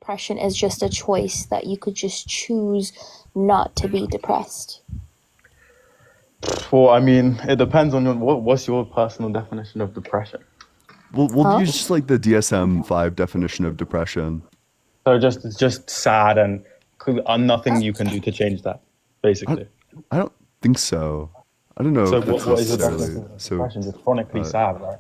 depression is just a choice, that you could just choose not to be depressed? Well, I mean, it depends on what's your personal definition of depression. We'll Huh? use just like the DSM-5 definition of depression. So just sad and nothing you can do to change that, I, basically. I don't think so. I don't know So if that's what is your necessarily definition of so. depression? Just chronically Uh, sad, right?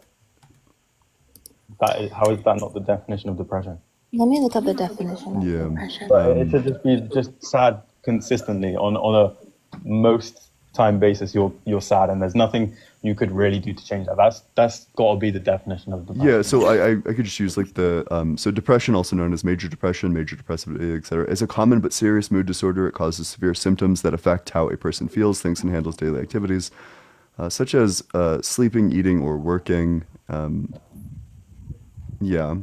How is that not the definition of depression? Let me look up the definition of yeah. depression. But it should just be just sad consistently on a most time basis. You're sad, and there's nothing you could really do to change that. That's got to be the definition of Yeah, depression. so I could just use like the so depression, also known as major depression, major depressivity, etc., is a common but serious mood disorder. It causes severe symptoms that affect how a person feels, thinks, and handles daily activities, such as sleeping, eating, or working. Yeah.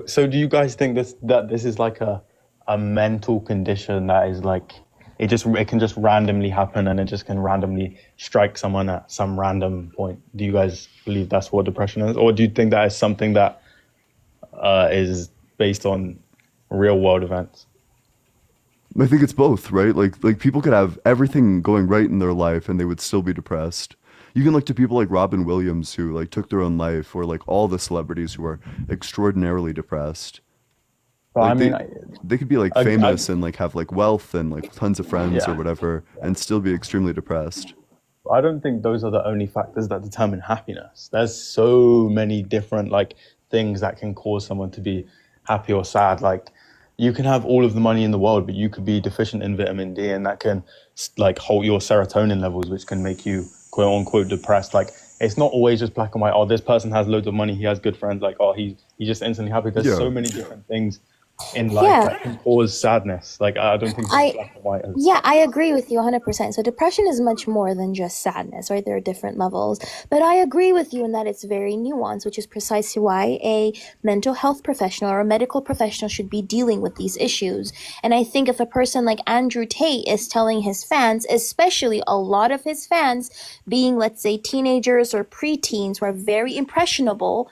So do you guys think this is like a mental condition that is like it can just randomly happen and it just can randomly strike someone at some random point? Do you guys believe that's what depression is, or do you think that is something that is based on real world events? I think it's both, right? Like people could have everything going right in their life and they would still be depressed. You can look to people like Robin Williams who like took their own life, or like all the celebrities who are extraordinarily depressed. But I Like mean, they could be like I famous and like have like wealth and like tons of friends or yeah. whatever and still be extremely depressed. I don't think those are the only factors that determine happiness. There's so many different like things that can cause someone to be happy or sad. Like you can have all of the money in the world, but you could be deficient in vitamin D, and that can like halt your serotonin levels, which can make you quote unquote depressed. Like it's not always just black and white. Oh, this person has loads of money, he has good friends. Like oh, he's just instantly happy. There's Yeah. so many different things in life Yeah, that can cause sadness. Like I don't think just I black and white is. Yeah, I agree with you 100%. So depression is much more than just sadness, right? There are different levels. But I agree with you in that it's very nuanced, which is precisely why a mental health professional or a medical professional should be dealing with these issues. And I think if a person like Andrew Tate is telling his fans, especially a lot of his fans being, let's say, teenagers or preteens who are very impressionable,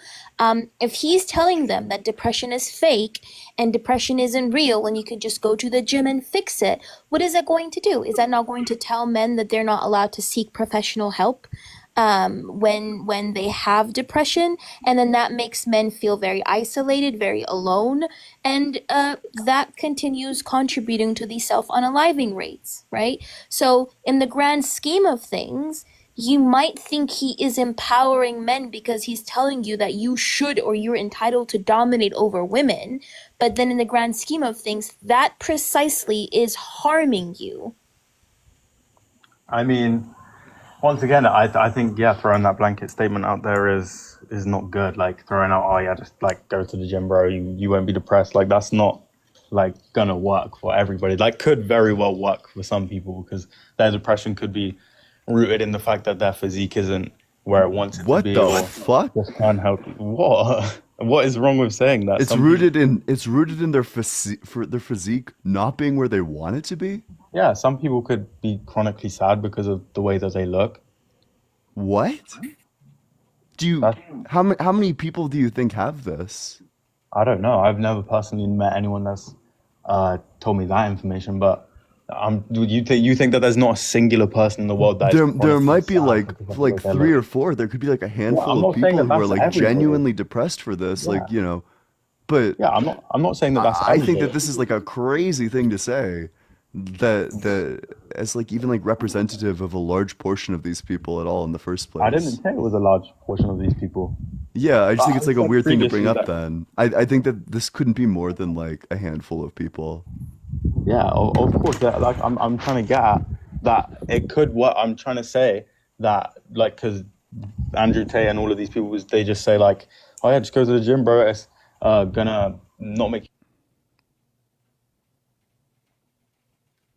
if he's telling them that depression is fake and depression isn't real and you could just go to the gym and fix it, what is that going to do? Is that not going to tell men that they're not allowed to seek professional help when they have depression? And then that makes men feel very isolated, very alone, and that continues contributing to the self-unaliving rates, right? So in the grand scheme of things, you might think he is empowering men because he's telling you that you should or you're entitled to dominate over women. But then in the grand scheme of things, that precisely is harming you. I mean, once again, I think yeah, throwing that blanket statement out there is not good. Like throwing out, oh yeah, just like go to the gym, bro. You won't be depressed. Like that's not like gonna work for everybody. Like could very well work for some people because their depression could be rooted in the fact that their physique isn't where it wants it to What be, the or fuck? just can't help. What? What is wrong with saying that? Some people, It's rooted in their physique not being where they want it to be. yeah, some people could be chronically sad because of the way that they look. What? Do you That's how many people do you think have this? I don't know. I've never personally met anyone that's told me that information, but you think that there's not a singular person in the world that is There chronically might be sad because of the way like they three look? or four. There could be like a Yeah, handful I'm of not saying people that who are that's like everybody. genuinely depressed for this, Yeah, like, you know, but yeah. I'm not saying that that's I think that everybody. this is like a crazy thing to say that as like even like representative of a large portion of these people at all in the first I didn't place. say it was a large portion of these people. Yeah, I just But think I it's like a said weird thing to bring previously up that then. I think that this couldn't be more than like a handful of people. yeah, of course. That, like I'm trying to get at that it could work. I'm trying to say that like because Andrew Tate and all of these people they just say like, oh yeah, just go to the gym, bro. It's gonna not make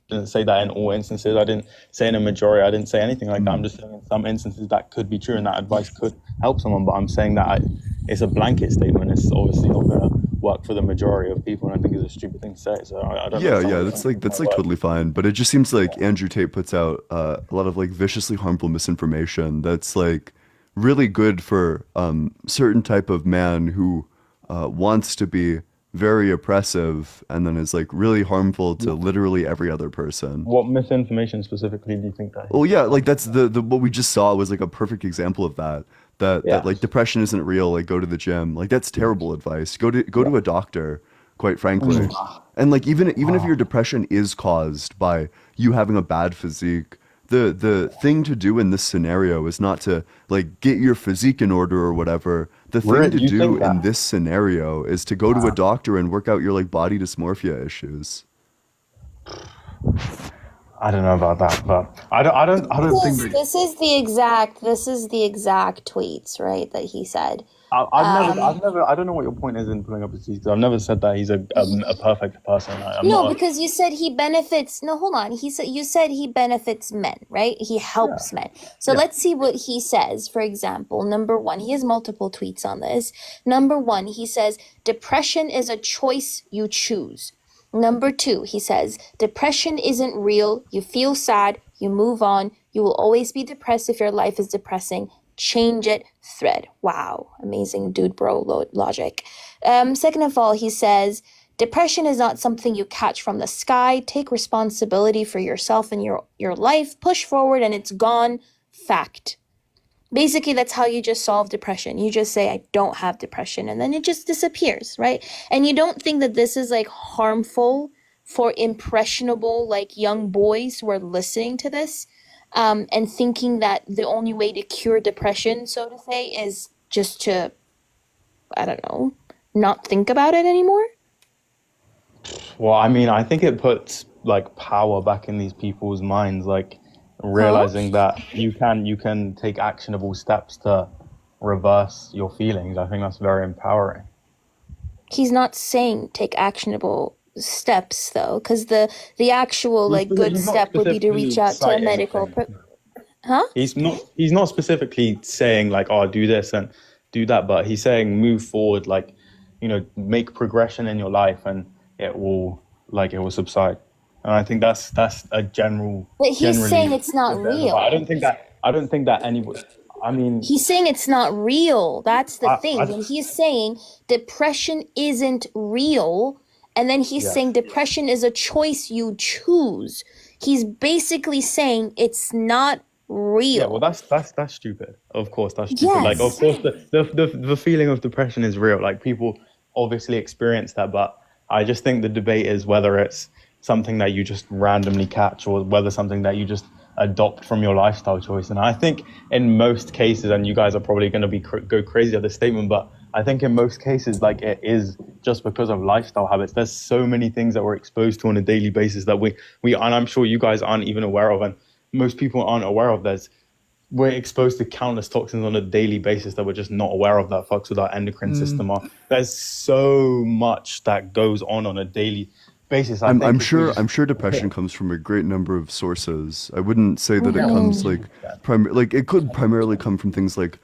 didn't say that in all instances. I didn't say in a majority. I didn't say anything like that. I'm Mm. just saying in some instances that could be true and that advice could help someone. But I'm saying that it's a blanket statement. It's obviously not going to work for the majority of people, and I think it's a stupid thing to say. So I don't know. Yeah, yeah, Someone's going to take my that's like word. totally fine, but it just seems like Andrew Tate puts out a lot of like viciously harmful misinformation that's like really good for certain type of man who wants to be very oppressive and then is like really harmful to literally every other person. What misinformation specifically do you think that Well, he's yeah, like talking that's about? the what we just saw was like a perfect example of that. That like Yes. depression isn't real, like go to the gym. Like that's terrible advice. Go to Yeah. a doctor, quite frankly. Mm. And like even if your Ah. depression is caused by you having a bad physique, the thing to do in this scenario is not to like get your physique in order or whatever. The thing Really? to You do think in that? this scenario is to go to a Wow. doctor and work out your like body dysmorphia issues. I don't know about that, but I don't think that. This is the exact tweets, right, that he said. I've never, I don't know what your point is in pulling up his tweets. I've never said that he's a perfect person. I'm No, not a, because you said he benefits. No, hold on. He said you said he benefits men, right? He yeah, helps men. So yeah. let's see what he says. For example, number one, he has multiple tweets on this. Number one, he says depression is a choice you choose. Number two, he says depression isn't real. You feel sad. You move on. You will always be depressed if your life is depressing. Change it. Thread. Wow, amazing dude, bro. Logic. Second of all, he says. Depression is not something you catch from the sky. Take responsibility for yourself and your life. Push forward and it's gone. Fact. Basically, that's how you just solve depression. You just say, I don't have depression, and then it just disappears, right? And you don't think that this is like harmful for impressionable, like young boys who are listening to this and thinking that the only way to cure depression, so to say, is just to, I don't know, not think about it anymore? Well, I mean, I think it puts like power back in these people's minds, like Huh? realizing that you can take actionable steps to reverse your feelings. I think that's very empowering. He's not saying take actionable steps though, because the actual like good He's not step would be to reach specifically out to a citing medical things. huh. He's not specifically saying like, oh, do this and do that, but he's saying move forward, like, make progression in your life and it will subside. And I think that's a But he's saying generally it's not a bit of advice. real. I don't think that anybody I mean He's saying it's not real. That's the thing. I And he's saying depression isn't real. And then he's yeah. saying depression is a choice you choose. He's basically saying it's not Yeah, well, real. that's stupid. Of course, that's stupid. Like, of Yes. course, the feeling of depression is real. Like, people obviously experience that, but I just think the debate is whether it's something that you just randomly catch or whether something that you just adopt from your lifestyle choice. And I think in most cases, and you guys are probably going to go crazy at this statement, but I think in most cases, like it is just because of lifestyle habits. There's so many things that we're exposed to on a daily basis that and I'm sure you guys aren't even aware of, and most people aren't aware of. We're exposed to countless toxins on a daily basis that we're just not aware of that fucks with our endocrine system. There's so much that goes on a daily basis. I I'm think if we sure just depression comes from a great number of sources. I wouldn't say that it yeah, comes 100%. like like it could primarily come from things like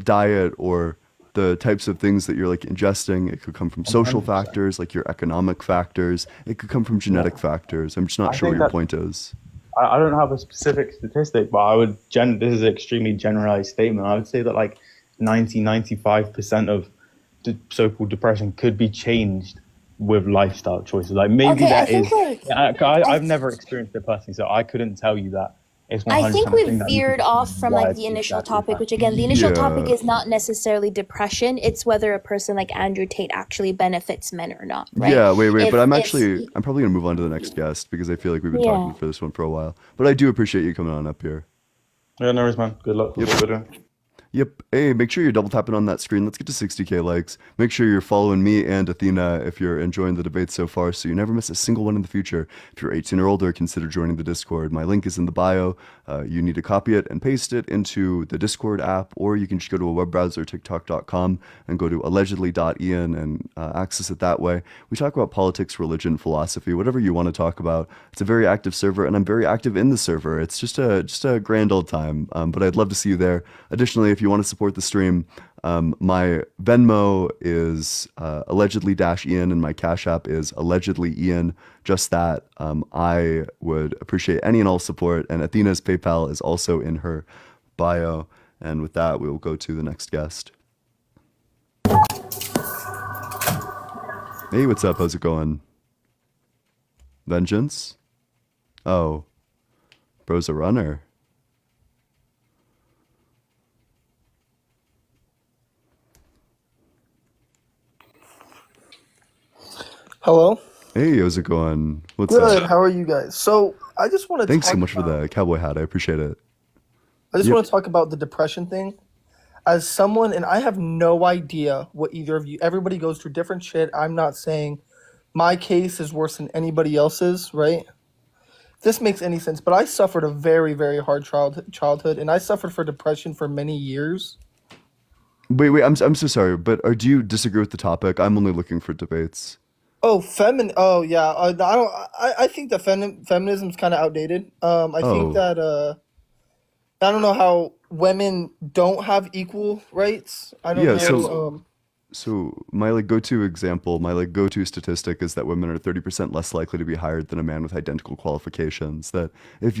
diet or the types of things that you're like ingesting. It could come from social 100%. factors like your economic factors. It could come from genetic Yeah, factors. I'm just not I sure what think your that point is. I don't have a specific statistic, but this is an extremely generalized statement. I would say that like 95% of so-called depression could be changed with lifestyle choices. Like maybe Okay, I that think is, like yeah, I I've never experienced it personally, so I couldn't tell you that it's I think 100% a we've thing that you veered can off change from why like it's the initial exactly topic, that. which again, the initial topic Yeah. is not necessarily depression. It's whether a person like Andrew Tate actually benefits men or not, right? Yeah, wait, but If I'm probably gonna move on to the next guest because I feel like we've been talking yeah. for this one for a while. But I do appreciate you coming on up here. Yeah, no worries, man. Good luck with Yep. what you're doing. Yep. Hey, make sure you're double tapping on that screen. Let's get to 60K likes. Make sure you're following me and Athena if you're enjoying the debate so far so you never miss a single one in the future. If you're 18 or older, consider joining the Discord. My link is in the bio. You need to copy it and paste it into the Discord app, or you can just go to a web browser, tiktok.com, and go to allegedly.ian and access it that way. We talk about politics, religion, philosophy, whatever you want to talk about. It's a very active server, and I'm very active in the server. It's just a grand old time, but I'd love to see you there. Additionally, if you want to support the stream, my Venmo is allegedly dash Ian, and my Cash App is allegedly Ian. Just that. I would appreciate any and all support, and Athena's PayPal is also in her bio. And with that, we will go to the next guest. Hey, what's up? How's it going? Vengeance? Oh, bro's a runner. Hello. Hey, how's it going? What's up? Good. How are you guys? So I just want to Thanks so talk much for about the cowboy hat. I appreciate it. I just Yep. want to talk about the depression thing. As someone, and I have no idea what either of you. Everybody goes through different shit. I'm not saying my case is worse than anybody else's, right? If this makes any sense, but I suffered a very, very hard childhood, and I suffered for depression for many years. Wait. I'm so sorry, but do you disagree with the topic? I'm only looking for debates. Oh, Oh, yeah. I don't. I think that feminism's kind of outdated. I think Oh, that I don't know how women don't have equal rights. I don't yeah. know. So my like go-to example, my like go-to statistic is that women are 30% less likely to be hired than a man with identical qualifications. That if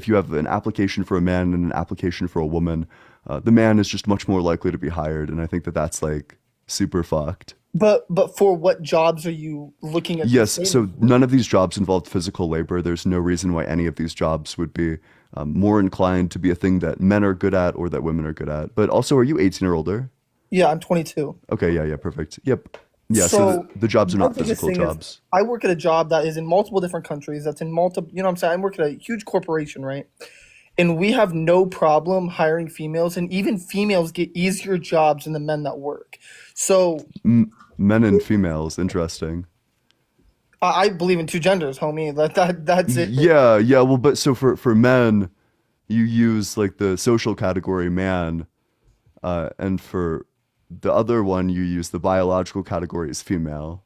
you have an application for a man and an application for a woman, the man is just much more likely to be hired, and I think that that's like super fucked. But for what jobs are you looking at this Yes, statement so for? none of these jobs involved physical labor. There's no reason why any of these jobs would be more inclined to be a thing that men are good at or that women are good at. But also, are you 18 or older? Yeah, I'm 22. Okay, yeah, perfect. Yep. Yeah, so So the jobs are my not biggest physical thing is jobs. I work at a job that is in multiple different countries. That's in multiple. You know what I'm saying? I work at a huge corporation, right? And we have no problem hiring females, and even females get easier jobs than the men that work. So Men and females, interesting. I believe in two genders, homie. That's it. Yeah, well, but so for men, you use like the social category man, and for the other one, you use the biological category as female.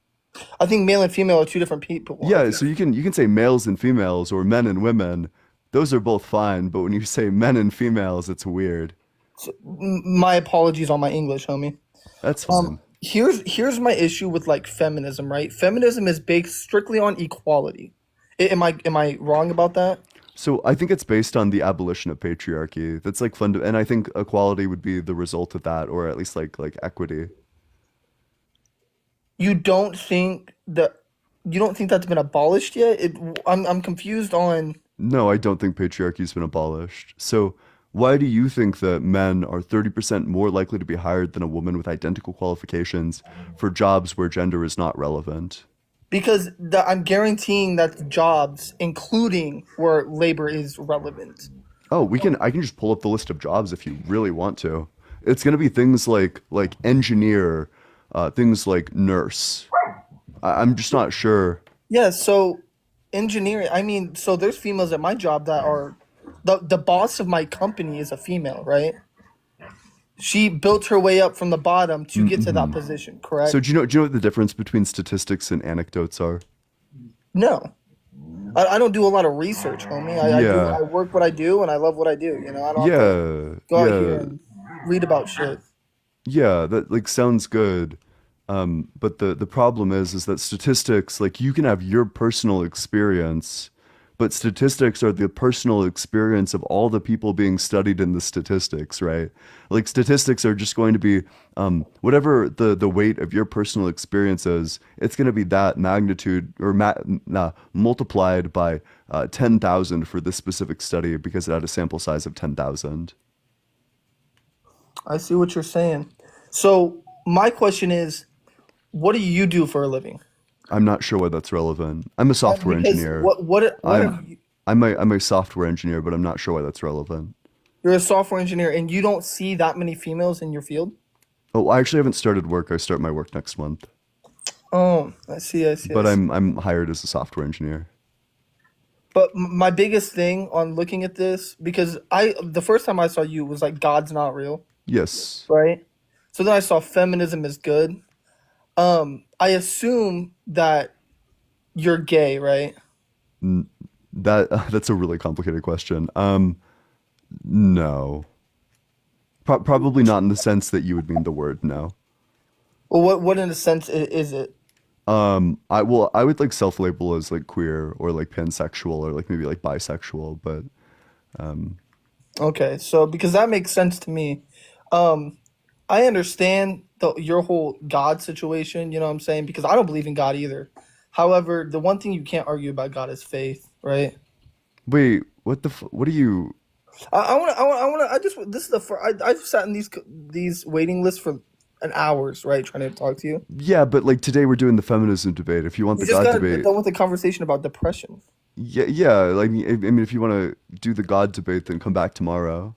I think male and female are two different people. I Yeah, think so you can say males and females or men and women. Those are both fine, but when you say men and females, it's weird. my apologies on my English, homie. That's fine. Here's my issue with like feminism, right? Feminism is based strictly on equality. Am I wrong about that? So I think it's based on the abolition of patriarchy. That's like fund, and I think equality would be the result of that, or at least like equity. You don't think that you don't think that's been abolished yet? I'm confused on. No, I don't think patriarchy's been abolished. So why do you think that men are 30% more likely to be hired than a woman with identical qualifications for jobs where gender is not relevant? Because I'm guaranteeing that the jobs, including where labor is relevant. Oh, I can just pull up the list of jobs if you really want to. It's going to be things like engineer, things like nurse. I'm just not sure. Yeah, so engineering, I mean, so there's females at my job that are the boss of my company is a female, right? She built her way up from the bottom to get to that Mm-hmm. position, So correct? do you know what the difference between statistics and anecdotes are? No. I don't do a lot of research, homie. Yeah. I work what I do and I love what I do, you know. I don't have to Yeah. go out here Yeah. and read about shit. Yeah, that like sounds good. But the problem is that statistics, like you can have your personal experience, but statistics are the personal experience of all the people being studied in the statistics, right? Like statistics are just going to be whatever the weight of your personal experience is, it's going to be that magnitude or multiplied by 10,000 for this specific study because it had a sample size of 10,000. I see what you're saying. So my question is, what do you do for a living? I'm not sure why that's relevant. I'm a software Because engineer. what I'm have you, I'm a software engineer, but I'm not sure why that's relevant. you're a software engineer and you don't see that many females in your field? Oh, I actually haven't started work. I start my work next month, Oh, I see, I see, I but see. I'm hired as a software engineer. But my biggest thing on looking at this, because the first time I saw you was like God's not real, Yes, right? So then I saw feminism is good. I assume that you're gay, right? that that's a really complicated question. No, probably not in the sense that you would mean the word no. Well, what in a sense is it? I would like self-label as like queer or like pansexual or like maybe like bisexual, but Okay, so because that makes sense to me. Um, I understand your whole God situation, you know what I'm saying? Because I don't believe in God either. However, the one thing you can't argue about God is faith, right? Wait, what are you? I just, this is I've sat in these waiting lists for an hours, right? Trying to talk to you. Yeah, but like today we're doing the feminism debate. If you want We the just God got debate, done with the conversation about depression. yeah, yeah. Like, I mean, if you want to do the God debate, then come back tomorrow.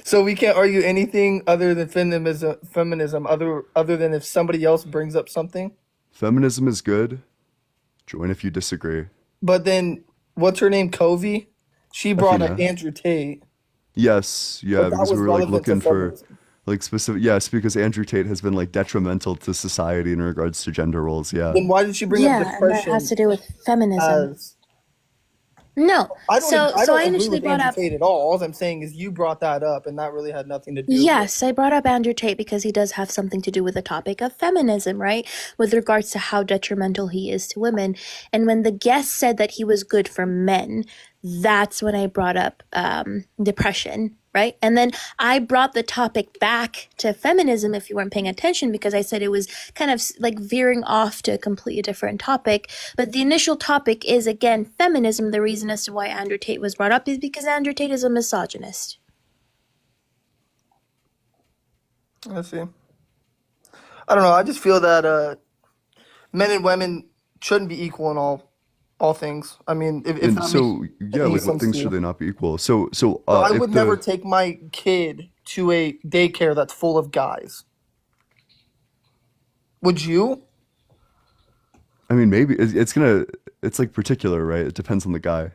So we can't argue anything other than feminism other than if somebody else brings up something. Feminism is good. Join if you disagree. But then, what's her name? Covey? She brought up Athena. Andrew Tate, Yes, yeah, but that because we was were like relevant to looking for feminism. like specific. Yes, because Andrew Tate has been like detrimental to society in regards to gender roles. Yeah. Then why did she bring up Yeah, and that has depression to do with feminism. as No. I So I don't agree initially with brought Andrew up Tate at all. All I'm saying is you brought that up, and that really had nothing to do with. yes, I brought up Andrew Tate because he does have something to do with the topic of feminism, right? With regards to how detrimental he is to women. And when the guest said that he was good for men, that's when I brought up depression, right? And then I brought the topic back to feminism if you weren't paying attention because I said it was kind of like veering off to a completely different topic. But the initial topic is, again, feminism. The reason as to why Andrew Tate was brought up is because Andrew Tate is a misogynist. I see. I don't know. I just feel that men and women shouldn't be equal in all things. I mean, if And that makes so yeah, any like what sense things to should you. they not be equal? So I If would never the take my kid to a daycare that's full of guys. Would you? I mean maybe it's gonna it's like particular, right? It depends on the guy.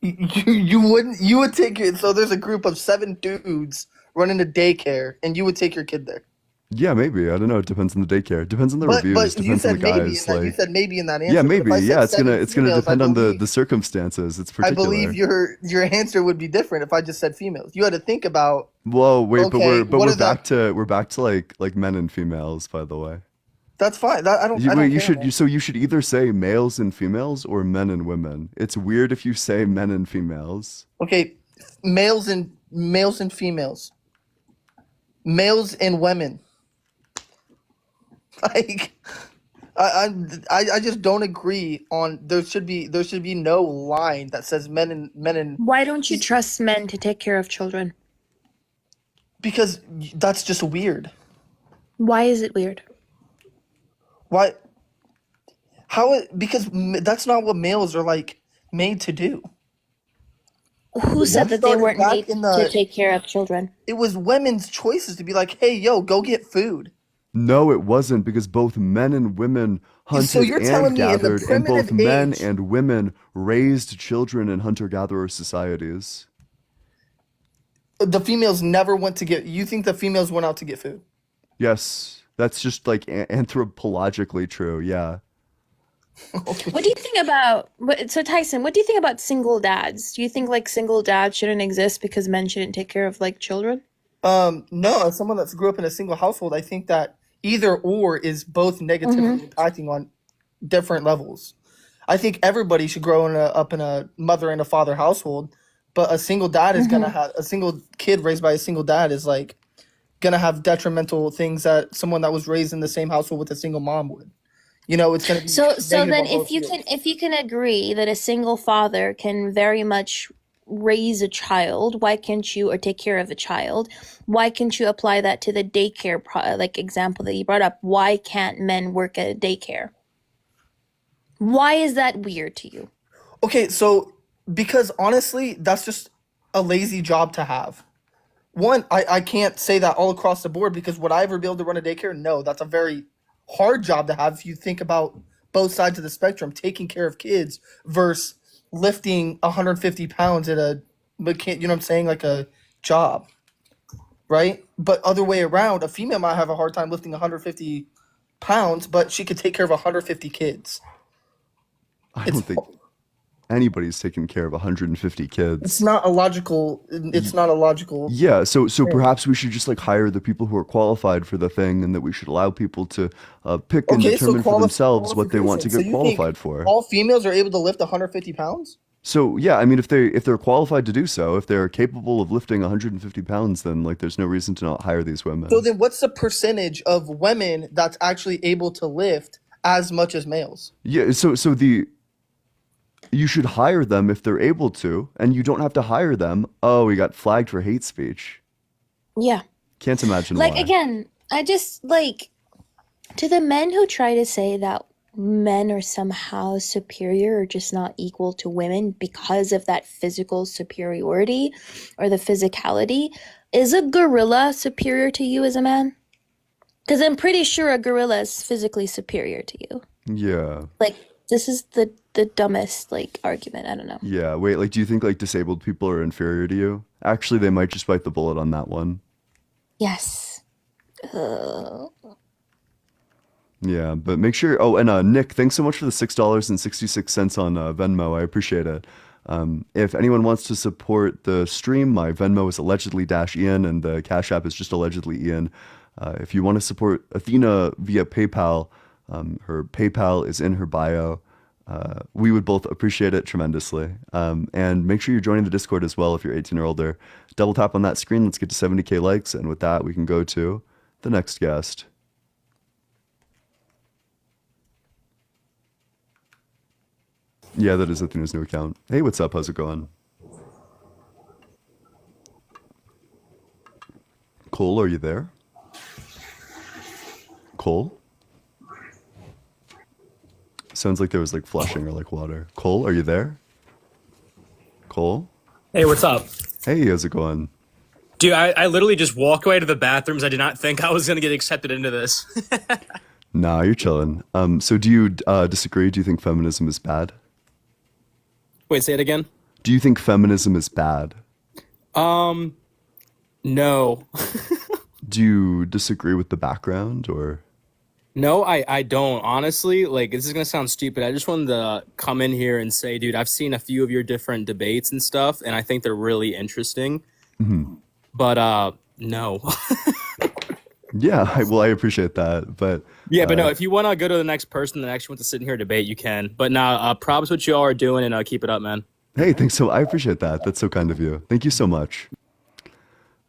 You wouldn't. You would take your. So there's a group of 7 dudes running a daycare, and you would take your kid there. Yeah, maybe. I don't know. It depends on the daycare. Depends on the reviews. But you Depends on the said maybe in guys. that. You Like said maybe in that yeah, answer. But if maybe. I Yeah, said it's seven gonna females, I depend on the believe circumstances. It's I believe particular. your answer would be different if I just said females. You had to think about, Whoa, wait, okay, but what are the? we're back to like men and females, by the way. That's fine. That I don't Wait, care, man. so you should either say males and females or men and women. It's weird if you say men and females. Okay, males and females, males and women. Like I just don't agree on there should be no line that says men and Why don't you trust men to take care of children? because that's just weird. Why is it weird? Why? How it? Because that's not what males are like made to do. Who said That that they started weren't back made in to the. take care of children? It was women's choices to be like, hey, yo, go get food. No, it wasn't because both men and women So hunted you're and telling me in the gathered, and both primitive men age, and women raised children in hunter-gatherer societies. the females never went to get. You think the females went out to get food? Yes, that's just like anthropologically true. Yeah. What do you think about so Tyson, what do you think about single dads? Do you think like single dads shouldn't exist because men shouldn't take care of like children? No, as someone that's grew up in a single household, I think that either or is both negatively impacting on different levels. I think everybody should grow up in a mother and a father household, but a single dad is gonna have a single kid raised by a single dad is like gonna have detrimental things that someone that was raised in the same household with a single mom would. You know, it's gonna be So negative then on both fields. if you can agree that a single father can very much raise a child, why can't you or take care of a child? Why can't you apply that to the daycare like example that you brought up? Why can't men work at a daycare? Why is that weird to you? Okay, so because honestly, that's just a lazy job to have. One, I can't say that all across the board because would I ever be able to run a daycare? No, that's a very hard job to have if you think about both sides of the spectrum, taking care of kids versus lifting 150 pounds at a but can't you know what I'm saying, like a job, right? But other way around, a female might have a hard time lifting 150 pounds, but she could take care of 150 kids. I It's don't think anybody's taking care of 150 it's kids. not a logical it's Y- not a logical Yeah, so thing. perhaps we should just like hire the people who are qualified for the thing, and that we should allow people to pick and Okay, so determine for themselves what they want to qualifications. So get you think qualified for. all females are able to lift 150 pounds? So yeah, I mean, if they're qualified to do so, if they're capable of lifting 150 pounds, then like there's no reason to not hire these So women. then what's the percentage of women that's actually able to lift as much as males? Yeah, so the you should hire them if they're able to, and you don't have to hire them. Oh, we got flagged for hate speech. Yeah. Can't imagine Like, why. again, I just like to the men who try to say that men are somehow superior or just not equal to women because of that physical superiority or the physicality, is a gorilla superior to you as a man? Because I'm pretty sure a gorilla is physically superior to you. Yeah. Like, this is the dumbest like argument. I don't know. Yeah. Wait, like, do you think like disabled people are inferior to you? Actually, they might just bite the bullet on that one. Yes. Uh, Yeah, but make sure. Oh, and Nick, thanks so much for the $6.66 on Venmo. I appreciate it. If anyone wants to support the stream, my Venmo is allegedly dash Ian, and the Cash App is just allegedly Ian. If you want to support Athena via PayPal, her PayPal is in her bio. We would both appreciate it tremendously. And make sure you're joining the Discord as well if you're 18 or older. Double tap on that screen. Let's get to 70K likes, and with that, we can go to the next guest. Yeah, that is Athena's new account. Hey, what's up? How's it going? Cole, are you there? Cole? Sounds like there was like flushing or like water. Cole, are you there? Cole? Hey, what's up? Hey, how's it going? Dude, I literally just walked away to the bathrooms. I did not think I was going to get accepted into this. Nah, you're chilling. So do you disagree? Do you think feminism is bad? Wait, say it again? Do you think feminism is bad? No. Do you disagree with the background or? No, I don't. Honestly, like, this is going to sound stupid. I just wanted to come in here and say, dude, I've seen a few of your different debates and stuff, and I think they're really interesting. But, no. Yeah, well, I appreciate that, but Yeah, but no, if you want to go to the next person that actually wants to sit in here and debate, you can. But nah, props what you all are doing, and keep it up, man. hey, thanks so. I appreciate that. That's so kind of you. Thank you so much.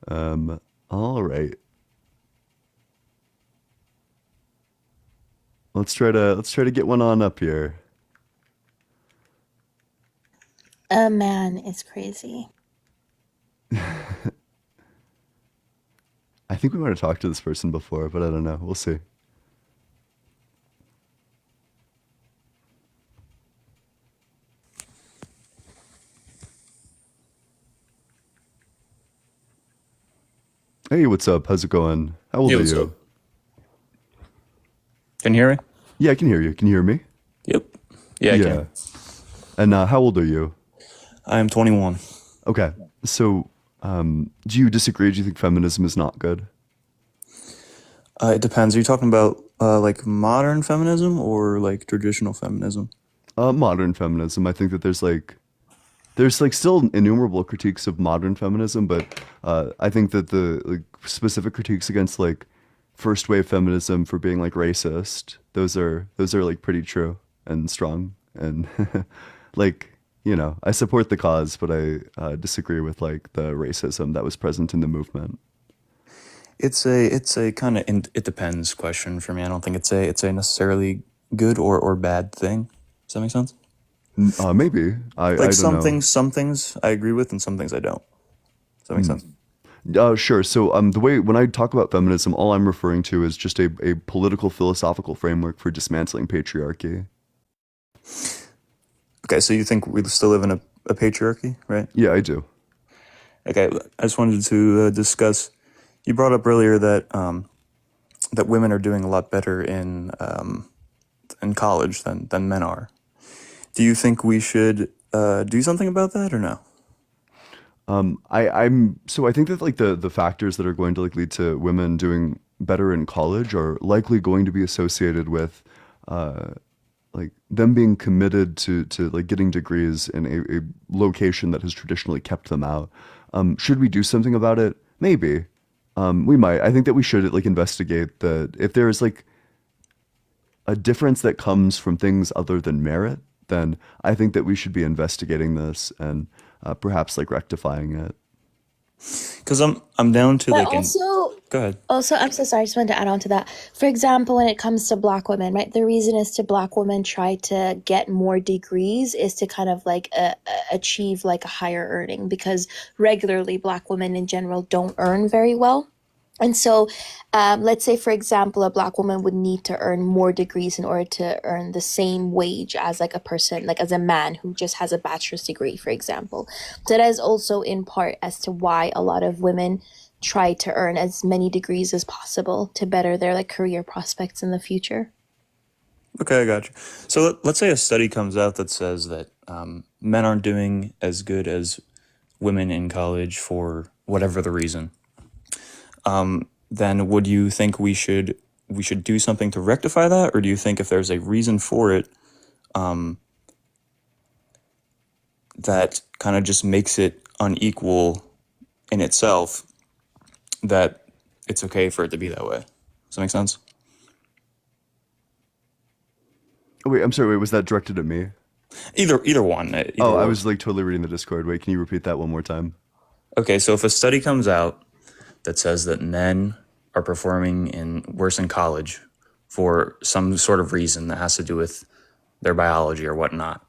All right. Let's try to get one on up here. a man is crazy. I think we might have talked to this person before, but I don't know. We'll see. Hey, what's up? How's it going? How old Hey, are what's you? up? Can you hear me? Yeah, I can hear you. Can you hear me? Yep. Yeah, I Yeah. can. And how old are you? I am 21. Okay. So, do you disagree? Do you think feminism is not good? It depends. Are you talking about like modern feminism or like traditional feminism? Modern feminism. I think that there's still innumerable critiques of modern feminism, but I think that the like specific critiques against like first wave feminism for being like racist, those are like pretty true and strong and like I support the cause, but I disagree with like the racism that was present in the movement. It's a kind of it depends question for me. I don't think it's a necessarily good or bad thing. Does that make sense? Maybe I Like don't know. some things I agree with and some things I don't. Does that make sense? Sure. So the way when I talk about feminism, all I'm referring to is just a political philosophical framework for dismantling patriarchy. Okay, so you think we still live in a patriarchy, right? Yeah, I do. Okay, I just wanted to discuss. You brought up earlier that that women are doing a lot better in college than men are. Do you think we should do something about that or no? I think that like the factors that are going to like lead to women doing better in college are likely going to be associated with like them being committed to like getting degrees in a location that has traditionally kept them out. Should we do something about it? Maybe. We might. I think that we should like investigate that if there is like a difference that comes from things other than merit, then I think that we should be investigating this and perhaps like rectifying it. Because I'm down to But like in. also, Go ahead. I'm so sorry, I just wanted to add on to that. For example, when it comes to Black women, right, the reason is to Black women try to get more degrees is to kind of like achieve like a higher earning, because regularly Black women in general don't earn very well. And so, let's say, for example, a Black woman would need to earn more degrees in order to earn the same wage as like a person, like as a man who just has a bachelor's degree, for example. So that is also in part as to why a lot of women try to earn as many degrees as possible to better their like career prospects in the future. Okay, I got you. So let's say a study comes out that says that men aren't doing as good as women in college for whatever the reason. Then would you think we should do something to rectify that, or do you think if there's a reason for it, that kind of just makes it unequal in itself, that it's okay for it to be that way? Does that make sense? Wait, I'm sorry. Wait, was that directed at me? Either one. Oh, I Or. was like totally reading the Discord. Wait, can you repeat that one more time? Okay, so if a study comes out that says that men are performing worse in college for some sort of reason that has to do with their biology or whatnot,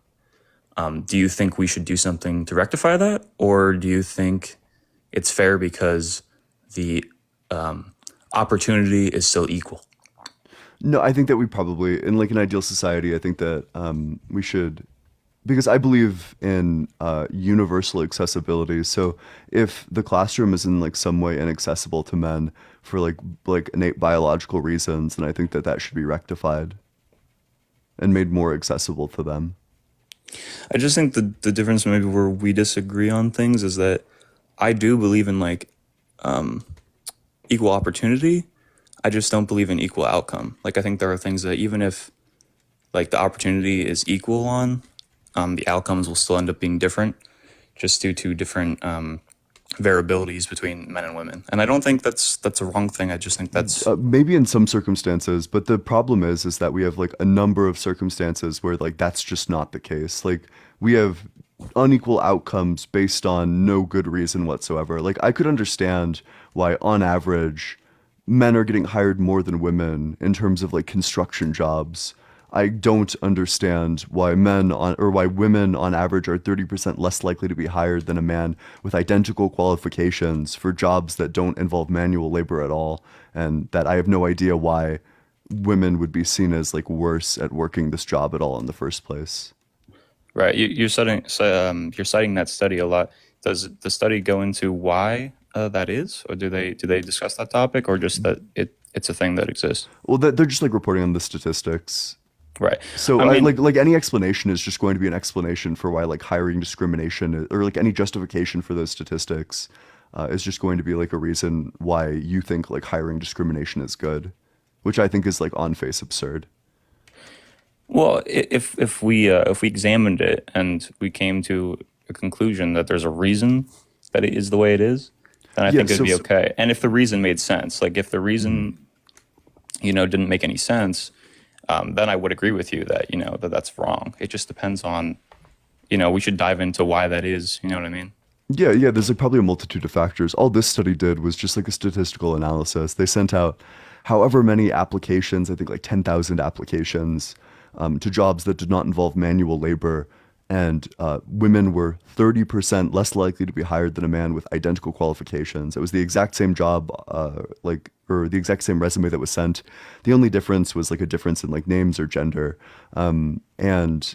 do you think we should do something to rectify that, or do you think it's fair because the opportunity is still equal? No, I think that we probably, in like an ideal society, I think that we should, because I believe in universal accessibility. So if the classroom is in like some way inaccessible to men for like innate biological reasons, then I think that that should be rectified and made more accessible to them. I just think the difference maybe where we disagree on things is that I do believe in like equal opportunity. I just don't believe in equal outcome. Like I think there are things that even if like the opportunity is equal on, the outcomes will still end up being different, just due to different variabilities between men and women. And I don't think that's a wrong thing. I just think that's Maybe in some circumstances, but the problem is that we have like a number of circumstances where like that's just not the case. Like we have unequal outcomes based on no good reason whatsoever. Like I could understand why on average men are getting hired more than women in terms of like construction jobs. I don't understand why why women on average are 30% less likely to be hired than a man with identical qualifications for jobs that don't involve manual labor at all. And that I have no idea why women would be seen as like worse at working this job at all in the first place. right. You're citing that study a lot. Does the study go into why that is, or do they discuss that topic, or just that it's a thing that exists? Well, they're just like reporting on the statistics. Right. So I mean, like any explanation is just going to be an explanation for why like hiring discrimination or like any justification for those statistics is just going to be like a reason why you think like hiring discrimination is good, which I think is like on face absurd. well, if we examined it and we came to a conclusion that there's a reason that it is the way it is, then I Yeah, think it'd so be okay. And if the reason made sense, like if the reason didn't make any sense, then I would agree with you that that's wrong. It just depends on we should dive into why that is. You know what I mean? Yeah, there's like probably a multitude of factors. All this study did was just like a statistical analysis. They sent out however many applications, I think like 10,000 applications to jobs that did not involve manual labor. And women were 30% less likely to be hired than a man with identical qualifications. It was the exact same job, or the exact same resume that was sent. The only difference was like a difference in like names or gender. And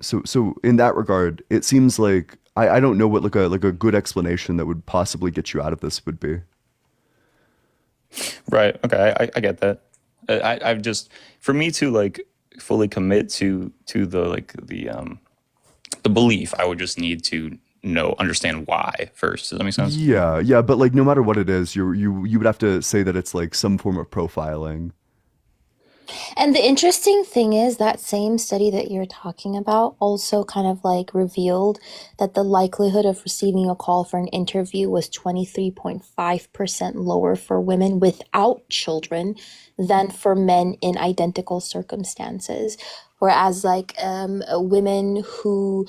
so in that regard, it seems like I don't know what like a good explanation that would possibly get you out of this would be. Right. Okay. I get that. I've just for me to like fully commit to the belief, I would just need to understand why first. Does that make sense? Yeah, but like no matter what it is, you would have to say that it's like some form of profiling. And the interesting thing is that same study that you're talking about also kind of like revealed that the likelihood of receiving a call for an interview was 23.5% lower for women without children than for men in identical circumstances. whereas like women who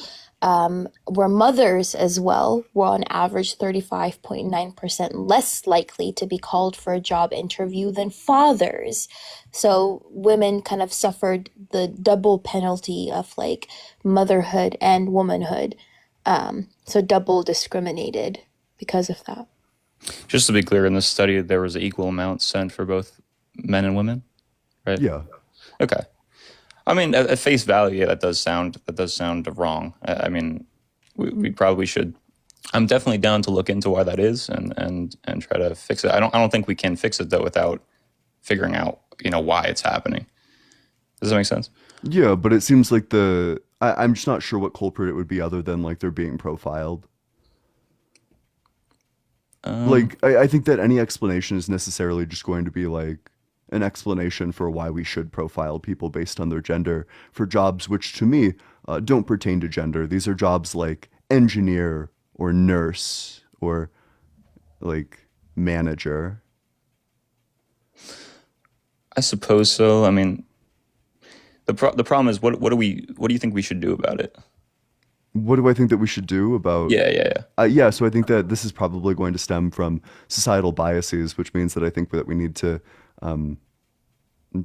were mothers as well were on average 35.9% less likely to be called for a job interview than fathers. So women kind of suffered the double penalty of like motherhood and womanhood. So double discriminated because of that. Just to be clear, in this study, there was an equal amount sent for both men and women, right? Yeah. Okay. I mean, at face value, yeah, that does sound wrong. I mean, we probably should. I'm definitely down to look into why that is and try to fix it. I don't think we can fix it though without figuring out why it's happening. Does that make sense? Yeah, but it seems like I'm just not sure what culprit it would be other than like they're being profiled. Like, I think that any explanation is necessarily just going to be like an explanation for why we should profile people based on their gender for jobs which to me don't pertain to gender. These are jobs like engineer or nurse or like manager. I suppose so. I mean, the problem is what do you think we should do about it? What do I think that we should do about? Yeah. So I think that this is probably going to stem from societal biases, which means that I think that we need to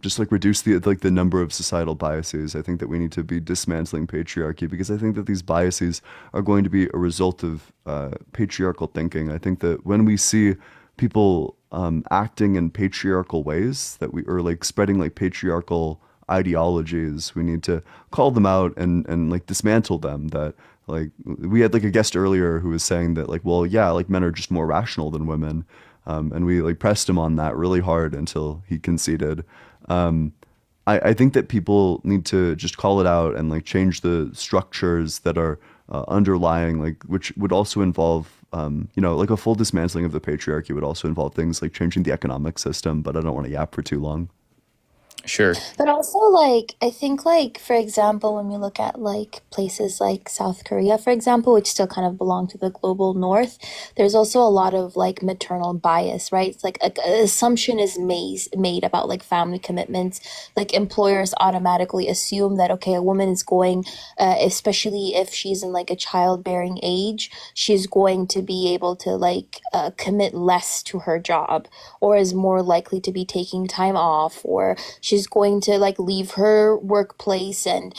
just like reduce the number of societal biases. I think that we need to be dismantling patriarchy because I think that these biases are going to be a result of patriarchal thinking. I think that when we see people acting in patriarchal ways or like spreading like patriarchal ideologies, we need to call them out and like dismantle them. That like we had like a guest earlier who was saying that like, well, yeah, like men are just more rational than women. And we like pressed him on that really hard until he conceded. I think that people need to just call it out and like change the structures that are underlying, like which would also involve, like a full dismantling of the patriarchy would also involve things like changing the economic system. But I don't want to yap for too long. Sure. But also, like, I think, like, for example, when we look at, like, places like South Korea, for example, which still kind of belong to the global north, there's also a lot of, like, maternal bias, right? It's like a assumption is made about, like, family commitments. Like, employers automatically assume that, okay, a woman is going, especially if she's in, like, a childbearing age, she's going to be able to, like, commit less to her job or is more likely to be taking time off, or she's going to like leave her workplace and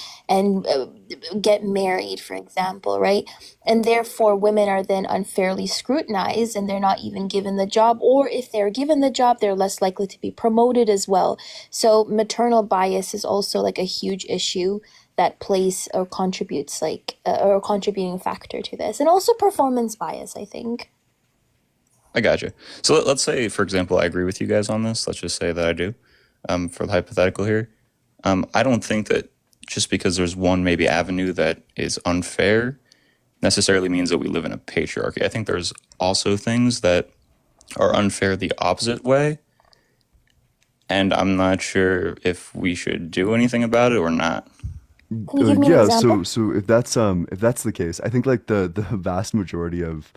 get married, for example, right? And therefore women are then unfairly scrutinized and they're not even given the job, or if they're given the job they're less likely to be promoted as well. So maternal bias is also like a huge issue that plays or contributes like or a contributing factor to this, and also performance bias, I think. I gotcha. So let's say, for example, I agree with you guys on this. Let's just say that I do, for the hypothetical here. I don't think that just because there's one maybe avenue that is unfair necessarily means that we live in a patriarchy. I think there's also things that are unfair the opposite way. And I'm not sure if we should do anything about it or not. Can you give me an Yeah, example? so if that's the case, I think like the vast majority of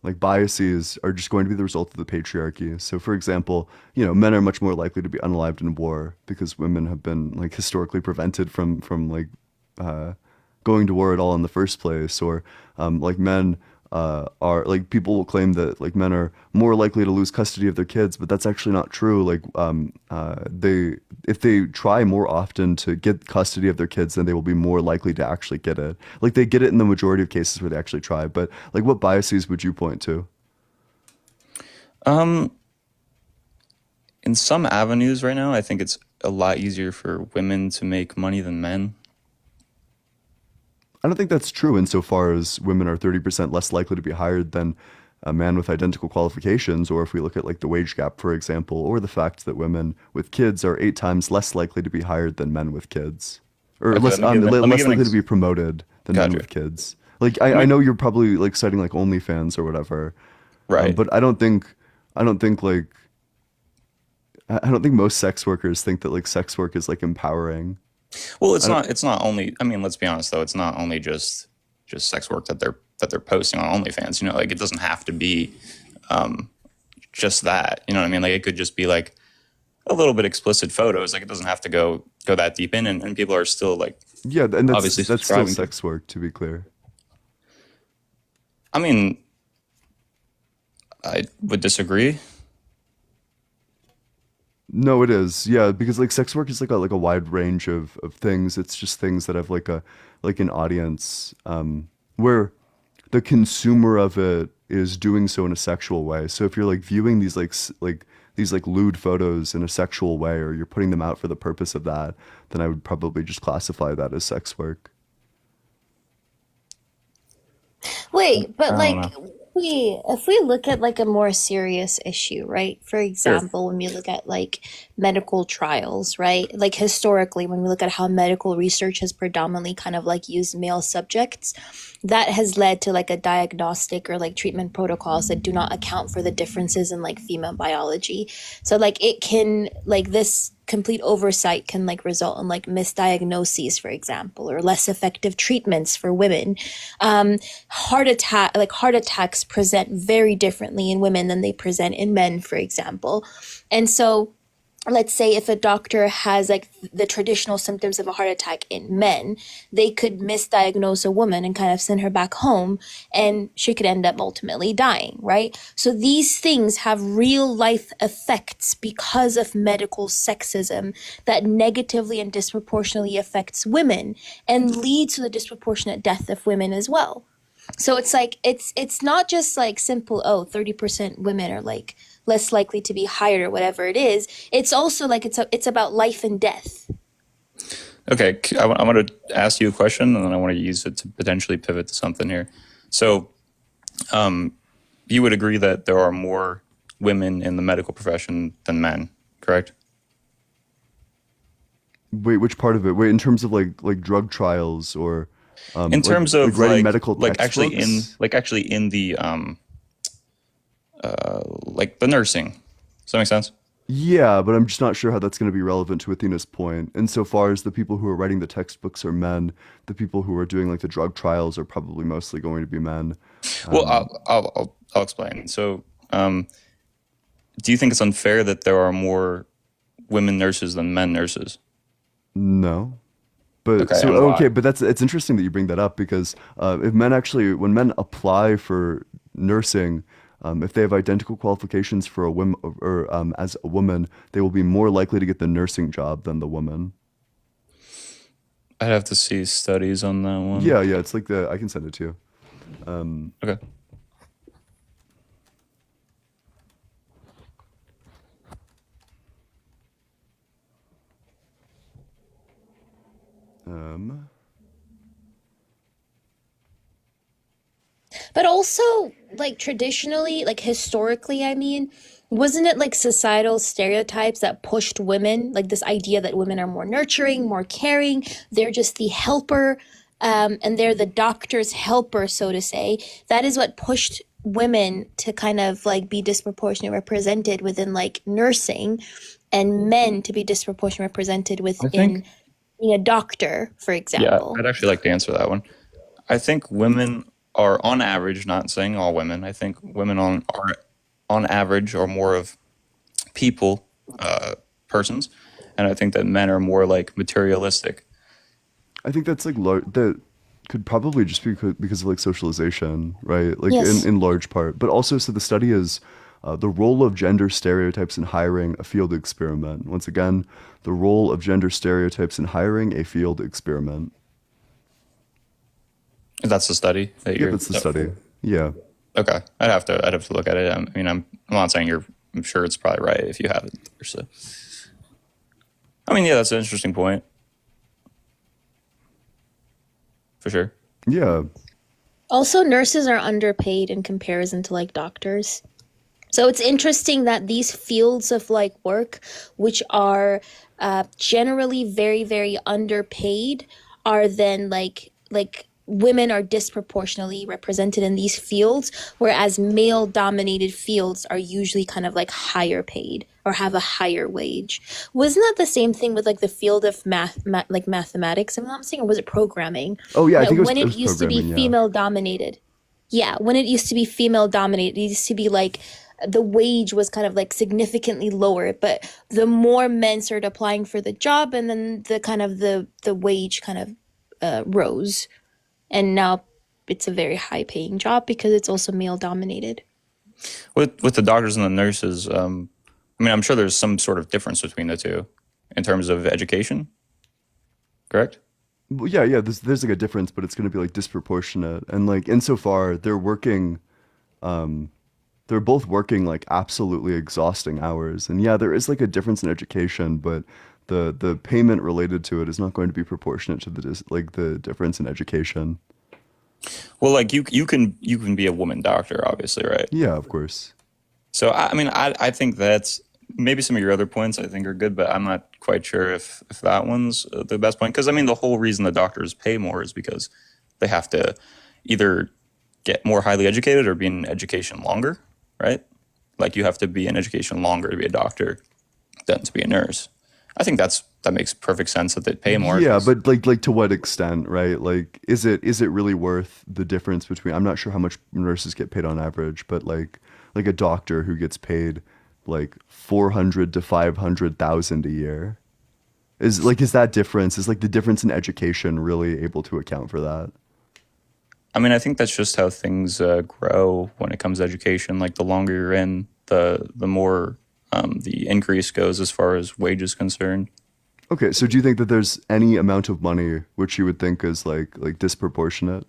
like biases are just going to be the result of the patriarchy. So for example, men are much more likely to be unalived in war because women have been like historically prevented from like going to war at all in the first place, or like men are like people will claim that like men are more likely to lose custody of their kids, but that's actually not true. Like they if they try more often to get custody of their kids, then they will be more likely to actually get it. Like they get it in the majority of cases where they actually try. But like, what biases would you point to? Um, in some avenues right now, I think it's a lot easier for women to make money than men. I don't think that's true insofar as women are 30% less likely to be hired than a man with identical qualifications, or if we look at like the wage gap, for example, or the fact that women with kids are 8 times less likely to be hired than men with kids, or Okay, let me less give an likely to be promoted than men Gotcha. with kids. Like Let I me, know you're probably like citing like OnlyFans or whatever, right. but I don't think like I don't think most sex workers think that like sex work is like empowering. Well, I don't. it's not only, I mean, let's be honest though, it's not only just sex work that they're posting on OnlyFans, like it doesn't have to be just that, you know what I mean? Like it could just be like a little bit explicit photos. Like it doesn't have to go that deep in, and people are still like Yeah, and obviously that's still subscribing to. sex work, to be clear. I mean, I would disagree. No, it is. Yeah, because like sex work is like a wide range of things. It's just things that have like an audience where the consumer of it is doing so in a sexual way. So if you're like viewing these like these like lewd photos in a sexual way, or you're putting them out for the purpose of that, then I would probably just classify that as sex work. Wait, I but don't like know. if we look at like a more serious issue, right? For Sure. example, when we look at like medical trials, right? Like historically, when we look at how medical research has predominantly kind of like used male subjects, that has led to like a diagnostic or like treatment protocols that do not account for the differences in like female biology. So like it can like this complete oversight can like result in like misdiagnoses, for example, or less effective treatments for women. Heart attacks present very differently in women than they present in men, for example. And so let's say if a doctor has like the traditional symptoms of a heart attack in men, they could misdiagnose a woman and kind of send her back home, and she could end up ultimately dying, right? So these things have real life effects because of medical sexism that negatively and disproportionately affects women and leads to the disproportionate death of women as well. So it's like it's not just like simple, oh, 30% women are like less likely to be hired or whatever it is. It's also like it's about life and death. Okay, I want to ask you a question, and then I want to use it to potentially pivot to something here. So, you would agree that there are more women in the medical profession than men, correct? Wait, which part of it? Wait, in terms of like drug trials or In terms of like writing medical like textbooks? actually in the like the nursing. Does that make sense? Yeah, but I'm just not sure how that's going to be relevant to Athena's point. Insofar as the people who are writing the textbooks are men, the people who are doing like the drug trials are probably mostly going to be men. Well, I'll explain. So, do you think it's unfair that there are more women nurses than men nurses? No. But Okay, so and why? okay, but that's it's interesting that you bring that up because if men actually when men apply for nursing, if they have identical qualifications for a woman or as a woman, they will be more likely to get the nursing job than the woman. I'd have to see studies on that one. Yeah, yeah, it's like the I can send it to you. Okay. Um, But also, like traditionally, like historically, I mean, wasn't it like societal stereotypes that pushed women, like this idea that women are more nurturing, more caring, they're just the helper, and they're the doctor's helper, so to say. That is what pushed women to kind of like be disproportionately represented within like nursing, and men to be disproportionately represented I within think, being a doctor, for yeah, example. I'd actually like to answer that one. I think women are on average, not saying all women, I think women are on average are more of people, persons, and I think that men are more like materialistic. I think that's like that could probably just be because of like socialization, right? Like Yes. in large part, but also so the study is the role of gender stereotypes in hiring a field experiment. Once again, the role of gender stereotypes in hiring a field experiment. That's the study that Yeah, you're. that's the study. Yeah. Okay, I'd have to look at it. I mean, I'm not saying you're. I'm sure it's probably right if you have it. So, I mean, yeah, that's an interesting point for sure. Yeah. Also, nurses are underpaid in comparison to like doctors. So it's interesting that these fields of like work, which are generally very, very underpaid, are then like women are disproportionately represented in these fields, whereas male dominated fields are usually kind of like higher paid or have a higher wage. Wasn't that the same thing with like the field of like mathematics? I'm not mistaken, or was it programming? Oh yeah, I That think when it it was used to be programming. Yeah. female dominated, yeah, when it used to be female dominated, it used to be like the wage was kind of like significantly lower, but the more men started applying for the job, and then the wage kind of rose, and now it's a very high paying job because it's also male dominated. With the doctors and the nurses, I mean, I'm sure there's some sort of difference between the two in terms of education, correct? Well, yeah. There's like a difference, but it's going to be like disproportionate, and like insofar they're working, they're both working like absolutely exhausting hours, and yeah, there is like a difference in education, but the payment related to it is not going to be proportionate to like the difference in education. Well, like you can be a woman doctor, obviously, right? Yeah, of course. So I mean, I think that's maybe some of your other points I think are good, but I'm not quite sure if that one's the best point. Because I mean, the whole reason the doctors pay more is because they have to either get more highly educated or be in education longer, right? Like you have to be in education longer to be a doctor than to be a nurse. I think that makes perfect sense that they pay more. Yeah, 'Cause, but like to what extent, right? Like is it really worth the difference between, I'm not sure how much nurses get paid on average, but like a doctor who gets paid like 400 to 500,000 a year. Is that difference, is like the difference in education really able to account for that? I mean, I think that's just how things grow when it comes to education. Like the longer you're in, the more the increase goes as far as wages concerned. Okay, so do you think that there's any amount of money which you would think is like disproportionate?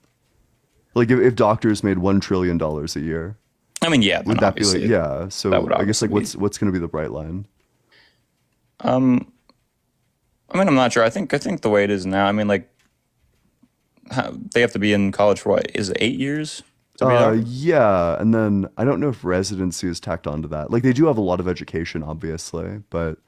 Like if doctors made $1 trillion a year, I mean, yeah, then would that be like, obviously yeah? that So would I guess obviously like be. what's going to be the bright line? I mean, I'm not sure. I think the way it is now. I mean, like they have to be in college for what is it, 8 years to be a doctor? Yeah, and then I don't know if residency is tacked onto that. Like they do have a lot of education, obviously, but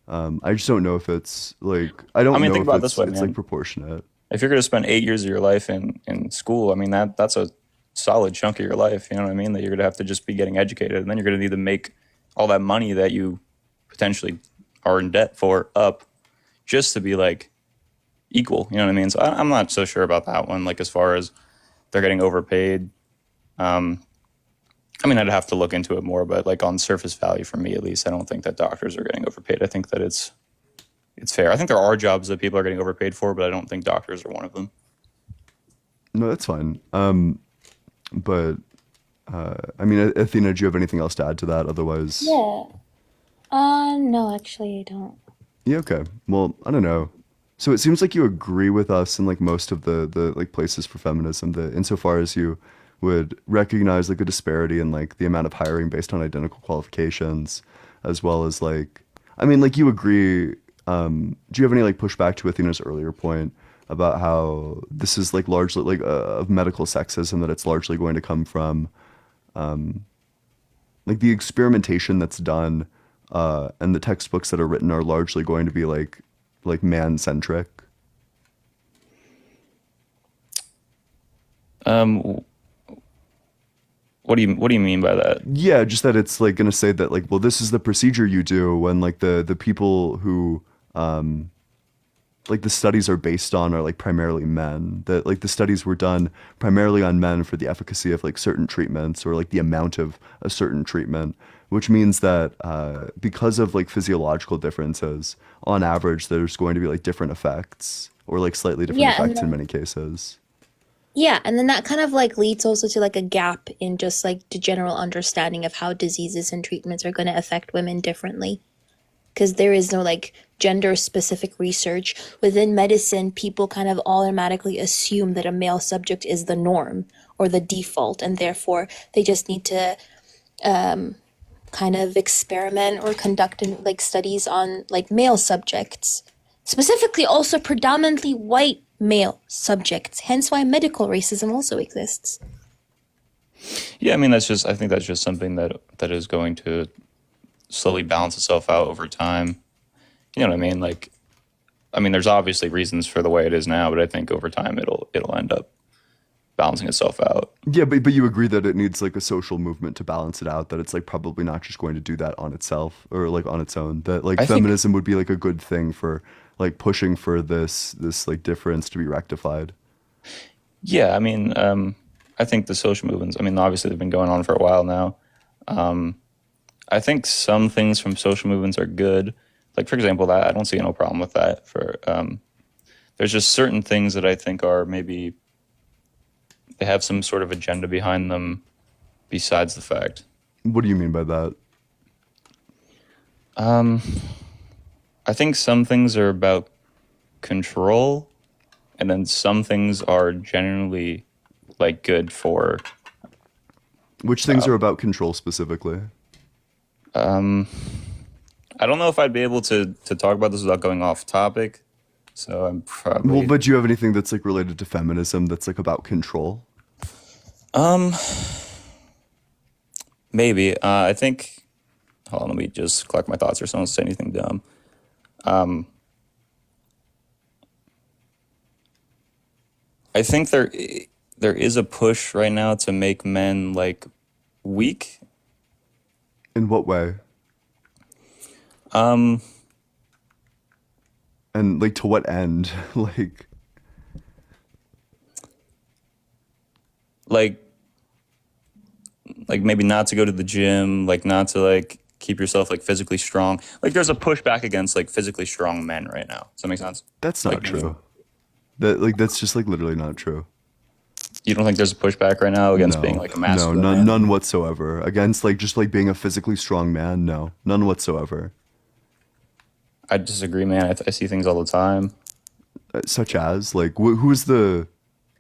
I just don't know if it's like, I I don't mean, know think if about it this way, it's like man. proportionate. If you're going to spend 8 years of your life in school, I mean that's a solid chunk of your life. You know what I mean? That you're going to have to just be getting educated, and then you're going to need to make all that money that you potentially are in debt for up just to be like equal. You know what I mean? So I'm not so sure about that one. Like as far as they're getting overpaid. I mean, I'd have to look into it more, but like on surface value, for me at least, I don't think that doctors are getting overpaid. I think that it's fair. I think there are jobs that people are getting overpaid for, but I don't think doctors are one of them. No, that's fine. But I mean, Athena, do you have anything else to add to that? Otherwise, Yeah. No, actually, I don't. yeah, okay. Well, I don't know. So it seems like you agree with us in like most of the like places for feminism, that insofar as you would recognize like a disparity in like the amount of hiring based on identical qualifications, as well as like, I mean, like you agree. Do you have any like pushback to Athena's earlier point about how this is like largely like of medical sexism, that it's largely going to come from like the experimentation that's done, and the textbooks that are written are largely going to be like man centric. Um, what do you mean by that? Yeah, just that it's like going to say that like, well, this is the procedure you do when like the people who like the studies are based on are like primarily men. That like the studies were done primarily on men for the efficacy of like certain treatments or like the amount of a certain treatment, which means that because of like physiological differences, on average, there's going to be like different effects or like slightly different Yeah, and effects in then many cases. yeah, and then that kind of like leads also to like a gap in just like the general understanding of how diseases and treatments are going to affect women differently. Because there is no like gender specific research within medicine. People kind of automatically assume that a male subject is the norm or the default, and therefore they just need to kind of experiment or conduct like studies on like male subjects, specifically also predominantly white male subjects, hence why medical racism also exists. Yeah, I mean I think that's just something that is going to slowly balance itself out over time. You know what I mean? Like, I mean, there's obviously reasons for the way it is now, but I think over time it'll end up balancing itself out. Yeah, but you agree that it needs like a social movement to balance it out, that it's like probably not just going to do that on itself or like on its own, that like I think, feminism would be like a good thing for like pushing for this like difference to be rectified. yeah, I mean, I think the social movements. I mean, obviously they've been going on for a while now. I think some things from social movements are good. Like, for example, that I don't see no problem with that. There's just certain things that I think are maybe they have some sort of agenda behind them besides the fact. What do you mean by that? I think some things are about control, and then some things are generally like good for. Which things are about control specifically? I don't know if I'd be able to talk about this without going off topic, so I'm probably. Well, but do you have anything that's like related to feminism that's like about control? Maybe. I think. Hold on, let me just collect my thoughts or someone say anything dumb. I think there is a push right now to make men like weak. In what way? And like to what end? like maybe not to go to the gym, like not to like keep yourself like physically strong. Like there's a pushback against like physically strong men right now. Does that make sense? That's not Like, true. That's just like literally not true. You don't think there's a pushback right now against being like a masculine man? None whatsoever. Against like just like being a physically strong man, no, none whatsoever. I disagree, man. I see things all the time. Such as like who's the?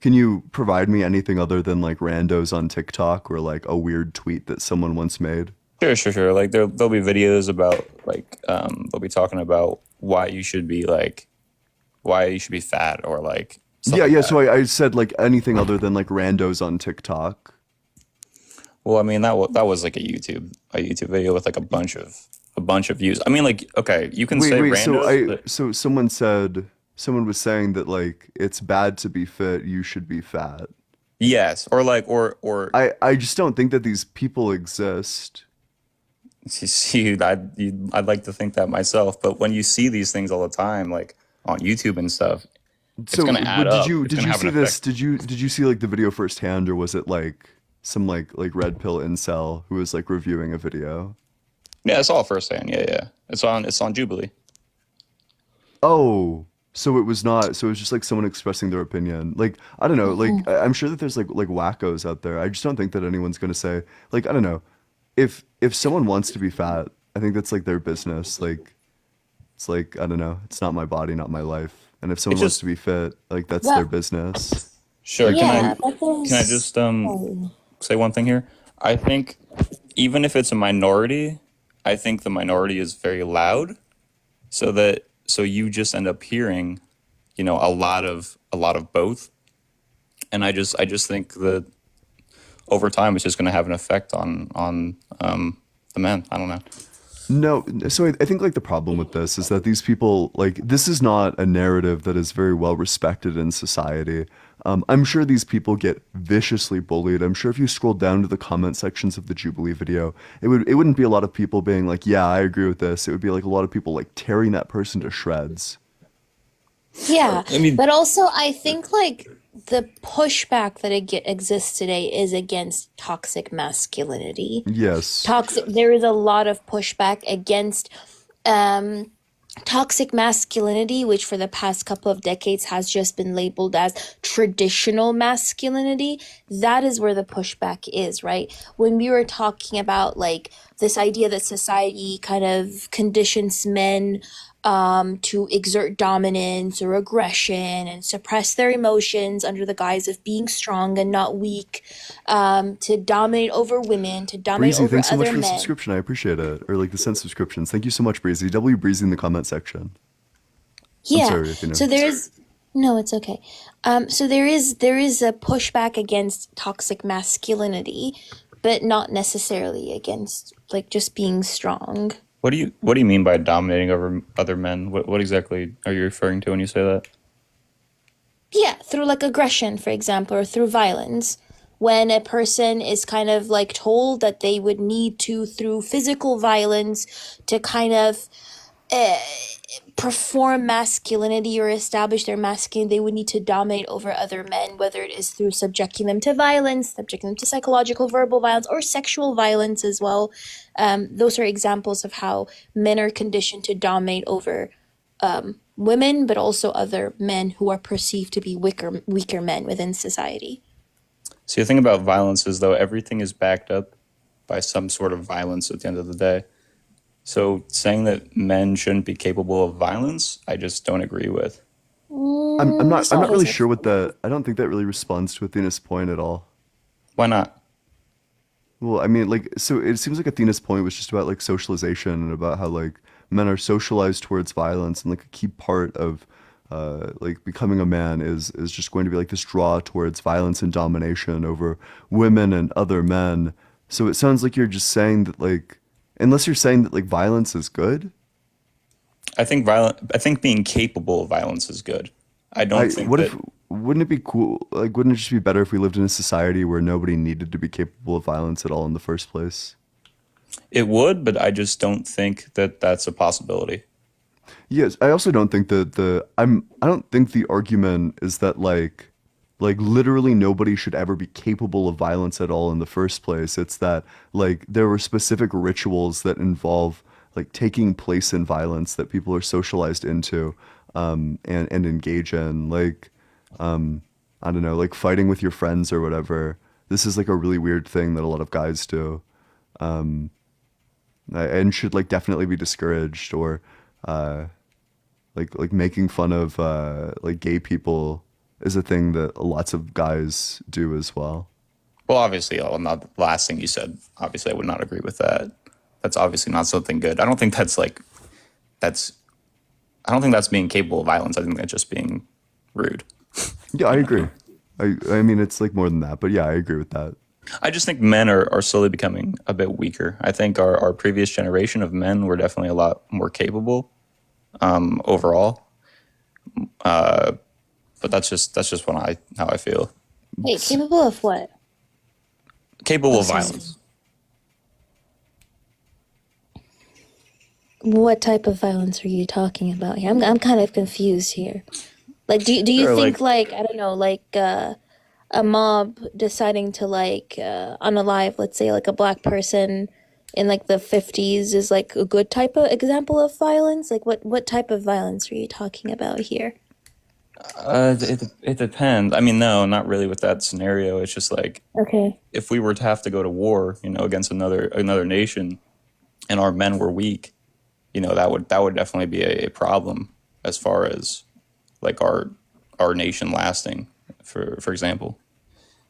Can you provide me anything other than like randos on TikTok or like a weird tweet that someone once made? Sure. Like there'll be videos about like they'll be talking about why you should be fat or like stuff like Yeah. that. So I said like anything other than like randos on TikTok. Well, I mean that was like a YouTube video with like a bunch of views. I mean, like, okay, you can say randos. But So someone was saying that like it's bad to be fit, you should be fat. yes, or like I just don't think that these people exist. see, I'd like to think that myself, but when you see these things all the time, like on YouTube and stuff, it's gonna add up. It's Did gonna you have see an this? effect. Did you see like the video firsthand, or was it like some like red pill incel who was like reviewing a video? Yeah, it's all firsthand. Yeah. It's on Jubilee. Oh, so it was not. So it was just like someone expressing their opinion. Like I don't know. Like I'm sure that there's like wackos out there. I just don't think that anyone's gonna say like I don't know. If someone wants to be fat, I think that's like their business. Like it's like I don't know. It's not my body, not my life. And if someone wants just to be fit, like that's their Well, business. Sure. yeah, but Can I there's. just say one thing here? I think even if it's a minority, I think the minority is very loud, so you just end up hearing, a lot of both. And I just think that over time it's just going to have an effect on the men. I don't know. No, so I think like the problem with this is that these people like this is not a narrative that is very well respected in society. I'm sure these people get viciously bullied. I'm sure if you scroll down to the comment sections of the Jubilee video, it wouldn't be a lot of people being like, "Yeah, I agree with this." It would be like a lot of people like tearing that person to shreds. Yeah, I mean, but also I think like the pushback that exists today is against toxic masculinity. Yes. There is a lot of pushback against um toxic masculinity, which for the past couple of decades has just been labeled as traditional masculinity. That is where the pushback is, right? When we were talking about like this idea that society kind of conditions men to exert dominance or aggression and suppress their emotions under the guise of being strong and not weak, to dominate over women, to dominate Breezy, over thanks so much other for the men. subscription. I appreciate it. Or like the 10 subscriptions. Thank you so much, Breezy. W Breezy in the comment section. I'm Yeah. sorry if you know. So there's no, it's okay. So there is a pushback against toxic masculinity, but not necessarily against like just being strong. what do you mean by dominating over other men? What exactly are you referring to when you say that? Yeah, through like aggression, for example, or through violence. When a person is kind of like told that they would need to, through physical violence, to kind of perform masculinity or establish their masculinity, they would need to dominate over other men, whether it is through subjecting them to violence, subjecting them to psychological, verbal violence, or sexual violence as well. Those are examples of how men are conditioned to dominate over women, but also other men who are perceived to be weaker men within society. See, the thing about violence is, though, everything is backed up by some sort of violence at the end of the day. So saying that men shouldn't be capable of violence, I just don't agree with. I'm not really Yes. sure what that. I don't think that really responds to Athena's point at all. Why not? Well, I mean, like, so it seems like Athena's point was just about like socialization and about how like men are socialized towards violence, and like a key part of like becoming a man is just going to be like this draw towards violence and domination over women and other men. So it sounds like you're just saying that like, unless you're saying that like violence is good. I think being capable of violence is good. I don't think What that if, wouldn't it be cool? Like, wouldn't it just be better if we lived in a society where nobody needed to be capable of violence at all in the first place? it would, but I just don't think that that's a possibility. Yes, I also don't think that I don't think the argument is that like literally nobody should ever be capable of violence at all in the first place. It's that like there were specific rituals that involve like taking place in violence that people are socialized into and engage in. Like I don't know, like fighting with your friends or whatever. This is like a really weird thing that a lot of guys do. And should like definitely be discouraged, or like making fun of like gay people is a thing that lots of guys do as well. Well, obviously, not the last thing you said. Obviously, I would not agree with that. That's obviously not something good. I don't think that's like that's. I don't think that's being capable of violence. I think that's just being rude. Yeah, I agree. I mean it's like more than that, but yeah, I agree with that. I just think men are slowly becoming a bit weaker. I think our previous generation of men were definitely a lot more capable overall. But that's just how I feel. Wait, capable of what? Capable of Sorry. violence. What type of violence are you talking about here? I'm kind of confused here. Like, do you Sure, think like like I don't know, like a mob deciding to like unalive, let's say, like a black person in like the 50s is like a good type of example of violence? Like, what type of violence are you talking about here? it depends. I mean, no, not really with that scenario. It's just like Okay. if we were to have to go to war, against another nation, and our men were weak, that would definitely be a problem as far as like our nation lasting. For example,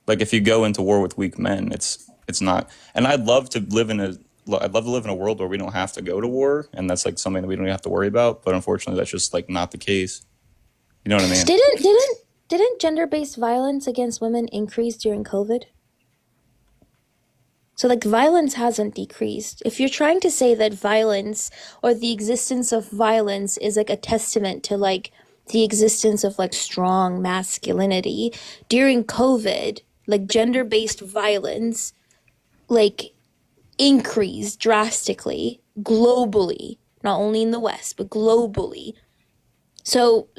like if you go into war with weak men, it's not. And I'd love to live in a world where we don't have to go to war, and that's like something that we don't have to worry about. But unfortunately, that's just like not the case. You know what I mean? Didn't gender-based violence against women increase during COVID? So, like, violence hasn't decreased. If you're trying to say that violence or the existence of violence is like a testament to like the existence of like strong masculinity during COVID, like gender-based violence like increased drastically globally, not only in the West, but globally. So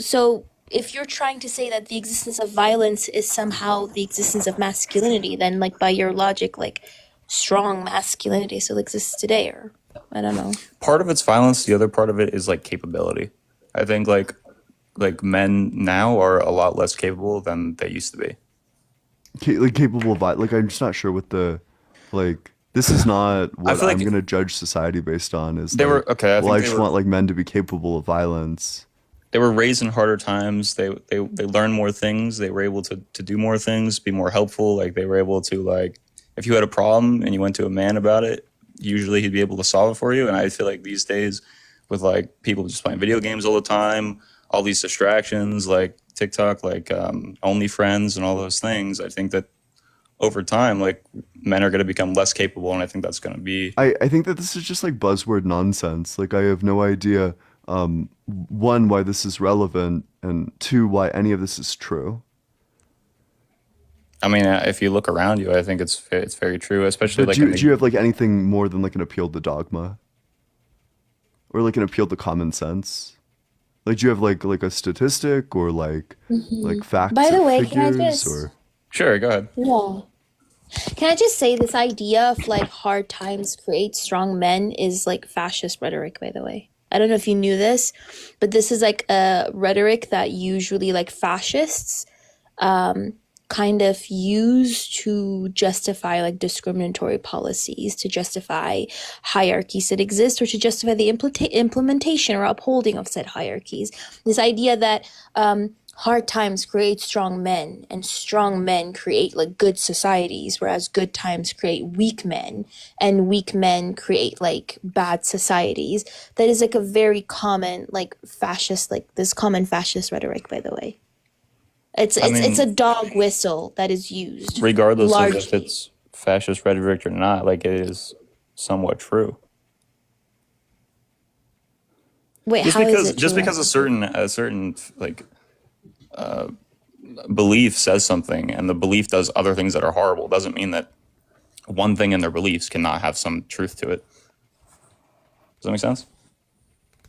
if you're trying to say that the existence of violence is somehow the existence of masculinity, then like by your logic, like strong masculinity still exists today, or I don't know. Part of it's violence. The other part of it is like capability. I think like men now are a lot less capable than they used to be. Like capable of like I'm just not sure what the like this is not I what feel I'm like gonna judge society based on is they like were okay. I well think I they just were want like men to be capable of violence. they were raised in harder times. They learned more things. They were able to do more things, be more helpful. Like they were able to like if you had a problem and you went to a man about it, usually he'd be able to solve it for you. And I feel like these days, with like people just playing video games all the time, all these distractions like TikTok, like OnlyFriends and all those things, I think that over time, like men are going to become less capable, and I think that's going to be. I think that this is just like buzzword nonsense. Like I have no idea one why this is relevant and two why any of this is true. I mean, if you look around you, I think it's very true, especially But like do you have like anything more than like an appeal to dogma? Or like an appeal to common sense? Like, do you have like a statistic or like facts By or the way, can I figures just or? Sure, go ahead. yeah. Can I just say this idea of like hard times create strong men is like fascist rhetoric, by the way. I don't know if you knew this, but this is like a rhetoric that usually like fascists kind of use to justify like discriminatory policies, to justify hierarchies that exist, or to justify the implementation or upholding of said hierarchies. This idea that hard times create strong men, and strong men create like good societies, whereas good times create weak men, and weak men create like bad societies. That is like a very common like fascist, like this common fascist rhetoric, by the way. It's I it's a mean, dog whistle that is used regardless of if largely. it's fascist rhetoric or not, like it is somewhat true. Wait, Just how is because it just true? because a certain like belief says something and the belief does other things that are horrible doesn't mean that one thing in their beliefs cannot have some truth to it. Does that make sense?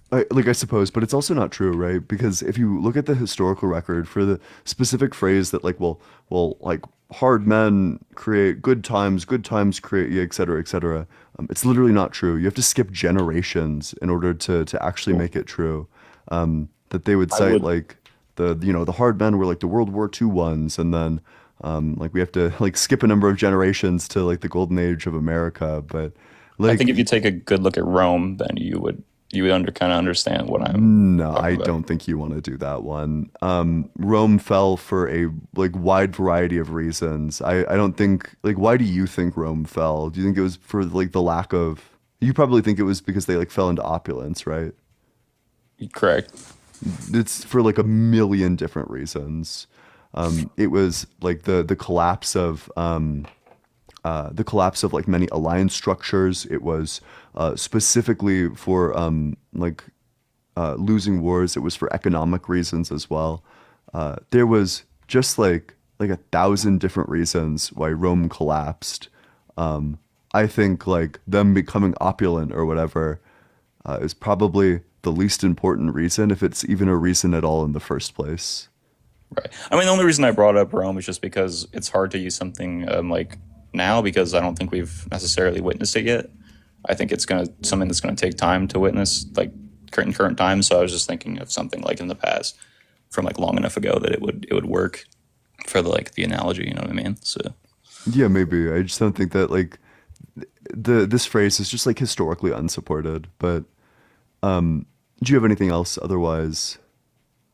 I suppose, but it's also not true, right? Because if you look at the historical record for the specific phrase that like hard men create good times create, yeah, et cetera, it's literally not true. You have to skip generations in order to actually make it true. That they would I cite would. like the hard men were like the World War II ones, and then like we have to like skip a number of generations to like the golden age of America, but I like think if you take a good look at Rome, then you would kind of understand what I'm no, talking I about. don't think you want to do that one. Rome fell for a like wide variety of reasons. I don't think like why do you think Rome fell? Do you think it was for like the lack of you probably think it was because they like fell into opulence, right? Correct. It's for like a million different reasons. It was like the collapse of like many alliance structures. It was specifically for losing wars. It was for economic reasons as well. There was just like 1,000 different reasons why Rome collapsed. I think like them becoming opulent or whatever is probably the least important reason, if it's even a reason at all in the first place. Right. I mean, the only reason I brought up Rome is just because it's hard to use something like now because I don't think we've necessarily witnessed it yet. I think it's gonna something that's gonna take time to witness, like current times. So I was just thinking of something like in the past, from like long enough ago that it would work for the analogy. You know what I mean? So Yeah, maybe. I just don't think that like this phrase is just like historically unsupported. But do you have anything else? Otherwise,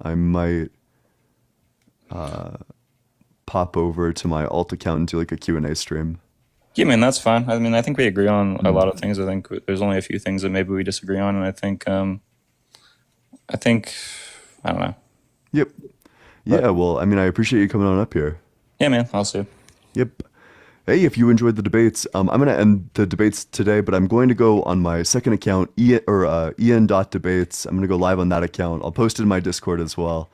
I might pop over to my alt account and do like a Q&A stream. yeah, man, that's fine. I mean, I think we agree on a lot of things. I think there's only a few things that maybe we disagree on, and I think I don't know, Yep. but Yeah, well, I mean, I appreciate you coming on up here. yeah, man, I'll see. Yep. Hey, if you enjoyed the debates, I'm going to end the debates today, but I'm going to go on my second account, Ian.debates. I'm going to go live on that account. I'll post it in my Discord as well.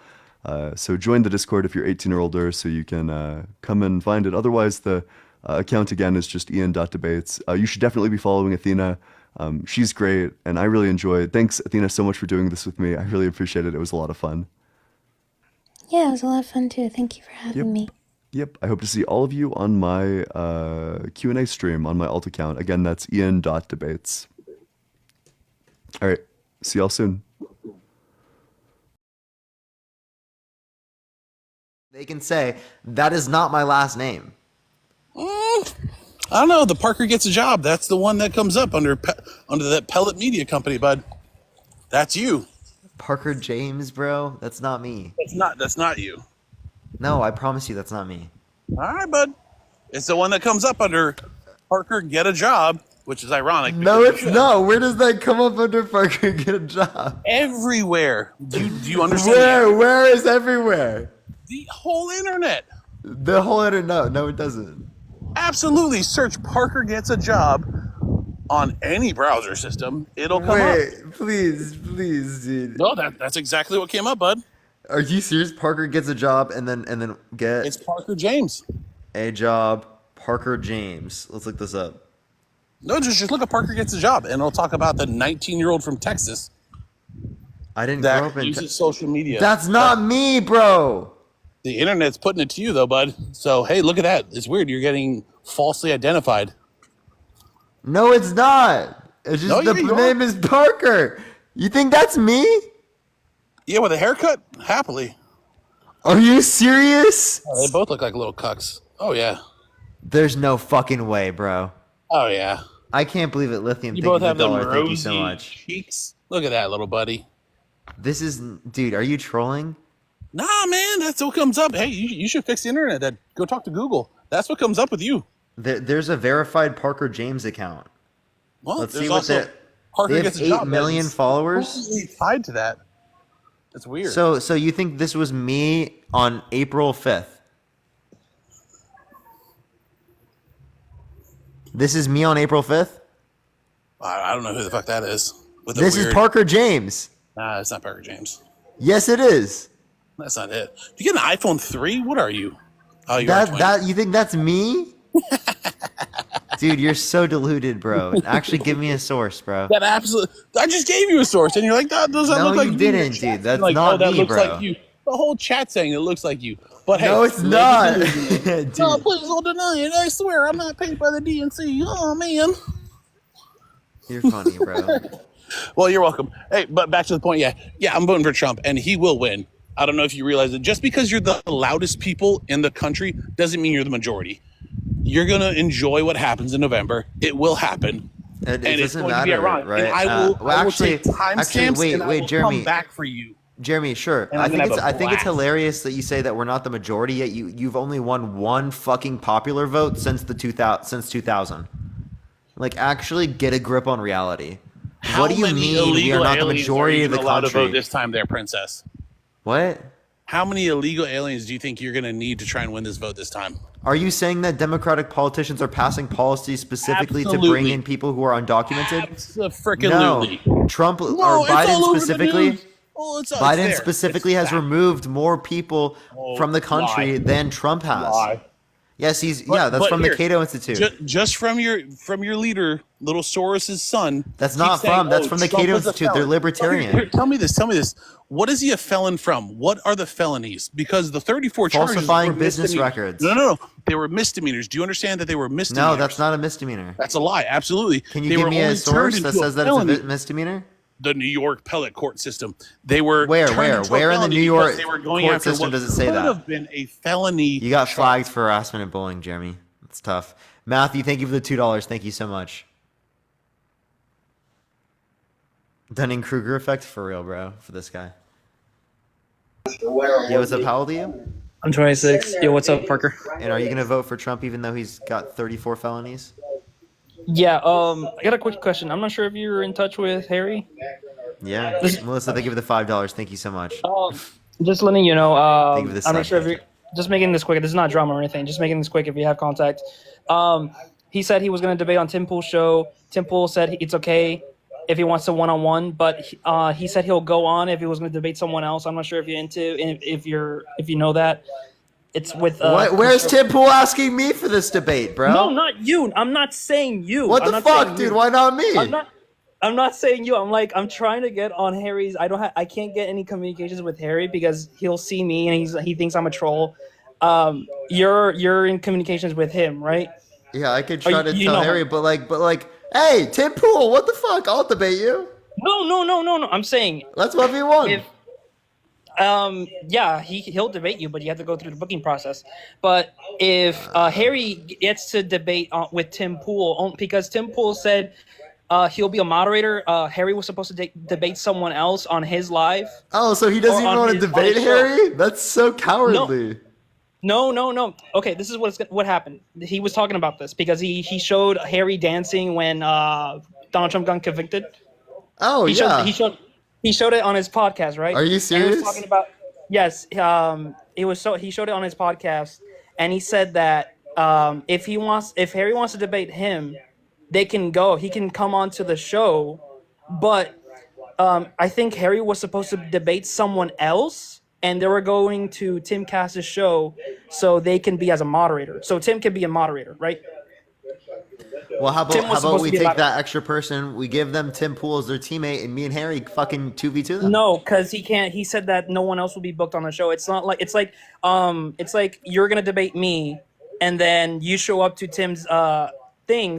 So join the Discord if you're 18 or older so you can come and find it. Otherwise, the account again is just Ian.debates. You should definitely be following Athena. She's great, and I really enjoy it. Thanks, Athena, so much for doing this with me. I really appreciate it. It was a lot of fun. Yeah, it was a lot of fun too. Thank you for Yep. having me. Yep. I hope to see all of you on my Q&A stream on my alt account. Again, that's Ian.debates. All right. See y'all soon. They can say, that is not my last name. I don't know. The Parker Gets a Job. That's the one that comes up under that Pellet Media Company, bud. That's you. Parker James, bro. That's not me. That's not you. No, I promise you that's not me. All right, bud. It's the one that comes up under Parker Get a Job, which is ironic. No, because you it's should. not. Where does that come up under Parker Get a Job? Everywhere. Do you understand? Where is everywhere? The whole internet. The whole internet. No, it doesn't. Absolutely. Search Parker Gets a Job on any browser system. It'll come up. Wait, please, dude. No, that's exactly what came up, bud. Are you serious? Parker gets a job and then get It's Parker James. a job. Parker James. Let's look this up. No, just look at Parker Gets a Job, and it'll talk about the 19-year-old from Texas I didn't grow up that in. uses social media. That's not me, bro. The internet's putting it to you, though, bud. So, hey, look at that. It's weird. You're getting falsely identified. No, it's not. It's No, just yeah, the you name are. is Parker. You think that's me? Yeah, with a haircut, happily. Are you serious? Oh, they both look like little cucks. Oh, yeah. There's no fucking way, bro. Oh, yeah. I can't believe it. Lithium, You thank you both for the have them dollar. Thank you so rosy much. cheeks. Look at that, little buddy. This is, dude, are you trolling? Nah, man, that's what comes up. Hey, you should fix the internet. Go talk to Google. That's what comes up with you. There's a verified Parker James account. Well, Let's there's see what also they Parker have. gets a 8 job. million That's followers. totally tied to that. That's weird. So you think this was me on April 5th? This is me on April 5th? I don't know who the fuck that is. With the This is weird- Parker James. Nah, it's not Parker James. Yes, it is. That's not it. You get an iPhone 3? What are you? Oh, you're a 20. That you think that's me? Dude, you're so deluded, bro. Actually, give me a source, bro. That absolutely. I just gave you a source, and you're like, that doesn't No, look like you me. didn't, Chat's dude. That's like, not oh, that me, looks bro. like you. The whole chat saying it looks like you. But hey, No, it's ladies not. and gentlemen, Dude. oh, please don't deny it. I swear, I'm not paid by the DNC. Oh man. You're funny, bro. Well, you're welcome. Hey, but back to the point. Yeah, I'm voting for Trump, and he will win. I don't know if you realize it. Just because you're the loudest people in the country doesn't mean you're the majority. You're gonna enjoy what happens in November. It will happen. It And it's doesn't going to be matter, ironic. right? And I will take timestamps wait, and I will Jeremy. come back for you. Jeremy, sure. And I'm gonna have a I think it's blast. hilarious that you say that we're not the majority yet. You've only won one fucking popular vote since 2000. Like, actually get a grip on reality. What do you many mean we are illegal not the aliens majority are you of the gonna allow to vote country? this time there, princess? What? How many illegal aliens do you think you're going to need to try and win this vote this time? Are you saying that Democratic politicians are passing policies specifically to bring Absolutely. in people who are undocumented? Absolutely. No. Trump No, or it's all Biden over the specifically. news. Oh, it's Biden there. specifically It's has removed more people Oh, from the country lie. than Trump has. Lie. Yes, that's But from here, the Cato Institute. Just from your leader, little Soros's son. That's keeps not saying, from. That's "Oh, from the Trump Cato was a Institute. They're felon." libertarian. Here, tell me this. What is he a felon from? What are the felonies? Because the 34 charges Falsifying were business misdemeanors. records. No. They were misdemeanors. Do you understand that they were misdemeanors? No, that's not a misdemeanor. That's a lie. Absolutely. Can you They give were me a only source turned that into says that felony. it's a misdemeanor? The New York appellate court system. They were Where turned into a in the felony New because York they were going court after system what does it say could that? have been a felony. You got flagged for harassment and bullying, Jeremy. It's tough. Matthew, thank you for the $2. Thank you so much. Dunning-Kruger effect for real, bro, for this guy. Yo, what's up? How old are you? I'm 26. Yo, what's up, Parker? And are you gonna vote for Trump even though he's got 34 felonies? Yeah, I got a quick question. I'm not sure if you're in touch with Harry. Yeah. Melissa, thank you for the $5. Thank you so much. Just letting you know, Thank you for the I'm not sure if sub. you're just making this quick. This is not drama or anything. Just making this quick if you have contact. He said he was going to debate on Tim Pool's show. Tim Pool said it's okay if he wants to one-on-one, but he said he'll go on if he was going to debate someone else. I'm not sure if you're into, if you know that. It's with Where's Tim Pool asking me for this debate, bro? No, not you. I'm not saying you. What I'm the not saying fuck, dude? you. Why not me? I'm not saying you. I'm trying to get on Harry's. I can't get any communications with Harry because he'll see me and he thinks I'm a troll. You're in communications with him, right? Yeah, I could try to you tell know Harry, but like, hey, Tim Pool, what the fuck? I'll debate you. No. I'm saying That's 1v1. if yeah, he'll debate you, but you have to go through the booking process. But if Harry gets to debate with Tim Pool, because Tim Pool said he'll be a moderator, Harry was supposed to debate someone else on his live. Oh, so he doesn't Or even on want to his debate show. Harry? That's so cowardly. No. Okay, this is what happened. He was talking about this because he showed Harry dancing when Donald Trump got convicted. Oh, He yeah. he showed it on his podcast, right? Are you And serious? he was talking about he showed it on his podcast, and he said that if Harry wants to debate him, he can come onto the show, but I think Harry was supposed to debate someone else, and they were going to Tim Cass's show so they can be as a moderator. So Tim can be a moderator, right? Well, how Tim about was supposed to we be take allowed. that extra person, we give them Tim Pool as their teammate, and me and Harry fucking 2v2 them. No, because he can't. He said that no one else will be booked on the show. It's like you're gonna debate me, and then you show up to Tim's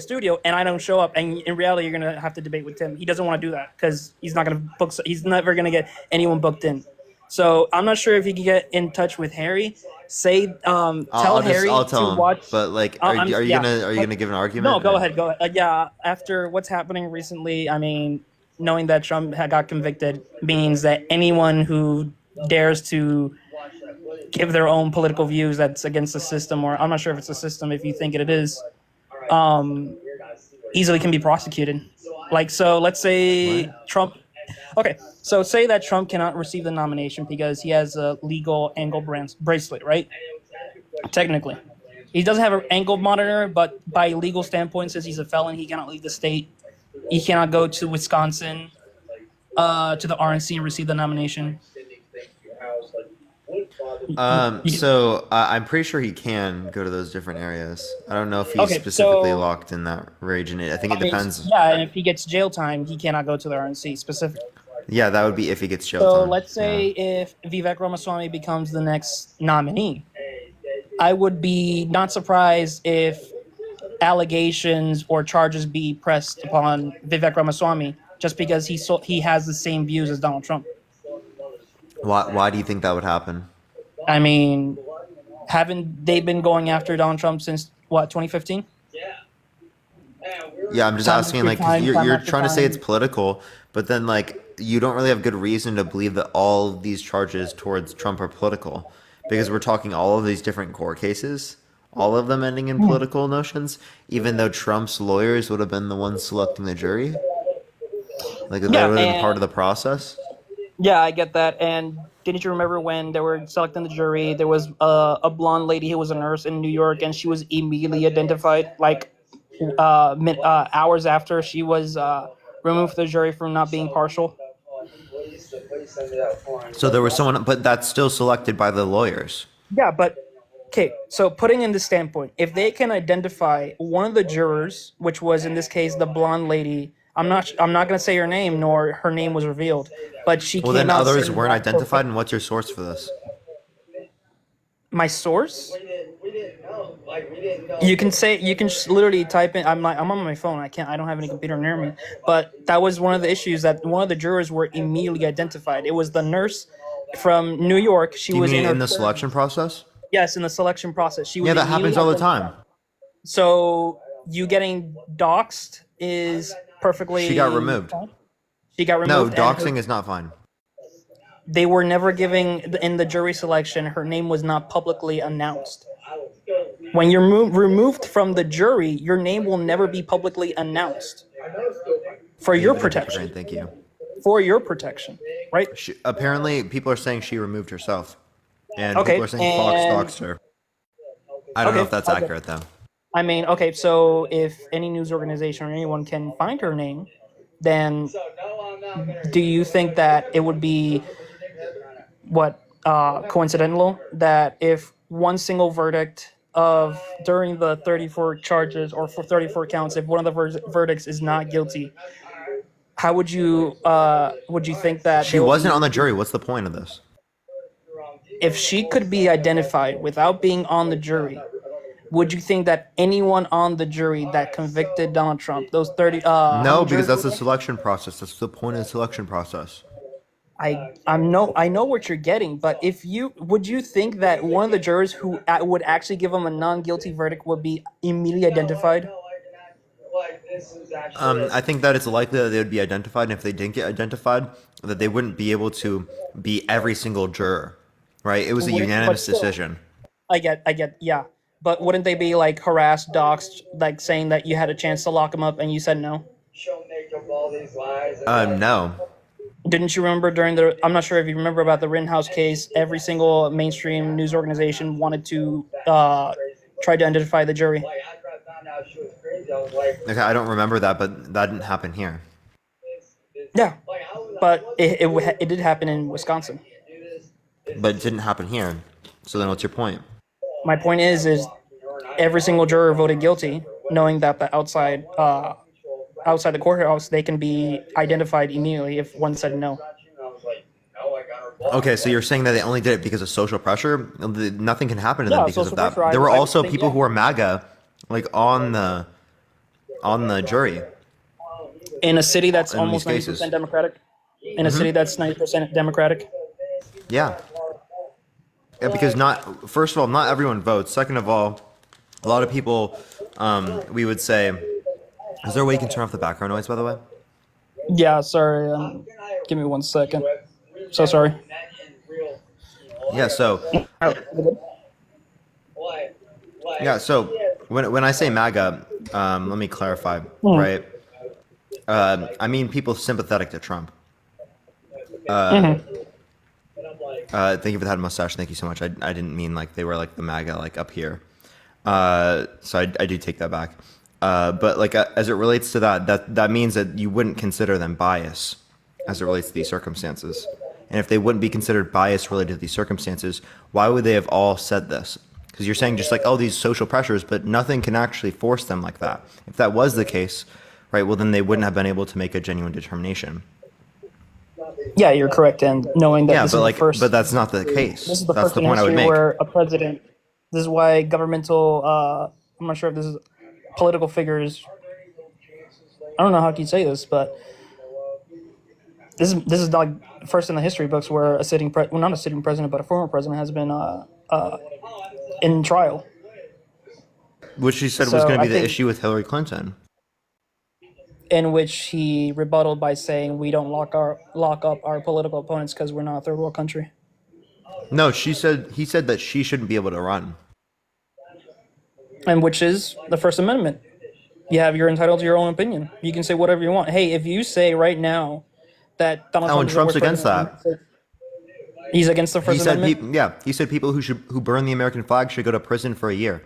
studio, and I don't show up, and in reality, you're gonna have to debate with Tim. He doesn't want to do that because he's not gonna book. He's never gonna get anyone booked in. So I'm not sure if you can get in touch with Harry. Say, tell Harry I'll to tell him. watch. But like, I'm- are you yeah. gonna give an argument? No, go or- ahead, go ahead. Yeah, after what's happening recently, I mean, knowing that Trump had got convicted means that anyone who dares to give their own political views that's against the system, or I'm not sure if it's a system, if you think it is, easily can be prosecuted. Like, so let's say What? Trump. Okay, so say that Trump cannot receive the nomination because he has a legal ankle bracelet, right? Technically. He doesn't have an ankle monitor, but by legal standpoint, since he's a felon, he cannot leave the state. He cannot go to Wisconsin, to the RNC and receive the nomination. So I'm pretty sure he can go to those different areas. I don't know if he's Okay, specifically so- locked in that region. I think it I mean, depends. yeah, and if he gets jail time, he cannot go to the RNC specifically. Yeah, that would be if he gets jail So time. let's say Yeah. if Vivek Ramaswamy becomes the next nominee, I would be not surprised if allegations or charges be pressed upon Vivek Ramaswamy just because he has the same views as Donald Trump. Why do you think that would happen? I mean, haven't they been going after Donald Trump since what, 2015? Yeah, I'm just Time asking, after like, 'cause time, you're time you're after trying to say time. it's political, but then like you don't really have good reason to believe that all these charges towards Trump are political, because we're talking all of these different court cases, all of them ending in Hmm. political notions, even though Trump's lawyers would have been the ones selecting the jury. Like that Yeah, would have been and- part of the process. Yeah, I get that. And didn't you remember when they were selecting the jury? There was a blonde lady who was a nurse in New York, and she was immediately identified, like hours after she was removed from the jury for not being partial. So there was someone, but that's still selected by the lawyers. Yeah, but okay. So putting in the standpoint, if they can identify one of the jurors, which was in this case the blonde lady, I'm not going to say her name, nor her name was revealed, but she Well, came then out others saying weren't that for- identified, and what's your source for this? My source? You can literally type in. I'm on my phone. I don't have any computer near me. But that was one of the issues, that one of the jurors were immediately identified. It was the nurse from New York. She Do you was mean in her in the 30s. selection process? Yes, in the selection process. She was Yeah, that happens all the immediately time. So you getting doxxed is perfectly. She got removed. fine. She got No, removed. and her- doxing is not fine. They were never giving in the jury selection. Her name was not publicly announced. When you're removed from the jury, your name will never be publicly announced for your protection. Thank you. For your protection, right? Apparently, people are saying she removed herself, and Okay, people are saying Fox and- doxed her. I don't know Okay, if that's okay. accurate though. I mean, okay, so if any news organization or anyone can find her name, then do you think that it would be coincidental that if one single verdict of during the 34 charges or for 34 counts, if one of the verdicts is not guilty, how would you think that She they will wasn't be- on the jury. What's the point of this? if she could be identified without being on the jury, would you think that anyone on the jury that convicted Donald Trump, those 30 how No, many because jurors that's were the there? selection process. That's the point of the selection process. I know what you're getting, but would you think that one of the jurors who would actually give him a non-guilty verdict would be immediately identified? I think that it's likely that they would be identified, and if they didn't get identified, that they wouldn't be able to be every single juror, right? It was a Wouldn't- but unanimous still- decision. I get, yeah. But wouldn't they be like harassed, doxxed, like saying that you had a chance to lock him up and you said no? No. Didn't you remember I'm not sure if you remember about the Rittenhouse case, every single mainstream news organization wanted to try to identify the jury. Okay, I don't remember that, but that didn't happen here. Yeah, but it did happen in Wisconsin. But it didn't happen here. So then what's your point? My point is every single juror voted guilty, knowing that the outside the courthouse they can be identified immediately if one said no. Okay, so you're saying that they only did it because of social pressure? Nothing can happen to them Yeah, because of social pressure. that. There were I would also think, people yeah. who were MAGA, like on the jury In a city that's in these almost 90% cases. Democratic, in a city that's 90% Democratic. Yeah. Yeah, because not first of all, not everyone votes. Second of all, a lot of people, we would say, is there a way you can turn off the background noise? By the way. Yeah, sorry. Give me 1 second. So sorry. Yeah. So yeah. So when I say MAGA, let me clarify. Right. I mean people sympathetic to Trump. Thank you for that mustache. Thank you so much. I didn't mean like they were like the MAGA like up here. So I do take that back. But like as it relates to that means that you wouldn't consider them bias as it relates to these circumstances. And if they wouldn't be considered bias related to these circumstances, why would they have all said this? Because you're saying just like, oh, these social pressures, but nothing can actually force them like that. If that was the case, right, well, then they wouldn't have been able to make a genuine determination. Yeah, you're correct. And knowing that Yeah, this but is like, the first, but that's not the case. this is the That's first the in point I would history make. where a president. This is why governmental. I'm not sure if this is political figures. I don't know how you say this, but this is like first in the history books where a not a sitting president, but a former president has been in trial. Which she said was So going to I be the think issue with Hillary Clinton. in which he rebutted by saying we don't lock up our political opponents because we're not a third world country. No, he said that she shouldn't be able to run. And which is the First Amendment. You're entitled to your own opinion. You can say whatever you want. Hey, if you say right now that Donald Oh, Trump and is the Trump's worst against president, that. he's against the He First said, Amendment. he said people who burn the American flag should go to prison for a year.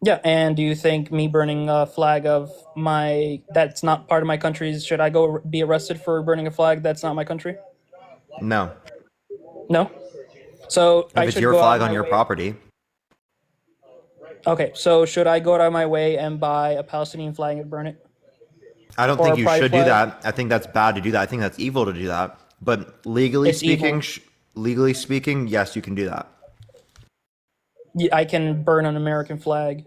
Yeah, and do you think me burning a flag of that's not part of my country, should I go be arrested for burning a flag that's not my country? No, No. So if I it's should your go out flag of on my your way. property. Okay, so should I go out of my way and buy a Palestinian flag and burn it? I don't Or think a you pride should do flag? that. I think that's bad to do that. I think that's evil to do that. But It's evil. legally speaking, yes, you can do that. Yeah, I can burn an American flag.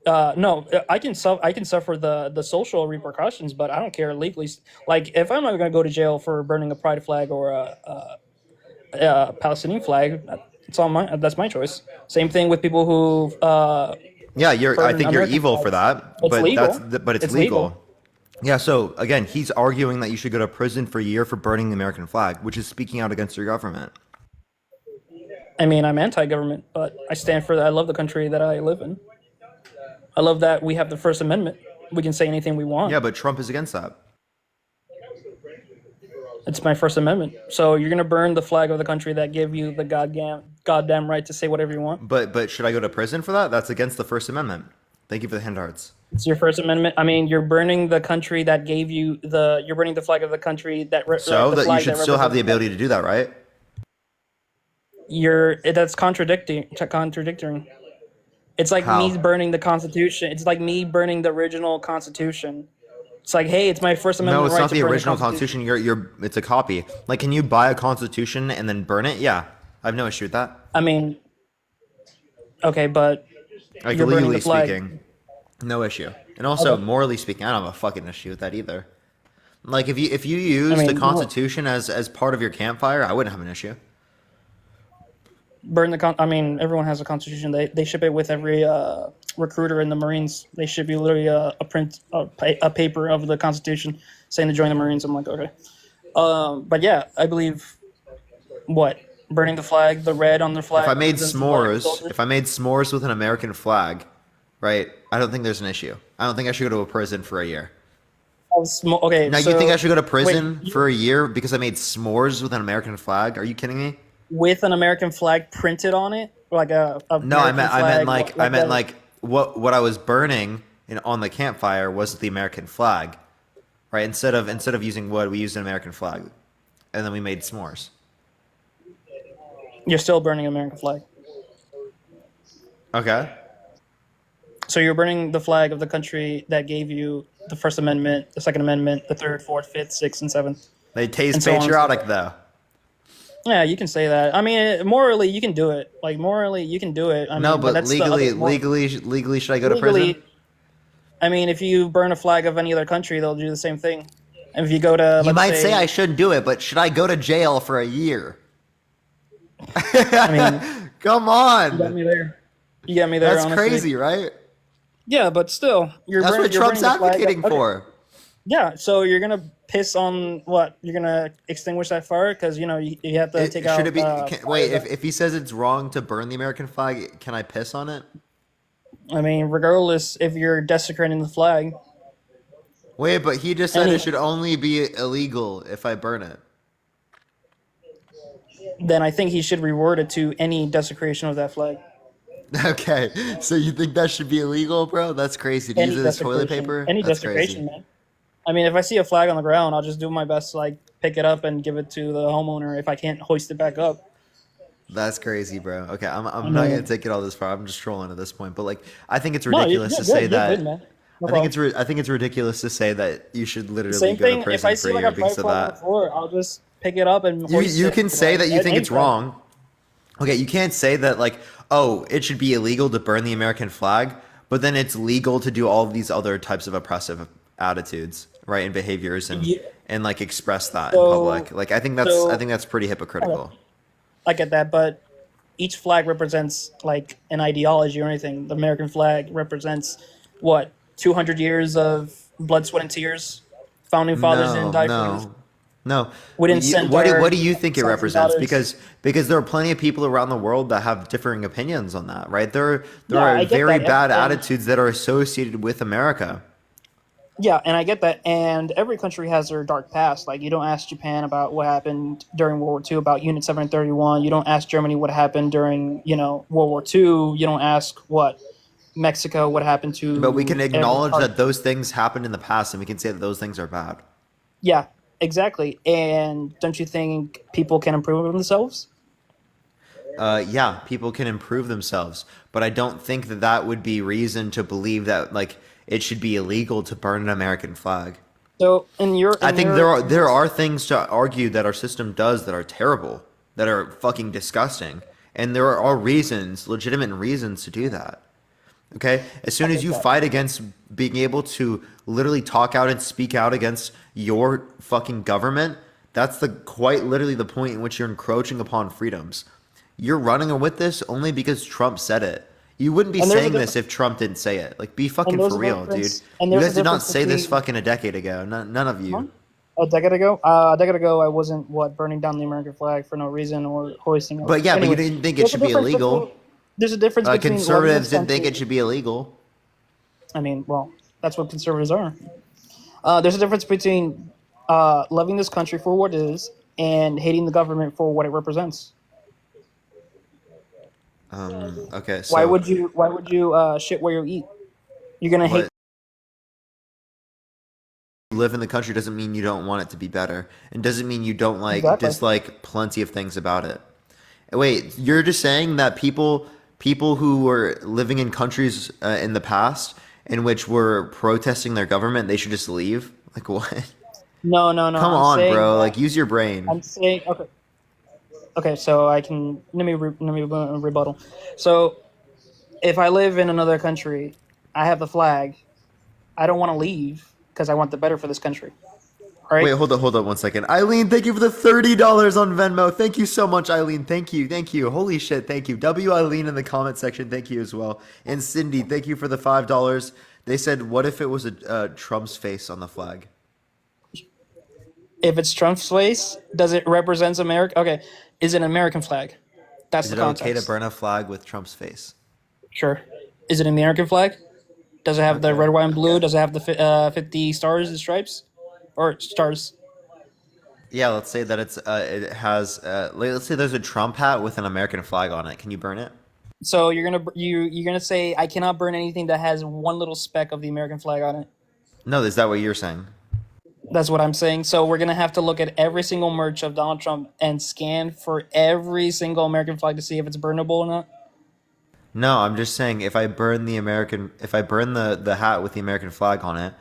No, I can suffer the social repercussions, but I don't care legally. Like if I'm not going to go to jail for burning a pride flag or a Palestinian flag, that's my choice. Same thing with people who Yeah, I burn think you're American evil for flags. that, It's but legal. but it's It's legal. legal. Yeah, so again, he's arguing that you should go to prison for a year for burning the American flag, which is speaking out against your government. I mean, I'm anti-government, but I stand for that. I love the country that I live in. I love that we have the First Amendment. We can say anything we want. Yeah, but Trump is against that. It's my First Amendment. So you're gonna burn the flag of the country that gave you the goddamn right to say whatever you want. But should I go to prison for that? That's against the First Amendment. Thank you for the hand hearts. It's your First Amendment. I mean, you're burning the country that gave you the. You're burning the flag of the country that. So the that you flag should still have the represents- ability to do that, right? That's contradicting. It's like How? me burning the Constitution. It's like me burning the original Constitution. It's like, hey, it's my First Amendment No, it's right not to the burn original Constitution. It's a copy. Like, can you buy a Constitution and then burn it? Yeah, I have no issue with that. I mean, okay, but Like you're burning legally the flag. speaking, no issue. And also morally speaking, I don't have a fucking issue with that either. Like if you use mean, the Constitution as part of your campfire, I wouldn't have an issue. Burn the I mean, everyone has a constitution. They ship it with every recruiter in the Marines. They ship you literally a paper of the Constitution saying to join the Marines. I'm like, okay, but yeah, I believe burning the flag, the red on the flag. If I made represents the American s'mores, soldier. if I made s'mores with an American flag, right? I don't think there's an issue. I don't think I should go to a prison for a year. Okay, Now so, you think I should go to prison wait, for a year because I made s'mores with an American flag? Are you kidding me? with an American flag printed on it, like a No, I American meant flag, like what I was burning on the campfire was the American flag, right? Instead of using wood, we used an American flag, and then we made s'mores. You're still burning an American flag. Okay. So you're burning the flag of the country that gave you the First Amendment, the Second Amendment, the Third, Fourth, Fifth, Sixth, and Seventh, They taste and so on and so patriotic forth. though. Yeah, you can say that. I mean, morally, you can do it. Like morally, you can do it. I No, mean, but but that's the other legally, should I go to prison? legally. I mean, if you burn a flag of any other country, they'll do the same thing. And if you go to, You let's might say I say, shouldn't do it, but should I go to jail for a year? I mean, Come you got on. me there. You got me there. That's Honestly. crazy, right? Yeah, but still, That's what you're Trump's burning the flag. advocating Okay. for. Yeah, so you're gonna piss on what? You're gonna extinguish that fire because you have to take Should out. it be? Wait, fires if he says it's wrong to burn the American flag, can I piss on it? I mean, regardless if you're desecrating the flag, Wait, but he just said any, it should only be illegal if I burn it. then I think he should reward it to any desecration of that flag. Okay, so you think that should be illegal, bro? That's crazy. To use Any it as toilet desecration, paper? any That's desecration, crazy. man. I mean, if I see a flag on the ground, I'll just do my best to like pick it up and give it to the homeowner if I can't hoist it back up. That's crazy, bro. Okay, I'm I not gonna mean, take it all this far. I'm just trolling at this point. But like, I think it's no, ridiculous to you're say good. You're good, that. man. No I think problem. I think it's ridiculous to say that you should literally Same go to thing. If prison I for see a like year a pride because of flag on the that. floor, I'll just pick it up and hoist You it. can say that you think it's Anytime. wrong. Okay, you can't say that like, oh, it should be illegal to burn the American flag, but then it's legal to do all of these other types of oppressive attitudes, right, and behaviors, Yeah. and like express that in So, public. Like, I so think that's pretty okay, hypocritical. I get that, but each flag represents like an ideology or anything. The American flag represents what 200 years of blood, sweat, and tears. Founding fathers didn't No, die for this. no, no. We didn't send our What do you think it sons and represents? daughters. Because there are plenty of people around the world that have differing opinions on that, right? There Yeah, are I get very that, bad and attitudes that are associated with America. yeah, and I get that. And every country has their dark past. Like you don't ask Japan about what happened during World War II about Unit 731. You don't ask Germany what happened during World War II. You don't ask what Mexico what happened But we can to every acknowledge part. that those things happened in the past, and we can say that those things are bad. Yeah, exactly. And don't you think people can improve themselves? Yeah, people can improve themselves, but I don't think that that would be reason to believe that like it should be illegal to burn an American flag. So in your I in think your there are things to argue that our system does that are terrible, that are fucking disgusting, and there are reasons, legitimate reasons to do that. Okay? As soon as you fight against being able to literally talk out and speak out against your fucking government, that's the quite literally the point in which you're encroaching upon freedoms. You're running with this only because Trump said it. You wouldn't be and there's a saying this difference if Trump didn't say it. Like, be and fucking there's for a real, dude. difference and You there's a guys did not difference say this between fucking a decade ago. None of huh? you. A decade ago I wasn't burning down the American flag for no reason or hoisting it. But yeah, but you Anyway, didn't think it there's a should be difference between illegal. there's a difference between loving Conservatives this didn't think country. it should be illegal. I mean, well, that's what conservatives are. There's a difference between loving this country for what it is and hating the government for what it represents. Okay, Why so would you? Why would you shit where you eat? You're gonna hate. what you live in the country doesn't mean you don't want it to be better, and doesn't mean you don't like Exactly. dislike plenty of things about it. Wait, you're just saying that people who were living in countries in the past in which were protesting their government, they should just leave? Like what? No, no, no. Come I'm on, saying bro. that. Like use your brain. I'm saying okay. Okay, so I can let me rebuttal. So if I live in another country, I have the flag. I don't want to leave because I want the better for this country. All Wait, right. hold up 1 second. Eileen, thank you for the $30 on Venmo. Thank you so much, Eileen. Thank you. Holy shit, thank you. W Eileen in the comment section, thank you as well. And Cindy, thank you for the $5. They said, what if it was a Trump's face on the flag? If it's Trump's face, does it represent America? Okay, is it an American flag? That's Is the it okay to context. burn a flag with Trump's face? Sure. Is it an American flag? Does it have the Okay. red, white, and blue? Does it have the 50 stars and stripes? Or stars? Yeah, let's say that it has let's say there's a Trump hat with an American flag on it. Can you burn it? So you're gonna say I cannot burn anything that has one little speck of the American flag on it. No, is that what you're saying? That's what I'm saying. So we're gonna have to look at every single merch of Donald Trump and scan for every single American flag to see if it's burnable or not. No, I'm just saying if I burn the hat with the American flag on it,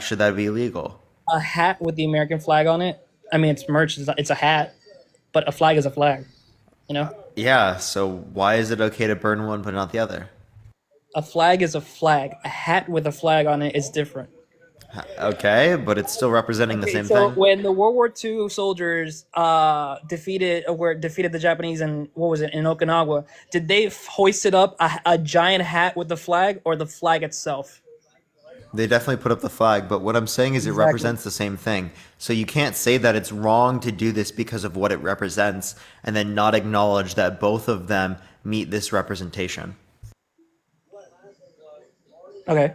should that be illegal? A hat with the American flag on it. I mean, it's merch. It's a hat, but a flag is a flag. You know, Yeah, so why is it okay to burn one but not the other? a flag is a flag. A hat with a flag on it is different. Okay, but it's still representing the Okay, same so thing. when the World War II soldiers defeated the Japanese in what was it in Okinawa, did they hoist it up a giant hat with the flag or the flag itself? They definitely put up the flag, but what I'm saying is it Exactly. represents the same thing. So you can't say that it's wrong to do this because of what it represents and then not acknowledge that both of them meet this representation. Okay.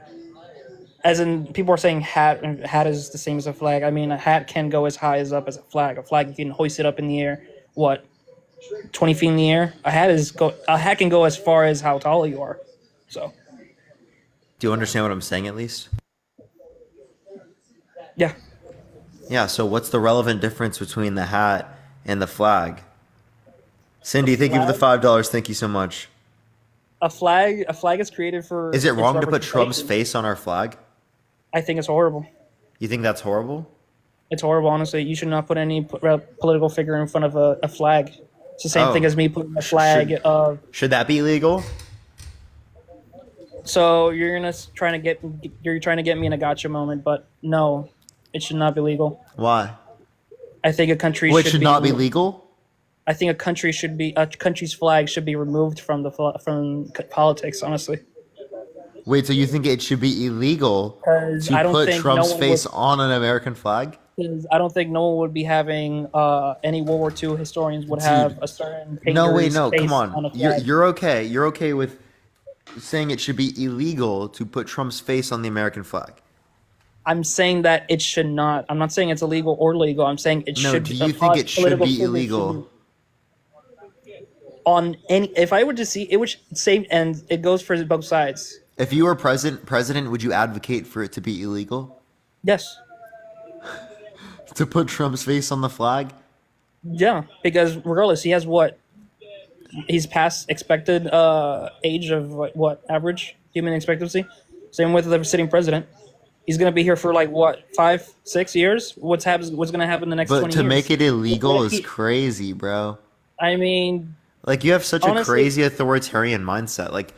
As in, people are saying hat and hat is the same as a flag. I mean, a hat can go as high as up as a flag. A flag you can hoist it up in the air. What, 20 feet in the air? A hat can go as far as how tall you are. So Do you understand what I'm saying at least? yeah, Yeah, so what's the relevant difference between the hat and the flag? Cindy, thank you for the $5. Thank you so much. a flag is created for Is it its wrong to put Trump's representation. face on our flag? I think it's horrible. You think that's horrible? It's horrible, honestly. You should not put any political figure in front of a flag. It's the same thing Oh. as me putting a flag Should, of. should that be illegal? So you're trying to get me in a gotcha moment, but no, it should not be legal. Why? I think a country Well, it should not be legal? I think a country's flag should be removed from from politics. Honestly, Wait, so you think it should be illegal 'Cause I to don't put think Trump's no one face would- on an American flag? because I don't think no one would be having any World War II historians would have a certain No, wait, painter's no, face come on. a flag. You're okay. You're okay with saying it should be illegal to put Trump's face on the American flag. I'm saying that it should not. I'm not saying it's illegal or legal. I'm saying it No, should. do be you think it should political be figure illegal? on any? If I were to see, it would say, and it goes for both sides. If you were president, would you advocate for it to be illegal? Yes. To put Trump's face on the flag? Yeah, because regardless, he has what? He's past expected age of what average human expectancy. Same with the sitting president. He's gonna be here for like what 5-6 years. What's gonna happen in the next But 20 to years? make it illegal is He- crazy, bro. I mean, Like you have such a honestly- crazy authoritarian mindset. Like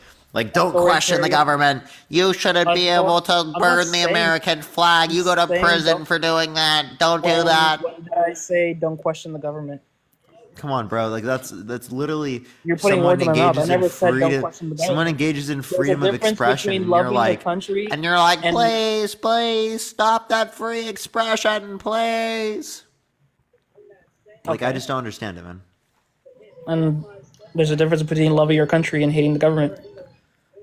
don't question the government. You shouldn't be able to I'm not burn the saying- American flag. You go to saying prison don't- for doing that. Don't do when, that. when did I say don't question the government? Come on, bro. Like that's literally You're putting someone words in my mouth. I engages in never said don't freedom. question the Someone government. engages in There's a freedom of difference expression, between and you're loving like, the country and- please, please stop that free expression, please. Like I Okay. just don't understand it, man. And there's a difference between loving your country and hating the government.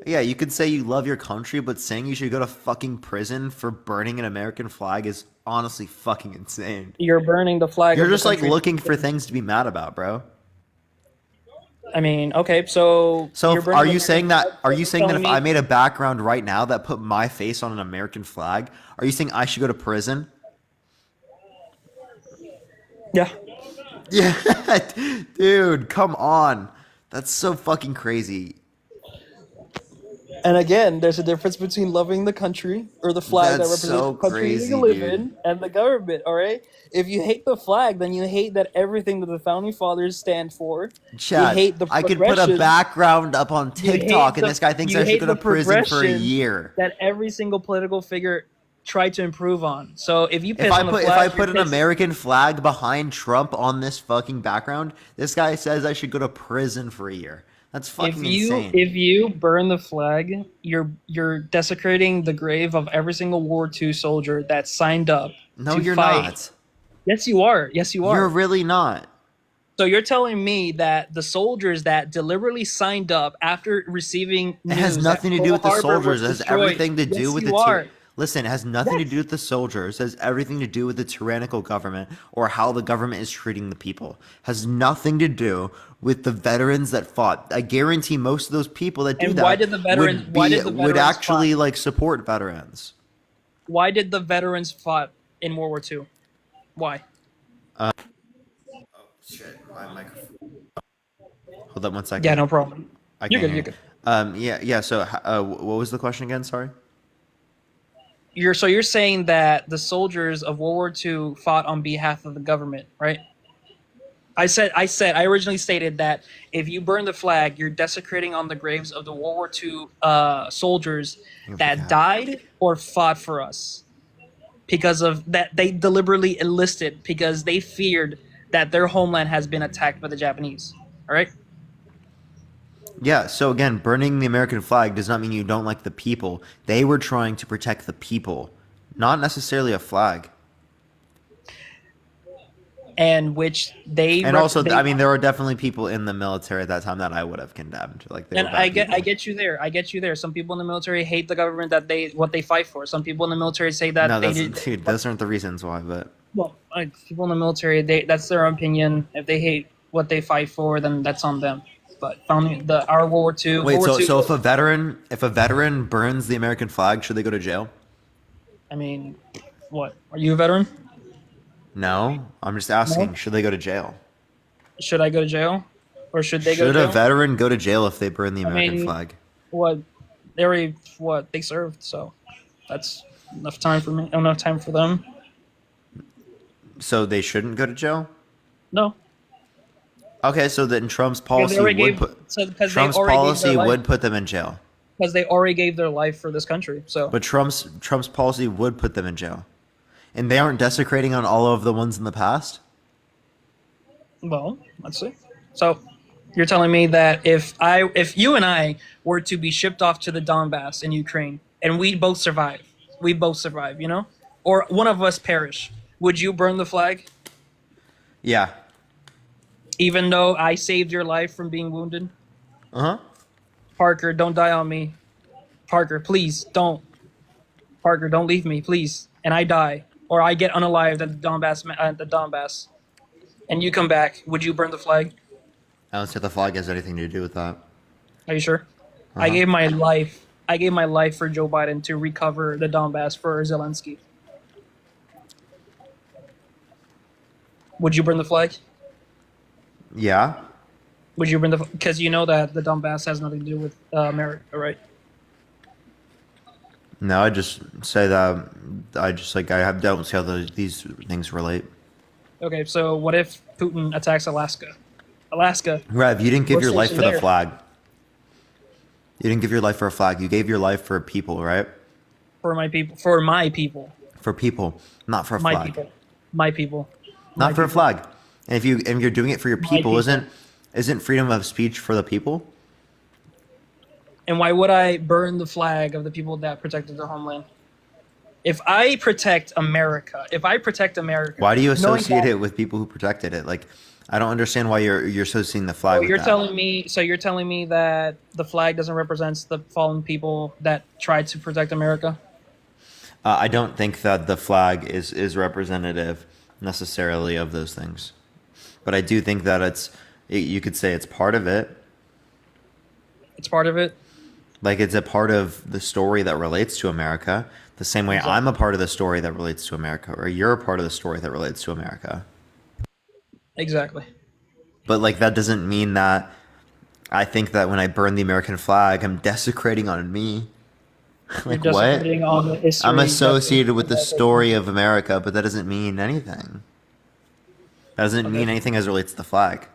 Yeah, you could say you love your country, but saying you should go to fucking prison for burning an American flag is honestly fucking insane. You're burning the flag. You're of the just like country. looking for things to be mad about, bro. I mean, okay, so. So you're burning are the you saying American that? flag, Are you saying that if telling I me- made a background right now that put my face on an American flag, are you saying I should go to prison? Yeah. Yeah, dude, come on. That's so fucking crazy. And again, there's a difference between loving the country or the flag That's that represents so the country crazy, you live dude. in and the government, all right? If you hate the flag, then you hate that everything that the founding fathers stand for. Chat, you hate the I could put a progression- background up on you hate TikTok and the- this guy thinks you I should hate go to the prison for a progression year. that every single political figure tried to improve on. So if you piss If I on the put flag, if I put you're an pissing. American flag behind Trump on this fucking background, this guy says I should go to prison for a year. That's fucking insane. If you burn the flag, you're desecrating the grave of every single World War II soldier that signed up. No, to you're fight. not. Yes, you are. Yes, you are. You're really not. So you're telling me that the soldiers that deliberately signed up after receiving It has news nothing that to do with the Pearl Harbor soldiers. was It has destroyed- everything to do Yes, with you the are. Listen, it has nothing to do with the soldiers. It has everything to do with the tyrannical government or how the government is treating the people. It has nothing to do with the veterans that fought. I guarantee most of those people that do And that why did the veterans- why did the would veterans actually like support veterans. Why did the veterans fought in World War II? Why? Shit, my microphone. Hold up one second. Yeah, no problem. I You're can't good. hear Yeah. So, what was the question again? Sorry. You're saying that the soldiers of World War II fought on behalf of the government, right? I originally stated that if you burn the flag, you're desecrating on the graves of the World War II soldiers Hang up the that cap. died or fought for us because of that. They deliberately enlisted because they feared that their homeland has been attacked by the Japanese. All right. Yeah. So again, burning the American flag does not mean you don't like the people. They were trying to protect the people, not necessarily a flag. And which they And rep- also, they I mean, there were definitely people in the military at that time that I would have condemned. Like they and were bad people. I get you there. I get you there. Some people in the military hate the government that they fight for. Some people in the military say that No, they that's did. dude. Those aren't the reasons why, but Well, like, people in the military, that's their opinion. If they hate what they fight for, then that's on them. But founding our World War II, wait. World War So II. if a veteran burns the American flag, should they go to jail? I mean, what? Are you a veteran? No, I'm just asking. No. Should they go to jail? Should I go to jail, or should they go Should to a jail? veteran go to jail if they burn the I American mean, flag? what? They already what they served, so that's enough time for me. Enough time for them. So they shouldn't go to jail? No, Okay, so then Trump's because policy they already would gave. put So because they Trump's already gave policy their life. would put them in jail. Because they already gave their life for this country. So, But Trump's policy would put them in jail. And they aren't desecrating on all of the ones in the past? well, let's see. So, you're telling me that if you and I were to be shipped off to the Donbass in Ukraine and we both survive, you know, or one of us perish, would you burn the flag, Yeah. even though I saved your life from being wounded? Uh-huh. Parker, don't die on me. Parker, please don't. Parker, don't leave me, please. And I die, or I get unalived at the Donbass, and you come back. Would you burn the flag? I don't think the flag has anything to do with that. Are you sure? I gave my life. I gave my life for Joe Biden to recover the Donbass for Zelensky. Would you burn the flag? Yeah. Would you burn the? Because you know that the Donbass has nothing to do with America, right? No, I just say that don't see how these things relate. Okay, so what if Putin attacks Alaska? Alaska. Rev, you didn't give We're your life for stationed the there. flag. You didn't give your life for a flag. You gave your life for people, right? For my people. For my people. For people, not for a My flag. people. My people. Not My for a people. flag. And if you're doing it for your people, people. isn't freedom of speech for the people? And why would I burn the flag of the people that protected their homeland? If I protect America, Why do you knowing associate that- it with people who protected it? Like, I don't understand why you're associating the flag So with you're that. telling me that the flag doesn't represent the fallen people that tried to protect America? I don't think that the flag is representative necessarily of those things, but I do think that you could say it's part of it. It's part of it. Like it's a part of the story that relates to America, the same way Exactly. I'm a part of the story that relates to America, or you're a part of the story that relates to America. Exactly. But like that doesn't mean that I think that when I burn the American flag, I'm desecrating on me. Like You're what? desecrating on the history I'm associated that- with the story of America, but that doesn't mean anything. That doesn't mean anything as it relates to the flag.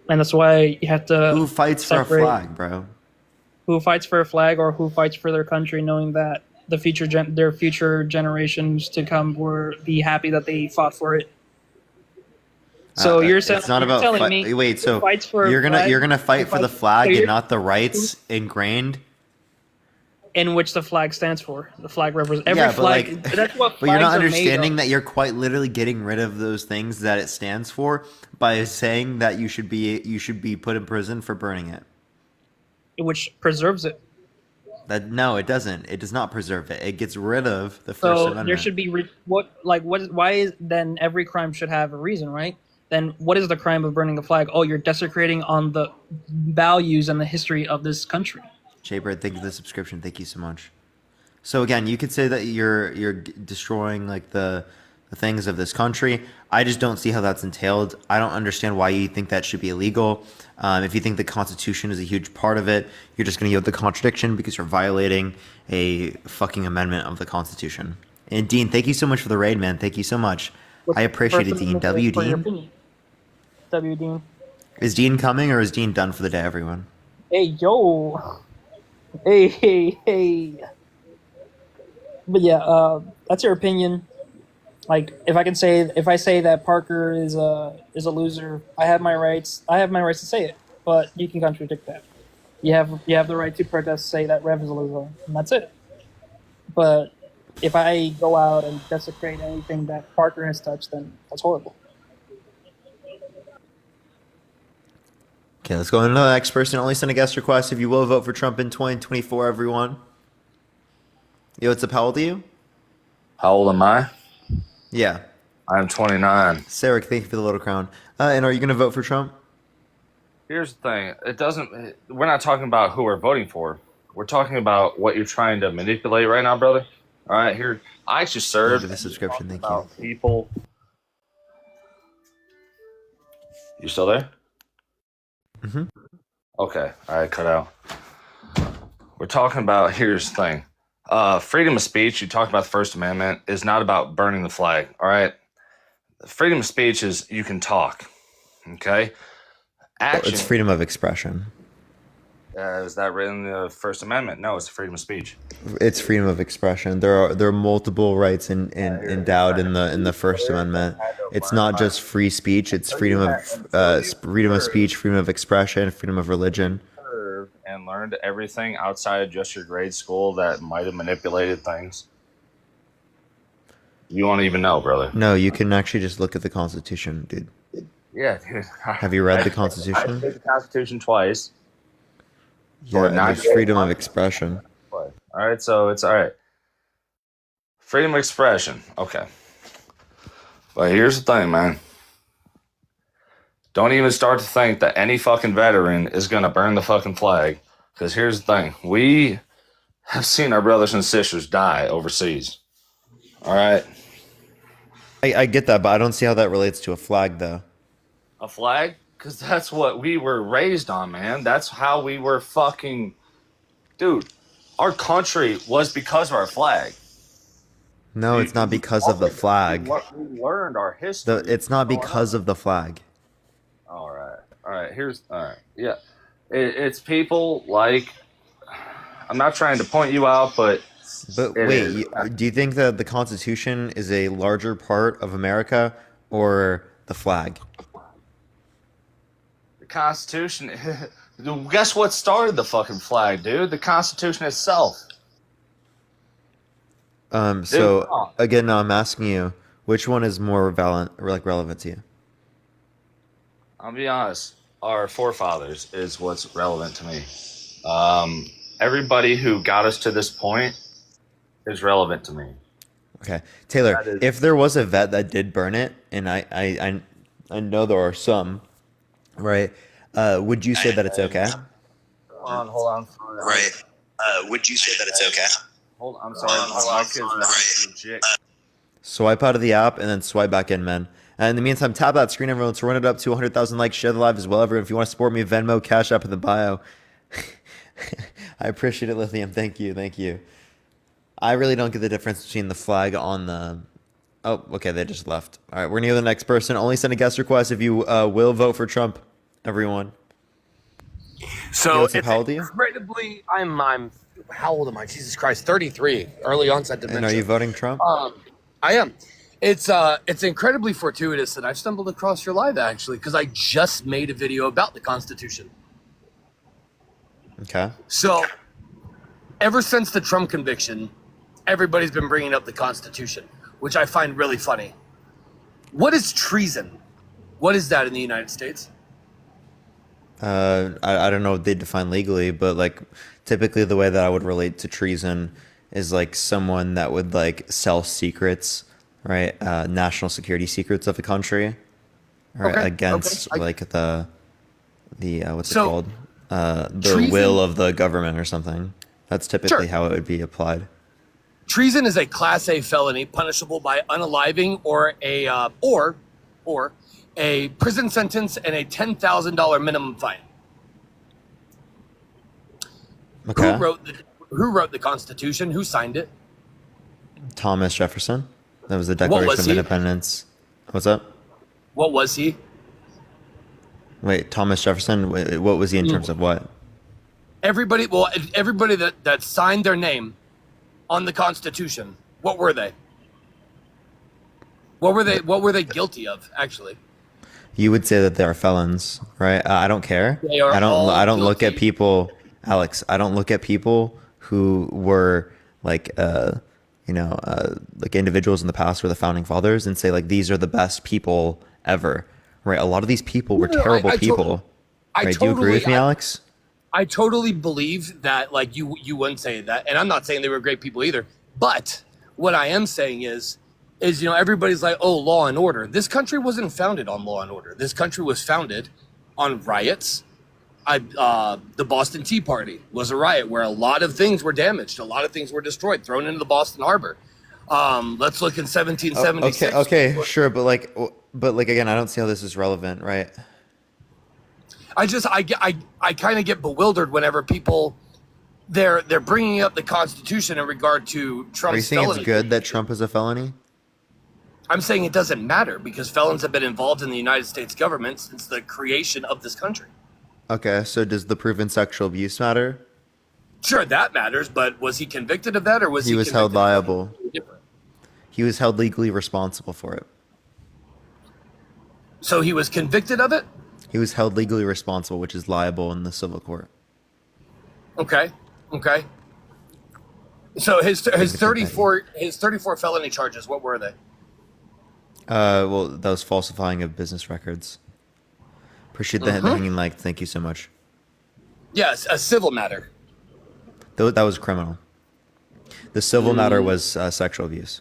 And that's why you have to. Who fights for a separate flag, bro? Who fights for a flag or who fights for their country, knowing that their future generations to come will be happy that they fought for it. So you're saying it's not you're about telling me wait. who So fights for a you're gonna flag, fight who for the fights- flag so and you're- not the rights ingrained. in which the flag stands for. The flag represents every Yeah, but, flag. like, That's what. But you're not flags are made understanding of, that you're quite literally getting rid of those things that it stands for by saying that you should be put in prison for burning it. which preserves it. That no, it doesn't. It does not preserve it. It gets rid of the First So Amendment. there should be why is then every crime should have a reason, right? Then what is the crime of burning a flag? Oh, you're desecrating on the values and the history of this country. Jaybird, thank you for the subscription. Thank you so much. So again, you could say that you're destroying like the things of this country. I just don't see how that's entailed. I don't understand why you think that should be illegal. If you think the Constitution is a huge part of it, you're just going to yield the contradiction because you're violating a fucking amendment of the Constitution. And Dean, thank you so much for the raid, man. Thank you so much. I appreciate it, Dean. W. For your Dean. opinion. W. Dean. Is Dean coming or is Dean done for the day, everyone? Hey, yo. Hey. But yeah, that's your opinion. Like, if I say that Parker is a loser, I have my rights. I have my rights to say it. But you can contradict that. You have the right to protest, say that Rev is a loser, and that's it. But if I go out and desecrate anything that Parker has touched, then that's horrible. Okay, let's go on to the next person. Only send a guest request if you will vote for Trump in 2024, everyone. Yo, what's up? How old are you? How old am I? Yeah. I'm 29. Sarah, thank you for the little crown. And are you going to vote for Trump? Here's the thing. We're not talking about who we're voting for. We're talking about what you're trying to manipulate right now, brother. All right, here. I actually served. Thank you for the subscription. Thank about you. People. You still there? Mm-hmm. Okay. All right, cut out. We're talking about, here's the thing. Freedom of speech, you talked about the First Amendment, is not about burning the flag, all right? Freedom of speech is you can talk, okay? Action. It's freedom of expression. Is that written in the First Amendment? No, it's freedom of speech. It's freedom of expression. There are multiple rights endowed in the First Amendment. It's not just free speech. It's freedom of speech, freedom of expression, freedom of religion. And learned everything outside of just your grade school that might have manipulated things. You won't even know, brother. No, you can actually just look at the Constitution, dude. Yeah, dude. Have you read the Constitution? I read the Constitution twice. Yeah, there's freedom of expression. All right, so it's all right. Freedom of expression. Okay. But here's the thing, man. Don't even start to think that any fucking veteran is going to burn the fucking flag. Because here's the thing. We have seen our brothers and sisters die overseas. All right? I get that, but I don't see how that relates to a flag, though. A flag? Because that's what we were raised on, man. That's how we were fucking... Dude, our country was because of our flag. No, it's not because of the flag. We learned our history. It's not because of the flag. All right. Yeah, it's people like. I'm not trying to point you out, but wait, do you think that the Constitution is a larger part of America or the flag? The Constitution. Guess what started the fucking flag, dude? The Constitution itself. So again, now I'm asking you, which one is more relevant to you? I'll be honest. Our forefathers is what's relevant to me. Everybody who got us to this point is relevant to me. Okay, Taylor. If there was a vet that did burn it, and I know there are some, right? Would you say that it's okay? Hold on. Right. Would you say that it's okay? Hold on. I'm sorry. My kid's legit. Swipe out of the app and then swipe back in, man. And in the meantime, tap that screen, everyone, to run it up to 100,000 likes. Share the live as well, everyone. If you want to support me, Venmo, Cash App in the bio. I appreciate it, Lithium. Thank you. I really don't get the difference between the flag on the... Oh, okay, they just left. All right, we're going to go to the next person. Only send a guest request if you will vote for Trump, everyone. So it's how old are you? Incredibly, I'm how old am I? Jesus Christ, 33. Early onset dementia. And are you voting Trump? I am. It's incredibly fortuitous that I've stumbled across your live actually, because I just made a video about the Constitution. Okay. So, ever since the Trump conviction, everybody's been bringing up the Constitution, which I find really funny. What is treason? What is that in the United States? I don't know what they define legally, but like typically the way that I would relate to treason is like someone that would like sell secrets, right? National security secrets of the country, right? Okay, Against okay. like the what's So, it called? The treason- will of the government or something. That's typically how it would be applied. Treason is a Class A felony punishable by unaliving or a prison sentence and a $10,000 minimum fine. Okay. Who wrote the Constitution? Who signed it? Thomas Jefferson. That was the What Declaration was of he? Independence. What's up? What was he? Wait, Thomas Jefferson. Wait, what was he in terms of what? Everybody that signed their name on the Constitution, what were they? What were they guilty of, actually? You would say that they are felons, right? I don't care. They are all I don't look at guilty. people, Alex. I don't look at people who were like like individuals in the past or the founding fathers and say like these are the best people ever, right? A lot of these people were No, terrible people. Right? Do you agree with me, Alex? I totally believe that, like, you wouldn't say that, and I'm not saying they were great people either. But what I am saying is everybody's like, oh, law and order. This country wasn't founded on law and order. This country was founded on riots. The Boston Tea Party was a riot where a lot of things were damaged, a lot of things were destroyed, thrown into the Boston Harbor. Let's look in 1776. Okay, sure, but like again, I don't see how this is relevant, right? I kind of get bewildered whenever people they're bringing up the Constitution in regard to Trump's Are you saying felony. it's good that Trump is a felony? I'm saying it doesn't matter because felons have been involved in the United States government since the creation of this country. Okay, so does the proven sexual abuse matter? Sure, that matters, but was he convicted of that, or was he? He was held convicted of liable. something different? He was held legally responsible for it. So he was convicted of it. He was held legally responsible, which is liable in the civil court. Okay. So his 34 felony charges. What were they? Well, that was falsifying of business records. Appreciate the hanging like. Thank you so much. Yes, a civil matter. That was criminal. The civil matter was sexual abuse.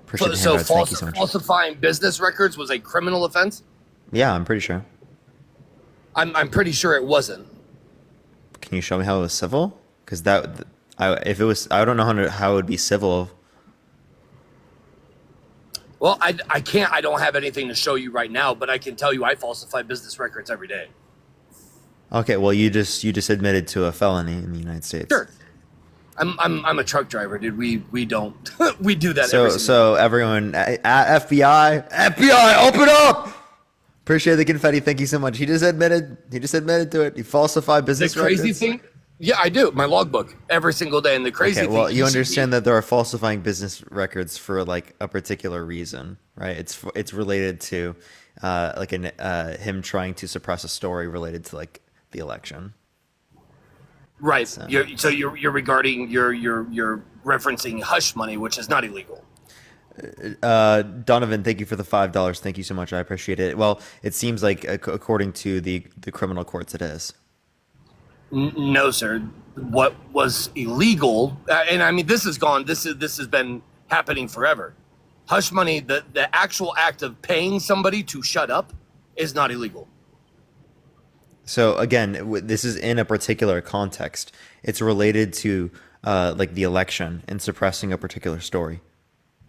Appreciate the hand rights. Thank you so much. Falsifying business records was a criminal offense. Yeah, I'm pretty sure. I'm pretty sure it wasn't. Can you show me how it was civil? Because if it was, I don't know how it would be civil. Well, I can't. I don't have anything to show you right now, but I can tell you I falsify business records every day. Okay, well, you just admitted to a felony in the United States. Sure. I'm a truck driver, dude. We don't we do that. So everyone at FBI, open up! Appreciate the confetti. Thank you so much. He just admitted to it. He falsified business records. The crazy thing, yeah, I do. My logbook every single day, and the crazy thing. Well, you understand that there are falsifying business records for like a particular reason, right? It's related to him trying to suppress a story related to like the election. Right. So you're regarding you're referencing hush money, which is not illegal. Donovan, thank you for the $5. Thank you so much. I appreciate it. Well, it seems like according to the criminal courts, it is. No, sir. What was illegal, and I mean this has been happening forever. Hush money, the actual act of paying somebody to shut up, is not illegal. So again, this is in a particular context. It's related to like the election and suppressing a particular story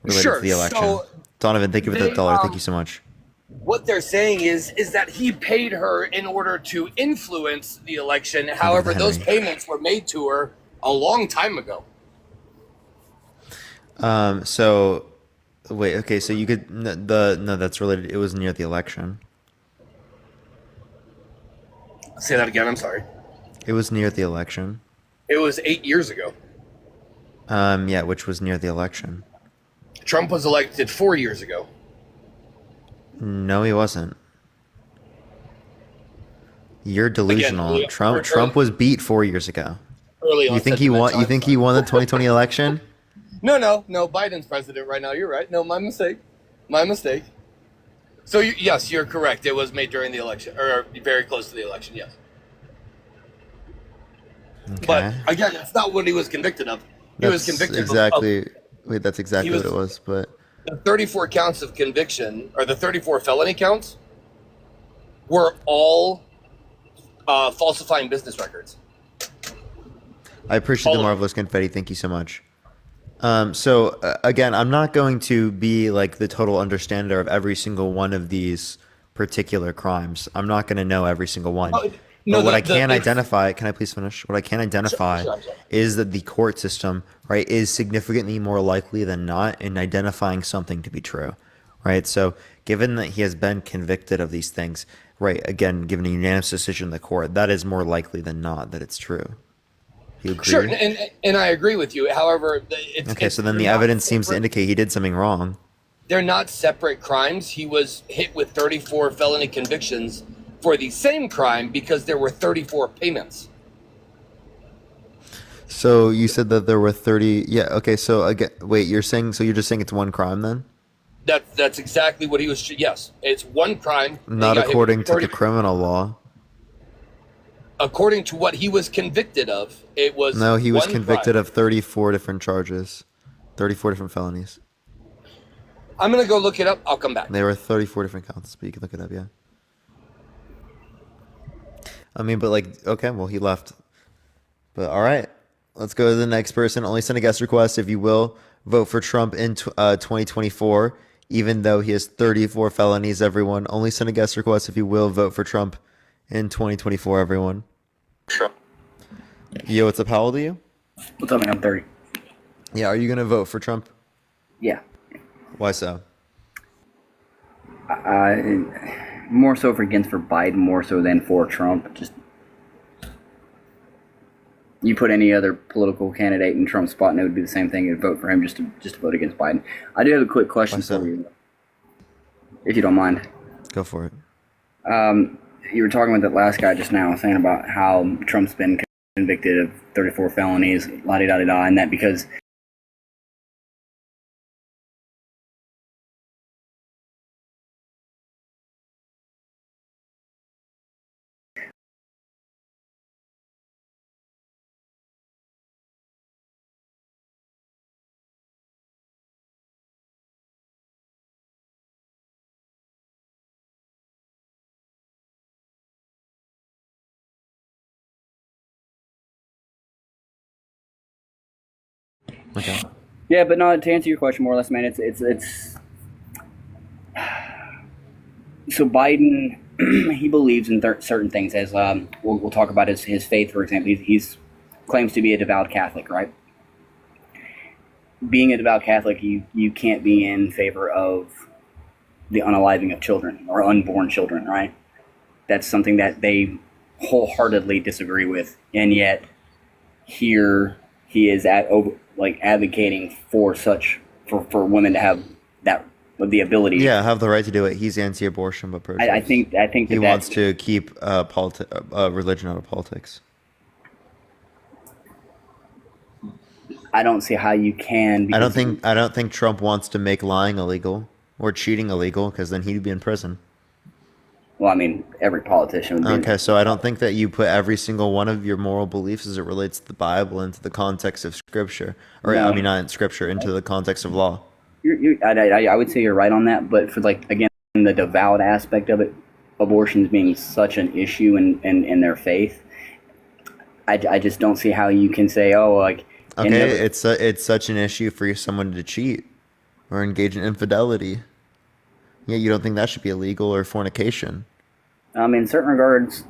related to the election. So Donovan, thank you for the $1. Thank you so much. What they're saying is that he paid her in order to influence the election. However, those payments were made to her a long time ago. So wait, okay, so you could no, that's related. It was near the election. Say that again. I'm sorry. It was near the election. It was 8 years ago. Yeah, which was near the election. Trump was elected 4 years ago. No, he wasn't. You're delusional. Again, Trump was beat 4 years ago. Early on. You think he won? You think he won the 2020 election? No. Biden's president right now. You're right. No, my mistake. So yes, you're correct. It was made during the election, or very close to the election. Yes. Okay. But again, that's not what he was convicted of. He was convicted exactly. Wait, that's exactly what it was. But the 34 counts of conviction, or the 34 felony counts, were all falsifying business records. I appreciate the marvelous confetti. Thank you so much. So again, I'm not going to be like the total understander of every single one of these particular crimes. I'm not going to know every single one. But No, what the I can if identify, can I please finish? What I can identify sure, I'm sorry. is that the court system, right, is significantly more likely than not in identifying something to be true, right? So, given that he has been convicted of these things, right, again, given a unanimous decision in the court, that is more likely than not that it's true. You Sure, agree? and I agree with you. However, Okay, so then they're the not evidence seems to separate. indicate he did something wrong. They're not separate crimes. He was hit with 34 felony convictions for the same crime because there were 34 payments. So you said that there were 30. Yeah, okay, so again, wait, you're just saying it's one crime then? That's exactly what he was. Yes, it's one crime. And he Not got hit with according to 30. the criminal law. According to what he was convicted of, it was No, he was one convicted crime. of 34 different charges, 34 different felonies. I'm gonna go look it up. I'll come back. There were 34 different counts, but you can look it up, yeah. I mean, but like, okay, well, he left. But all right, let's go to the next person. Only send a guest request if you will vote for Trump in 2024, even though he has 34 felonies, everyone. Only send a guest request if you will vote for Trump in 2024, everyone. Sure. Yo, what's up? How old are you? What's up, man? I'm 30. Yeah, are you going to vote for Trump? Yeah. Why so? More so for Biden, more so than for Trump. Just you put any other political candidate in Trump's spot, and it would be the same thing. You'd vote for him just to vote against Biden. I do have a quick question for you, if you don't mind. Go for it. You were talking about that last guy just now, saying about how Trump's been convicted of 34 felonies, la-di-da-di-da, and that because Okay. yeah, but no. To answer your question more or less, man, it's so Biden, he believes in certain things. As we'll talk about his faith, for example. He's claims to be a devout Catholic, right? Being a devout Catholic, you can't be in favor of the unaliving of children or unborn children, right? That's something that they wholeheartedly disagree with, and yet here he is advocating for for women to have that the ability. Yeah, have the right to do it. He's anti-abortion, but pro-choice. I think he wants to keep religion out of politics. I don't see how you can. I don't think Trump wants to make lying illegal or cheating illegal, because then he'd be in prison. Well, I mean, every politician would be. Okay, so I don't think that you put every single one of your moral beliefs as it relates to the Bible into the context of Scripture, or No. I mean, not in Scripture, into the context of law. I would say you're right on that, but for again, the devout aspect of it, abortions being such an issue in their faith, I just don't see how you can say, Okay, it's such an issue for someone to cheat or engage in infidelity. Yeah, you don't think that should be illegal or fornication? In certain regards,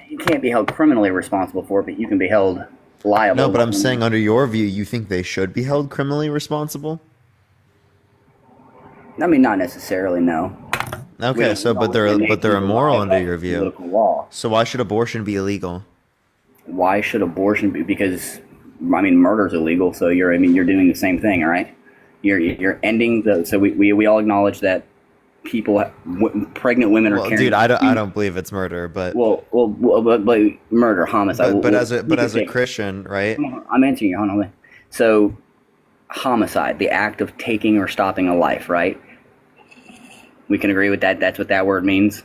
you can't be held criminally responsible for it, but you can be held liable. No, but I'm saying under your view, you think they should be held criminally responsible? I mean, not necessarily, no. Okay, but they're immoral under your view. Political law. So why should abortion be illegal? Why should abortion be? Because murder's illegal. So you're doing the same thing, all right? You're ending the. So we all acknowledge that pregnant women are. Well, dude, I don't believe it's murder, but but murder, homicide. But as a Christian, right? I'm answering you. Hold on. So homicide, the act of taking or stopping a life, right? We can agree with that. That's what that word means.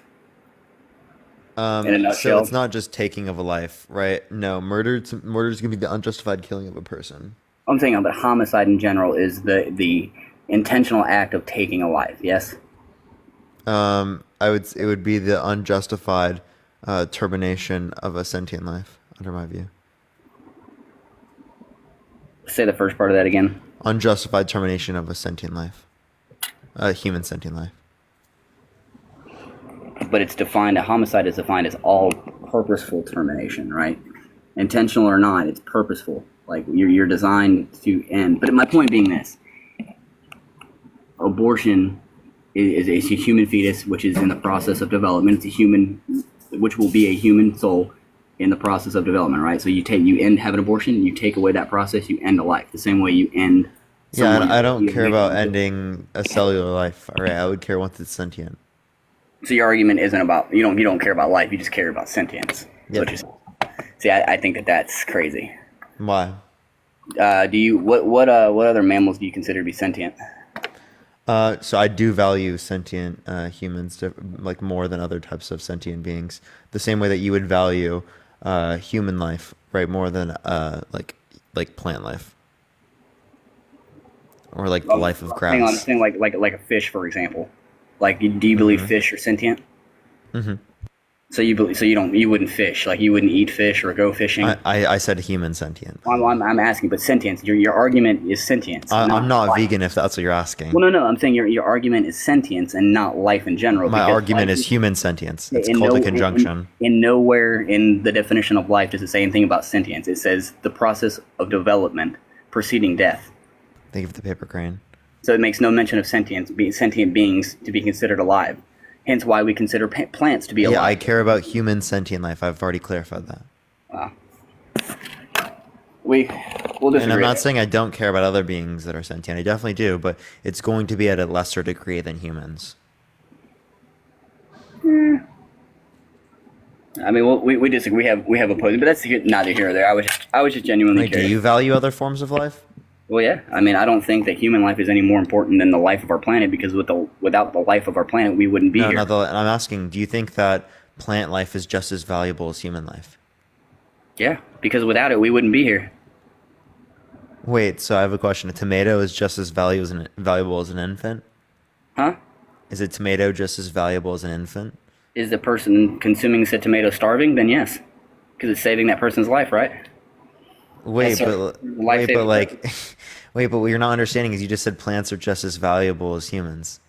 In a nutshell. So it's not just taking of a life, right? No, murder is gonna be the unjustified killing of a person. I'm saying, but homicide in general is the intentional act of taking a life. Yes. It would be the unjustified termination of a sentient life, under my view. Say the first part of that again. Unjustified termination of a sentient life, a human sentient life. But it's defined. A homicide is defined as all purposeful termination, right? Intentional or not, it's purposeful. Like you're designed to end. But my point being this: abortion is a human fetus which is in the process of development. It's a human, which will be a human soul in the process of development, right? So you have an abortion, you take away that process, you end a life. The same way you end. Yeah, and I don't care about ending a cellular life. All right, I would care once it's sentient. So your argument isn't about you don't care about life, you just care about sentience. Yep. See, I think that's crazy. Why? What other mammals do you consider to be sentient? So I do value sentient humans like more than other types of sentient beings. The same way that you would value human life, right, more than like plant life or like the life of grass. Hang on, saying like a fish, for example. Like, do you believe fish are sentient? Mm-hmm. So you wouldn't fish, like you wouldn't eat fish or go fishing. I said human sentient. I'm asking, but sentience. Your argument is sentience. I'm not vegan if that's what you're asking. Well, no. I'm saying your argument is sentience and not life in general. My argument is human sentience. It's called a conjunction. In nowhere in the definition of life does it say anything about sentience. It says the process of development preceding death. Think of the paper crane. So it makes no mention of sentient beings to be considered alive. Hence why we consider plants to be alive. Yeah, I care about human sentient life. I've already clarified that. Wow. We'll disagree. And I'm not saying I don't care about other beings that are sentient. I definitely do, but it's going to be at a lesser degree than humans. I mean, we disagree. We have opposing, but that's neither here nor there. I was just genuinely curious. Do you value other forms of life? Well, yeah. I mean, I don't think that human life is any more important than the life of our planet, because without the life of our planet, we wouldn't be here. No, I'm asking, do you think that plant life is just as valuable as human life? Yeah, because without it, we wouldn't be here. Wait, so I have a question. A tomato is just as valuable as an infant? Huh? Is a tomato just as valuable as an infant? Is the person consuming said tomato starving? Then yes, because it's saving that person's life, right? Wait, but what you're not understanding is you just said plants are just as valuable as humans.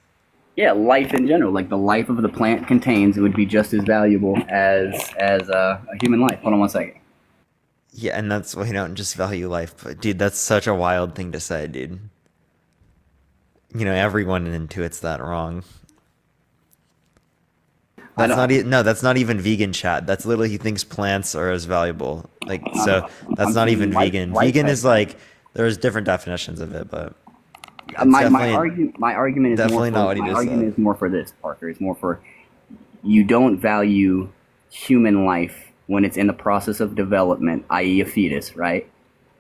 Yeah, life in general, like the life of the plant contains, it would be just as valuable as a human life. Hold on one second. Yeah, and that's why you don't just value life. But dude, that's such a wild thing to say, dude. You know, everyone intuits that wrong. That's not even vegan chat. That's literally he thinks plants are as valuable. Like, so that's not even vegan. Vegan is like, there's different definitions of it, but my argument is definitely more not what he just said. is more for this, Parker. It's more for you don't value human life when it's in the process of development, i.e. a fetus, right?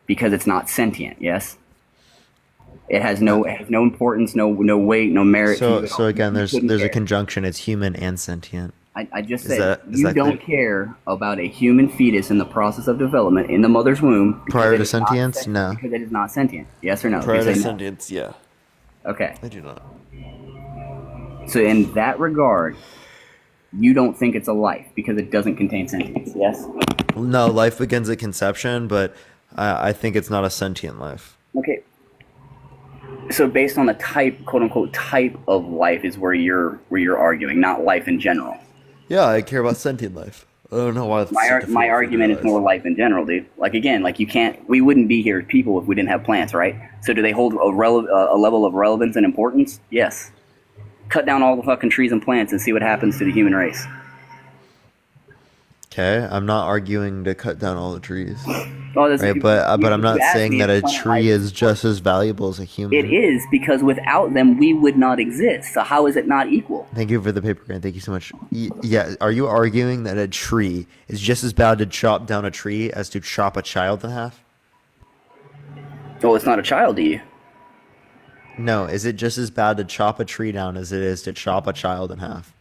Because it's not sentient, yes? It has no importance, no weight, no merit. So again, there's a conjunction. It's human and sentient. I just said you don't care about a human fetus in the process of development in the mother's womb. Prior to sentience, no. Because it is not sentient. Yes or no? Prior to sentience, yeah. Okay. I do not. So in that regard, you don't think it's a life because it doesn't contain sentience. Yes. No, life begins at conception, but I think it's not a sentient life. Okay. So based on the type, quote unquote, type of life is where you're arguing, not life in general. Yeah, I care about sentient life. I don't know why. My argument is more life in general, dude. Like again, like we wouldn't be here as people if we didn't have plants, right? So do they hold a level of relevance and importance? Yes. Cut down all the fucking trees and plants and see what happens to the human race. Okay, I'm not arguing to cut down all the trees. Right, but I'm not saying that a tree is just as valuable as a human. It is, because without them, we would not exist. So how is it not equal? Thank you for the paper grant. Thank you so much. Yeah, are you arguing that a tree is just as bad to chop down a tree as to chop a child in half? Well, it's not a child to you. No, is it just as bad to chop a tree down as it is to chop a child in half?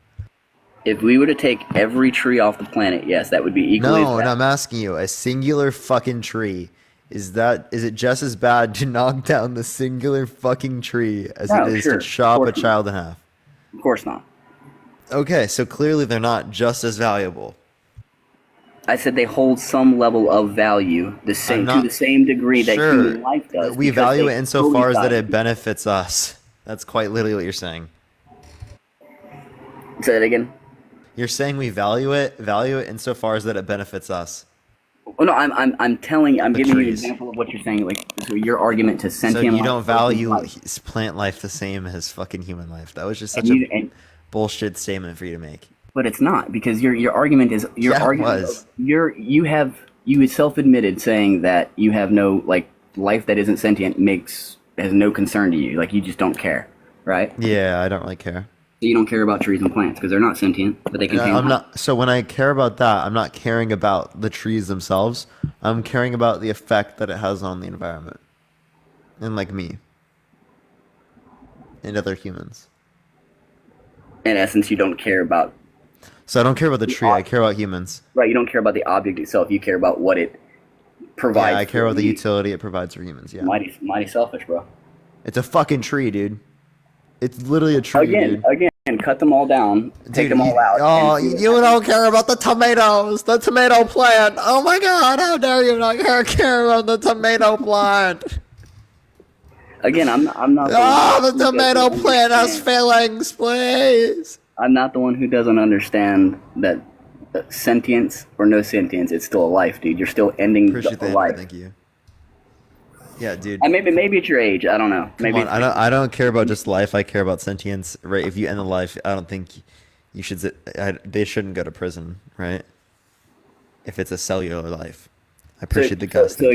If we were to take every tree off the planet, yes, that would be equally. No, and I'm asking you, a singular fucking tree, is it just as bad to knock down the singular fucking tree as it is to chop a child in half? Of course not. Okay, so clearly they're not just as valuable. I said they hold some level of value, to the same degree that human life does. We value it insofar as that it benefits us. That's quite literally what you're saying. Say that again. You're saying we value it insofar as that it benefits us. Oh, no, I'm telling you, I'm The giving you an trees. example of what you're saying. Like, so your argument to So sentient you life don't versus value life. plant life the same as fucking human life. That was just And such you, a and, bullshit statement for you to make. but it's not, because your argument is your Yeah, it argument. was. You self-admitted saying that you have no, like, life that isn't sentient has no concern to you. Like, you just don't care, right? Yeah, I don't really care. You don't care about trees and plants because they're not sentient, but they contain. I'm not. So when I care about that, I'm not caring about the trees themselves. I'm caring about the effect that it has on the environment, and like me, and other humans. In essence, you don't care about. So I don't care about the tree. I care about humans. Right, you don't care about the object itself. You care about what it provides. Yeah, I care for about the you. utility it provides for humans. Yeah, Mighty selfish, bro. it's a fucking tree, dude. It's literally a tree, dude. Again, cut them all down, take Dude, them all out. oh, and see what you don't care about the tomatoes, the tomato plant. Oh my God, how dare you not care about the tomato plant? Again, I'm not. Oh, the tomato plant has fillings, please. I'm not the one who doesn't understand that sentience or no sentience, it's still a life, dude. You're still ending Appreciate the that. life. Thank you. Yeah, dude. Maybe at your age, I don't know. Come Maybe on, I don't care about just life. I care about sentience. Right? If you end the life, I don't think you should. They shouldn't go to prison, right? If it's a cellular life. I appreciate the guys. So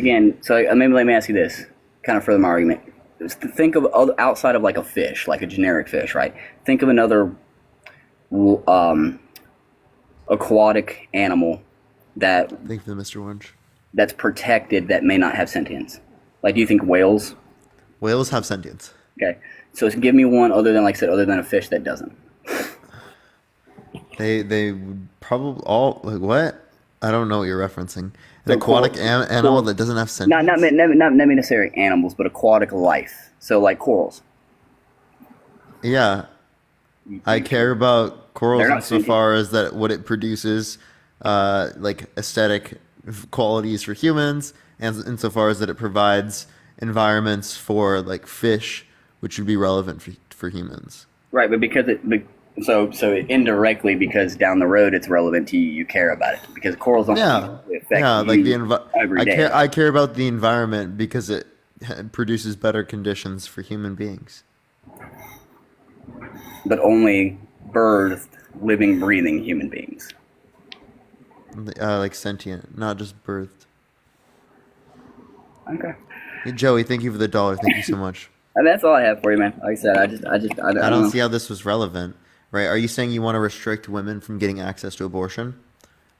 maybe let me ask you this, kind of further my argument. Think of outside of like a fish, like a generic fish, right? Think of another aquatic animal that. Thank you, Mr. Orange. That's protected that may not have sentience. Like, do you think whales? Whales have sentience. Okay, so give me one other than, like I said, other than a fish that doesn't. They would probably all like what? I don't know what you're referencing. An So aquatic animal that doesn't have sentience. Not necessarily animals, but aquatic life. So like corals. Yeah, I care about corals They're not insofar as that what it produces, like aesthetic qualities for humans, and insofar as that it provides environments for like fish, which would be relevant for humans. Right, but because so indirectly, because down the road it's relevant to you, you care about it because corals don't affect like you every day. I care about the environment because it produces better conditions for human beings. But only birthed, living, breathing human beings. Like sentient, not just birthed. Okay. Hey, Joey, thank you for the $1. Thank you so much. And that's all I have for you, man. Like I said, I don't don't see how this was relevant, right? Are you saying you want to restrict women from getting access to abortion?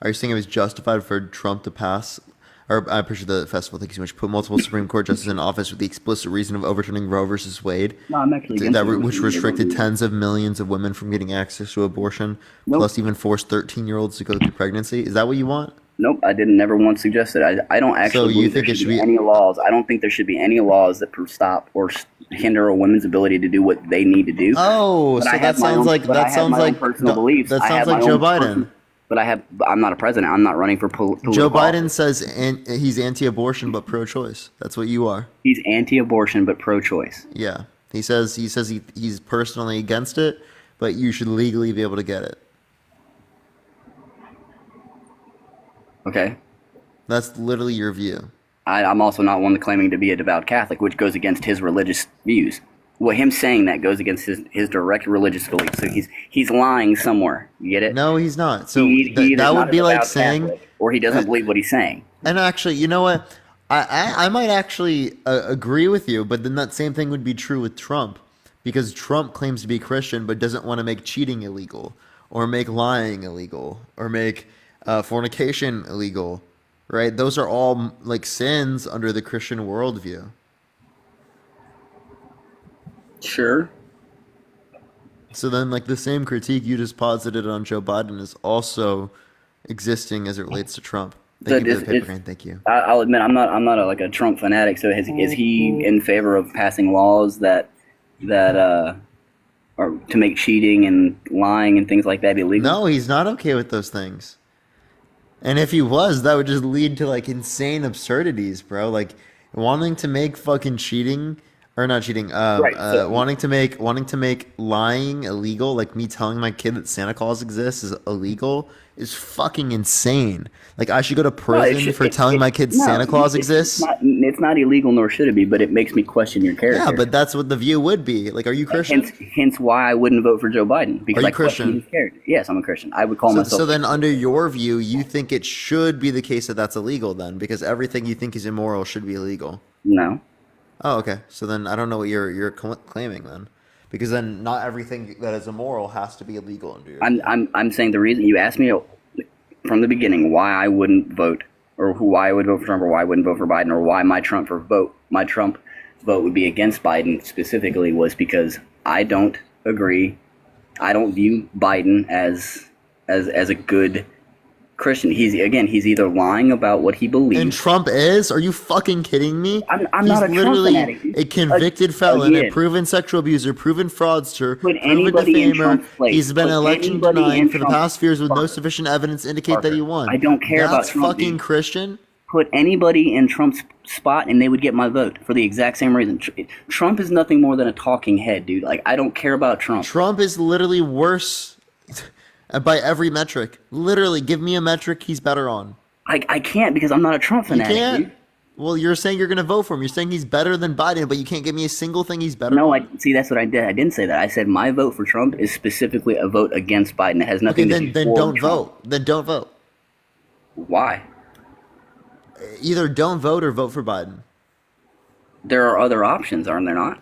Are you saying it was justified for Trump to pass, or I appreciate the festival, thank you so much, put multiple Supreme Court justices in office with the explicit reason of overturning Roe versus Wade, No, I'm actually against which restricted tens of millions of women from getting access to abortion, plus even forced 13-year-olds to go through pregnancy? Is that what you want? Nope, I didn't never once suggest it. I don't actually So you believe think there it should should be be- any laws. I don't think there should be any laws that stop or hinder a woman's ability to do what they need to do. Oh, But so I have that my sounds own- like but I that have sounds my own like personal beliefs. that I sounds have like my Joe own Biden. But I'm not a president. I'm not running for political Joe office. Biden says he's anti-abortion but pro-choice. That's what you are. He's anti-abortion but pro-choice. Yeah, he says he's personally against it, but you should legally be able to get it. Okay. That's literally your view. I'm also not one claiming to be a devout Catholic, which goes against his religious views. Well, him saying that goes against his direct religious beliefs. So he's lying somewhere. You get it? No, he's not. So He either is that not would a be like devout saying, Catholic, or he doesn't believe what he's saying. and actually, you know what? I might actually agree with you, but then that same thing would be true with Trump, because Trump claims to be Christian but doesn't want to make cheating illegal, or make lying illegal, or make fornication illegal, right? Those are all like sins under the Christian worldview. Sure. So then, like, the same critique you just posited on Joe Biden is also existing as it relates to Trump. Thank you for the paper grant. Thank you. I'll admit I'm not like a Trump fanatic. So is he in favor of passing laws that are to make cheating and lying and things like that illegal? No, he's not okay with those things. And if he was, that would just lead to like insane absurdities, bro. Like wanting to make fucking cheating or not cheating, Right. So wanting to make lying illegal, like me telling my kid that Santa Claus exists is illegal, is fucking insane. Like I should go to no, it prison should. for telling my kid No, Santa Claus it's exists. not. It's not illegal, nor should it be. But it makes me question your Yeah, character. but that's what the view would be. Like, are you Hence, Christian? hence why I wouldn't vote for Joe Biden because Are you I question Christian? his character. Yes, I'm a Christian. I would call So, myself. so then, under your view, you think it should be the case that that's illegal, then, because everything you think is immoral should be illegal. No. Oh, okay. So then, I don't know what you're claiming then, because then not everything that is immoral has to be illegal under your view. I'm saying the reason you asked me from the beginning why I wouldn't vote, or why I would vote for Trump, or why I wouldn't vote for Biden, or why my Trump vote would be against Biden specifically, was because I don't agree. I don't view Biden as a good Christian. He's either lying about what he believes. And Trump is? Are you fucking kidding me? I'm He's not a Trump literally fanatic, dude. a convicted felon, a Again, proven sexual abuser, proven fraudster, put proven anybody in defamer. Trump's place. He's been Put election anybody denying in for the Trump's past few years with no Parker. sufficient evidence to indicate that Parker. he won. I don't care about That's Trump, fucking dude. Christian? Put anybody in Trump's spot and they would get my vote for the exact same reason. Trump is nothing more than a talking head, dude. Like, I don't care about Trump. Trump is literally worse by every metric. Literally, give me a metric he's better on. I can't because I'm not a Trump You fanatic, can't. dude. Well, you're saying you're going to vote for him. You're saying he's better than Biden, but you can't give me a single thing he's better No, on. see, that's what I did. I didn't say that. I said my vote for Trump is specifically a vote against Biden. It has Okay, nothing to do then for don't Trump. vote. Then don't vote. Why? Either don't vote or vote for Biden. There are other options, aren't there not?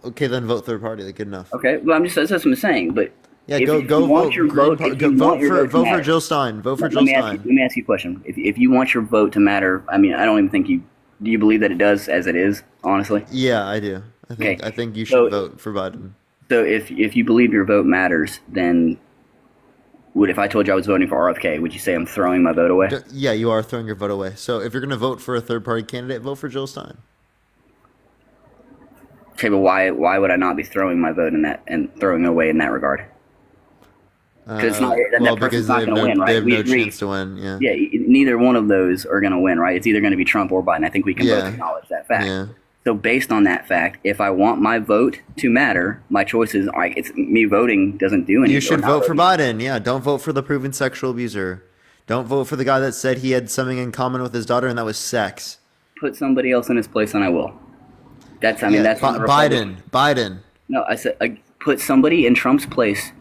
Okay, then vote third party. Like, good enough. Okay, well, that's what I'm saying. But Yeah, if go you go want vote. your vote, if you Vote want your for vote to vote for matter- Jill Stein. Vote for let Jill me ask you, Stein. let me ask you a question. If you want your vote to matter, I mean, I don't even think you do. You believe that it does as it is, honestly. Yeah, I do. Okay. I think you So- should vote for Biden. So if you believe your vote matters, then if I told you I was voting for RFK, would you say I'm throwing my vote away? Yeah, you are throwing your vote away. So if you're gonna vote for a third party candidate, vote for Jill Stein. Okay, but why would I not be throwing my vote in that and throwing it away in that regard? Because it's not that Well, person's because not they have going to no, win, right? they have We no agree. chance to win. Yeah. Yeah, neither one of those are going to win, right? It's either going to be Trump or Biden. I think we can Yeah. both acknowledge that fact. Yeah. So based on that fact, if I want my vote to matter, my choices are it's me voting doesn't do anything. You should or not vote for voting. Biden. Yeah, don't vote for the proven sexual abuser. Don't vote for the guy that said he had something in common with his daughter and that was sex. Put somebody else in his place, and I will. That's that's what the Republicans- Biden. No, I said put somebody in Trump's place.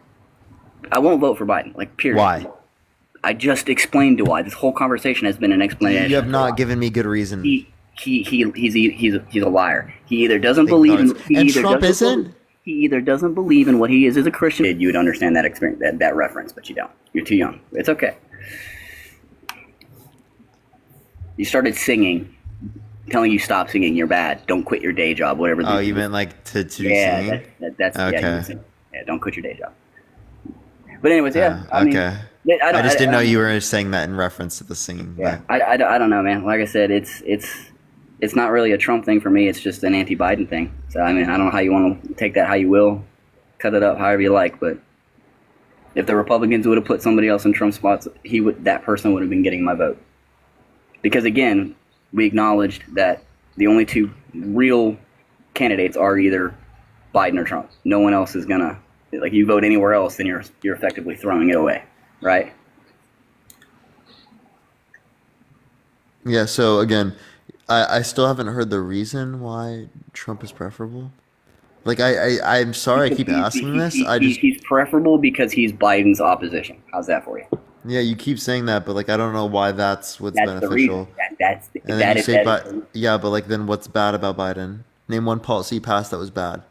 I won't vote for Biden. Like, period. Why? I just explained to why. This whole conversation has been an explanation. You have not given me good reason. He's a liar. He either doesn't Think believe in not. And Trump isn't? He either doesn't believe in what he is as a Christian. You would understand that experience, that reference, but you don't. You're too young. It's okay. You started singing, telling you stop singing. You're bad. Don't quit your day job. Whatever. Oh, you meant like to do yeah, singing? that's Okay. yeah. You sing. Yeah, don't quit your day job. But anyways, yeah. I mean, okay. yeah, I just didn't know don't- you were saying that in reference to the singing. Yeah, I don't know, man. Like I said, it's not really a Trump thing for me. It's just an anti-Biden thing. So I mean, I don't know how you want to take that, how you will, cut it up however you like. But if the Republicans would have put somebody else in Trump's spots, that person would have been getting my vote. Because again, we acknowledged that the only two real candidates are either Biden or Trump. No one else is gonna, like, you vote anywhere else, then you're effectively throwing it away, right? Yeah, so again, I still haven't heard the reason why Trump is preferable. Like, I'm sorry I keep asking this. He's preferable because he's Biden's opposition. How's that for you? Yeah, you keep saying that, but like I don't know why that's what's That's the beneficial. reason. That's And then that you is say, that is- yeah, but like then what's bad about Biden? Name one policy he passed that was bad.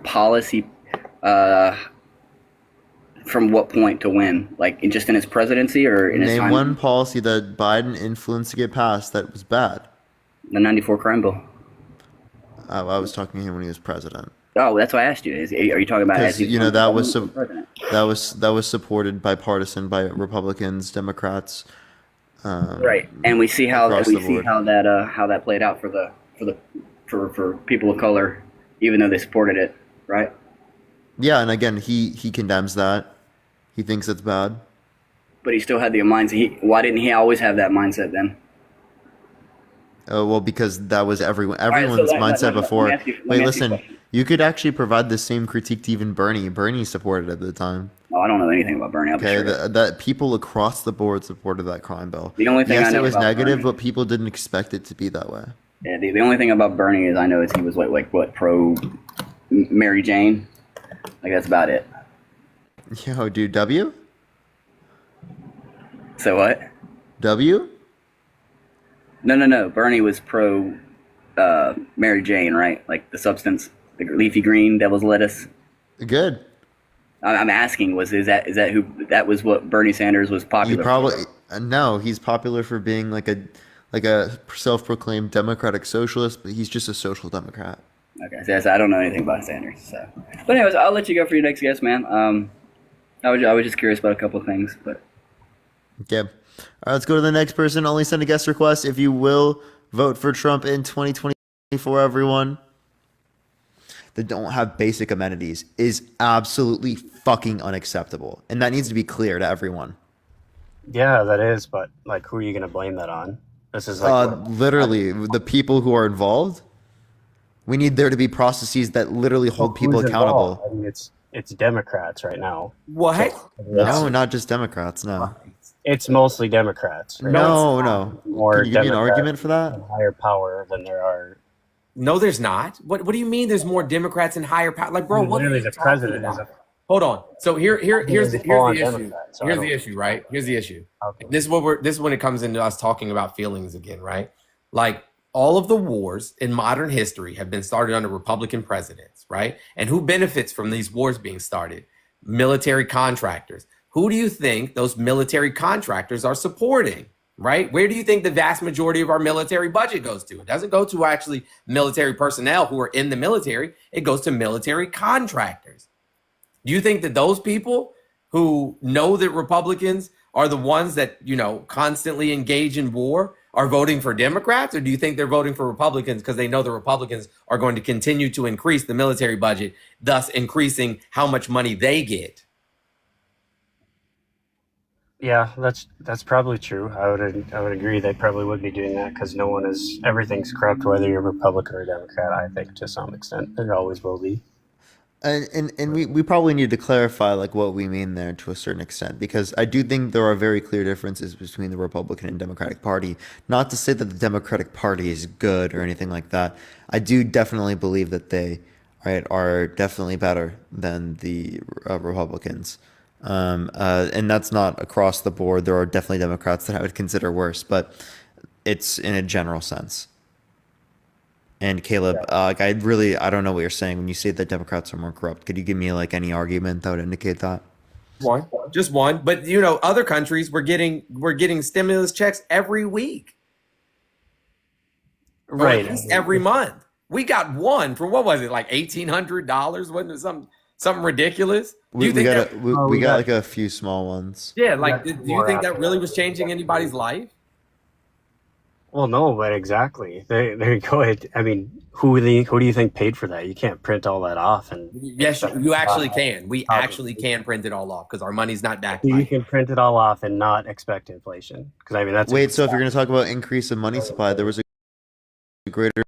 policy. From what point to when? Like just in his presidency or in his Name time? one policy that Biden influenced to get passed that was bad. The '94 crime bill. I was talking to him when he was president. Oh, that's why I asked you. Are you talking about as Because he's you know that was president? that was supported bipartisan by Republicans, Democrats. Right, and we see how across we the see board. how that played out for people of color, even though they supported it. Right. Yeah, and again, he condemns that. He thinks it's bad. But he still had the mindset. Why didn't he always have that mindset then? Well, because that was everyone's so mindset before. let me Wait, ask you a listen. question. You could actually provide the same critique to even Bernie. Bernie supported it at the time. Oh, I don't know anything about Bernie. I'll be Okay, straight. that people across the board supported that crime bill. The only thing I Yes, it know was about negative, Bernie, but people didn't expect it to be that way. yeah, the only thing about Bernie is I know is he was like what pro Mary Jane. Like that's about it. Yo, dude, W? So what? W? No. Bernie was pro Mary Jane, right? Like the substance, the leafy green devil's lettuce. Good. I'm asking, is that who that was what Bernie Sanders was He popular probably for? no. He's popular for being like a self-proclaimed democratic socialist, but he's just a social democrat. Okay, so I don't know anything about Sanders. So, but anyways, I'll let you go for your next guest, man. I was just curious about a couple of things, but Okay. All right, let's go to the next person. Only send a guest request if you will vote for Trump in 2024, everyone. That don't have basic amenities is absolutely fucking unacceptable. And that needs to be clear to everyone. Yeah, that is, but like, who are you going to blame that on? This is like Literally, the people who are involved. We need there to be processes that literally hold people who's accountable. involved? I mean, it's Democrats right now. What? No, not just Democrats. No. It's mostly Democrats. Right? No. More Can you give me an Democrats argument for that? and higher power than there are. No, there's not. What do you mean? There's more Democrats and higher power? Like, bro, what? Literally, Are you the president talking is about? Hold on. So here's the issue. Democrat, so I Here's don't- the issue, right? Here's the issue. Okay. This is when it comes into us talking about feelings again, right? Like all of the wars in modern history have been started under Republican presidents, right? And who benefits from these wars being started? Military contractors. Who do you think those military contractors are supporting? Right? Where do you think the vast majority of our military budget goes to? It doesn't go to actually military personnel who are in the military. It goes to military contractors. Do you think that those people who know that Republicans are the ones that, constantly engage in war are voting for Democrats? Or do you think they're voting for Republicans because they know the Republicans are going to continue to increase the military budget, thus increasing how much money they get? Yeah, that's probably true. I would agree they probably would be doing that because everything's corrupt whether you're Republican or Democrat. I think to some extent it always will be. And we probably need to clarify like what we mean there to a certain extent, because I do think there are very clear differences between the Republican and Democratic Party. Not to say that the Democratic Party is good or anything like that. I do definitely believe that they are definitely better than the Republicans. And that's not across the board. There are definitely Democrats that I would consider worse, but it's in a general sense. And Caleb, I don't know what you're saying when you say that Democrats are more corrupt. Could you give me like any argument that would indicate that? Just one. But other countries we're getting stimulus checks every week. Right. Or at least every month. We got one for what was it, like $1,800? Wasn't it something ridiculous? Do you We think got like a few small ones. yeah, like do you think that really was changing anybody's life? Well, no, but exactly. There you go. I mean, who do you think paid for that? You can't print all that off and. Yes, you actually can. We actually can print it all off because our money's not backed. You can print it all off and not expect inflation. Because I mean, that's. Wait, so if you're going to talk about increase of money supply, there was a greater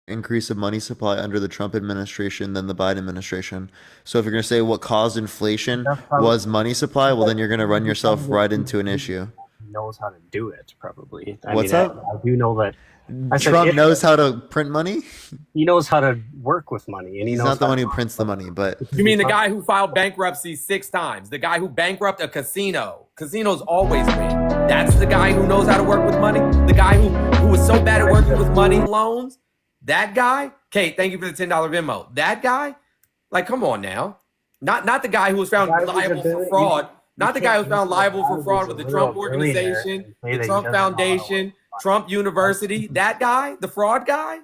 increase of money supply under the Trump administration than the Biden administration. So if you're going to say what caused inflation was money supply, well, then you're going to run yourself right into an issue. Knows how to do it, probably. What's up? I do know that. Trump knows how to print money? He knows how to work with money, and he's not the one who prints the money, but You mean the guy who filed bankruptcy 6 times? The guy who bankrupted a casino? Casinos always win. That's the guy who knows how to work with money? The guy who was so bad at working with money loans? That guy? Kate, thank you for the $10 Venmo. That guy? Like, come on now. Not the guy who was found liable for fraud. Not the guy who was found liable for fraud with the Trump Organization, the Trump Foundation, Trump University. That guy? The fraud guy?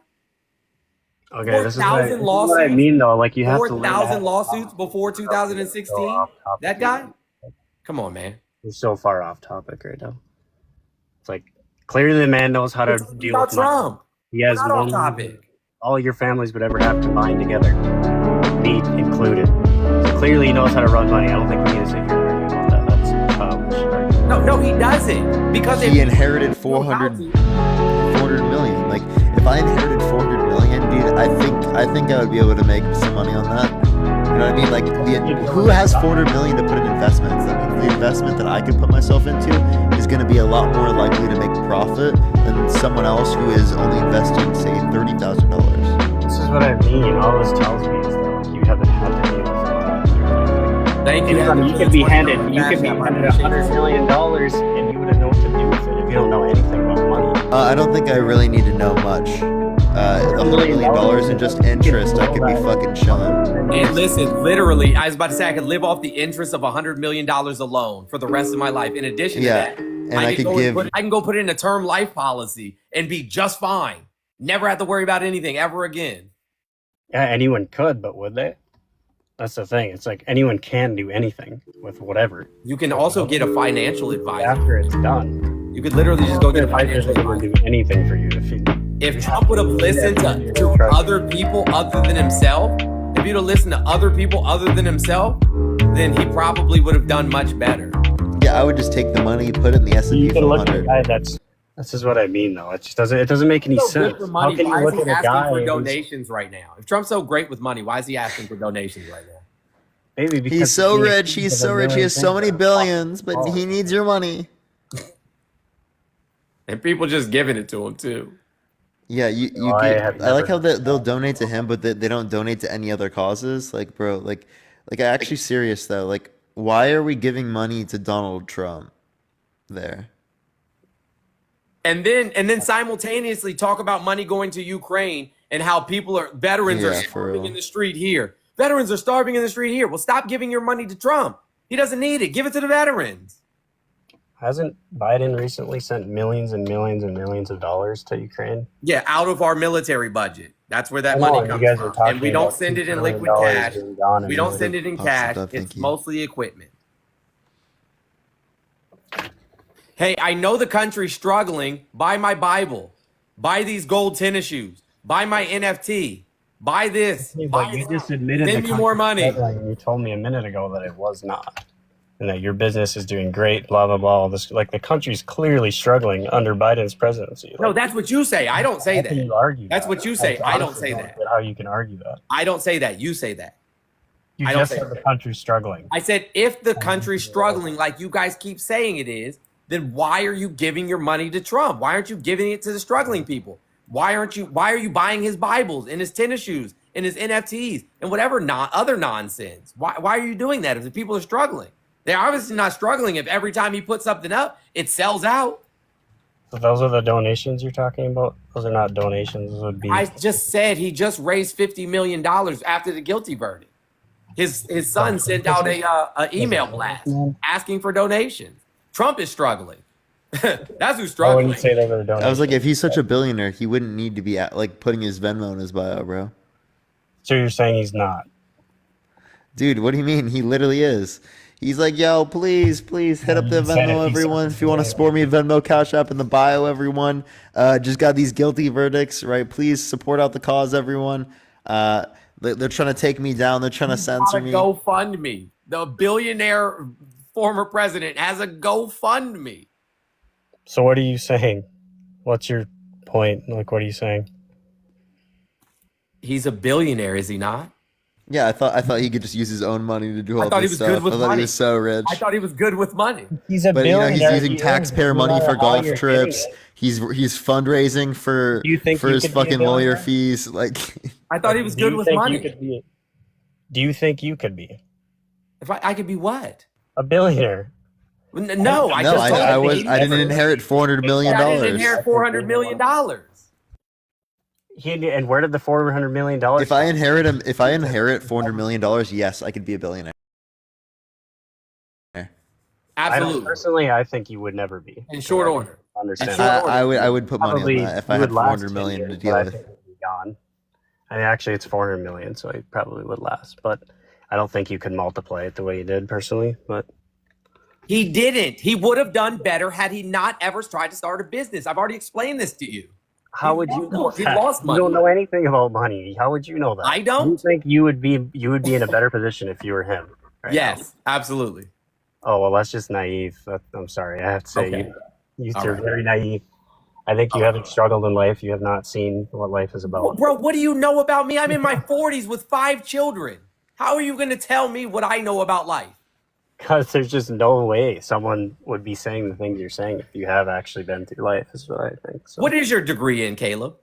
Okay, 4,000 lawsuits. What I mean, though. Like you have to. 4,000 lawsuits before 2016. That guy? Come on, man. He's so far off topic right now. It's like clearly the man knows how to deal with Trump. money. He has We're not one. off topic. All your families would ever have combined together, me included. So clearly he knows how to run money. I don't think we need to sit here and argue about that. That's childish. No, No, he doesn't. Because he inherited 400 million. Like, if I inherited 400 million, dude, I think I would be able to make some money on that. You know what I mean? Like, who has 400 million to put in investments? That means the investment that I could put myself into is going to be a lot more likely to make a profit than someone else who is only investing, say, $30,000. This is what I mean. All this tells me is that you haven't had to deal with it. Thank you. You could be handed $100 million and you wouldn't know what to do with it if you don't know anything about money. I don't think I really need to know much. $100 million and just interest, I could be fucking chilling. And listen, literally, I was about to say I could live off the interest of $100 million alone for the rest of my life. In addition to that, and I can go put in a term life policy and be just fine. Never have to worry about anything ever again. Yeah, anyone could, but would they? That's the thing. It's like anyone can do anything with whatever. You can also get a financial advisor after it's done. You could literally just go get a financial advisor. Do anything for you if Trump would have listened to other people other than himself, if he'd have listened to other people other than himself, then he probably would have done much better. Yeah, I would just take the money, put it in the S&P 500. This is what I mean, though. It just doesn't make any sense. How can you look at a guy for donations right now? If Trump's so great with money, why is he asking for donations right now? Maybe because he's so rich. He's so rich. He has so many billions, but he needs your money. And people just giving it to him too. Yeah, I like how they'll donate to him, but they don't donate to any other causes. Like, bro, like actually serious though. Like, why are we giving money to Donald Trump there? And then simultaneously talk about money going to Ukraine and how veterans are starving in the street here. Veterans are starving in the street here. Well, stop giving your money to Trump. He doesn't need it. Give it to the veterans. Hasn't Biden recently sent millions and millions and millions of dollars to Ukraine? Yeah, out of our military budget. That's where that money comes from. And we don't send it in liquid cash. We don't send it in cash. It's mostly equipment. Hey, I know the country's struggling. Buy my Bible. Buy these gold tennis shoes. Buy my NFT. Buy this. But you just admitted send me more money. You told me a minute ago that it was not. And that your business is doing great, blah, blah, blah. All this, like, the country's clearly struggling under Biden's presidency. No, that's what you say. I don't say that. You argue that's what you say. I don't say that. How you can argue that. I don't say that. You say that. You just said the country's struggling. I said if the country's struggling like you guys keep saying it is, then why are you giving your money to Trump? Why aren't you giving it to the struggling people? Why are you buying his Bibles and his tennis shoes and his NFTs and whatever other nonsense? Why are you doing that if the people are struggling? They're obviously not struggling if every time he puts something up, it sells out. So those are the donations you're talking about? Those are not donations. Those would be. I just said he just raised $50 million after the guilty verdict. His son sent out a email blast asking for donations. Trump is struggling. That's who's struggling. I wouldn't say they were donations. I was like, if he's such a billionaire, he wouldn't need to be like putting his Venmo in his bio, bro. So you're saying he's not? Dude, what do you mean? He literally is. He's like, yo, please hit up the Venmo, everyone. If you want to support me, Venmo, Cash App in the bio, everyone. Just got these guilty verdicts, right? Please support out the cause, everyone. They're trying to take me down. They're trying to censor me. GoFundMe. The billionaire former president has a GoFundMe. So what are you saying? What's your point? Like, what are you saying? He's a billionaire, is he not? Yeah, I thought he could just use his own money to do all this stuff. Good with I thought money. he was so rich. I thought he was good with money. He's a billionaire. He's using taxpayer money for golf trips. He's fundraising for his fucking lawyer fees. Like, I thought he was good with money. Do you think you could be? If I could be what? A billionaire. No, I didn't inherit $400 million. I didn't inherit $400 million. And where did the $400 million? If I inherit $400 million, yes, I could be a billionaire. Absolutely. Personally, I think you would never be. In short order. Understand? I would put money on that if I had $400 million to deal with. I think it would be gone. I mean, actually, it's $400 million, so it probably would last. But I don't think you could multiply it the way you did, personally. But he didn't. He would have done better had he not ever tried to start a business. I've already explained this to you. How would you know that? He lost money. You don't know anything about money. How would you know that? I don't. You think you would be in a better position if you were him? Yes, absolutely. Oh well, that's just naive. I'm sorry, I have to say Okay. you All two are right. very naive. I think you haven't struggled in life. You have not seen what life is Well, about. bro, what do you know about me? I'm in my 40s with 5 children. How are you going to tell me what I know about life? Because there's just no way someone would be saying the things you're saying if you have actually been through life, is what I think. So What is your degree in, Caleb?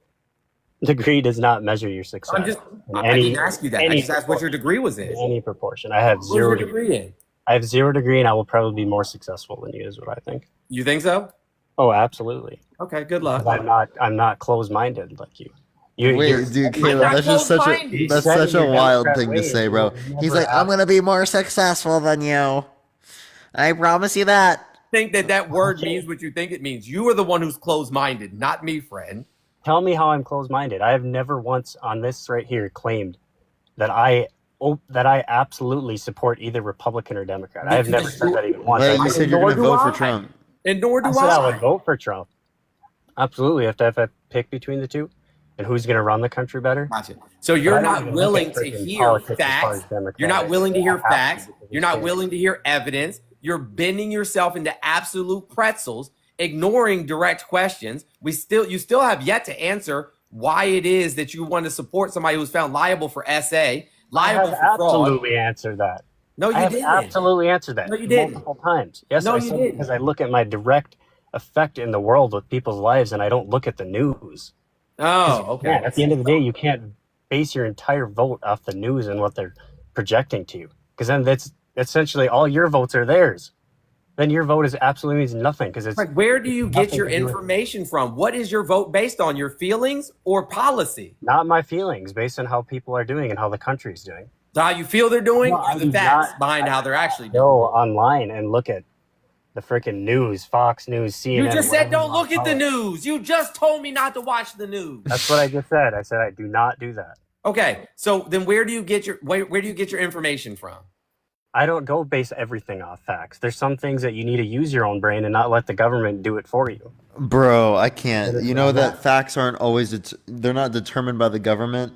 degree does not measure your I'm success just, in I any didn't ask you that. I any just asked what your proportion. degree was In in. any proportion. I have What was zero your degree in? I have 0 degree, and I will probably be more successful than you, is what I think. You think so? Oh, absolutely. Okay, good luck. Because I'm not closed-minded like you. Wait, dude, I'm Caleb, not that's just such a close-minded. that's said such in a your wild Democrat thing to ways, say, bro. you He's never like, I'm asked- gonna be more successful than you. I promise you that. Think that word means what you think it means. You are the one who's closed-minded, not me, friend. Tell me how I'm closed-minded. I have never once on this right here claimed that I absolutely support either Republican or Democrat. I have never said that even once. Wait, you said you're gonna vote for I. Trump. And nor I do said I would I. vote for Trump. Absolutely. If I pick between the two and who's going to run the country better. Gotcha. So But you're I don't not even look willing at to freaking hear politics as far as facts. Democrat. You're not willing to hear I have to facts. because You're it's not scary. willing to hear evidence. You're bending yourself into absolute pretzels, ignoring direct questions. You still have yet to answer why it is that you want to support somebody who's found liable for SA, liable for fraud. Absolutely answered that. No, you I have didn't. Absolutely answered that. No, you didn't. Multiple times. Yes, No, I you said didn't. because I look at my direct effect in the world with people's lives and I don't look at the news. Oh, okay. Yeah, at the end of the day, you can't base your entire vote off the news and what they're projecting to you. Because then that's essentially all your votes are theirs. Then your vote is absolutely means nothing because it's Like, where do you get nothing your to do with- information from? What is your vote based on? Your feelings or policy? Not my feelings, based on how people are doing and how the country's doing. So how you feel they're doing, No, or I the do facts not- behind how they're actually doing? Go online and look at the freaking news, Fox News, CNN. You just said whatever don't you want look to at the call it. news. You just told me not to watch the news. That's what I just said. I said I do not do that. Okay, so then where do you get your information from? I don't go base everything off facts. There's some things that you need to use your own brain and not let the government do it for you. Bro, I can't. You know that facts aren't always they're not determined by the government.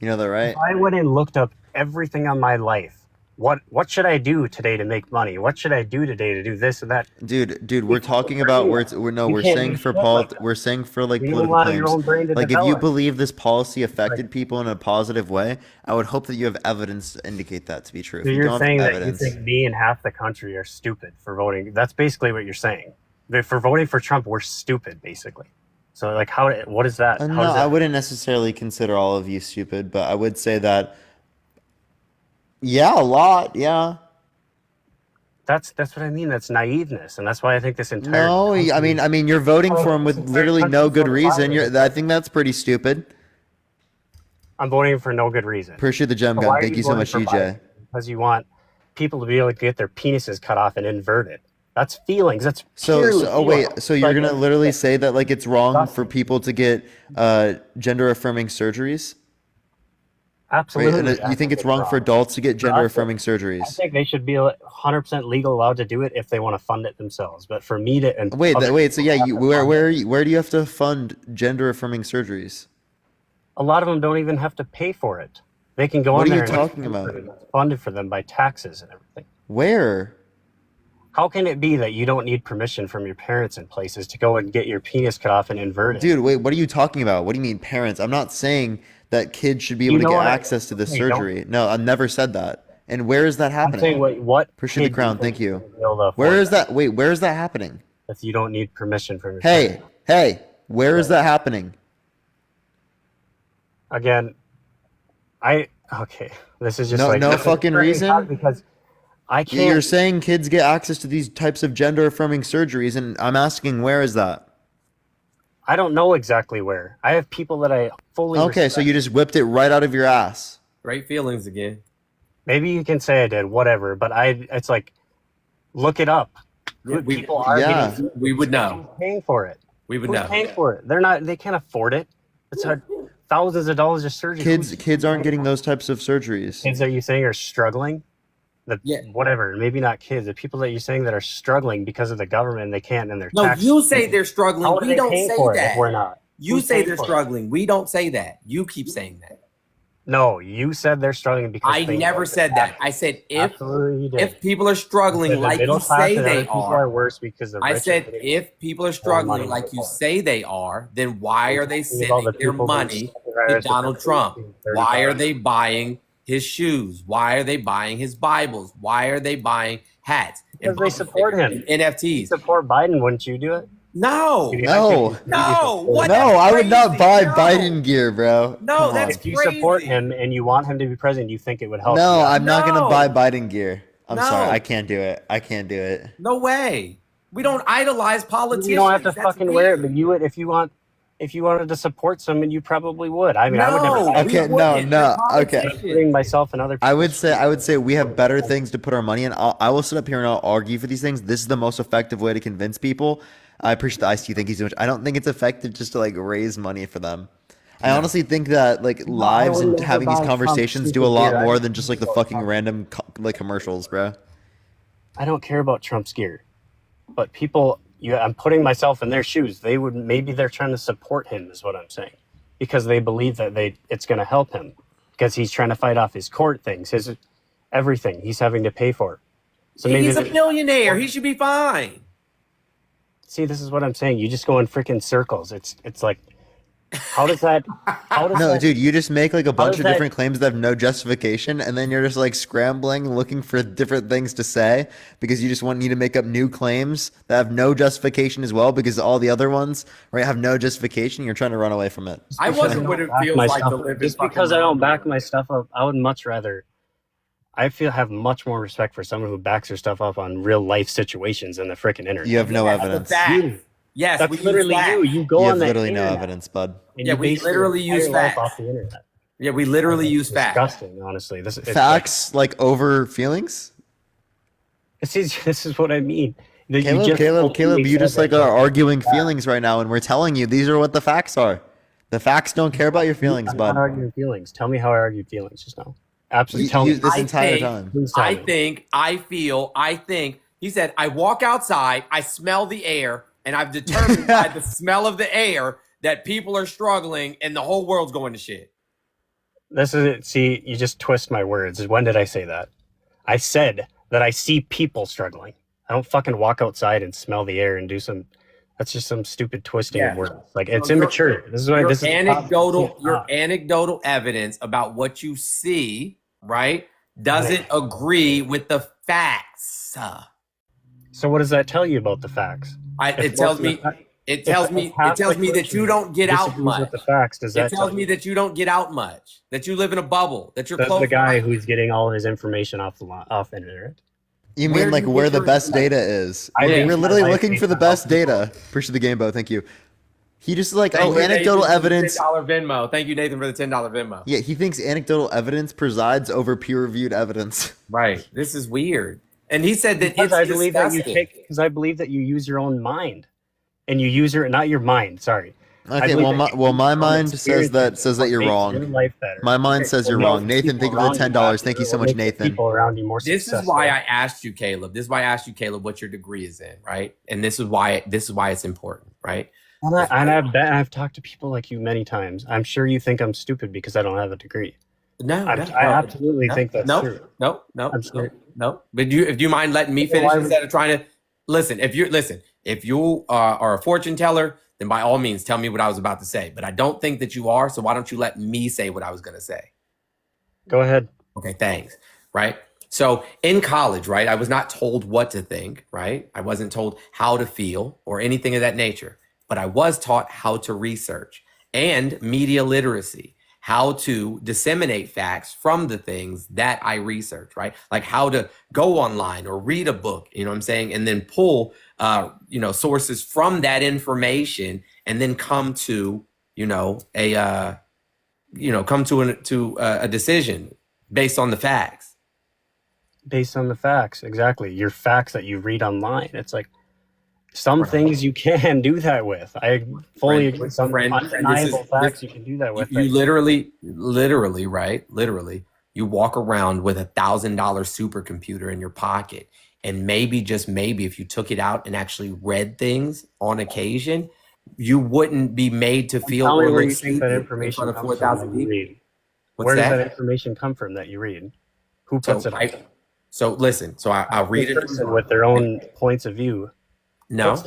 You know that, right? If I went and looked up everything on my life, what should I do today to make money? What should I do today to do this and that? Dude, we're talking about we're You can't saying do for shit like that. we're saying for like You don't political allow your own claims. brain to Like if you develop. believe this policy affected people in a positive way, I would hope that you have evidence to indicate that to be true. If So you you're don't have saying that evidence, you think me and half the country are stupid for voting. That's basically what you're saying. That for voting for Trump, we're stupid, basically. So like, what is that? no, How does that I wouldn't necessarily consider all of you stupid, but I would say that yeah, a lot, yeah. That's what I mean. That's naiveness, and that's why I think this entire No, country- I mean, you're voting for him with This entire literally no country's good so reason. divided. I think that's pretty stupid. I'm voting for no good reason. Appreciate the gem So gun. why are Thank you so voting much, for DJ. Biden? Because you want people to be able to get their penises cut off and inverted. That's feelings. That's purely Oh wait, feelings. so you're Like, gonna literally say that like it's wrong for disgusting. people to get gender affirming surgeries? Right? Absolutely. And you think it's wrong for adults to get gender affirming I surgeries? think they should be 100% legal allowed to do it if they want to fund it themselves. But for me to and Wait, other wait. So yeah, people have to fund it, where do you have to fund gender affirming surgeries? a lot of them don't even have to pay for it. They can go What on are there you and talking about? it's funded for them by taxes and everything. Where? How can it be that you don't need permission from your parents in places to go and get your penis cut off and inverted? Dude, wait, what are you talking about? What do you mean parents? I'm not saying that kids should be able You to know get what I- access to this Hey, don't- surgery. No, I've never said that. And where is that I'm happening? saying what Appreciate the kid crown, do thank you. think is able to afford Where is that? Wait, where is that happening? if you don't need permission from your Hey, hey, where is that happening? Again, okay. This is just No- like no this is fucking very reason? hard because I can't. You're saying kids get access to these types of gender affirming surgeries, and I'm asking where is that? I don't know exactly where. I have people that I fully Okay, so respect. you just whipped it right out of your ass. Great feelings again. Maybe you can say I did, whatever. But it's like, look it up. Yeah, we- People are yeah. getting We would know. paying for it. We would Who's know. paying for it? They're not. They can't afford it. It's thousands of dollars of surgery. Kids aren't getting those types of surgeries. Kids that you saying are struggling. Yeah. Whatever. Maybe not kids. The people that you're saying that are struggling because of the government and they can't and their No, tax. you say they're struggling. How are We they don't paying say for it if that. we're not? You Who's say paying they're for it? struggling. We don't say that. You keep saying that. No, you said they're struggling because I things never like said that. I said absolutely you did. if people are struggling The like middle you class say and other they people are, worse because the I rich are said getting if people are more struggling money like than you the poor. say they are, then why We're are they talking about sending the their people being money to subsidized to Donald Trump? between Why are 35. they buying his shoes? Why are they buying his Bibles? Why are they buying hats and Because they bumper support stickers him. and If you NFTs? support Biden, wouldn't you do it? No, I think No. completely no, support what? him. No, That's I would not crazy. buy No, Biden gear, bro. no, Come that's on. If you support crazy. him and you want him to be president, you think it would help No, you. I'm not gonna buy No, Biden gear. I'm sorry, I no, can't do it. I can't do it. no way. We don't idolize You don't have to politicians. That's fucking wear it, but weird. you would if you wanted to support someone, you probably would. I mean, I would never No, buy we Okay, it. wouldn't. They're okay. I'm putting politicians. myself in other I people's would say we have better shoes. things to put our money in. I will sit up here and I'll argue for these things. This is the most effective way to convince people. I appreciate the ICU. Thank you so much. I don't think it's effective just to like raise money for them. I honestly think that like No, I lives would and never having these buy Trump's conversations do a stupid lot gear. I more don't than just care like the about fucking Trump. random like commercials, bro. I don't care about Trump's gear, but people, I'm putting myself in their shoes. Maybe they're trying to support him, is what I'm saying, because they believe that it's going to help him, because he's trying to fight off his court things, his everything he's having to pay for. So maybe He's a billionaire. He should be fine. see, this is what I'm saying. You just go in freaking circles. It's like, how does that? No, dude, you just make like a bunch does of that- different claims that have no justification, and then you're just like scrambling, looking for different things to say because you just need to make up new claims that have no justification as well because all the other ones, right, have no justification. You're trying to run away from it. I wasn't what it back feels my like stuff to up. live in Just fucking because I don't back Montana. my stuff up, I would much rather. I have much more respect for someone who backs their stuff up on real life situations than the freaking internet. You have no That's a evidence. fact. Yes, That's we use literally facts. you. You go You on have the literally no internet evidence, bud. and Yeah, you we base your literally use entire life facts. off the internet. Yeah, we literally It's use facts. disgusting, honestly. It's Facts like over feelings. This is what I mean. That Caleb, you said just like that are you- arguing feelings right now, and we're telling you these are what the facts are. The facts don't care about your feelings, I'm not bud. arguing feelings. Tell me how I argued feelings just now. Absolutely. Tell me. This entire time. Please tell I me. think, I feel, I think. He said, I walk outside, I smell the air, and I've determined by the smell of the air that people are struggling and the whole world's going to shit. This is it. See, you just twist my words. When did I say that? I said that I see people struggling. I don't fucking walk outside and smell the air and do some. That's just some stupid twisting of words. Like it's immature. This is why Your this is anecdotal evidence about what you see, right, doesn't agree with the facts. So what does that tell you about the facts? It tells me that you don't get out much. With the facts, does that It tells me that you don't get out much. That you live in a bubble. That you're That's close. the guy who's getting all his information off the internet. You mean like where the best data is? We're literally looking for the best data. Appreciate the game, Bo. Thank you. He just like, Thank you, anecdotal Nathan, evidence. $10 Venmo. Thank you, Nathan, for the $10 Venmo. Yeah, he thinks anecdotal evidence presides over peer-reviewed evidence. Right. This is weird. And he said that Because it's I believe that disgusting. I believe that you use your own mind, and you use not your mind. Sorry. Okay, my mind says that you're wrong. My mind says you're wrong. Nathan, thank you for the $10. Thank you so much, Nathan. People around you more This is successful. why I asked you, Caleb. This is why I asked you, Caleb, what your degree is in, right? And this is why it's important, right? And I've talked to people like you many times. I'm sure you think I'm stupid because I don't have a degree. I absolutely think that's true. No. But do you mind letting me Okay, finish why would- instead of trying to listen? If you are a fortune teller, then by all means tell me what I was about to say. But I don't think that you are. So why don't you let me say what I was going to say? Go ahead. Okay, thanks. Right. So in college, right, I was not told what to think, right? I wasn't told how to feel or anything of that nature, but I was taught how to research and media literacy, how to disseminate facts from the things that I research, right? Like how to go online or read a book, you know what I'm saying? And then pull, sources from that information and then come to, a decision based on the facts. Based on the facts, exactly. Your facts that you read online. It's like some things you can do that with. I fully agree. Some undeniable facts you can do that with. You literally, right? Literally, you walk around with $1,000 supercomputer in your pocket. And maybe, just maybe, if you took it out and actually read things on occasion, you wouldn't be made to feel Tell me or where look you think that stupid in information front of comes 4,000 from. people. Where does that that? information come from that you read? Who So puts it on? so listen. So I'll read A it. person with their own points of view puts No, it on,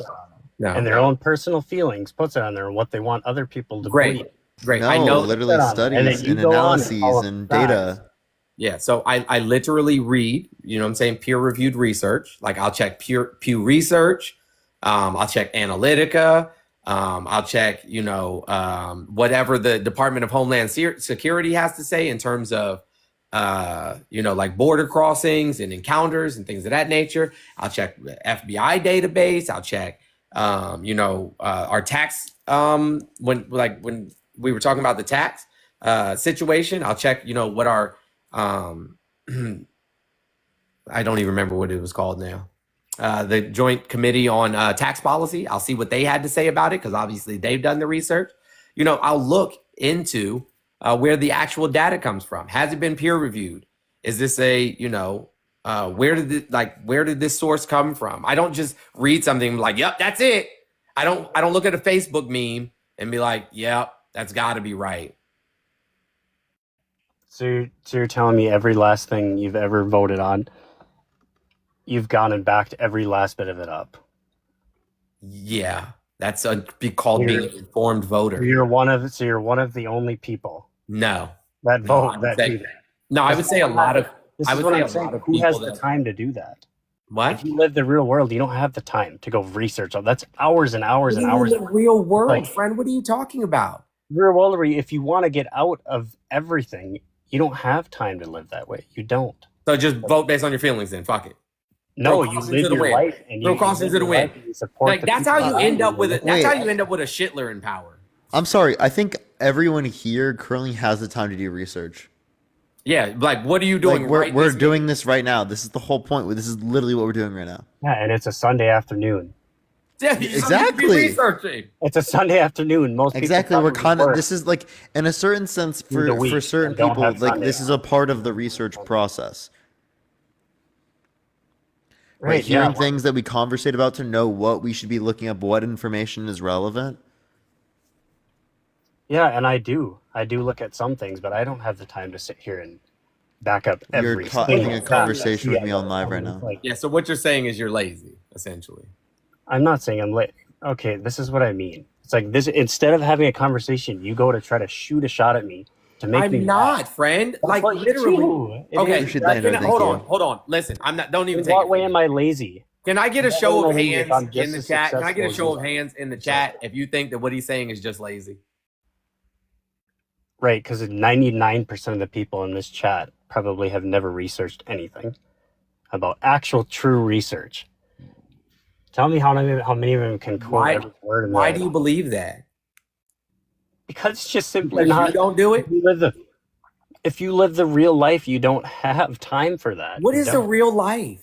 no. and their own personal feelings puts it on there, and what they want other people to believe. Great. I No, know. literally And then studies you and go on and analyses follow and facts. data. Yeah. So I literally read, you know what I'm saying, peer-reviewed research. Like I'll check Pew Research. I'll check Analytica. I'll check, whatever the Department of Homeland Security has to say in terms of, like border crossings and encounters and things of that nature. I'll check the FBI database. I'll check, our tax. When we were talking about the tax situation, I'll check, what our, I don't even remember what it was called now. The Joint Committee on Tax Policy. I'll see what they had to say about it because obviously they've done the research. I'll look into where the actual data comes from. Has it been peer reviewed? Is this where did this source come from? I don't just read something like, yep, that's it. I don't look at a Facebook meme and be like, yep, that's got to be right. So you're telling me every last thing you've ever voted on, you've gone and backed every last bit of it up? Yeah, that's called being an informed voter. So you're one of the only people No. that vote No, do that. No, I would say a lot of. This I is would what say I'm a saying. lot of Who has people the that. time to do that? What? If you live the real world, you don't have the time to go research on. That's hours and hours and hours. The real world, Like, friend. What are you talking about? real world, if you want to get out of everything, you don't have time to live that way. You don't. So just vote based on your feelings, then. Fuck it. No, you live your life and throw you caution to the wind. support That's how you end up with it. That's Wait. how you end up with a Shitler in power. I'm sorry. I think everyone here currently has the time to do research. Yeah, like what are you doing? Like we're doing this right now. This is the whole point. This is literally what we're doing right now. Yeah, and it's a Sunday afternoon. Yeah, you Exactly. be researching. It's a Sunday afternoon. Most people Exactly. We're probably kind of. work. This is like, in a certain sense, Through the for week certain and don't people, have like Sunday this is a part of the research process. Right. yeah. Hearing things that we conversate about to know what we should be looking up, what information is relevant. Yeah, and I do look at some things, but I don't have the time to sit here and back up every. You're having a conversation with me on live right now. Yeah. So what you're saying is you're lazy, essentially. I'm not saying I'm late. Okay, this is what I mean. It's like this. Instead of having a conversation, you go to try to shoot a shot at me to make me. I'm not, friend. Like literally. Okay. Hold on. Listen, I'm not. Don't even In take what it. way am I lazy? Can I get a show of If I'm hands just in the as chat? Can I get a successful show as of you. hands in the chat if you think that what he's saying is just lazy? Right, because 99% of the people in this chat probably have never researched anything about actual true research. Tell me how many of them can quote every word. Why do you believe that? Because it's just simply Because not. you don't do it? If you live the real life, you don't have time for that. What You is the don't. real life?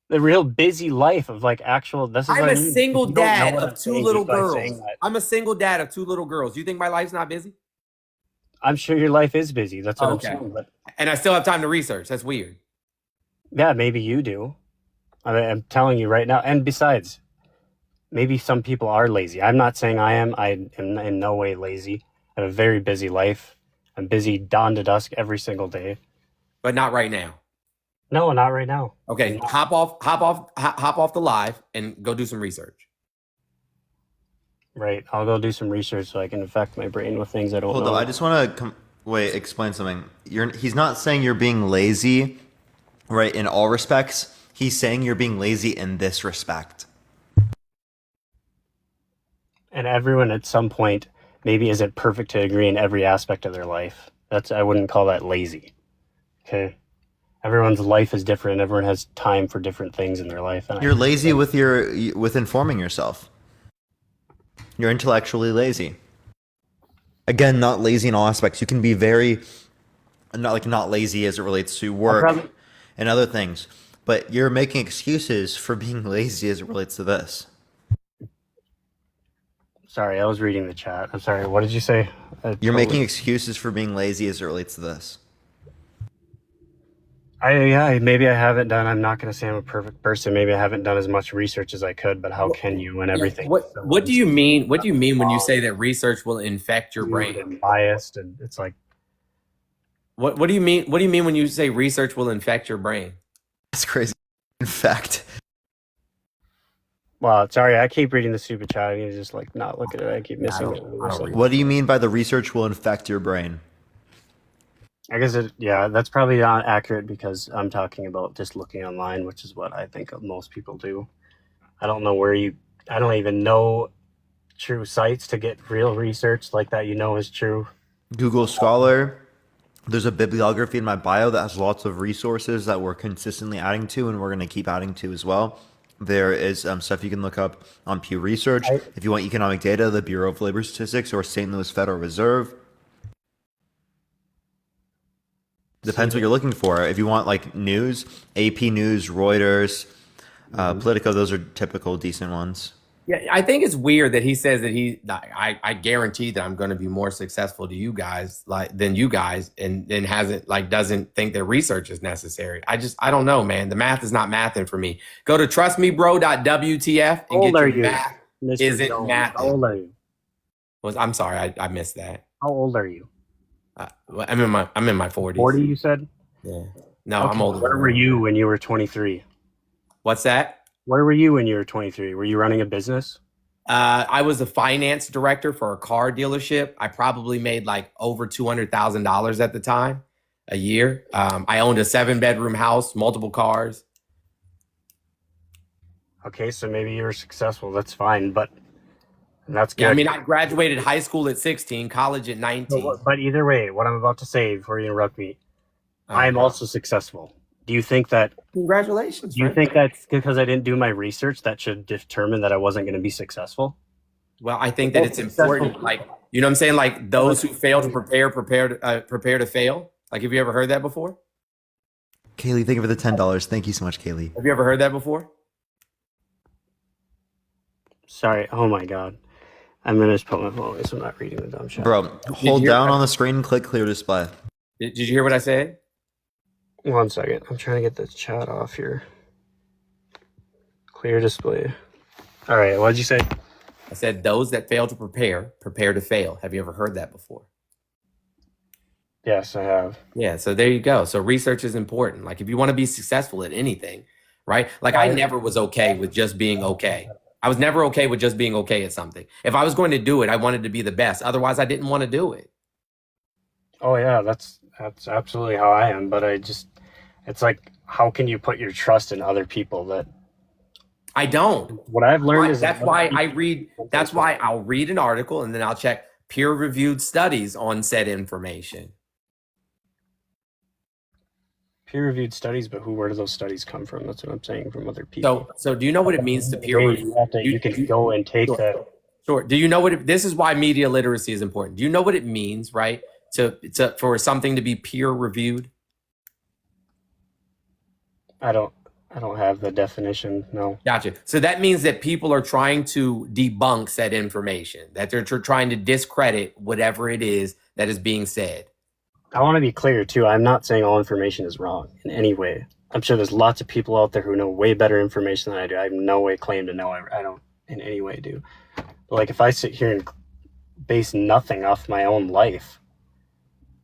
The real busy life of like actual? This is I'm what I a mean. single If you don't know dad what of I'm two saying little just by girls. saying that, I'm a single dad of two little girls. You think my life's not busy? I'm sure your life is busy. That's what Okay. I'm saying. But And I still have time to research. That's weird. yeah, maybe you do. I'm telling you right now. And besides, maybe some people are lazy. I'm not saying I am. I am in no way lazy. I have a very busy life. I'm busy dawn to dusk every single day. But not right now. No, not right now. Okay, hop off the live and go do some research. Right. I'll go do some research so I can affect my brain with things I don't Hold know. on. I just want to explain something. He's not saying you're being lazy, right? In all respects, he's saying you're being lazy in this respect. And everyone at some point maybe isn't perfect to agree in every aspect of their life. I wouldn't call that lazy. Okay. Everyone's life is different. Everyone has time for different things in their life. And You're lazy with informing yourself. You're intellectually lazy. Again, not lazy in all aspects. You can be very not lazy as it relates to work and other things, but you're making excuses for being lazy as it relates to this. Sorry, I was reading the chat. I'm sorry. What did you say? You're making excuses for being lazy as it relates to this. Maybe I haven't done. I'm not going to say I'm a perfect person. Maybe I haven't done as much research as I could. But how can you when everything? What do you mean? What do you mean when you say that research will infect your brain? And biased, and it's like What do you mean? What do you mean when you say research will infect your brain? That's crazy. In fact, Wow, sorry, I keep reading the super chat. I need to just like not look at it. I keep Yeah, missing I it. don't read. what do you mean by the research will infect your brain? I guess yeah, that's probably not accurate because I'm talking about just looking online, which is what I think most people do. I don't know I don't even know true sites to get real research like that is true. Google Scholar. There's a bibliography in my bio that has lots of resources that we're consistently adding to, and we're going to keep adding to as well. There is stuff you can look up on Pew Research. If you want economic data, the Bureau of Labor Statistics or St. Louis Federal Reserve. Depends what you're looking for. If you want like news, AP News, Reuters, Politico, those are typical decent ones. Yeah, I think it's weird that he says that I guarantee that I'm going to be more successful to you guys than you guys, and doesn't think that research is necessary. I don't know, man. The math is not mathing for me. Go to trustmebro.wtf and get your math isn't mathing. How old are you? I'm sorry, I missed that. How old are you? I'm in my 40s. 40, you said? Yeah. No, Okay, I'm older. Where were you when you were 23? What's that? Where were you when you were 23? Were you running a business? I was a finance director for a car dealership. I probably made like over $200,000 at the time, a year. I owned a 7-bedroom house, multiple cars. Okay, so maybe you were successful. That's fine, but that's good. Yeah, I mean, I graduated high school at 16, college at 19. But either way, what I'm about to say before you interrupt me, I am also successful. Do you think that? Congratulations. Do you think that's because I didn't do my research that should determine that I wasn't going to be successful? Well, I think that it's important. Like, you know what I'm saying? Like those who fail to prepare to fail. Like, have you ever heard that before? Kaylee, thank you for the $10. Thank you so much, Kaylee. Have you ever heard that before? Sorry. Oh my God. I'm going to just put my phone away so I'm not reading the dumb shit. Bro, hold down on the screen and click clear display. Did you hear what I said? 1 second. I'm trying to get the chat off here. Clear display. All right. What did you say? I said those that fail to prepare to fail. Have you ever heard that before? Yes, I have. Yeah. So there you go. So research is important. Like if you want to be successful at anything, right? Like I never was okay with just being okay. I was never okay with just being okay at something. If I was going to do it, I wanted to be the best. Otherwise, I didn't want to do it. Oh yeah, that's absolutely how I am. But it's like, how can you put your trust in other people that? I don't. What I've learned is that's why I'll read an article and then I'll check peer-reviewed studies on said information. Peer-reviewed studies, but where do those studies come from? That's what I'm saying, from other people. So do you know what it means to peer review? You can go and take that. Sure. Do you know this is why media literacy is important. Do you know what it means, right? For something to be peer reviewed? I don't have the definition. No. Gotcha. So that means that people are trying to debunk said information, that they're trying to discredit whatever it is that is being said. I want to be clear too. I'm not saying all information is wrong in any way. I'm sure there's lots of people out there who know way better information than I do. I have no way claim to know. I don't in any way do. But like if I sit here and base nothing off my own life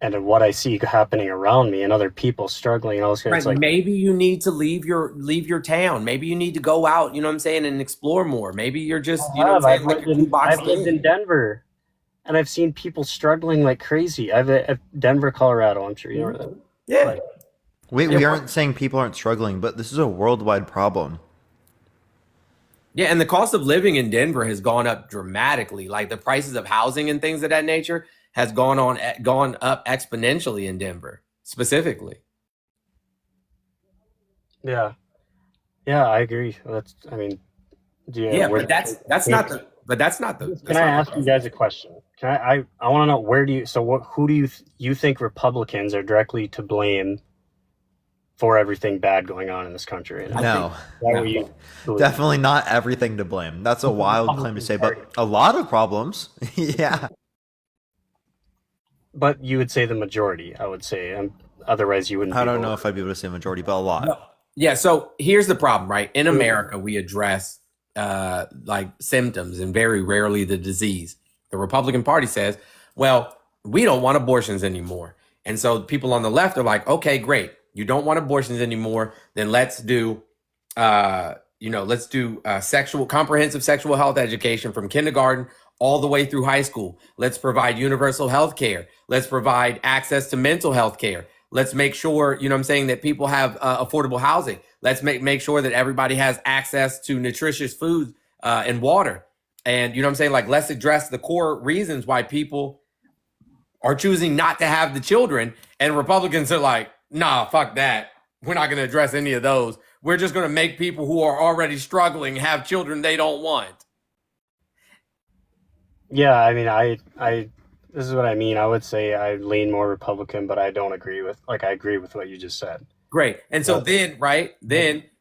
and what I see happening around me and other people struggling and all this, right. It's like, maybe you need to leave your town. Maybe you need to go out, you know what I'm saying, and explore more. Maybe you're just, you know what I'm saying, I've lived in Denver. And I've seen people struggling like crazy. I've at Denver, Colorado. I'm sure you know that. Yeah. We aren't saying people aren't struggling, but this is a worldwide problem. Yeah, and the cost of living in Denver has gone up dramatically. Like the prices of housing and things of that nature has gone up exponentially in Denver, specifically. Yeah, I agree. But that's not the. Can I ask you guys a question? I want to know who do you think Republicans are directly to blame for everything bad going on in this country? No, definitely not everything to blame. That's a wild claim to say, but a lot of problems. Yeah. But you would say the majority, I would say. Otherwise, you wouldn't. I don't know if I'd be able to say majority, but a lot. No. Yeah. So here's the problem, right? In America, we address like symptoms and very rarely the disease. The Republican Party says, well, we don't want abortions anymore. And so people on the left are like, okay, great. You don't want abortions anymore. Then let's do, comprehensive sexual health education from kindergarten all the way through high school. Let's provide universal health care. Let's provide access to mental health care. Let's make sure, that people have affordable housing. Let's make sure that everybody has access to nutritious food and water. And, let's address the core reasons why people are choosing not to have the children. And Republicans are like, nah, fuck that. We're not going to address any of those. We're just going to make people who are already struggling have children they don't want. Yeah, I mean, I this is what I mean. I would say I lean more Republican, but I don't agree with, I agree with what you just said. Great. And so then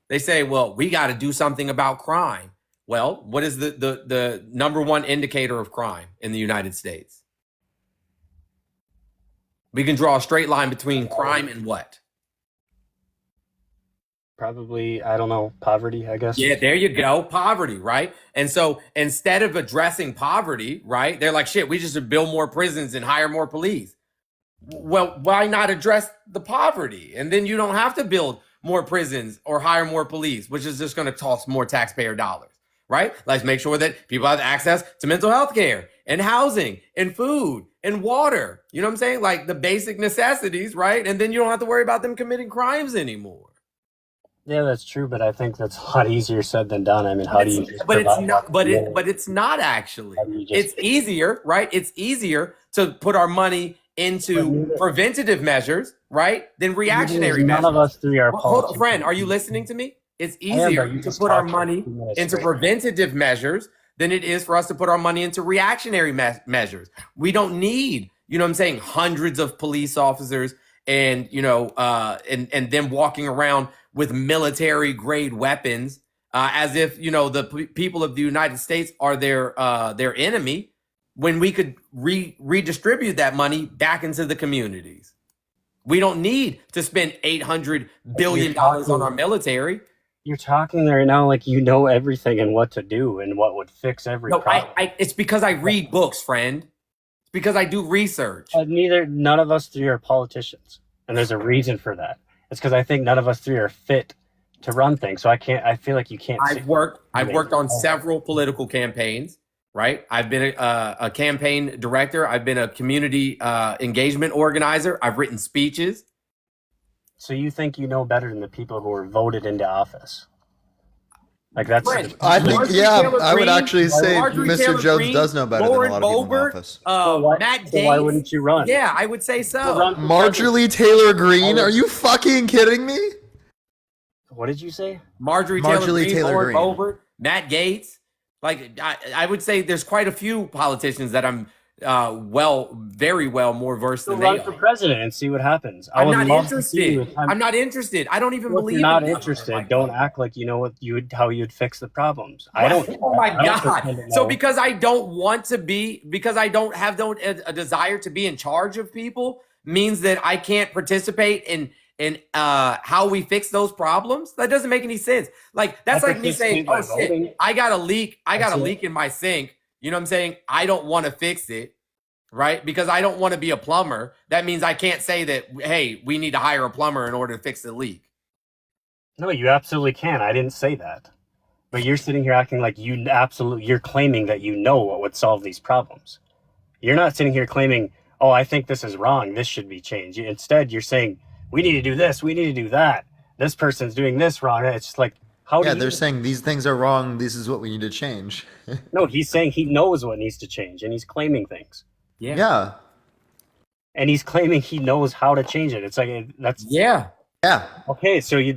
they say, well, we got to do something about crime. Well, what is the number one indicator of crime in the United States? We can draw a straight line between crime and what? Probably, I don't know, poverty, I guess. Yeah, there you go. Poverty, right? And so instead of addressing poverty, right, they're like, shit, we just should build more prisons and hire more police. Well, why not address the poverty? And then you don't have to build more prisons or hire more police, which is just going to cost more taxpayer dollars, right? Let's make sure that people have access to mental health care and housing and food and water. You know what I'm saying? Like the basic necessities, right? And then you don't have to worry about them committing crimes anymore. Yeah, that's true, but I think that's a lot easier said than done. I mean, how do you? But it's not. But it's not actually. It's easier, right? It's easier to put our money into preventative measures, right, than reactionary measures. None of us three are. Hold on, friend. Are you listening to me? It's easier to put our money into preventative measures than it is for us to put our money into reactionary measures. We don't need, hundreds of police officers and and them walking around with military grade weapons, as if the people of the United States are their enemy, when we could redistribute that money back into the communities. We don't need to spend $800 billion on our military. You're talking there now like you know everything and what to do and what would fix every problem. It's because I read books, friend. It's because I do research. None of us three are politicians, and there's a reason for that. It's because I think none of us three are fit to run things. So I feel like you can't. I've worked on several political campaigns, right? I've been a campaign director. I've been a community engagement organizer. I've written speeches. So you think you know better than the people who were voted into office? Like that's. I think, I would actually say Mr. Jones does know better than a lot of people in office. Matt Gaetz. So why wouldn't you run? Yeah, I would say so. Marjorie Taylor Greene? Are you fucking kidding me? What did you say? Marjorie Taylor Greene, Lauren Boebert, Matt Gaetz. Like I would say there's quite a few politicians that I'm very well more versed than they run for president and see what happens. I'm not interested. I'm not interested. I don't even believe. If you're not interested, don't act like you know how you'd fix the problems. I don't. Oh my God! So because I don't want to be, because I don't have a desire to be in charge of people, means that I can't participate in how we fix those problems? That doesn't make any sense. Like that's like me saying, "Oh shit, I got a leak. I got a leak in my sink." You know what I'm saying? I don't want to fix it, right? Because I don't want to be a plumber. That means I can't say that, hey, we need to hire a plumber in order to fix the leak. No, you absolutely can. I didn't say that. But you're sitting here acting like you're claiming that you know what would solve these problems. You're not sitting here claiming, oh, I think this is wrong. This should be changed. Instead, you're saying, we need to do this. We need to do that. This person's doing this wrong. It's just like, they're saying these things are wrong. This is what we need to change. No, he's saying he knows what needs to change, and he's claiming things. Yeah. And he's claiming he knows how to change it. It's like that's yeah. Okay, so you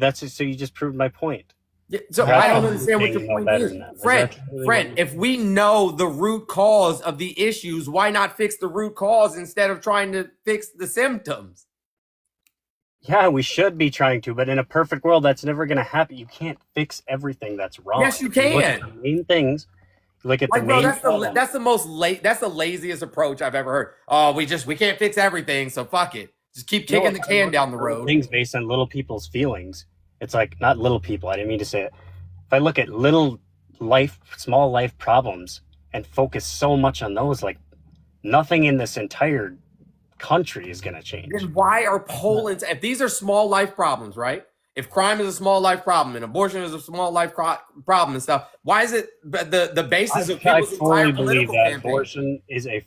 just proved my point. Yeah, so I don't understand what your point is. Friend, if we know the root cause of the issues, why not fix the root cause instead of trying to fix the symptoms? Yeah, we should be trying to, but in a perfect world, that's never going to happen. You can't fix everything that's wrong. Yes, you can. Look at the main things. Look at the main. That's the laziest approach I've ever heard. Oh, we can't fix everything, so fuck it. Just keep kicking the can down the road. Things based on little people's feelings. It's like not little people. I didn't mean to say it. If I look at small life problems and focus so much on those, like nothing in this entire country is going to change. Then why are Poland, if these are small life problems, right? If crime is a small life problem and abortion is a small life problem and stuff, why is it the basis of I people's fully entire believe political that campaign? abortion is a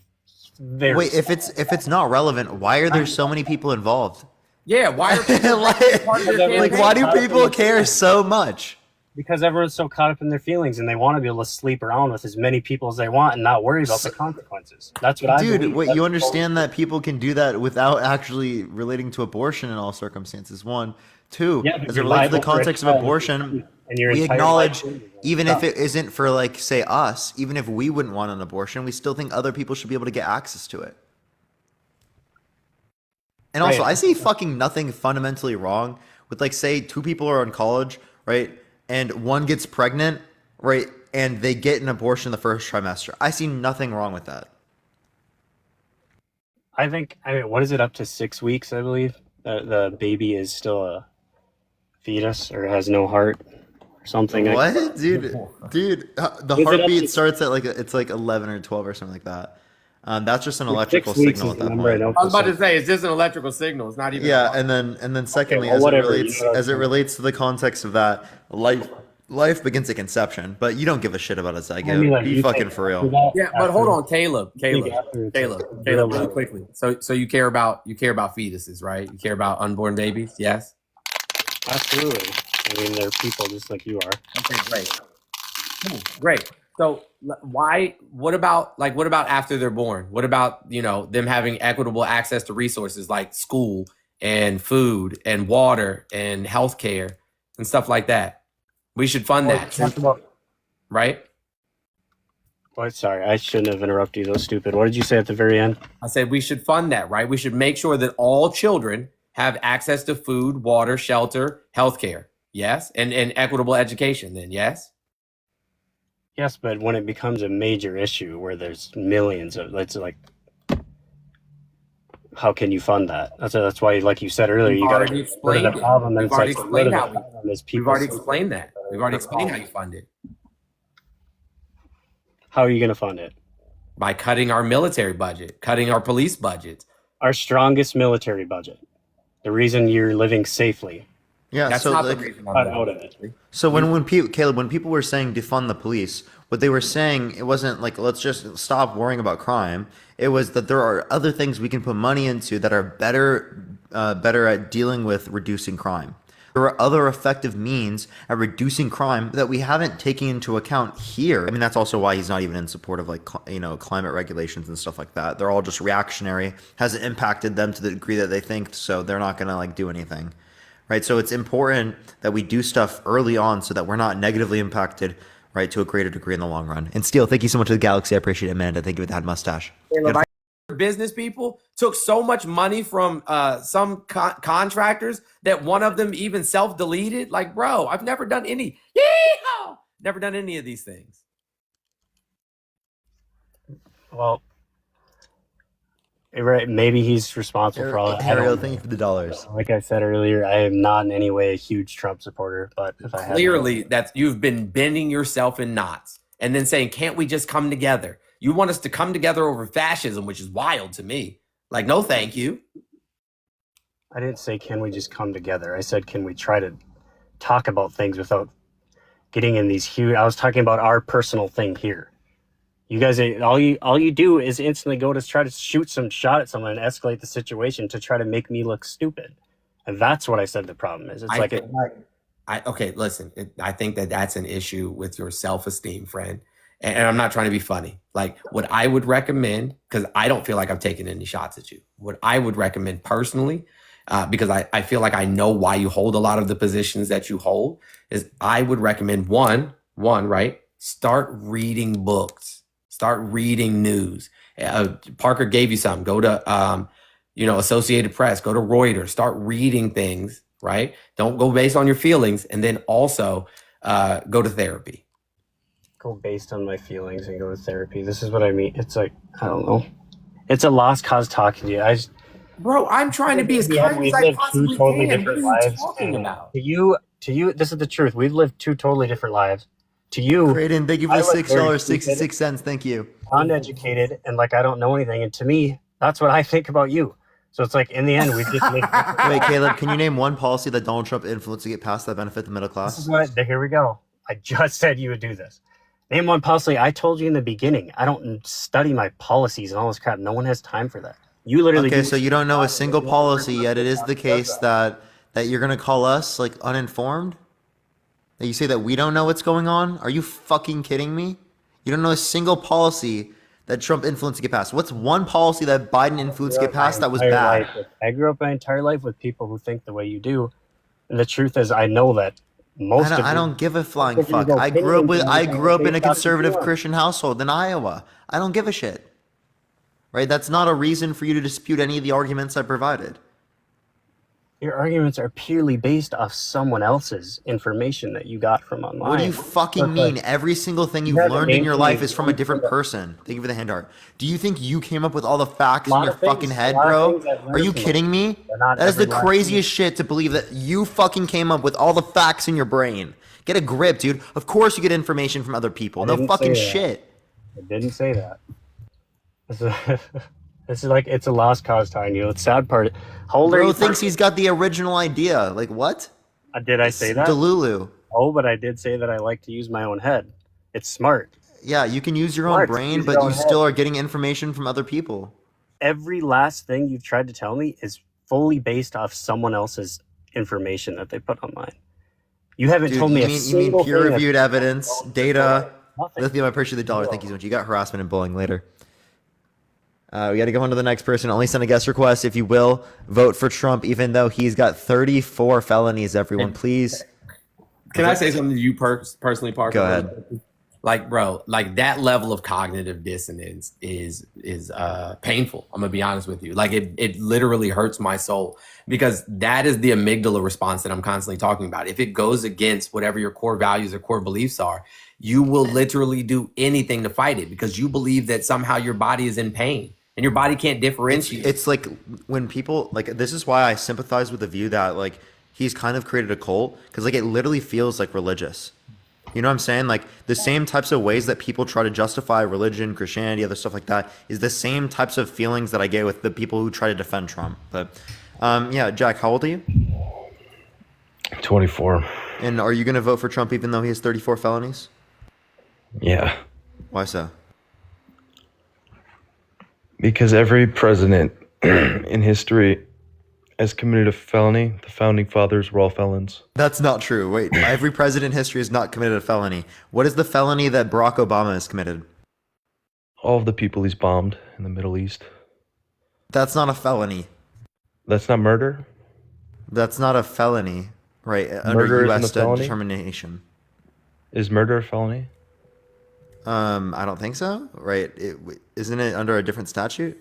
very Wait, if it's not relevant, why are there so many people involved? Yeah, why are people like, part of their like, campaign? why do people care so much? because everyone's so caught up in their feelings and they want to be able to sleep around with as many people as they want and not worry about the consequences. That's what I Dude, believe. wait, That's you understand that people can do that without actually relating to abortion in all circumstances. One, two, Yeah, but as it you're relates to the liable for a context of child abortion, and your we entire acknowledge, life even if it isn't for, like, say, us, even if we wouldn't want an abortion, we still think other people should be able to get access to it. And also, Right. I see fucking nothing fundamentally wrong with, like, say, two people are in college, right? And one gets pregnant, right? And they get an abortion in the first trimester. I see nothing wrong with that. I mean, what is it, up to 6 weeks, I believe? The baby is still a fetus or has no heart or something. What? Dude, the Is it up heartbeat to- starts at, like, it's like 11 or 12 or something like that. That's just an Well, electrical 6 weeks signal is at the that number I point. know. I was about to say, it's just an electrical signal. It's not even. Yeah, and then secondly, well, as whatever, it relates you know what I'm as it saying. relates to the context of that, life begins at conception. But you don't give a shit about a zygote. I mean, like, Be you fucking think for real. after that- Yeah, but hold on, Caleb, after it's really real quickly. So you care about fetuses, right? You care about unborn babies, yes? Absolutely. I mean, they're people just like you are. Okay, great. Cool, great. So what about after they're born? What about, them having equitable access to resources like school and food and water and healthcare and stuff like that? We should fund Well, that, talk about- right? Oh, sorry, I shouldn't have interrupted you. That was stupid. What did you say at the very end? I said we should fund that, right? We should make sure that all children have access to food, water, shelter, healthcare. Yes? And equitable education then, yes? Yes, but when it becomes a major issue where there's millions of, it's like, how can you fund that? That's why, like you said earlier, you got to already go to the explained it. problem. And We've it's already like, go to explained the how we- problem is We've people. already explained that. We've already explained how you fund it. How are you going to fund it? By cutting our military budget, cutting our police budget. Our strongest military budget. The reason you're living safely. Yeah, That's so not like, the reason Cut out of it. so when people, Caleb, when people were saying defund the police, what they were saying, it wasn't like, let's just stop worrying about crime. It was that there are other things we can put money into that are better at dealing with reducing crime. There are other effective means at reducing crime that we haven't taken into account here. I mean, that's also why he's not even in support of, like, climate regulations and stuff like that. They're all just reactionary. Hasn't impacted them to the degree that they think, so they're not going to, like, do anything. Right? So it's important that we do stuff early on so that we're not negatively impacted, right, to a greater degree in the long run. And Steele, thank you so much for the galaxy. I appreciate it, Amanda. Thank you for that mustache. Business people took so much money from some contractors that one of them even self-deleted. Like, bro, I've never done any. Yeehaw! Never done any of these things. Well, right, maybe he's responsible for all that. I Ariel, don't thank you for the dollars. Like I said earlier, I am not in any way a huge Trump supporter, but if I had Clearly, that's you've been bending yourself in knots and then saying, "Can't we just come together?" You want us to come together over fascism, which is wild to me. Like, no, thank you. I didn't say can we just come together. I said can we try to talk about things without getting in these huge. I was talking about our personal thing here. You guys, all you do is instantly go to try to shoot some shot at someone and escalate the situation to try to make me look stupid, and that's what I said the problem is. It's Okay, listen. I think that's an issue with your self-esteem, friend. And I'm not trying to be funny. Like, what I would recommend, because I don't feel like I'm taking any shots at you. What I would recommend personally, because I feel like I know why you hold a lot of the positions that you hold, is I would recommend one, right? Start reading books. Start reading news. Parker gave you some. Go to, Associated Press. Go to Reuters. Start reading things, right? Don't go based on your feelings. And then also go to therapy. Go based on my feelings and go to therapy. This is what I mean. It's like, I don't know. It's a lost cause talking to you. Bro, I'm trying to be as kind as I possibly can. What are you talking about? To you, this is the truth. We've lived two totally different lives. To you, Creighton, thank you for the $6.66. Thank you. Uneducated and like I don't know anything. And to me, that's what I think about you. So it's like in the end, we just make. Wait, Caleb, can you name one policy that Donald Trump influenced to get passed that benefit the middle class? This is what. Here we go. I just said you would do this. Name one policy. I told you in the beginning. I don't study my policies and all this crap. No one has time for that. You literally. Okay, so you don't know a single policy, yet it is the case that you're gonna call us like uninformed. That you say that we don't know what's going on. Are you fucking kidding me? You don't know a single policy that Trump influenced to get passed. What's one policy that Biden influenced to get passed that was bad? I grew up my entire life with people who think the way you do, and the truth is, I know that most. I don't give a flying fuck. I grew up in a conservative Christian household in Iowa. I don't give a shit. Right? That's not a reason for you to dispute any of the arguments I provided. Your arguments are purely based off someone else's information that you got from online. What do you fucking mean? Every single thing you've learned in your life is from a different person. Thank you for the hand art. Do you think you came up with all the facts in your fucking head, bro? Are you kidding me? That is the craziest shit to believe that you fucking came up with all the facts in your brain. Get a grip, dude. Of course you get information from other people. No fucking shit. I didn't say that. This is like, it's a lost cause, time. You know, the sad part. Bro thinks he's got the original idea. Like, what? Did I say that? Delulu. Oh, but I did say that I like to use my own head. It's smart. Yeah, you can use your own brain, but you still are getting information from other people. Every last thing you've tried to tell me is fully based off someone else's information that they put online. You haven't told me you mean peer-reviewed evidence, data. Lithium, I appreciate the dollar. Thank you so much. You got harassment and bullying later. We got to go on to the next person. Only send a guest request if you will. Vote for Trump, even though he's got 34 felonies. Everyone, please. Can I say something to you personally, Parker? Go ahead. Like, bro, like that level of cognitive dissonance is painful. I'm gonna be honest with you. Like it literally hurts my soul because that is the amygdala response that I'm constantly talking about. If it goes against whatever your core values or core beliefs are, you will literally do anything to fight it because you believe that somehow your body is in pain. And your body can't differentiate. It's like when people like this is why I sympathize with the view that like he's kind of created a cult because like it literally feels like religious. You know what I'm saying? Like the same types of ways that people try to justify religion, Christianity, other stuff like that is the same types of feelings that I get with the people who try to defend Trump. But yeah, Jack, how old are you? 24. And are you going to vote for Trump even though he has 34 felonies? Yeah. Why so? Because every president in history has committed a felony. The founding fathers were all felons. That's not true. Wait, every president in history has not committed a felony. What is the felony that Barack Obama has committed? All of the people he's bombed in the Middle East. That's not a felony. That's not murder? That's not a felony, right? Murder under U.S. isn't a felony? determination. Is murder a felony? I don't think so. Right? Isn't it under a different statute?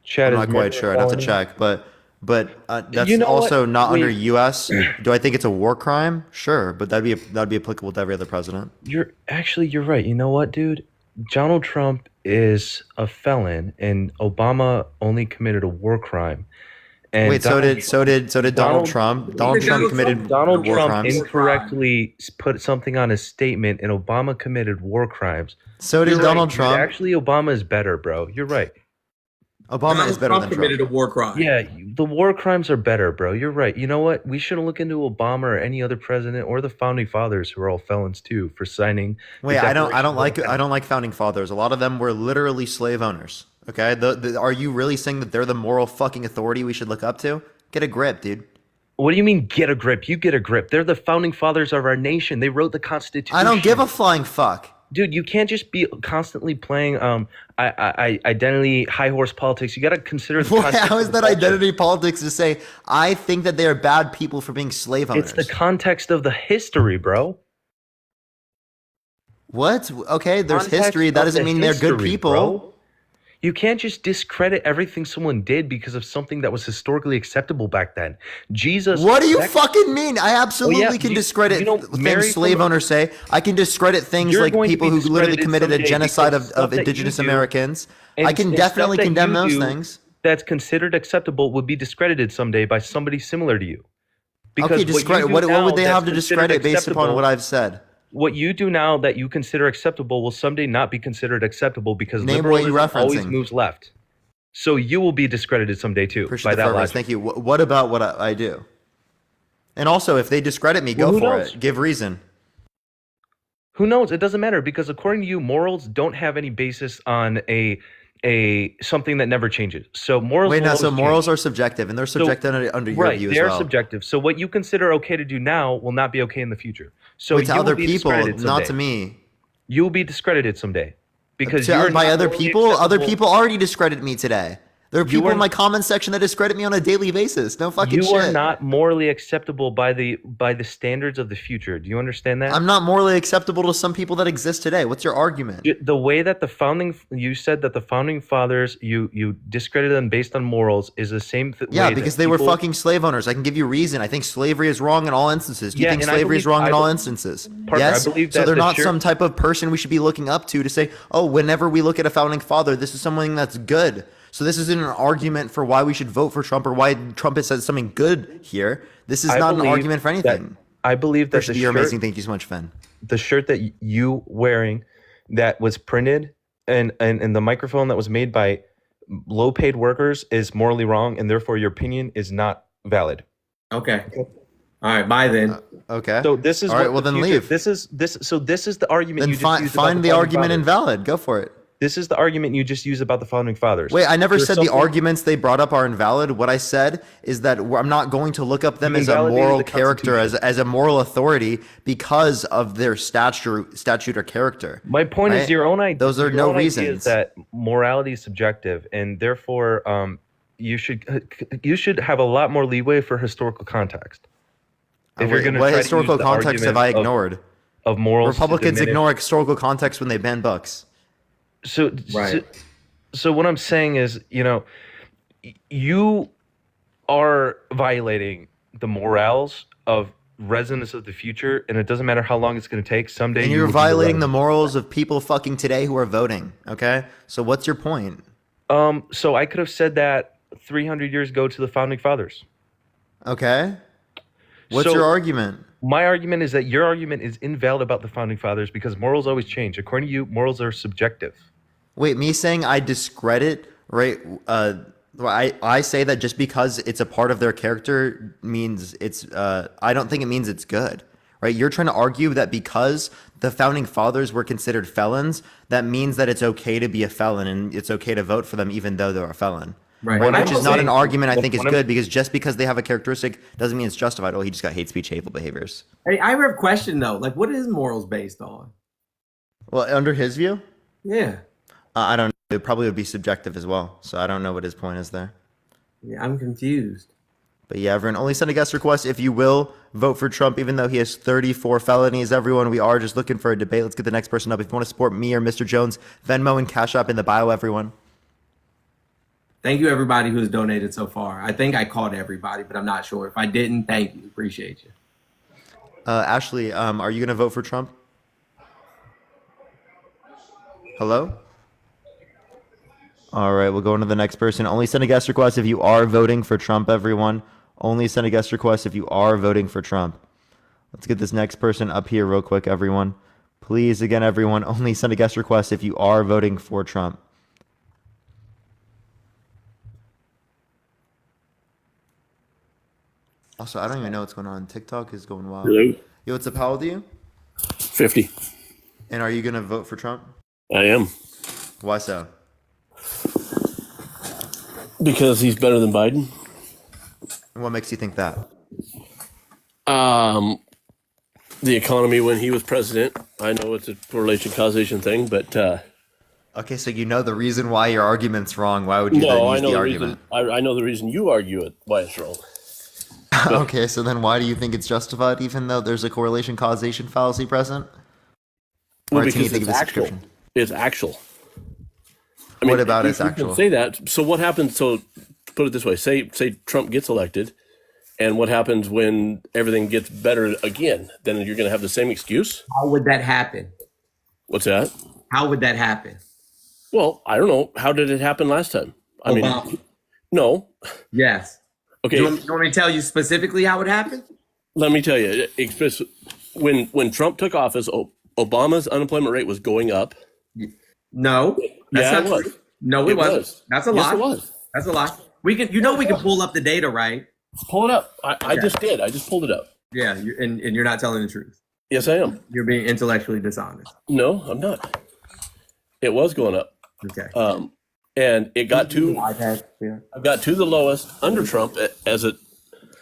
Chad, I'm not quite sure. I'd have to check, but that's You know also what? not under Wait. U.S. Do I think it's a war crime? Sure, but that'd be applicable to every other president. You're right. You know what, dude? Donald Trump is a felon, and Obama only committed a war crime. And Wait, so did Donald Trump? Donald Trump committed Donald war Trump crimes. incorrectly put something on his statement, and Obama committed war crimes. So did You're Donald right, dude. Trump. Actually, Obama is better, bro. You're right. Obama is better than committed Trump. a war crime. Yeah, the war crimes are better, bro. You're right. You know what? We shouldn't look into Obama or any other president or the founding fathers who are all felons too for signing. Wait, I don't like founding fathers. A lot of them were literally slave owners. Okay, are you really saying that they're the moral fucking authority we should look up to? Get a grip, dude. What do you mean get a grip? You get a grip. They're the founding fathers of our nation. They wrote the Constitution. I don't give a flying fuck. Dude, you can't just be constantly playing identity high horse politics. You got to consider the context. How is that identity politics to say I think that they are bad people for being slave owners? It's the context of the history, bro. What? Okay, there's Context history. That of doesn't the mean they're good history, people. bro. You can't just discredit everything someone did because of something that was historically acceptable back then. Jesus. What do you fucking mean? I absolutely can discredit things slave owners say. I can discredit things like people who literally committed a genocide of indigenous Americans. I can definitely condemn those things. That's considered acceptable would be discredited someday by somebody similar to you. Okay, discredit. What would they have to discredit based upon what I've said? What you do now that you consider acceptable will someday not be considered acceptable because Name what liberalism you're referencing. always moves left. So you will be discredited someday too. Appreciate By the that fervors. logic. Thank you. What about what I do? And also, if they discredit me, Well, go who for knows? it. Give reason. Who knows? It doesn't matter because according to you, morals don't have any basis on a something that never changes. So morals Wait, will now, so always morals change. are subjective, and they're So subjective under your right, view they as are well. subjective. So what you consider okay to do now will not be okay in the future. So Wait, to you will other be people, discredited someday. not to me. You will be discredited someday because you're By not other morally people? Other acceptable. people already discredit me today. There are You people are in my comment section that discredit me on a daily basis. No fucking You are shit. not morally acceptable by the standards of the future. Do you understand that? I'm not morally acceptable to some people that exist today. What's your argument? The way that you said that the founding fathers, you discredited them based on morals is the same Yeah, way because that they were people, fucking slave owners. I can give you reason. I think slavery is wrong in all instances. Do you Yeah, think and I slavery is believe- wrong I in all be- instances? Parker, Yes. I believe So that they're the not shirt- some type of person we should be looking up to say, oh, whenever we look at a founding father, this is something that's good. So this isn't an argument for why we should vote for Trump or why Trump has said something good here. This is I not an believe argument for anything. I believe that Appreciate the you're shirt, amazing. Thank you so much, Fen. the shirt that you wearing that was printed and the microphone that was made by low paid workers is morally wrong, and therefore your opinion is not valid. Okay. All right. Bye then. Okay. So this is all right. what Well, the then future- leave. This is the argument Then you just used about find the founding argument fathers. invalid. Go for it. This is the argument you just used about the founding fathers. Wait, I never There's said the something- arguments they brought up are invalid. What I said is that I'm not going to look up them You as a invalidated moral the character, as a moral authority because of their statute or character. My point is right? your own idea. Those are your no own idea reasons. is that morality is subjective, and therefore you should have a lot more leeway for historical context. If you're going to what try historical to use the context have I argument ignored? of morals, to Republicans diminish- ignore historical context when they ban books. So what I'm saying is, you are violating the morals of residents of the future, and it doesn't matter how long it's going to take. Someday And you you're will be violating the resident. morals of people fucking today who are voting. Okay, so what's your point? So I could have said that 300 years ago to the founding fathers. Okay, what's So- your argument? My argument is that your argument is invalid about the founding fathers because morals always change. According to you, morals are subjective. Wait, me saying I discredit, right? I say that just because it's a part of their character means it's. I don't think it means it's good, right? You're trying to argue that because the founding fathers were considered felons, that means that it's okay to be a felon and it's okay to vote for them even though they're a felon. Right. Which is not an argument I think is When I'm- good because just because they have a characteristic doesn't mean it's justified. Oh, he just got hate speech, hateful behaviors. Hey, I have a question though. Like, what is morals based on? Well, under his view, Yeah. I don't know. It probably would be subjective as well. So I don't know what his point is there. Yeah, I'm confused. But yeah, everyone, only send a guest request if you will vote for Trump, even though he has 34 felonies. Everyone, we are just looking for a debate. Let's get the next person up. If you want to support me or Mr. Jones, Venmo and Cash App in the bio, everyone. Thank you, everybody who has donated so far. I think I called everybody, but I'm not sure. If I didn't, thank you. Appreciate you. Ashley, are you going to vote for Trump? Hello? All right, we'll go on to the next person. Only send a guest request if you are voting for Trump, everyone. Only send a guest request if you are voting for Trump. Let's get this next person up here real quick, everyone. Please, again, everyone, only send a guest request if you are voting for Trump. Also, I don't even know what's going on. TikTok is going wild. Hello? Yo, what's up? How old are you? 50. And are you going to vote for Trump? I am. Why so? Because he's better than Biden. And what makes you think that? The economy when he was president. I know it's a correlation causation thing, but Okay, so you know the reason why your argument's wrong. Why would you then no, I use know the the argument? reason. I know the reason you argue it why it's wrong. Okay, so then why do you think it's justified, even though there's a correlation causation fallacy present? Well, Or can you because think it's of a actual. subscription? It's actual. What about it's you can actual? say that. So what happens? So put it this way: say Trump gets elected, and what happens when everything gets better again? Then you're going to have the same excuse. How would that happen? What's that? How would that happen? Well, I don't know. How did it happen last time? I mean, Obama. no. Yes. Okay. Do you want me to tell you specifically how it happened? Let me tell you, when Trump took office, Obama's unemployment rate was going up. No, that's Yeah, not it was. true. No, it wasn't. was. That's a Yes, lie. it was. That's a lie. We can, we can pull up the data, right? Pull it up. I Okay. just did. I just pulled it up. Yeah, and you're not telling the truth. Yes, I am. You're being intellectually dishonest. No, I'm not. It was going up. Okay. And it got to the lowest under Trump as it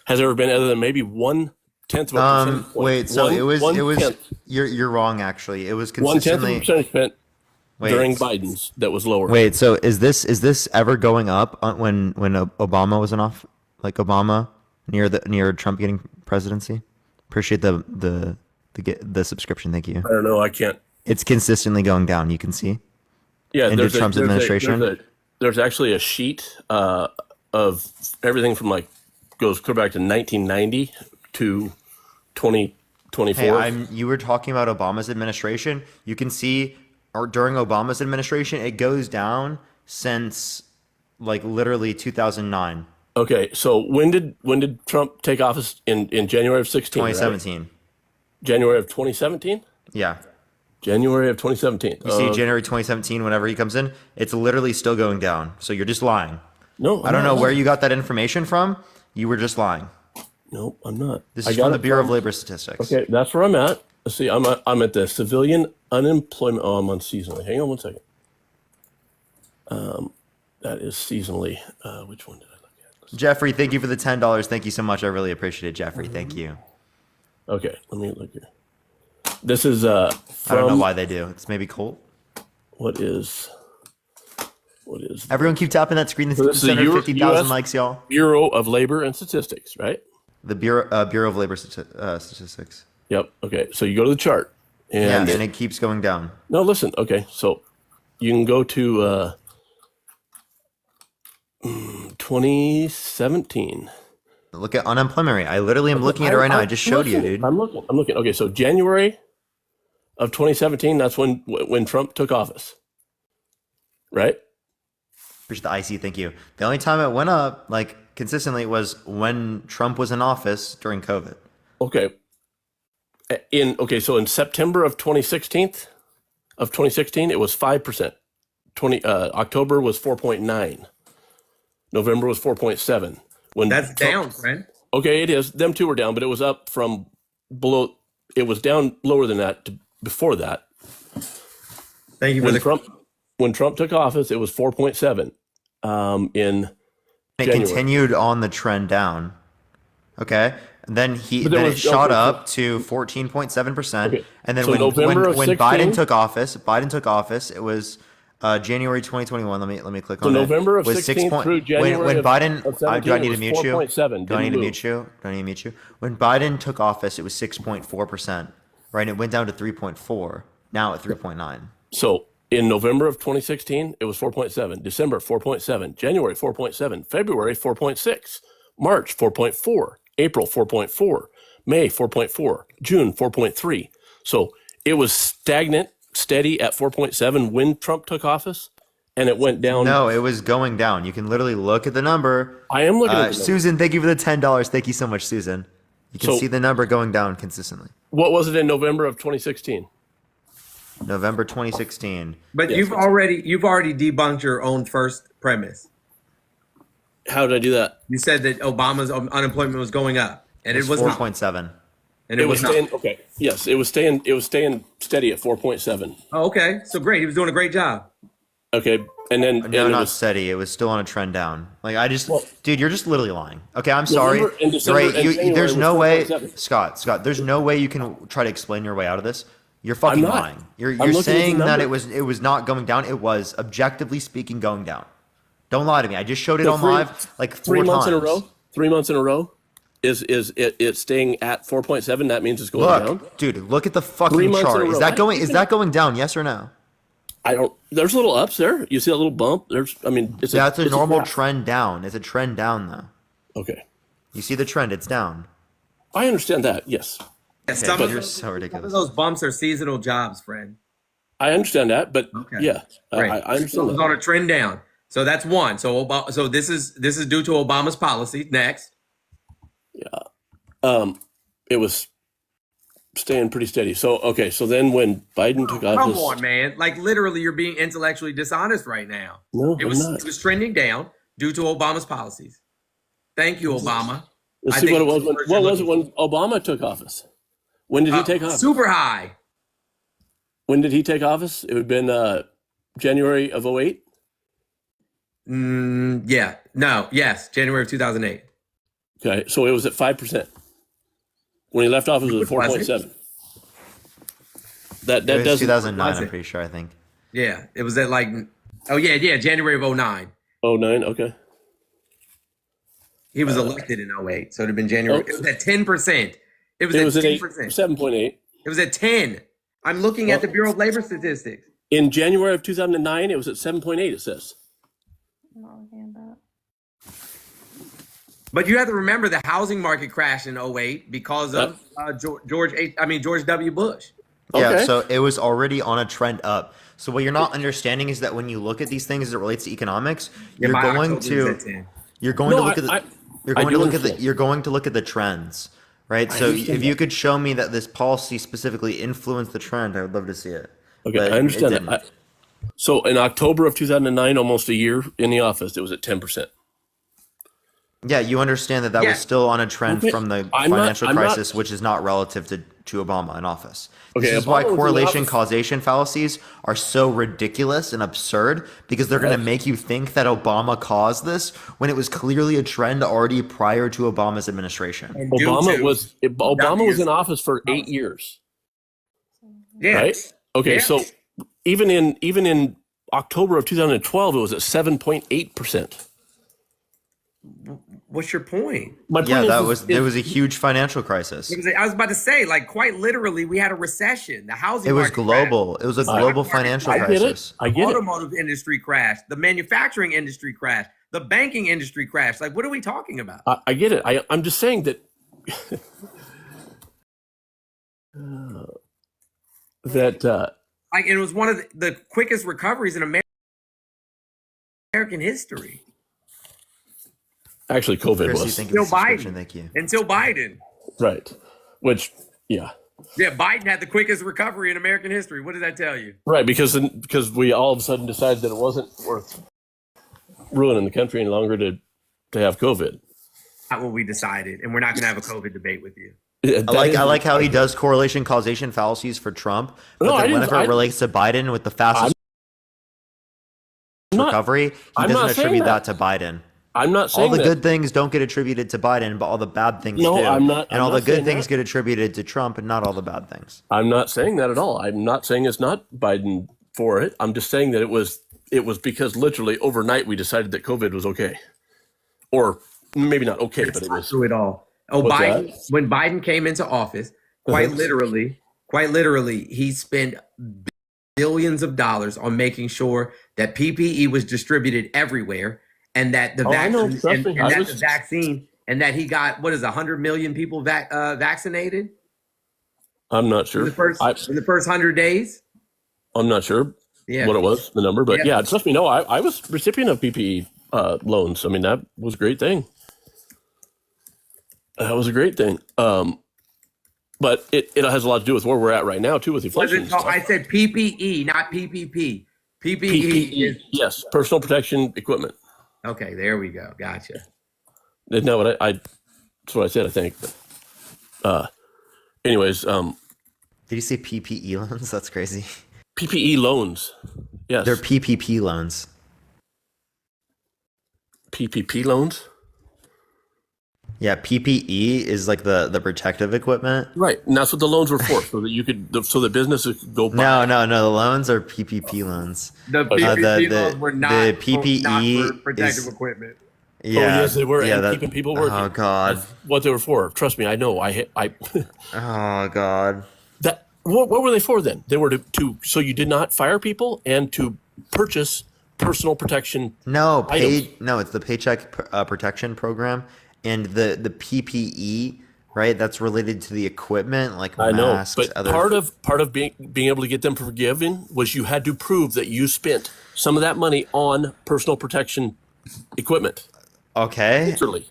has ever been, other than maybe 1/10 of a percentage point. Wait, so it was 1/10 you're wrong actually. It was 1/10 of a consistently percentage point Wait. during Biden's that was lower. Wait, so is this ever going up when Obama was off, like Obama near Trump getting presidency? Appreciate the subscription. Thank you. I don't know. I can't. It's consistently going down. You can see. Yeah, into Trump's administration. There's actually a sheet of everything from goes clear back to 1990 to 2024. Hey, you were talking about Obama's administration. You can see, or during Obama's administration, it goes down since literally 2009. Okay, so when did Trump take office in January of 16? 2017. Right? January of 2017? Yeah. January of 2017. You see January 2017, whenever he comes in, it's literally still going down. So you're just lying. No, I don't know where you got that information from. You were just lying. No, I'm not. This is from the Bureau of Labor Statistics. Okay, that's where I'm at. Let's see, I'm at the civilian unemployment. Oh, I'm on seasonally. Hang on one second. That is seasonally. Which one did I look at? Jeffrey, thank you for the $10. Thank you so much. I really appreciate it, Jeffrey. Thank you. Okay, let me look here. This is I don't know why they do. It's maybe Colt. What is? Everyone keep tapping that screen. This is the 750,000 likes, y'all. Bureau of Labor and Statistics, right? The Bureau of Labor Statistics. Yep. Okay. So you go to the chart, and it keeps going down. No, listen. Okay, so you can go to 2017. Look at unemployment rate. I literally am looking at it right now. I just showed you, dude. I'm looking. Okay, so January of 2017. That's when Trump took office, right? Appreciate the IC. Thank you. The only time it went up consistently was when Trump was in office during COVID. Okay. So in September of 2016, it was 5%. October was 4.9. November was 4.7. That's down, friend. Okay, it is. Them two were down, but it was up from below. It was down lower than that before that. Thank you for when Trump took office, it was 4.7. In it January. Continued on the trend down. Okay. And then it shot up to 14.7%. Okay. And then So when November of 16 Biden took office, it was January 2021. Let me click So on November it. of Was 16 through January when of Biden 17, do I need it to mute was you? 4.7. Do I need to Didn't mute you? Do I need to mute you? When Biden took office, it was 6.4%. Right? And it went down to 3.4. Now at 3.9. So in November of 2016, it was 4.7. December, 4.7. January, 4.7. February, 4.6. March, 4.4. April, 4.4. May, 4.4. June, 4.3. So it was stagnant, steady at 4.7 when Trump took office, and it went down. No, it was going down. You can literally look at the number. I am looking at the number. Susan, thank you for the $10. Thank you so much, Susan. You can see the number going down consistently. What was it in November of 2016? November 2016. But you've already debunked your own first premise. How did I do that? You said that Obama's unemployment was going up, and it was 4.7. And it was staying not. okay. Yes, it was staying steady at 4.7. Oh, okay. So great. He was doing a great job. Okay, and then No, not steady. It was still on a trend down. Dude, you're just literally lying. Okay, I'm sorry. November and December and January There's was no way, 4.7. Scott. There's no way you can try to explain your way out of this. You're fucking I'm not. lying. You're I'm looking at saying the that number. it was not going down. It was, objectively speaking, going down. Don't lie to me. I just showed it So on three- live like 4 3 months times. in a row. 3 months in a row. Is it staying at 4.7? That means it's going down. Dude, look at the 3 fucking months in a chart. row. Is that going down? Yes or no? I don't. There's little ups there. You see that little bump? It's That's a normal graph. trend down. It's a trend down though. Okay. You see the trend? It's down. I understand that. Yes. Yeah, Okay, some but of you're those- so ridiculous. Some of those bumps are seasonal jobs, friend. I understand that, but yeah, Right. I So understand it's that. on a trend down. So that's one. So this is due to Obama's policy. Next. It was staying pretty steady. So okay, so then when Biden took Come office, on, man. Like literally you're being intellectually dishonest right now. no, It I'm was not. it was trending down due to Obama's policies. Thank you, Obama. Let's I see think what it was. most of What you're was it looking when Obama took office? When did he take office? super high. When did he take office? It would have been January of 08. Yeah. No. Yes. January of 2008. Okay, so it was at 5%. When he left office, it was at 4.7. That It was doesn't. 2009, I'm pretty sure, I think. Yeah. It was at like, oh yeah, January of 09. 09, okay. He was elected in 08. So it would have been January. It was at 10%. It was It at was 10%. 7.8. It was at 10. I'm looking at the Bureau of Labor Statistics. In January of 2009, it was at 7.8, it says. But you have to remember the housing market crashed in 08 because of George W. Bush. Yeah, so it was already on a trend up. So what you're not understanding is that when you look at these things as it relates to economics, you're by going October, to it's at 10. you're going No, to look at the I you're going to do look at the understand. you're going to look at the trends, right? I So understand if you that. could show me that this policy specifically influenced the trend, I would love to see it. Okay, But I understand it that. So in October of 2009, almost a year in the office, it was at 10%. Yeah, you understand that Yeah. was still on a trend Okay, from the I'm not- financial I'm not- crisis, which is not relative to Obama in office. Okay, This is Obama why was in correlation office- causation fallacies are so ridiculous and absurd because they're going to make you think that Obama caused this when it was clearly a trend already prior to Obama's administration. And due Obama to was W's in office for 8 years, Yeah. right? Okay, Yeah. so even in October of 2012, it was at 7.8%. What's your point? My point Yeah, is, there was a huge financial crisis. I was about to say, like, quite literally, we had a recession. The housing It was market global. It was a crashed. global The stock market financial crashed. crisis. I The get it. automotive industry crashed. The manufacturing industry crashed. The banking industry crashed. Like, what are we talking about? I get it. I'm just saying that Like, it was one of the quickest recoveries in American history. actually COVID Chris, you was think of the Until subscription, Biden. thank you. Until Biden. right, which yeah, Yeah, Biden had the quickest recovery in American history. What does that tell you? right, because we all of a sudden decided that it wasn't worth ruining the country any longer to have COVID. Not what we decided, and we're not going to have a COVID debate with you. I like how he does correlation causation fallacies for Trump, but No, I then didn't- whenever it relates to Biden with the fastest recovery, he I'm doesn't not saying attribute that. that to Biden. I'm not All saying the that. good things don't get attributed to Biden, but all the bad things No, do. I'm not- And I'm all not the good saying things that. get attributed to Trump, and not all the bad things. I'm not saying that at all. I'm not saying it's not Biden for it. I'm just saying that it was because literally overnight we decided that COVID was okay, or maybe not okay, but it was. Through it all. Oh, What's Biden, that? when Biden came into office, quite literally, he spent billions of dollars on making sure that PPE was distributed everywhere, and that the I know. vaccine, Trust me. and that the vaccine, and that he got 100 million people vaccinated I'm not in sure. the first 100 days. I'm not sure Yeah. what it was, the number, but Yeah. yeah, trust me. No, I was recipient of PPE loans. I mean, that was a great thing. That was a great thing. But it has a lot to do with where we're at right now too with inflation. and stuff. I said PPE, not PPP. PPE PPE, is yes, personal protection equipment. okay. There we go. Gotcha. Isn't that what I that's what I said, I think. But, anyways, Did you say PPE loans? That's crazy. PPE loans. Yes. They're PPP loans. PPP loans? Yeah, PPE is like the protective equipment. Right. And that's what the loans were for, so that you could so that businesses could go buy. No. The loans are PPP loans. The PPP loans were not the PPE not for protective is, equipment. Yeah, Oh, yes, they were. Yeah, and that, keeping people working. Oh God. That's what they were for. Trust me, I know. I Oh God. that. What were they for then? They were to so you did not fire people and to purchase personal protection. No, items. it's the Paycheck Protection Program, and the PPE, right? That's related to the equipment, like I know, masks. but part of being able to get them forgiven was you had to prove that you spent some of that money on personal protection equipment. Okay. Literally.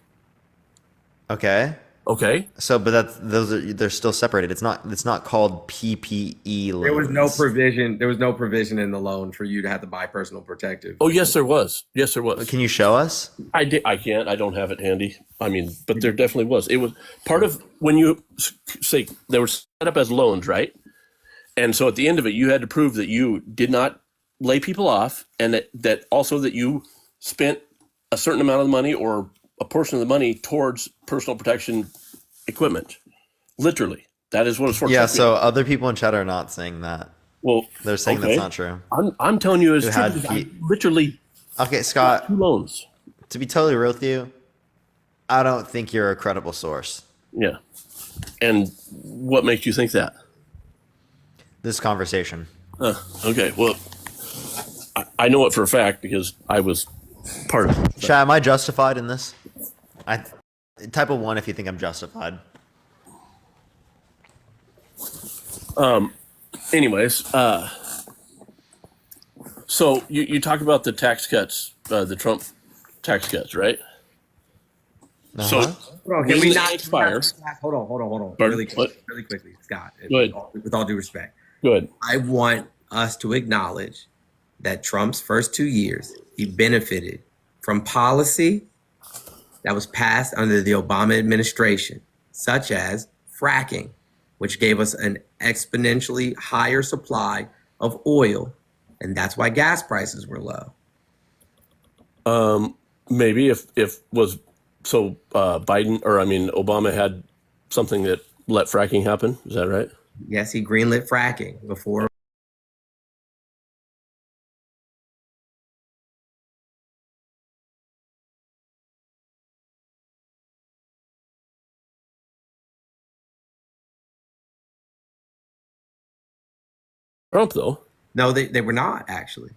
Okay. Okay. So, but they're still separated. It's not called PPE loans. There was no provision. There was no provision in the loan for you to have to buy personal protective. Oh, yes, there was. Yes, there was. Can you show us? I did. I can't. I don't have it handy. I mean, but there definitely was. It was part of when you say they were set up as loans, right? And so at the end of it, you had to prove that you did not lay people off, and that also that you spent a certain amount of money or a portion of the money towards personal protection equipment. Literally, that is what it's for. Yeah. So other people in chat are not saying that. Well, they're saying okay. that's not true. I'm telling you, it's Who true. had Because I literally. Okay, Scott. 2 loans. To be totally real with you, I don't think you're a credible source. Yeah. And what makes you think that? This conversation. Okay. Well, I know it for a fact because I was part of it. Chad, am I justified in this? Type of 1 if you think I'm justified. Anyways, so you talk about the tax cuts, the Trump tax cuts, right? So Hold on, can we not expire? Hold on. Pardon? Really quickly, Scott. Go ahead. With all due respect. Good. I want us to acknowledge that Trump's first 2 years, he benefited from policy that was passed under the Obama administration, such as fracking, which gave us an exponentially higher supply of oil, and that's why gas prices were low. Maybe if was so Obama had something that let fracking happen. Is that right? Yes, he greenlit fracking before. Trump, though. No, they were not actually.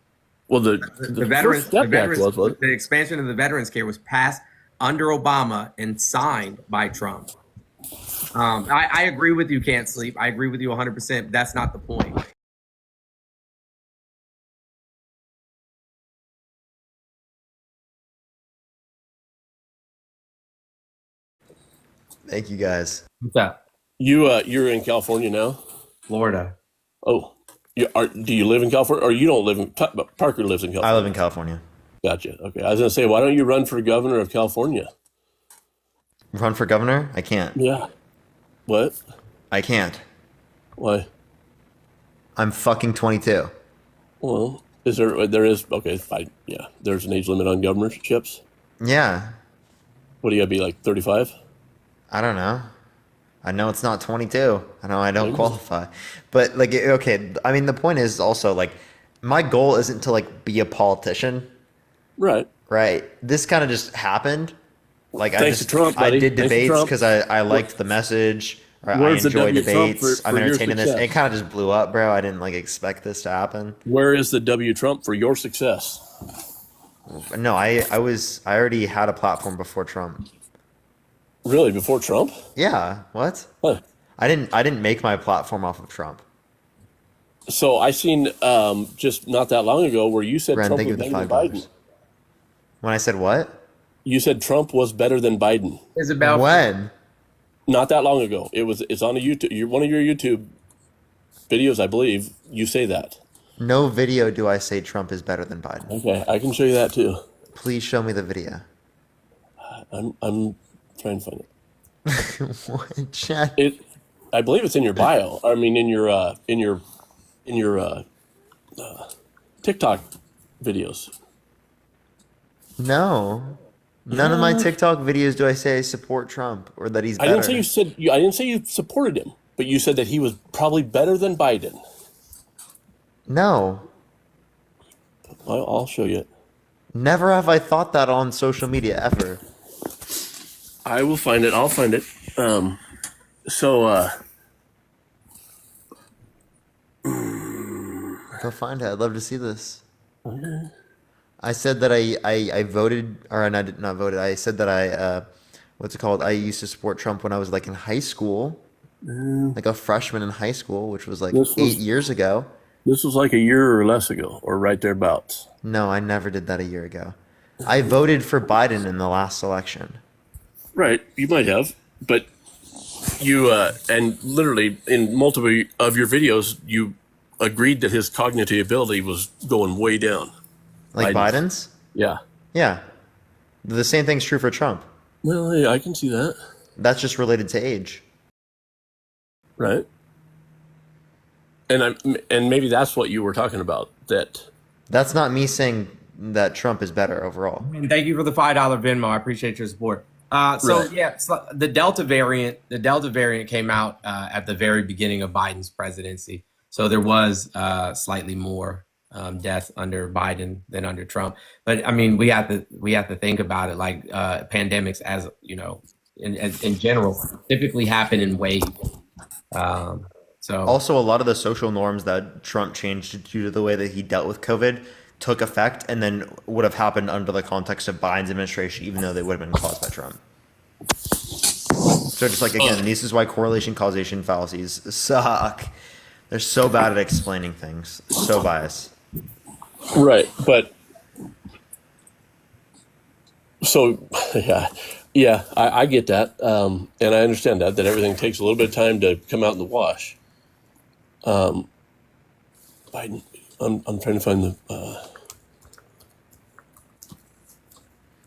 Well, the veterans, first Step Act was the expansion of the Veterans Care was passed under Obama and signed by Trump. I agree with you, Can't Sleep. I agree with you 100%. But that's not the point. Thank you, guys. What's up? You're in California now? Florida. Oh, do you live in California, or you don't live in? Parker lives in California. I live in California. Gotcha. Okay, I was gonna say, why don't you run for governor of California? Run for governor? I can't. Yeah. What? I can't. Why? I'm fucking 22. Well, there is okay, fine. Yeah, there's an age limit on governorships. Yeah. What do you gotta be, like 35? I don't know. I know it's not 22. I know I don't qualify. But like, okay, I mean, the point is also like, my goal isn't to like be a politician. Right. Right. This kind of just happened. Like Thanks to Trump, buddy. I did Thanks to debates Trump. because I liked the message. Or I Where's the enjoy W Trump debates. for I'm your entertaining this. success? It kind of just blew up, bro. I didn't like expect this to happen. Where is the W Trump for your success? No, I already had a platform before Trump. Really, before Trump? Yeah. What? What? I didn't make my platform off of Trump. So I seen just not that long ago where you said Ren, Trump thank was you for better the than $5. Biden. When I said what? You said Trump was better than Biden. It's about when? Not that long ago. It's on a YouTube. One of your YouTube videos, I believe. You say that. No video do I say Trump is better than Biden. Okay, I can show you that too. Please show me the video. I'm trying to find it. What, Chad? I believe it's in your bio. I mean, in your TikTok videos. No. None of my TikTok videos do I say I support Trump or that he's better. I didn't say you supported him, but you said that he was probably better than Biden. No. I'll show you it. Never have I thought that on social media ever. I will find it. I'll find it. Go find it. I'd love to see this. Okay. I said that I voted, or I did not voted. I said that what's it called? I used to support Trump when I was like in high school, like a freshman in high school, which was like 8 years ago. This was like a year or less ago, or right thereabouts. No, I never did that a year ago. I voted for Biden in the last election. Right, you might have, but You and literally in multiple of your videos, you agreed that his cognitive ability was going way down. Like Biden's? Yeah. Yeah. The same thing's true for Trump. Well, yeah, I can see that. That's just related to age. Right. And maybe that's what you were talking about. That's not me saying that Trump is better overall. And thank you for the $5 Venmo. I appreciate your support. So the Delta variant came out at the very beginning of Biden's presidency. So there was slightly more death under Biden than under Trump. But I mean, we have to think about it like pandemics, as you know, in general, typically happen in waves. So also, a lot of the social norms that Trump changed due to the way that he dealt with COVID took effect and then would have happened under the context of Biden's administration, even though they would have been caused by Trump. So just like, again, this is why correlation causation fallacies suck. They're so bad at explaining things. So biased. Right. But so, yeah, I get that. And I understand that everything takes a little bit of time to come out in the wash. Biden, I'm trying to find the,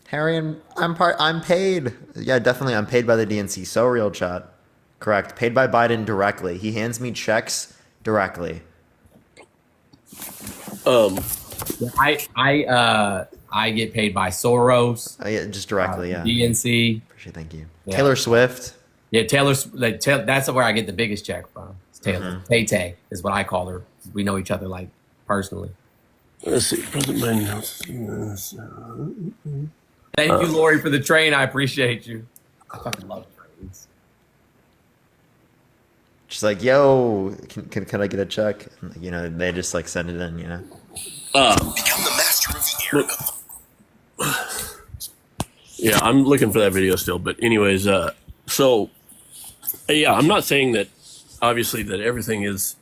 Harry, I'm paid. Yeah, definitely. I'm paid by the DNC. So real, chat. Correct. Paid by Biden directly. He hands me checks directly. I get paid by Soros. Yeah, just directly. Yeah. DNC. Appreciate. Thank you. Yeah. Taylor Swift. Yeah, that's where I get the biggest check from. It's Taylor. Tay is what I call her. We know each other like personally. Let's see. President Thank you, Lori, for the train. I appreciate you. I fucking love trains. She's like, yo, can I get a check? And, you know, they just like send it in, you know? Become the master of the air. Yeah, I'm looking for that video still. But anyways, yeah, I'm not saying that obviously that everything is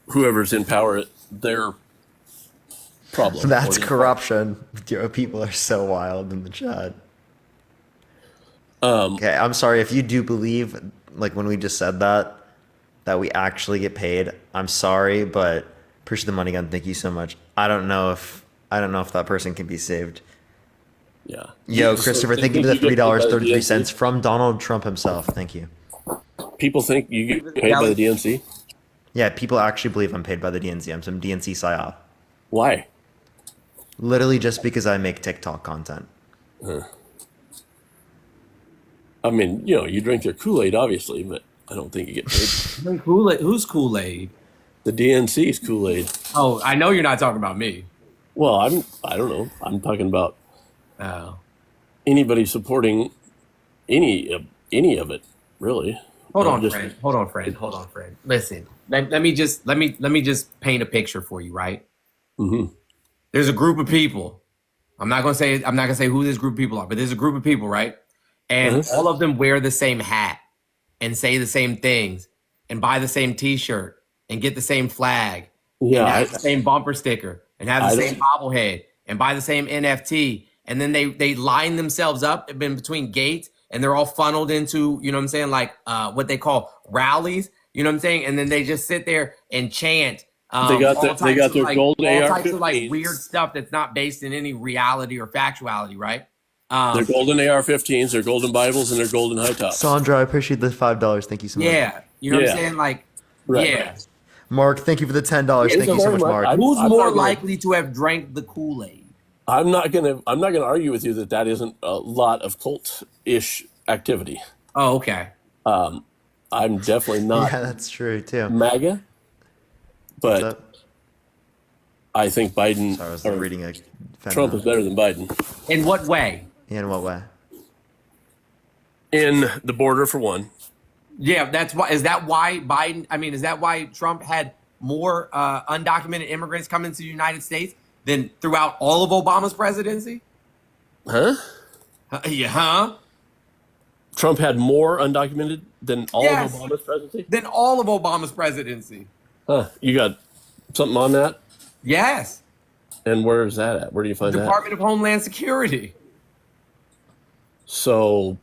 whoever's in power, their problem. That's corruption. People are so wild in the chat. Okay, I'm sorry if you do believe, like when we just said that we actually get paid. I'm sorry, but appreciate the money gun. Thank you so much. I don't know if that person can be saved. Yeah. Yo, Christopher, thank you for the $3.33 from Donald Trump himself. Thank you. People think you get paid by the DNC? Yeah, people actually believe I'm paid by the DNC. I'm some DNC psyop. Why? Literally just because I make TikTok content. I mean, you know, you drink their Kool-Aid, obviously, but I don't think you get paid. Kool-Aid? Who's Kool-Aid? The DNC's Kool-Aid. Oh, I know you're not talking about me. Well, I don't know. I'm talking about anybody supporting any of it, really. Hold on, friend. Listen, let me just paint a picture for you, right? Mm-hmm. There's a group of people. I'm not gonna say who this group of people are, but there's a group of people, right? And all of them wear the same hat and say the same things and buy the same T-shirt and get the same flag and have the same bumper sticker and have the same bobblehead and buy the same NFT. And then they line themselves up in between gates and they're all funneled into, you know what I'm saying, like what they call rallies, you know what I'm saying? And then they just sit there and chant. They got their golden AR-15s. All types of like weird stuff that's not based in any reality or factuality, right? Their golden AR-15s, their golden Bibles, and their golden high tops. Sandra, I appreciate the $5. Thank you so much. Yeah, you know what I'm saying? Like, yeah. Mark, thank you for the $10. Thank you so much, Mark. Who's more likely to have drank the Kool-Aid? I'm not gonna argue with you that isn't a lot of cult-ish activity. Oh, okay. I'm definitely not. Yeah, that's true too. MAGA, but I think Biden. Sorry, I was reading Trump is better than Biden. In what way? In what way? In the border, for one. Yeah, that's why. Is that why Biden? I mean, is that why Trump had more undocumented immigrants come into the United States than throughout all of Obama's presidency? Huh? Yeah. Trump had more undocumented than all of Obama's presidency? Than all of Obama's presidency. Huh. You got something on that? Yes. And where is that at? Where do you find that? Department of Homeland Security. So,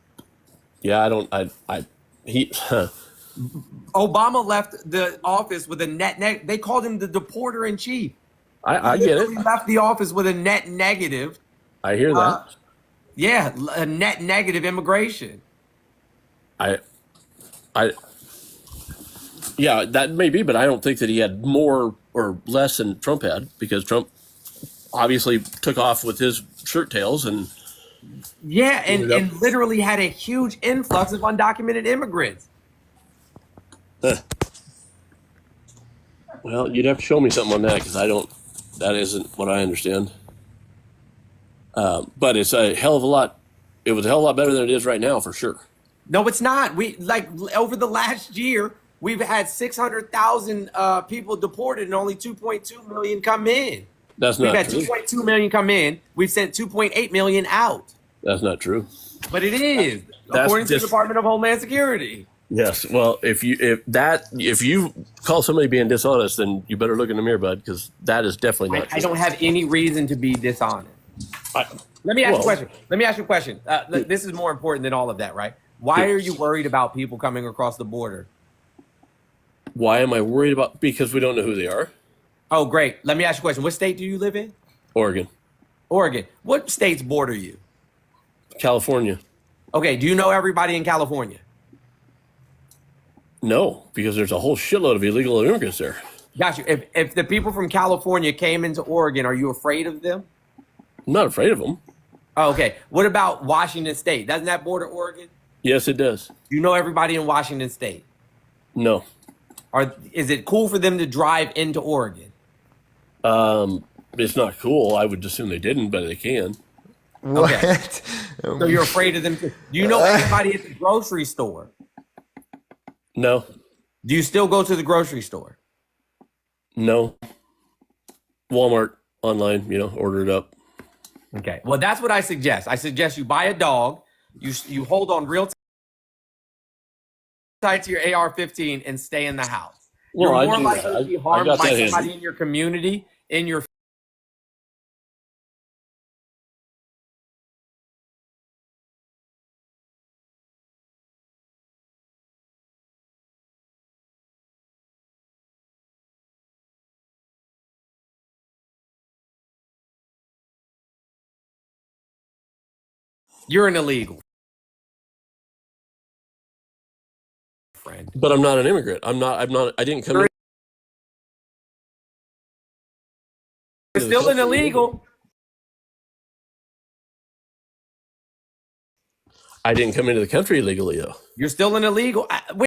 yeah, he Obama left the office with a net. They called him the deporter in chief. I He get it. literally left the office with a net negative. I hear that. Yeah, a net negative immigration. I yeah, that may be, but I don't think that he had more or less than Trump had, because Trump obviously took off with his shirt tails and Yeah, ended up. and literally had a huge influx of undocumented immigrants. Well, you'd have to show me something on that, because I don't. That isn't what I understand. But it's a hell of a lot. It was a hell of a lot better than it is right now, for sure. No, it's not. We like over the last year, we've had 600,000 people deported and only 2.2 million come in. That's We've not had true. 2.2 million come in. We've sent 2.8 million out. That's not true. But it is, That's according to the just- Department of Homeland Security. Yes. Well, if you call somebody being dishonest, then you better look in the mirror, bud, because that is definitely not true. I don't have any reason to be dishonest. Let me ask you a question. Let me ask you a question. This is more important than all of that, right? Why are you worried about people coming across the border? Why am I worried about? Because we don't know who they are. Oh, great. Let me ask you a question. What state do you live in? Oregon, Oregon. What states border you? California. Okay. Do you know everybody in California? No, because there's a whole shitload of illegal immigrants there. Got you. If the people from California came into Oregon, are you afraid of them? I'm not afraid of them. Oh, okay. What about Washington State? Doesn't that border Oregon? Yes, it does. Do you know everybody in Washington State? No. Is it cool for them to drive into Oregon? It's not cool. I would assume they didn't, but they can. What? Okay. So you're afraid of them. Do you know everybody at the grocery store? No. Do you still go to the grocery store? No. Walmart online, order it up. Okay. Well, that's what I suggest. I suggest you buy a dog. You hold on real tight to your AR-15 and stay in the house. Well, You're I more do likely that. to be I harmed got by that somebody handy. in your community, in your You're an illegal friend. But I'm not an immigrant. I'm not. I didn't come in. You're still an illegal. I didn't come into the country illegally, though. You're still an illegal. The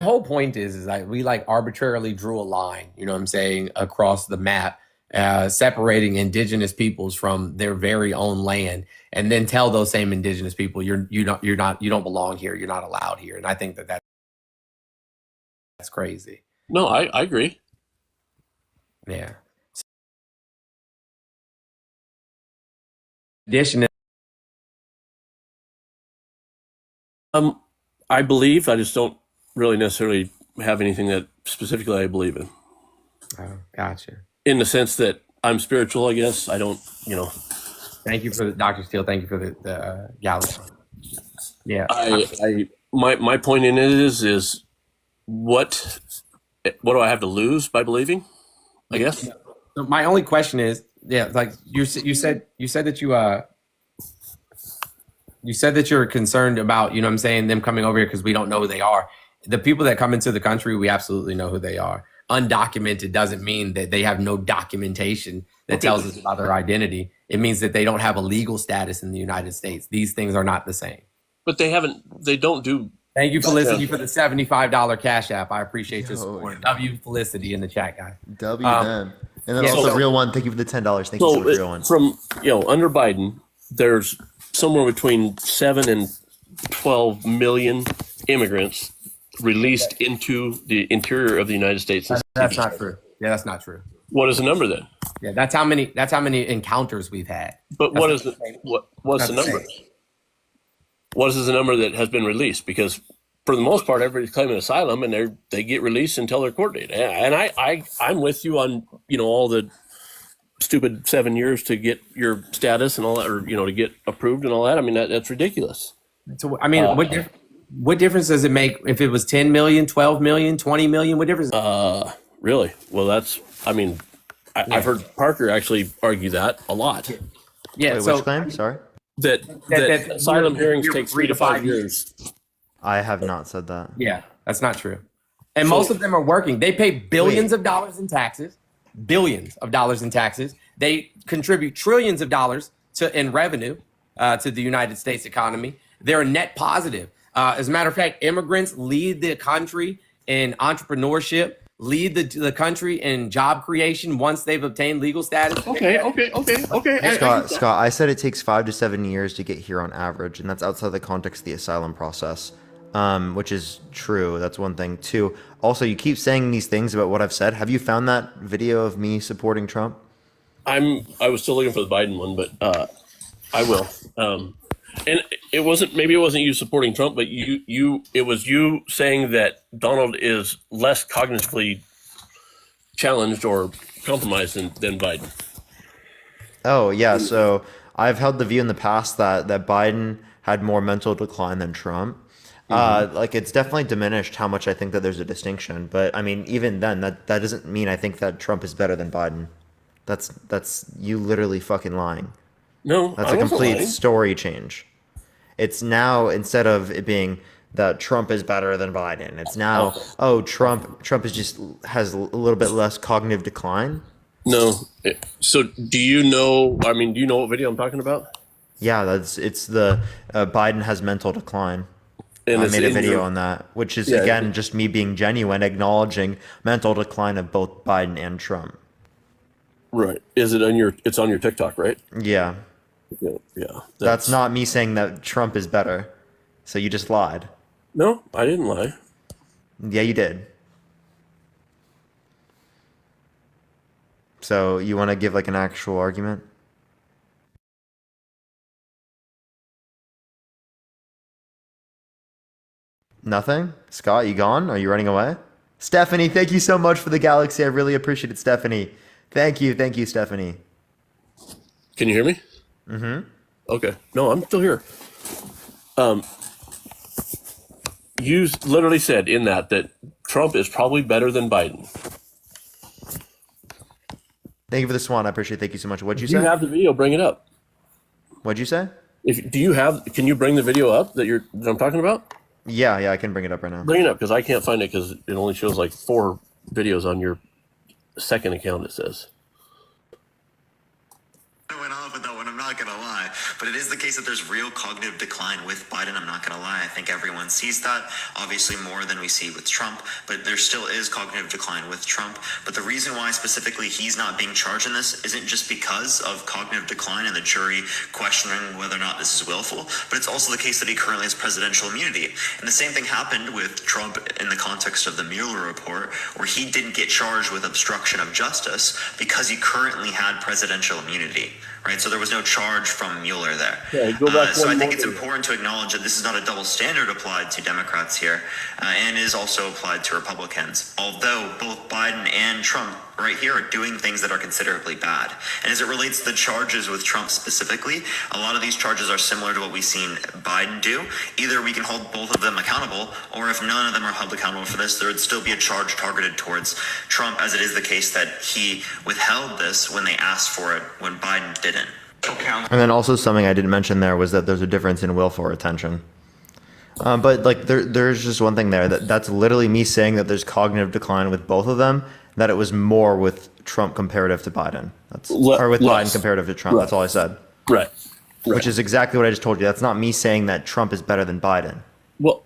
whole point is like we arbitrarily drew a line, you know what I'm saying, across the map, separating indigenous peoples from their very own land, and then tell those same indigenous people you don't belong here, you're not allowed here. And I think that's crazy. No, I agree. Yeah. Addition. I believe. I just don't really necessarily have anything that specifically I believe in. Oh, gotcha. In the sense that I'm spiritual, I guess. I don't, Thank you for the Dr. Steele. Thank you for the galaxy. Yeah. My point in it is what do I have to lose by believing? I guess. So my only question is, like you said that you said that you're concerned about, you know what I'm saying, them coming over here because we don't know who they are. The people that come into the country, we absolutely know who they are. Undocumented doesn't mean that they have no documentation that tells us about their identity. It means that they don't have a legal status in the United States. These things are not the same. But they don't do. Thank you, Felicity, for the $75 Cash App. I appreciate your support. W Felicity in the chat, guys. W them. And then also real one. Thank you for the $10. Thank you so much, real one. From under Biden, there's somewhere between 7 and 12 million immigrants released into the interior of the United States. That's not true. Yeah, that's not true. What is the number then? Yeah, that's how many encounters we've had. But what's the number? What is the number that has been released? Because for the most part, everybody's claiming asylum, and they get released until their court date. And I'm with you on all the stupid 7 years to get your status and all that, or to get approved and all that. I mean that's ridiculous. So I mean, What difference does it make if it was 10 million, 12 million, 20 million? What difference? Really? Well, that's. I mean, I've heard Parker actually argue that a lot. Yeah. Wait, So which claim? Sorry. That asylum hearings take 3 to 5 years. I have not said that. Yeah, that's not true. And most of them are working. They pay billions of dollars in taxes. Billions of dollars in taxes. They contribute trillions of dollars in revenue to the United States economy. They're a net positive. As a matter of fact, immigrants lead the country in entrepreneurship, lead the country in job creation once they've obtained legal status. Okay. Scott, I said it takes 5 to 7 years to get here on average, and that's outside the context of the asylum process, which is true. That's one thing. Two, also, you keep saying these things about what I've said. Have you found that video of me supporting Trump? I was still looking for the Biden one, but I will. And it wasn't you supporting Trump, but it was you saying that Donald is less cognitively challenged or compromised than Biden. Oh, yeah. So I've held the view in the past that Biden had more mental decline than Trump. Like, it's definitely diminished how much I think that there's a distinction. But I mean, even then, that doesn't mean I think that Trump is better than Biden. That's you literally fucking lying. No, that's I a wasn't complete lying. story change. It's now, instead of it being that Trump is better than Biden, it's now, Trump is just has a little bit less cognitive decline. No. So do you know? I mean, do you know what video I'm talking about? Yeah, it's the Biden has mental decline. And I it's made a in video your- on that, which is Yeah. again just me being genuine, acknowledging mental decline of both Biden and Trump. Right. Is it on your? It's on your TikTok, right? Yeah. Yeah. That's not me saying that Trump is better. So you just lied. No, I didn't lie. Yeah, you did. So you want to give like an actual argument? Nothing? Scott, you gone? Are you running away? Stephanie, thank you so much for the galaxy. I really appreciate it, Stephanie. Thank you, Stephanie. Can you hear me? Mm-hmm. Okay. No, I'm still here. You literally said in that Trump is probably better than Biden. Thank you for the swan. I appreciate it. Thank you so much. What'd you If you say? have the video, bring it up. What'd you say? Can you bring the video up that I'm talking about? Yeah, I can bring it up right now. Bring it up because I can't find it because it only shows like 4 videos on your second account, it says. I went off with that one, I'm not gonna lie. But it is the case that there's real cognitive decline with Biden, I'm not gonna lie. I think everyone sees that, obviously more than we see with Trump, but there still is cognitive decline with Trump. But the reason why specifically he's not being charged in this isn't just because of cognitive decline and the jury questioning whether or not this is willful, but it's also the case that he currently has presidential immunity. And the same thing happened with Trump in the context of the Mueller report, where he didn't get charged with obstruction of justice because he currently had presidential immunity. Right, so there was no charge from Mueller there. Yeah, go back So I one think more it's thing. important to acknowledge that this is not a double standard applied to Democrats here, and is also applied to Republicans. Although both Biden and Trump right here are doing things that are considerably bad. And as it relates to the charges with Trump specifically, a lot of these charges are similar to what we've seen Biden do. Either we can hold both of them accountable, or if none of them are held accountable for this, there would still be a charge targeted towards Trump, as it is the case that he withheld this when they asked for it when Biden didn't. And then also something I didn't mention there was that there's a difference in willful retention. But like there's just one thing there that's literally me saying that there's cognitive decline with both of them, that it was more with Trump comparative to Biden. Or with Biden comparative to Trump. Right. That's all I said. Right. Which is exactly what I just told you. That's not me saying that Trump is better than Biden. Well,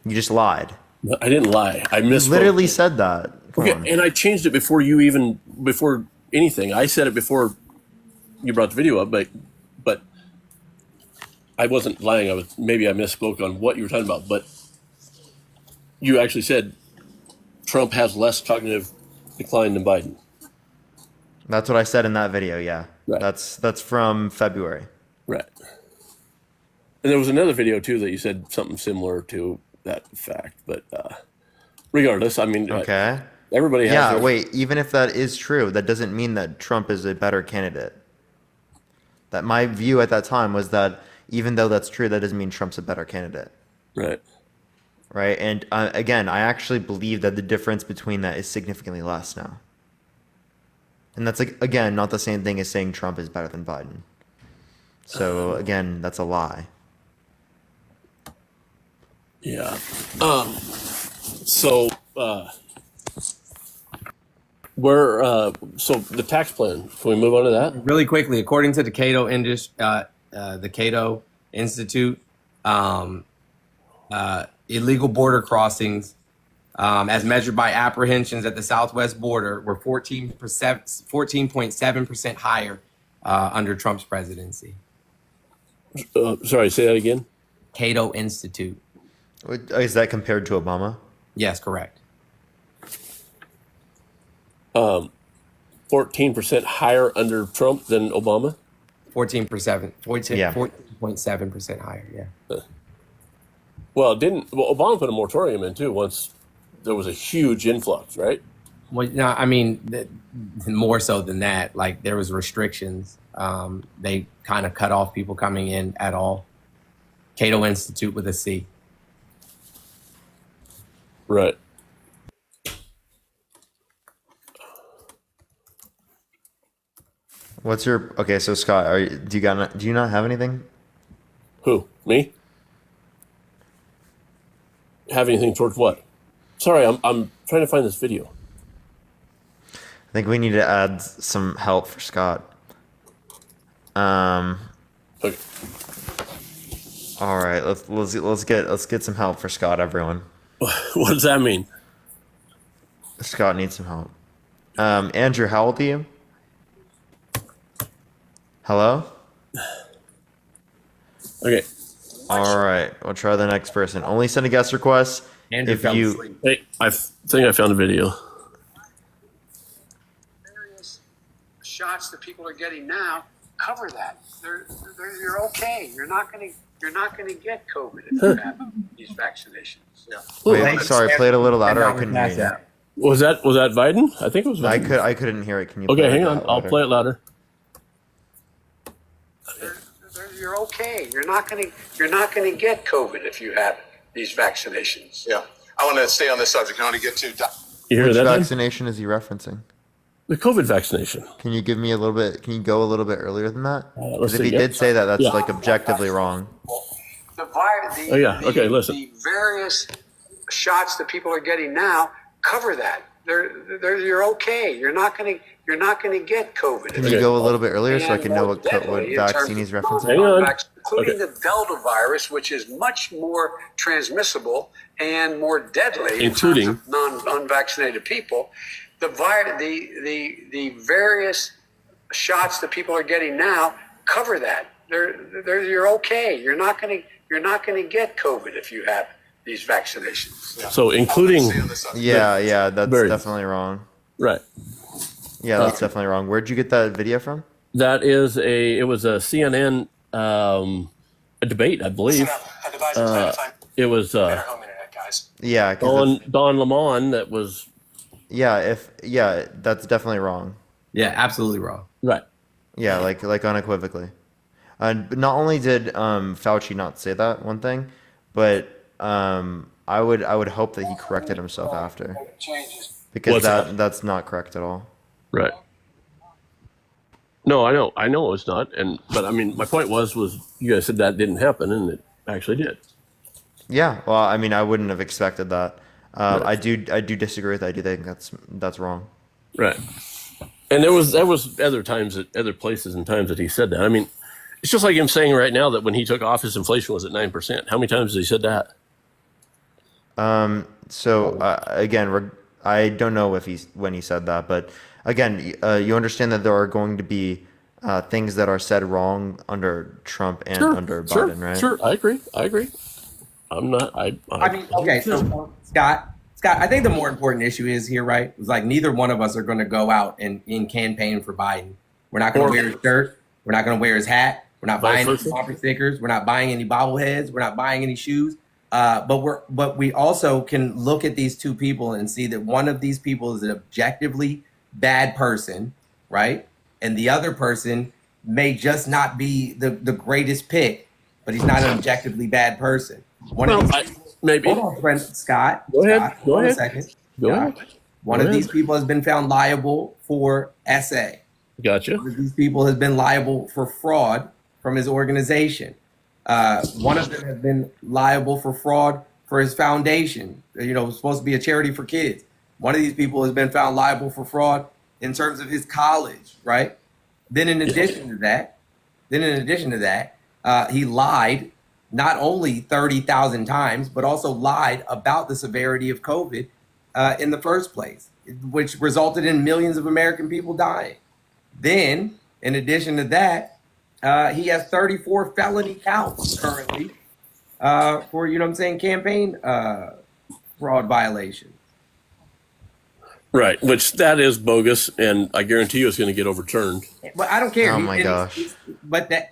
you just lied. I didn't lie. I You misspoke. literally said that. Come Okay, on. and I changed it before anything. I said it before you brought the video up, but I wasn't lying. Maybe I misspoke on what you were talking about, but you actually said Trump has less cognitive decline than Biden. That's what I said in that video, yeah. Right. That's from February. Right. And there was another video too that you said something similar to that fact, but regardless, I mean, Okay. everybody has. Yeah, their- wait, even if that is true, that doesn't mean that Trump is a better candidate. That my view at that time was that even though that's true, that doesn't mean Trump's a better candidate. Right. right? And again, I actually believe that the difference between that is significantly less now. And that's, like, again, not the same thing as saying Trump is better than Biden. So again, that's a lie. Yeah. So so the tax plan. Can we move on to that really quickly? According to the the Cato Institute, illegal border crossings, as measured by apprehensions at the southwest border, were 14.7% higher under Trump's presidency. Sorry, say that again. Cato Institute. Is that compared to Obama? Yes, correct. 14% higher under Trump than Obama. 14.7% higher. Yeah. Well, Obama put a moratorium in too once there was a huge influx, right? Well, no, I mean, more so than that. Like, there was restrictions. They kind of cut off people coming in at all. Cato Institute with a C. Right. What's your okay? So Scott, do you not have anything? Who? Me? Have anything towards what? Sorry, I'm trying to find this video. I think we need to add some help for Scott. Okay. All right, let's get some help for Scott, everyone. What does that mean? Scott needs some help. Andrew, how old are you? Hello? Okay. All right, we'll try the next person. Only send a guest request Andrew if fell you. asleep. Hey, I think I found a video. Various shots that people are getting now cover that. You're okay. You're not going to get COVID if you have these vaccinations. Yeah. Wait, sorry, play it a little louder. I couldn't hear you. Was that Biden? I think it was Biden. I couldn't hear it. Can you? Okay, play hang it on. I'll play it louder. You're okay. You're not going to get COVID if you have these vaccinations. Yeah. I want to stay on this subject. I want to get to. You hear Which that? vaccination is he referencing? The COVID vaccination. Can you give me a little bit? Can you go a little bit earlier than that? Let's Because if see, he yeah. did say that, that's Yeah. like objectively wrong. Oh, yeah. Okay, listen. The various shots that people are getting now cover that. You're okay. You're not going to get COVID. Can you go a little bit earlier so I can know what Deadly in vaccine terms he's of referencing? Hang on. including the Delta virus, which is much more transmissible and more deadly, Including- in terms of unvaccinated people. The various shots that people are getting now cover that. You're okay. You're not going to get COVID if you have these vaccinations. So including. Yeah, that's Very- definitely wrong. Right. Yeah, that's definitely wrong. Where'd you get that video from? That is it was a CNN a debate, I believe. It was Yeah, 'cause Don Lemon that was. that's definitely wrong. Yeah, absolutely wrong. Right. Yeah, like unequivocally. But not only did Fauci not say that one thing, but I would hope that he corrected himself after, because that's not correct at all. Right. No, I know it's not, but I mean, my point was you guys said that didn't happen, and it actually did. Yeah, well, I mean, I wouldn't have expected that. Right. I do disagree with that. I do think that's wrong. Right. And there was other places and times that he said that. I mean, it's just like him saying right now that when he took office, inflation was at 9%. How many times has he said that? So again, I don't know when he said that, but again, you understand that there are going to be things that are said wrong under Trump and under Biden, right? Sure, I agree. I'm not. I mean, okay, so Scott, I think the more important issue is here, right? It's like neither one of us are going to go out and campaign for Biden. We're not going to wear his shirt. We're not going to wear his hat. We're not buying any bumper stickers. We're not buying any bobbleheads. We're not buying any shoes. But we also can look at these two people and see that one of these people is an objectively bad person, right? And the other person may just not be the greatest pick, but he's not an objectively bad person. One of these people maybe. Hold on, friend Scott. Go ahead. Scott, Go hold on ahead. a second. Go Scott. ahead. One Go of these ahead. people has been found liable for SA. Gotcha. One of these people has been liable for fraud from his organization. One of them has been liable for fraud for his foundation. You know, it's supposed to be a charity for kids. One of these people has been found liable for fraud in terms of his college, right? Then in addition to that, he lied not only 30,000 times, but also lied about the severity of COVID in the first place, which resulted in millions of American people dying. Then, in addition to that, he has 34 felony counts currently for, you know what I'm saying, campaign fraud violations. Right, which that is bogus, and I guarantee you it's going to get overturned. But I don't care. Oh my gosh. But the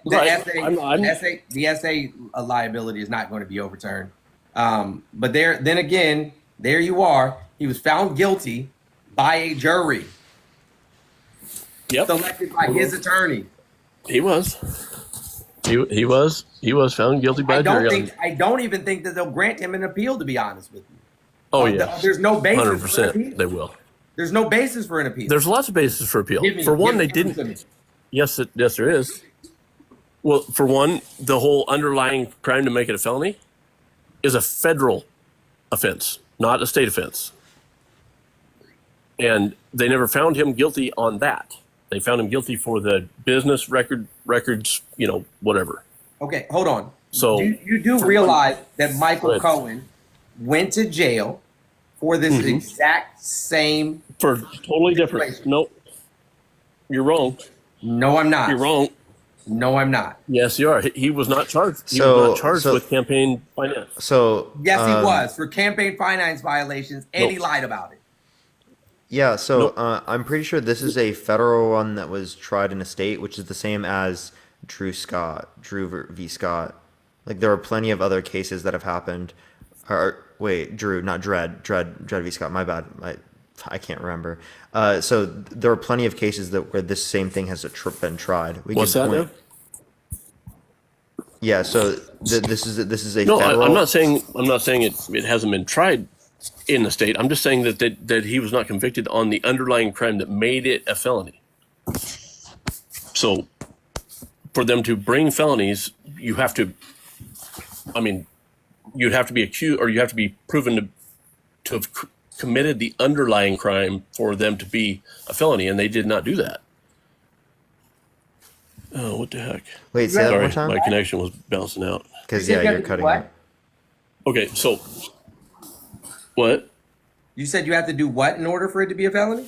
essay liability is not going to be overturned. But then again, there you are. He was found guilty by a jury. Yep. Selected by his attorney. He was. He was found guilty by a jury. I don't even think that they'll grant him an appeal, to be honest with you. Oh yeah. There's no basis 100% for an appeal. they will. There's no basis for an appeal. There's lots of basis for appeal. For one, they didn't. Yes, there is. Well, for one, the whole underlying crime to make it a felony is a federal offense, not a state offense. And they never found him guilty on that. They found him guilty for the business records, you know, whatever. Okay, hold on. So you do realize that Michael Cohen went to jail for this exact same for totally different. Nope. You're wrong. No, I'm not. You're wrong. No, I'm not. Yes, you are. He was not charged. He was not charged with campaign finance. So yes, he was for campaign finance violations, and he lied about it. Yeah, so I'm pretty sure this is a federal one that was tried in a state, which is the same as Drew v. Scott. Like there are plenty of other cases that have happened. Wait, Drew, not Dredd v. Scott. My bad. I can't remember. So there are plenty of cases where this same thing has been tried. What's that now? Yeah, so this is a no. federal. I'm not saying it hasn't been tried in the state. I'm just saying that he was not convicted on the underlying crime that made it a felony. So for them to bring felonies, you have to. I mean, you'd have to be accused, or you have to be proven to have committed the underlying crime for them to be a felony, and they did not do that. Oh, what the heck? Wait, say that one more time? My connection was bouncing out. Because, yeah, you're cutting out. Okay, so what? You said you have to do what in order for it to be a felony?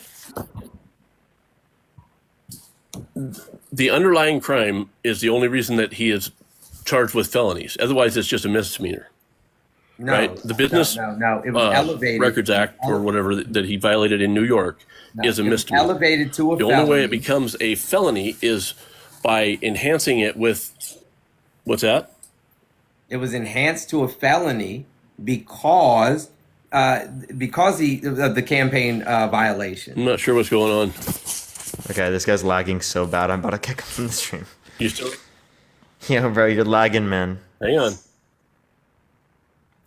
The underlying crime is the only reason that he is charged with felonies. Otherwise, it's just a misdemeanor. No, right? The Business no. It was elevated. Records Act or whatever that he violated in New York is a misdemeanor. Elevated to a felony. The only way it becomes a felony is by enhancing it with, what's that? It was enhanced to a felony because of the campaign violation. I'm not sure what's going on. Okay, this guy's lagging so bad. I'm about to kick him from the stream. You still? Yeah, bro, you're lagging, man. Hang on.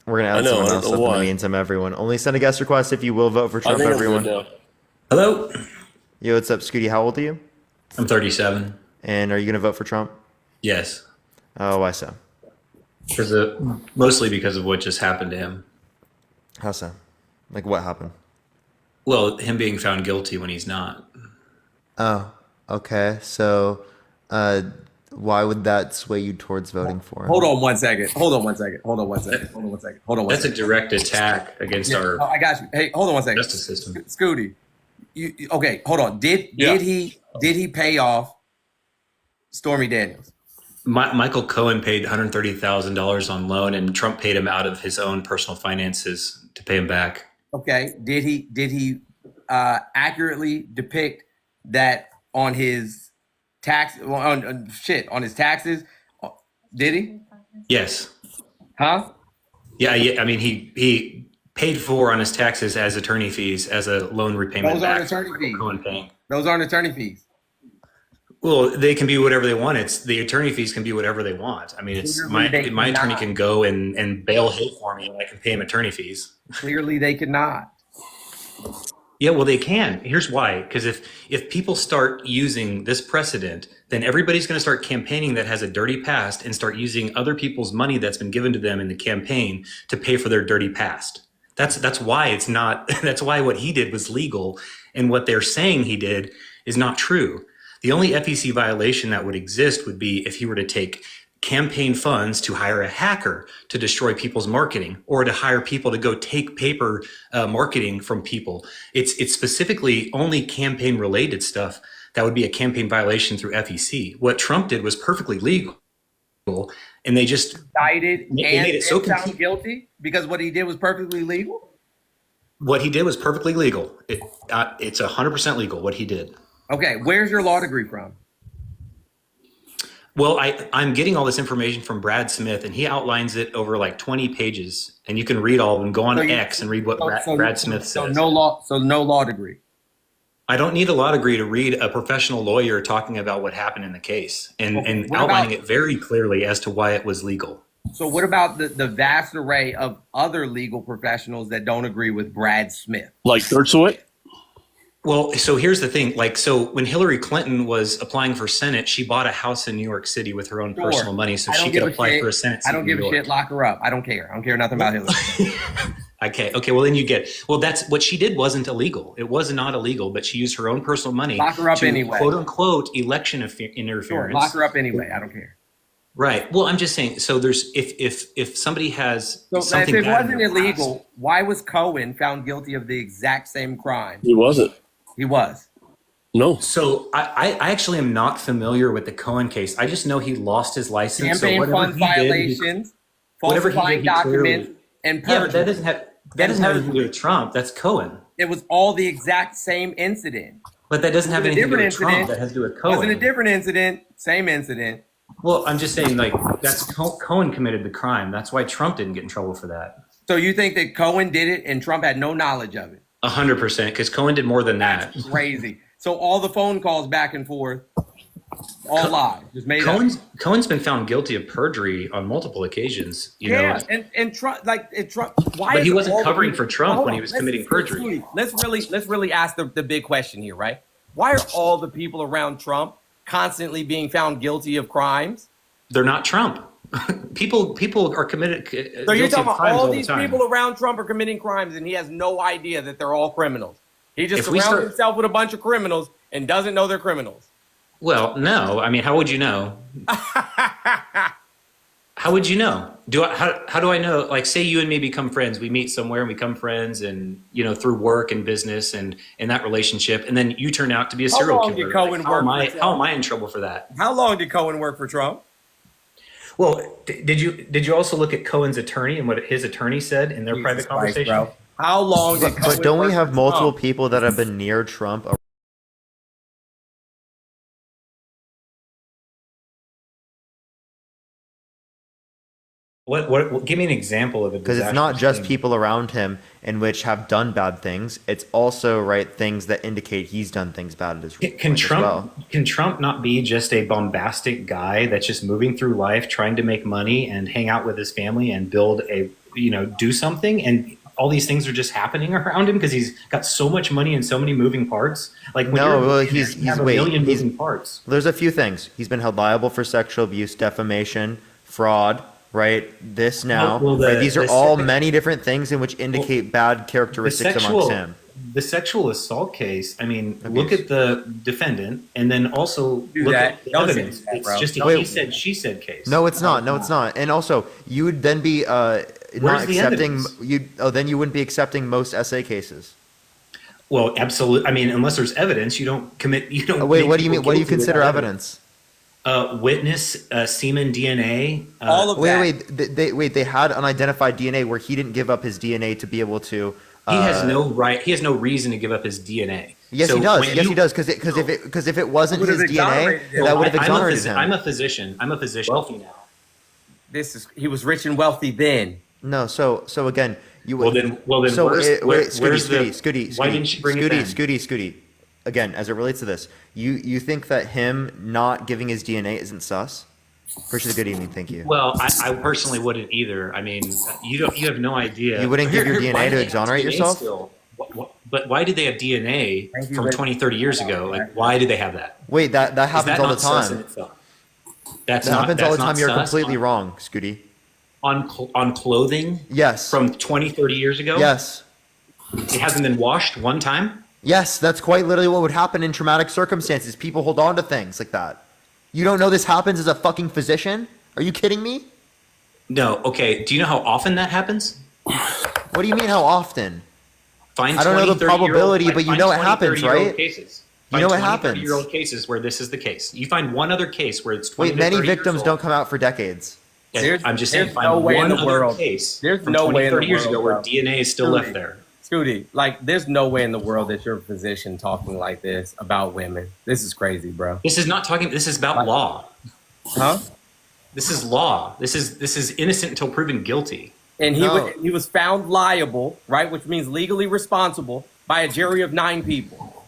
We're gonna add someone else up in the meantime, everyone. Only send a guest request if you will vote for Trump, everyone. Hello. Yo, what's up, Scooty? How old are you? I'm 37. And are you gonna vote for Trump? Yes. Oh, why so? Mostly because of what just happened to him. How so? Like what happened? Well, him being found guilty when he's not. Oh, okay. So, why would that sway you towards voting for him? Hold on one second. That's a direct attack against our. I got you. Hey, hold on one second. Justice system. Scooty. Okay, hold on. Did he pay off Stormy Daniels? Michael Cohen paid $130,000 on loan, and Trump paid him out of his own personal finances to pay him back. Okay. Did he accurately depict that on his on his taxes? Did he? Yes. Huh? Yeah. I mean, he paid for on his taxes as attorney fees as a loan repayment. Those aren't attorney fees. Cohen paying. Those aren't attorney fees. Well, they can be whatever they want. It's the attorney fees can be whatever they want. I mean, it's Clearly, they my attorney cannot. can go and bail hate for me, and I can pay him attorney fees. Clearly, they could not. Yeah, well, they can. Here's why. Because if people start using this precedent, then everybody's going to start campaigning that has a dirty past and start using other people's money that's been given to them in the campaign to pay for their dirty past. That's why it's not. That's why what he did was legal, and what they're saying he did is not true. The only FEC violation that would exist would be if he were to take campaign funds to hire a hacker to destroy people's marketing, or to hire people to go take paper marketing from people. It's specifically only campaign related stuff that would be a campaign violation through FEC. What Trump did was perfectly legal, and they just Indicted they and made it so found guilty because what he did was perfectly legal. what he did was perfectly legal. It's 100% legal what he did. Okay, where's your law degree from? Well, I'm getting all this information from Brad Smith, and he outlines it over like 20 pages, and you can read all of them. Go on X and read what Brad Smith says. So no law degree. I don't need a law degree to read a professional lawyer talking about what happened in the case and outlining it very clearly as to why it was legal. So what about the vast array of other legal professionals that don't agree with Brad Smith? Like Dershowitz? Well, so here's the thing. So when Hillary Clinton was applying for Senate, she bought a house in New York City with her own personal money so she could apply for a Senate seat. I don't give a shit. Lock her up. I don't care. I don't care nothing about Hillary. Okay. Well, then that's what she did wasn't illegal. It was not illegal, but she used her own personal money Lock her up to anyway. quote unquote election interference. Sure, lock her up anyway. I don't care. Right. Well, I'm just saying. So there's if somebody has something if it bad wasn't illegal, why was Cohen found guilty of the exact same crime? He wasn't. He was. No. So I actually am not familiar with the Cohen case. I just know he lost his license. Campaign so fund violations, falsifying documents, and perjury. Yeah, but that doesn't have anything to do with Trump. That's Cohen. It was all the exact same incident. But that doesn't have anything to do with Trump. That has to do with Cohen. It wasn't a different incident. Same incident. Well, I'm just saying, like, that's Cohen committed the crime. That's why Trump didn't get in trouble for that. So you think that Cohen did it and Trump had no knowledge of it? 100%, because Cohen did more than that. Crazy. So all the phone calls back and forth, all lies, just made up. Cohen's been found guilty of perjury on multiple occasions. You know, and Trump, why? But he wasn't covering for Trump when he was committing perjury. Let's really ask the big question here, right? Why are all the people around Trump constantly being found guilty of crimes? They're not Trump. People are committed. So you're talking about all these people around Trump are committing crimes, and he has no idea that they're all criminals. He just surrounds himself with a bunch of criminals and doesn't know they're criminals. Well, no. I mean, how would you know? How would you know? How do I know? Like, say you and me become friends. We meet somewhere and we become friends, and through work and business and in that relationship, and then you turn out to be a serial killer. How am I in trouble for that? How long did Cohen work for Trump? Well, did you also look at Cohen's attorney and what his attorney said in their private conversation? Bro. How long did Cohen But don't we work have for multiple Trump? people that have been near Trump? What? Give me an example of it. Because it's not just people around him in which have done bad things. It's also things that indicate he's done things bad as well. Can Trump not be just a bombastic guy that's just moving through life, trying to make money and hang out with his family and build do something, and all these things are just happening around him because he's got so much money and so many moving parts? Like he's a million moving parts. There's a few things. He's been held liable for sexual abuse, defamation, fraud. Right, these are all many different things in which indicate bad characteristics amongst him. The sexual assault case. I mean, look at the defendant, and then also look at the evidence. It's just a he said, she said case. No, it's not. No, it's not. And also, you would then be not accepting. Then you wouldn't be accepting most essay cases. Well, absolutely. I mean, unless there's evidence, you don't commit. You don't. Wait, what do you mean? What do you consider evidence? Witness, semen, DNA. All of that. Wait. They had unidentified DNA where he didn't give up his DNA to be able to. He has no right. He has no reason to give up his DNA. Yes, he does. Yes, he does. Because if it wasn't his DNA, that would have exonerated him. I'm a physician. Wealthy now. He was rich and wealthy then. No. So again, you. Well then. So where's Scooty. why didn't you bring it then? Scooty. again, as it relates to this, you think that him not giving his DNA isn't sus? Appreciate the good evening. Thank you. Well, I personally wouldn't either. I mean, you have no idea. You wouldn't give your why DNA do to they have exonerate DNA yourself? still? But why did they have DNA Thank you, from Rick. 20, 30 years ago? Like, why did they have that? Wait, that Is happens that all the not sus in time. itself? That happens all the time. You're sus completely wrong, Scooty. on clothing Yes. from 20, 30 years ago? Yes. It hasn't been washed one time? Yes, that's quite literally what would happen in traumatic circumstances. People hold on to things like that. You don't know this happens as a fucking physician? Are you kidding me? No. Okay. Do you know how often that happens? What do you mean how often? Find I don't know 20, the 30-year-old probability, but you find know it 20, happens, 30-year-old right? Cases. You know Find it 20, happens. 30-year-old cases where this is the case. You find one other case where it's 20 Wait, to many 30 years victims old. don't come out for decades. Yeah, I'm just saying, there's find no way in one the other world. case There's from no 20, way in the 30 years world, ago where bro. DNA is still Scooty, left there. Scooty, like, there's no way in the world that you're a physician talking like this about women. This is crazy, bro. This is not talking. This is about law. Huh? This is law. This is innocent until proven guilty. And he was found liable, right, which means legally responsible by a jury of 9 people.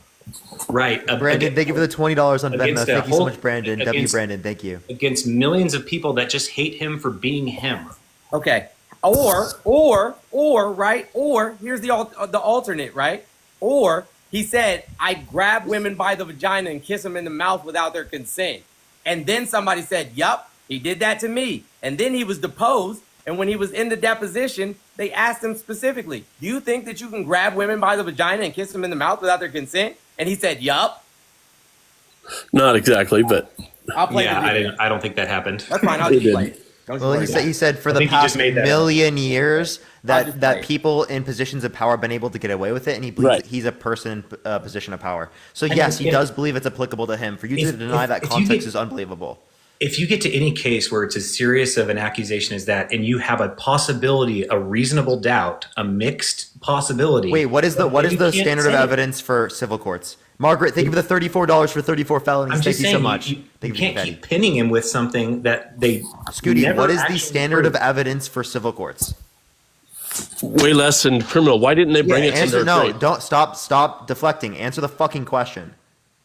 Right. Brandon, thank you for the $20 on Venmo. Against a Thank you so whole- much, Brandon. W. against- Brandon, thank you. Against millions of people that just hate him for being him. Okay. Or right? Or here's the alternate, right? Or he said, I grab women by the vagina and kiss them in the mouth without their consent. And then somebody said, yup, he did that to me. And then he was deposed. And when he was in the deposition, they asked him specifically, do you think that you can grab women by the vagina and kiss them in the mouth without their consent? And he said, yup. Not exactly, but I'll play the video. I don't think that happened. That's fine. I'll just play it. Don't you Well, worry. he said for I the think he just past made that up. million years I'll just that play it. people in positions of power have been able to get away with it, and he believes Right. that he's a person in a position of power. So And yes, he if- does believe it's applicable to him. For you to if- deny if- that if you context get- is unbelievable. If you get to any case where it's as serious of an accusation as that, and you have a possibility, a reasonable doubt, a mixed possibility. Wait, what is the you can't standard of say it. evidence for civil courts? Margaret, thank you for the $34 for 34 felonies. I'm Thank just you saying, so much. you Thank you, can't Betty. keep pinning him with something that they. Scooty, never what is the actually standard of proved. evidence for civil courts? way less than criminal. Why didn't they bring it to Answer their no. grade? Don't stop deflecting. Answer the fucking question.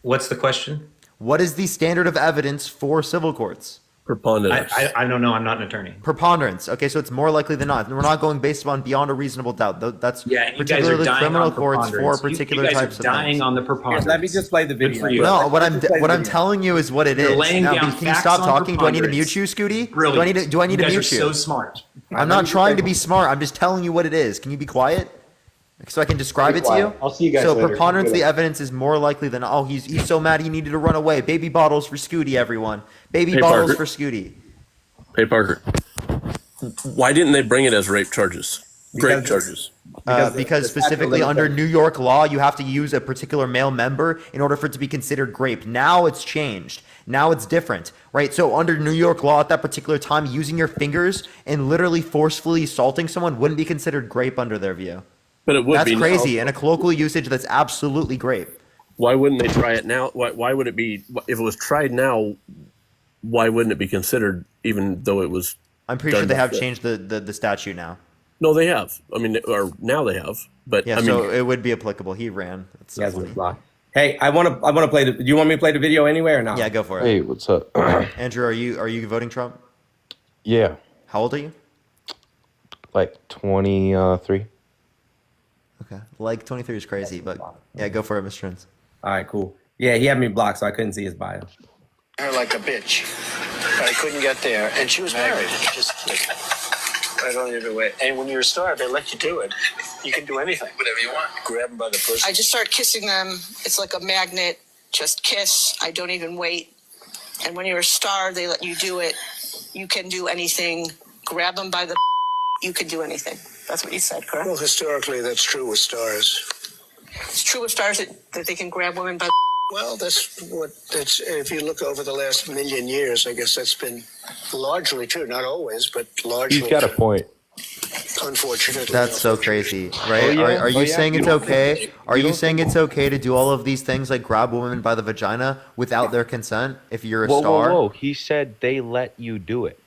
What's the question? What is the standard of evidence for civil courts? Preponderance. I don't know. I'm not an attorney. Preponderance. Okay, so it's more likely than not. We're not going based upon beyond a reasonable doubt. That's Yeah, you guys are particularly dying criminal on courts for preponderance. particular you guys types are of dying things. on the Here, preponderance. let me just play the Good video. for you. No, what I'm Let's play the what I'm video. telling you is what it You're is. laying Now, down can you facts stop on talking? Do I need to preponderance. mute you, Scooty? Brilliant. Do I need to you guys mute are you? so smart. I'm not trying to be smart. I'm just telling you what it is. Can you be quiet? So I can describe Be it to you. quiet. I'll see you guys So later. preponderance of Good the luck. evidence is more likely than he's so mad he needed to run away. Baby bottles for Scooty, everyone. Baby Hey, bottles Parker. for Scooty. Hey, Parker. Why didn't they bring it as rape charges? Grape charges. Because specifically under New York law, you have to use a particular male member in order for it to be considered grape. Now it's changed. Now it's different, right? So under New York law at that particular time, using your fingers and literally forcefully assaulting someone wouldn't be considered grape under their view. But it would That's be now. crazy. In a colloquial usage, that's absolutely grape. Why wouldn't they try it now? Why would it be, if it was tried now, why wouldn't it be considered even though it was I'm pretty done sure they have before? changed the statute now. No, they have. I mean, or now they have. But Yeah, I mean, so it would be applicable. He ran. That's so Yes, funny. it's blocked. Hey, I want to play. Do you want me to play the video anyway or not? Yeah, go for it. Hey, what's up? Andrew, are you voting Trump? Yeah, How old are you? like 23. Okay. Like 23 is crazy, but yeah, go for it, Mr. Trins. All right, cool. Yeah, he had me blocked, so I couldn't see his bio. Her like a bitch, but I couldn't get there, and she was married. Just I don't even wait. And when you're a star, they let you do it. You can do anything, whatever you want. Grab them by the pussy. I just start kissing them. It's like a magnet. Just kiss. I don't even wait. And when you're a star, they let you do it. You can do anything. Grab them by the. You can do anything. That's what you said, correct? Well, historically, that's true with stars. It's true with stars that they can grab women by. Well, that's if you look over the last million years, I guess that's been largely true. Not always, but largely. He's got a point. Unfortunately. That's so crazy, right? Oh, yeah. Are you Oh, yeah. saying You it's don't okay? think- Are you you don't saying it's okay to do all of these things like grab women by the vagina without their consent if you're a Whoa, star? whoa, whoa. He said they let you do it.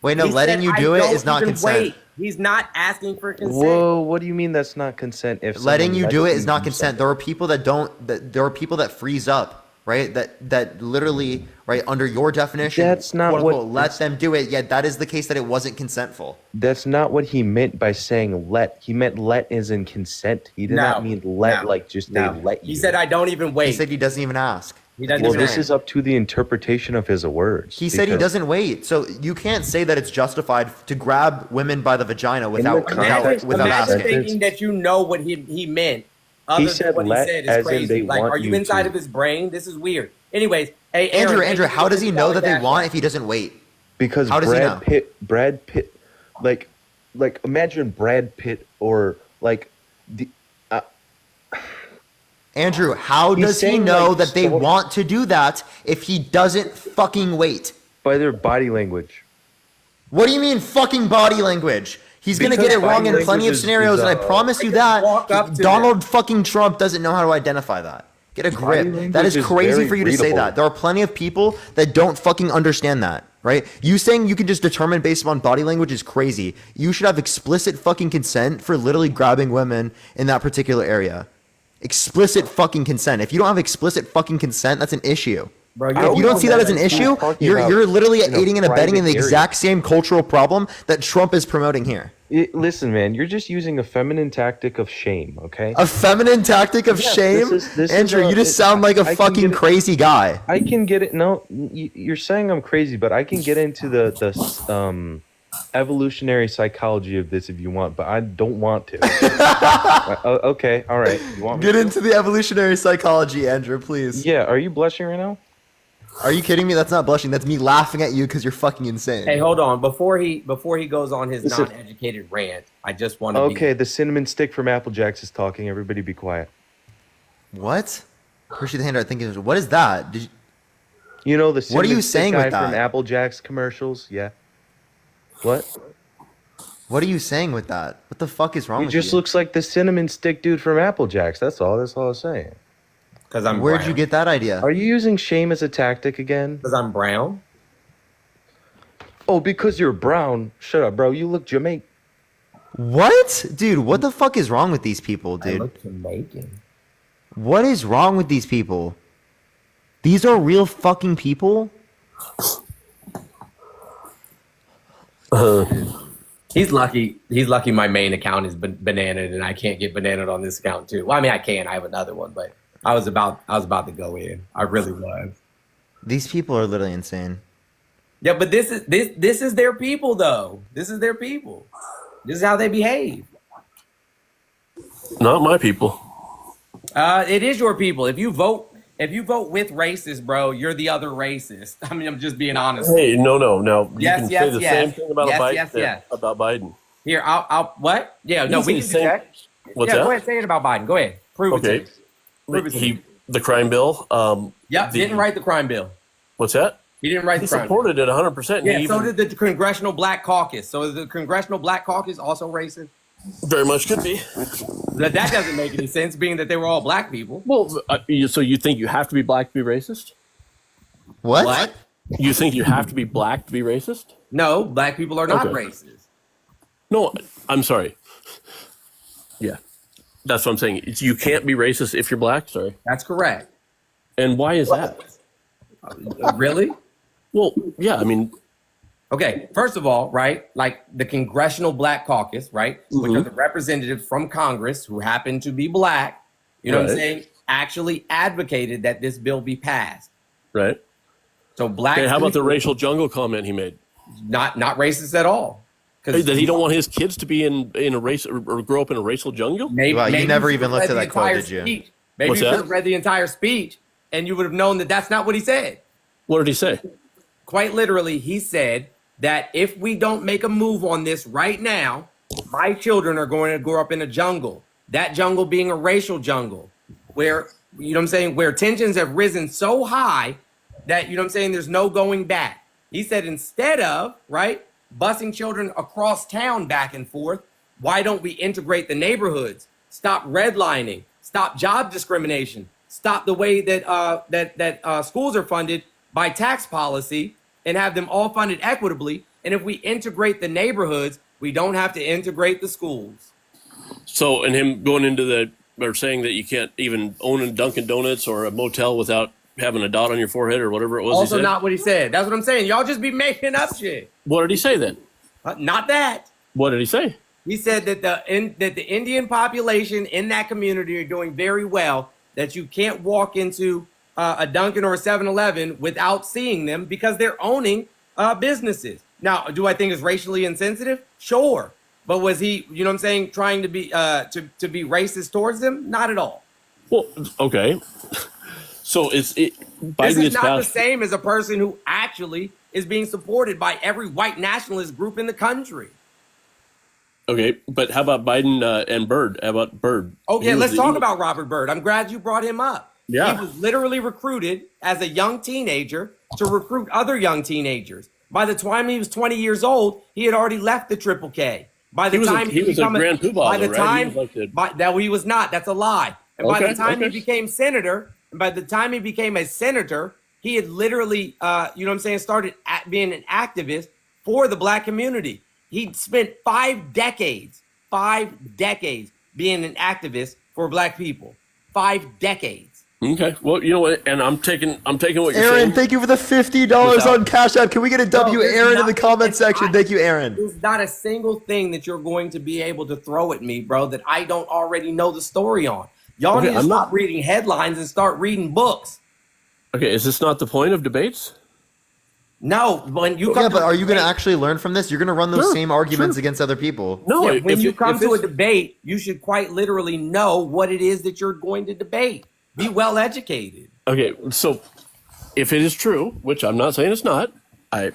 Wait, no, He letting said, you "I do it don't is not even consent. wait." He's not asking for consent. Whoa, what do you mean that's not consent? If Letting someone you lets do it is not consent. something? There are people that don't. There are people that freeze up, right? That literally, right, under your definition, That's not quote what- unquote, let them do it. Yet that is the case that it wasn't consentful. That's not what he meant by saying let. He meant let as in consent. He did not mean let like just they let you. He said, "I don't even wait." He said he doesn't even ask. He doesn't Well, even this ask. is up to the interpretation of his words. He said he because- doesn't wait. So you can't say that it's justified to grab women by the vagina without Imagine asking. thinking that you know what he meant. Other than said what let he said as is in crazy. they Like, want are you you inside to. of his brain? This is weird. Anyways, hey, Andrew, Aaron, how does he know that they want if he doesn't wait? Because how does he know? Brad Pitt, like imagine Brad Pitt or like the. Andrew, how He's does he saying, know like, that they want to do that if he doesn't fucking wait? By their body language. What do you mean fucking body language? He's going to get it Because wrong in body plenty of language scenarios, is, and I promise you that up to Donald fucking Trump doesn't know how to identify that. Get a grip. That language is is crazy very for you to say readable. that. There are plenty of people that don't fucking understand that, right? You saying you can just determine based on body language is crazy. You should have explicit fucking consent for literally grabbing women in that particular area. Explicit fucking consent. If you don't have explicit fucking consent, that's an issue. Bro, If you don't see that as an issue, you're literally in a aiding and abetting in the private exact same cultural problem that Trump is promoting here. Listen, man, you're just using a feminine tactic of shame, okay? A feminine tactic of Yes, shame? this is Andrew, you just sound like a I can fucking get it- crazy guy. I can get it. No, you're saying I'm crazy, but I can get into the evolutionary psychology of this if you want, but I don't want to. Okay, all right. You want me Get to? into the evolutionary psychology, Andrew, please. Yeah, are you blushing right now? Are you kidding me? That's not blushing. That's me laughing at you because you're fucking insane. Hey, hold on. Before he goes on his Listen. non-educated rant, I just want to Okay, the cinnamon stick from Apple Jacks is talking. Everybody be quiet. What? Appreciate the hand. I think what is that? Did You know the What are you cinnamon stick saying guy with from that? Apple Jacks commercials? Yeah. What? What are you saying with that? What the fuck is wrong He with just you? looks like the cinnamon stick dude from Apple Jacks. That's all. That's all I was saying. Because I'm Where'd brown. you get that idea? Are you using shame as a tactic again? Because I'm brown. Oh, because you're brown. Shut up, bro. You look Jamaican. What? Dude, what the fuck is wrong with these people, I dude? look Jamaican. What is wrong with these people? These are real fucking people? He's lucky. He's lucky. My main account is bananaed, and I can't get bananaed on this account too. Well, I mean, I can. I have another one, but I was about to go in. I really was. These people are literally insane. Yeah, but this is their people, though. This is their people. This is how they behave. Not my people. It is your people. If you vote with racist, bro, you're the other racist. I mean, I'm just being honest. Hey, no. Now you Yes, can yes, say the yes. same thing about Yes, Biden. yes, yes. About Biden. Here, I'll what? Yeah, no, You we can can say do the that. same- What's yeah, that? go ahead, say it about Biden. Go ahead, prove it to Okay. me. Prove it to me. The crime bill. Yep, didn't write the crime bill. What's that? He didn't write He the crime supported it 100%. bill. Yeah, He so even did the Congressional Black Caucus. So is the Congressional Black Caucus also racist? very much could be. That doesn't make any sense, being that they were all black people. Well, so you think you have to be black to be racist? What? You think you have to be black to be racist? No, black people are not Okay. racist. No, I'm sorry. Yeah, that's what I'm saying. You can't be racist if you're black. Sorry. That's correct. And why is that? Really? Well, yeah. I mean, Okay, first of all, right, like the Congressional Black Caucus, right, which are the representatives from Congress who happen to be black, you know what I'm Right. saying, actually advocated that this bill be passed. right. So black Okay, how about the people- racial jungle comment he made? not racist at all. Hey, that he don't want his kids to be in a race or grow up in a racial jungle? Maybe, Wow, you maybe never should even have looked read at the that quote, entire did you? speech. Maybe What's you should that? have read the entire speech, and you would have known that that's not what he said. What did he say? Quite literally, he said that if we don't make a move on this right now, my children are going to grow up in a jungle. That jungle being a racial jungle, where, you know what I'm saying, where tensions have risen so high that, you know what I'm saying, there's no going back. He said instead of, right, busing children across town back and forth, why don't we integrate the neighborhoods? Stop redlining, stop job discrimination, stop the way that schools are funded by tax policy, and have them all funded equitably. And if we integrate the neighborhoods, We don't have to integrate the schools. So, and him going into or saying that you can't even own a Dunkin' Donuts or a motel without having a dot on your forehead or whatever it was. Also, he said. not what he said. That's what I'm saying. Y'all just be making up shit. What did he say then? Not that. What did he say? He said that the Indian population in that community are doing very well. That you can't walk into a Dunkin' or a 7-Eleven without seeing them because they're owning businesses. Now, do I think it's racially insensitive? Sure. But was he, you know what I'm saying, trying to be to be racist towards them? Not at all. Well, okay. So this is not the same as a person who actually is being supported by every white nationalist group in the country. Okay, but how about Biden and Byrd? How about Byrd? Okay, let's talk about Robert Byrd. I'm glad you brought him up. Yeah. He was literally recruited as a young teenager to recruit other young teenagers. By the time he was 20 years old, he had already left the Triple K. By the time he was a grand poobah, by the though, time, right? he was not. That's a lie. And by the time he became senator, he had literally, you know what I'm saying, started being an activist for the black community. He spent 5 decades being an activist for black people. 5 decades. Okay. Well, you know what? And I'm taking what you're saying. Aaron, thank you for the $50 on Cash App. Can we get a W, Aaron, in the comment section? Thank you, Aaron. There's not a single thing that you're going to be able to throw at me, bro, that I don't already know the story on. Y'all need to stop reading headlines and start reading books. Okay, is this not the point of debates? No, when you come but are you going to actually learn from this? You're going to run those same arguments against other people. No, when you come to a debate, you should quite literally know what it is that you're going to debate. Be well educated. Okay, so if it is true, which I'm not saying it's not, I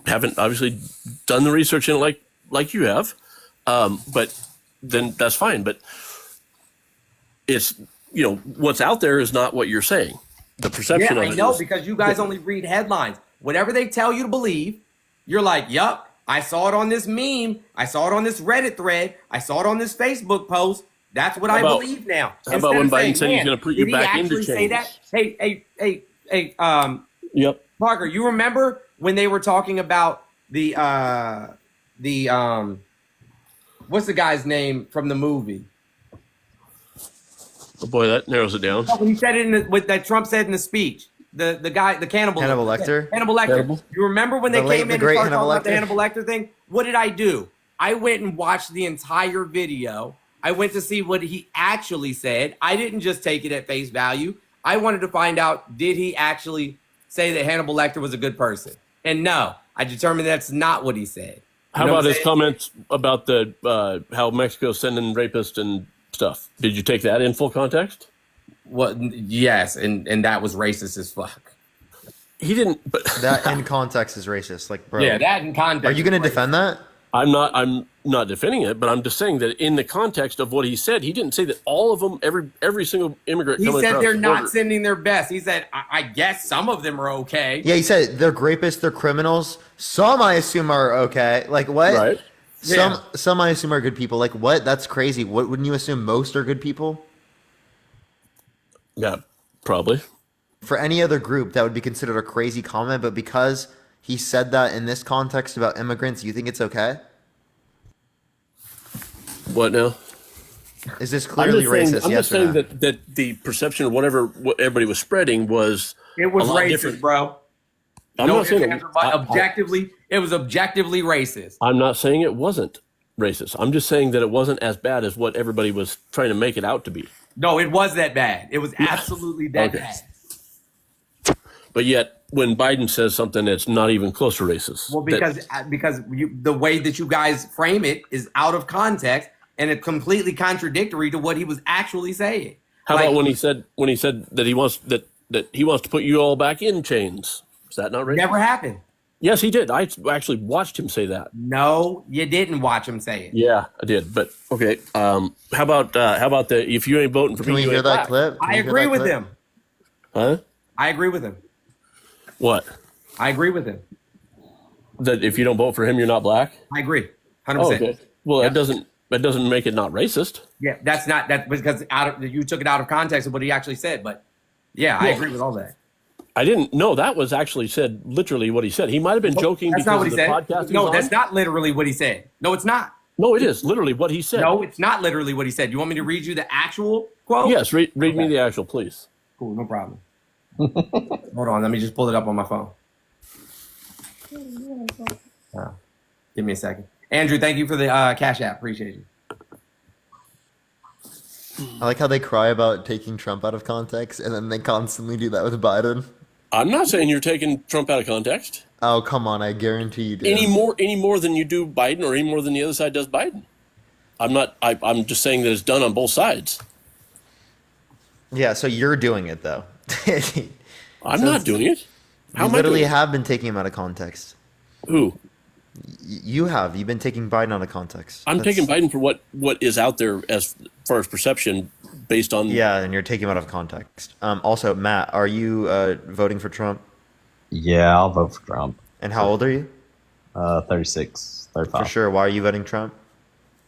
haven't obviously done the research in it like you have, but then that's fine. But it's, you know, what's out there is not what you're saying. The perception of it. I know, because you guys only read headlines. Whatever they tell you to believe, you're like, yup, I saw it on this meme. I saw it on this Reddit thread. I saw it on this Facebook post. That's what I believe now. How about when Biden said he's going to put you back into change? Say that? Hey, yep. Parker, you remember when they were talking about the what's the guy's name from the movie? Oh boy, that narrows it down. When he said it with that Trump said in the speech, the guy, the Hannibal Lecter. Hannibal Lecter. You remember when they came in and started talking about the Hannibal Hannibal Lecter thing? What did I do? I went and watched the entire video. I went to see what he actually said. I didn't just take it at face value. I wanted to find out, did he actually say that Hannibal Lecter was a good person? And no, I determined that's not what he said. How about his comments about the how Mexico's sending rapists and stuff? Did you take that in full context? Well, yes, and that was racist as fuck. He didn't, but that in context is racist. Like, bro. Yeah, that in context. Are you going to defend that? I'm not defending it, but I'm just saying that in the context of what he said, he didn't say that all of them, every single immigrant. He said they're not sending their best. He said, I guess some of them are okay. Yeah, he said they're rapists, they're criminals. Some I assume are okay. Like what? Right. Some I assume are good people. Like what? That's crazy. What, wouldn't you assume most are good people? Yeah, probably. For any other group, that would be considered a crazy comment, but because he said that in this context about immigrants, you think it's okay? What now? Is this clearly racist? I'm yes just saying that the perception of what everybody was spreading was it was a lot racist, different. bro. I'm not saying it was objectively racist. I'm not saying it wasn't racist. I'm just saying that it wasn't as bad as what everybody was trying to make it out to be. No, it was that bad. It was absolutely that bad. But yet, when Biden says something that's not even close to racist, well, because the way that you guys frame it is out of context and it's completely contradictory to what he was actually saying. How about when he said that he wants to put you all back in chains? Is that not racist? Never happened. Yes, he did. I actually watched him say that. No, you didn't watch him say it. Yeah, I did. But okay, how about the if you ain't voting for me, Can we you hear ain't that black? clip? I agree with him. Huh? I agree with him. What? I agree with him. That if you don't vote for him, you're not black? I agree. 100%. Oh, okay. Well, that doesn't make it not racist. Yeah, that's because you took it out of context of what he actually said. But yeah, I agree with all that. I didn't know that was actually said literally what he said. He might have been joking That's because not what of he the said. podcast. No, he's that's on. not literally what he said. No, it's not. No, it is literally what he said. No, it's not literally what he said. You want me to read you the actual quote? Yes, read me the actual, please. Cool, no problem. Hold on, let me just pull it up on my phone. Give me a second. Andrew, thank you for the Cash App. Appreciate you. I like how they cry about taking Trump out of context, and then they constantly do that with Biden. I'm not saying you're taking Trump out of context. Oh, come on! I guarantee you do. Any more than you do Biden, or any more than the other side does Biden. I'm not. I'm just saying that it's done on both sides. Yeah, so you're doing it though. I'm not doing it. How You am I literally doing it? have been taking him out of context. Who? You have. You've been taking Biden out of context. I'm taking Biden for what is out there as far as perception based on. Yeah, and you're taking him out of context. Also, Matt, are you voting for Trump? Yeah, I'll vote for Trump. And how old are you? 36, 35. For sure. Why are you voting Trump?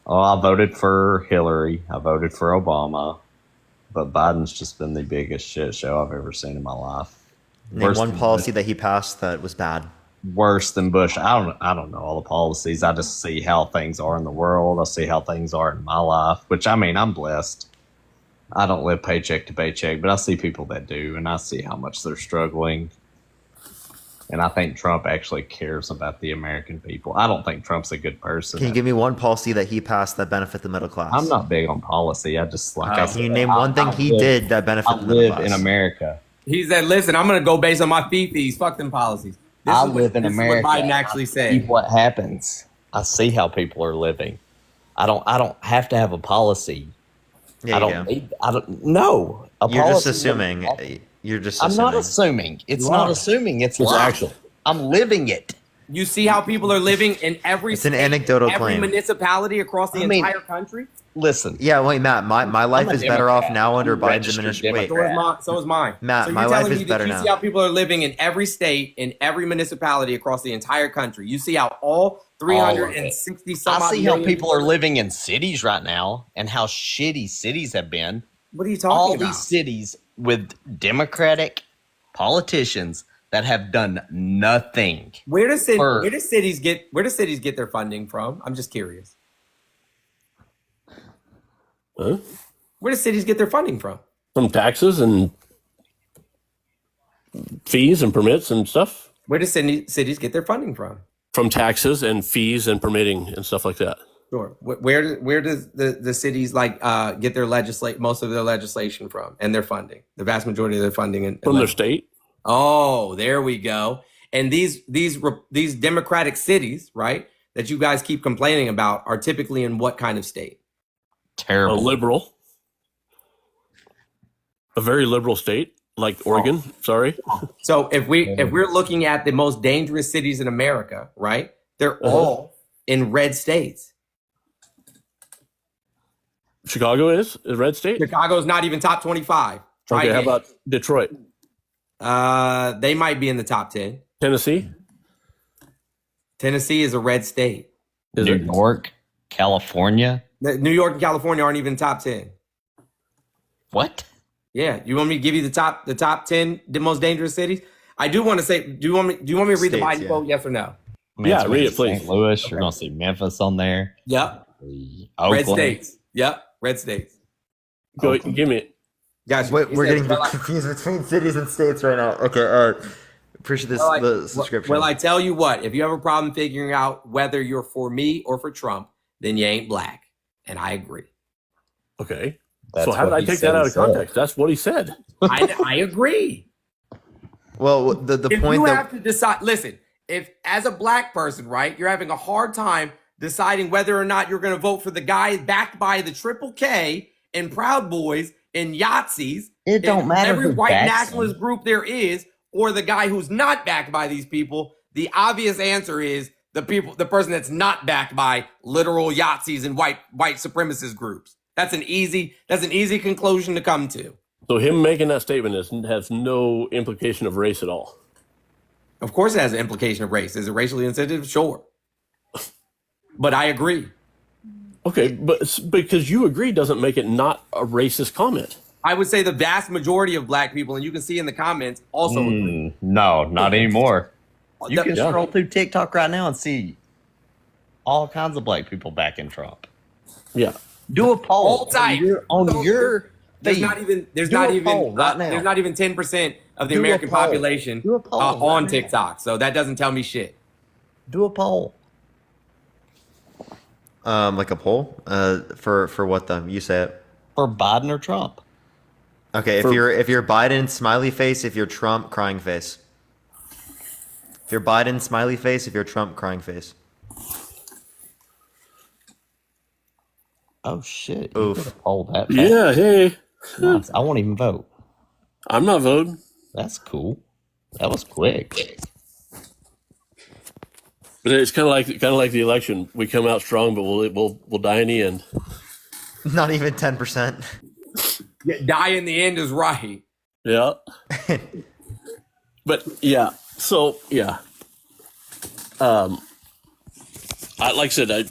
Oh, I voted for Hillary. I voted for Obama. But Biden's just been the biggest shit show I've ever seen in my life. Name Worse one than policy that he passed that was bad. Worse than Bush. I don't know all the policies. I just see how things are in the world. I see how things are in my life, which I mean, I'm blessed. I don't live paycheck to paycheck, but I see people that do, and I see how much they're struggling. And I think Trump actually cares about the American people. I don't think Trump's a good person. Can you give me one policy that he passed that benefit the middle class? I'm not big on policy. I just like. Can you name one thing he did that benefited the middle live class? in America. He said, listen, I'm going to go based on my fee-fees. Fuck them policies. I live in this America. is what Biden actually I see said. what happens. I see how people are living. I don't have to have a policy. Yeah, I you don't do. need. I don't. No. A You're just policy assuming. doesn't- You're just. I'm not assuming. assuming. It's You not are. assuming. It's It's life. actual. I'm living it. You see how people are living in every It's an state, anecdotal every claim. municipality across the I mean, entire country? Listen. Yeah, wait, Matt. My life I'm a is better off Democrat. now under I'm a Biden's registered administration. Wait, Democrat. So is mine. Matt, So my you're life telling is me that better you now. see how people are living in every state, in every municipality across the entire country. You see how all 360 some I odd see how million people are living in cities right now and how shitty cities have been. What are you talking All about? these cities with Democratic politicians that have done nothing. Where do cities get their funding from? I'm just curious. Huh? Where do cities get their funding from? From taxes and fees and permits and stuff. Where do cities get their funding from? From taxes and fees and permitting and stuff like that. Sure. Where does the cities get their most of their legislation from and their funding? The vast majority of their funding From their state. Oh, there we go. And these democratic cities, right, that you guys keep complaining about, are typically in what kind of state? Terrible. A liberal. A very liberal state like Oregon. Sorry. So if we're looking at the most dangerous cities in America, right, they're all in red states. Chicago is a red state. Chicago's not even top 25. Try Okay, how again. about Detroit? They might be in the top 10. Tennessee? Tennessee is a red state. New York, California. New York and California aren't even top 10. What? Yeah, you want me to give you the top 10 the most dangerous cities? I do want to say, do you want me to read the Biden quote? Yes or no? Yeah, read it, please. St. Louis. You're gonna see Memphis on there. Yep. Oakland. Red states. Yep. Red states. Go, give me it. Guys, Wait, we're getting confused between cities and states right now. Okay, appreciate this the subscription. Well, I tell you what, if you have a problem figuring out whether you're for me or for Trump, then you ain't black. And I agree. Okay. That's so how did what I he take said that out he of said. context? That's what he said. I agree. Well, the If point you that have to decide, listen, if as a black person, right, you're having a hard time deciding whether or not you're going to vote for the guy backed by the Triple K and Proud Boys and Yahtzees, It don't and matter every who white backs nationalist group there is, or the guy who's not backed by these people, the obvious answer is the person that's not backed by literal Yahtzees and white supremacist groups. That's an easy conclusion to come to. So him making that statement has no implication of race at all. Of course it has an implication of race. Is it racially insensitive? Sure. But I agree. Okay, but because you agree doesn't make it not a racist comment. I would say the vast majority of black people, and you can see in the comments, also agree. No, not anymore. You can Yeah. scroll through TikTok right now and see all kinds of black people backing Trump. Yeah. Do a poll Hold tight. on your There's feed. not even Do a poll right now. there's not even 10% of the Do a American poll. population Do a poll on right now. TikTok. So that doesn't tell me shit. Do a poll. Like a poll? For what though? You say it. For Biden or Trump. Okay, if you're Biden, smiley face. If you're Trump, crying face. If you're Biden, smiley face. If you're Trump, crying face. Oh shit! Oof. Poll that. Yeah. Hey. Nice. I won't even vote. I'm not voting. That's cool. That was quick. But it's kind of like the election. We come out strong, but we'll die in the end. Not even 10%. Die in the end is right. Yeah. But yeah. So yeah. Like I said, I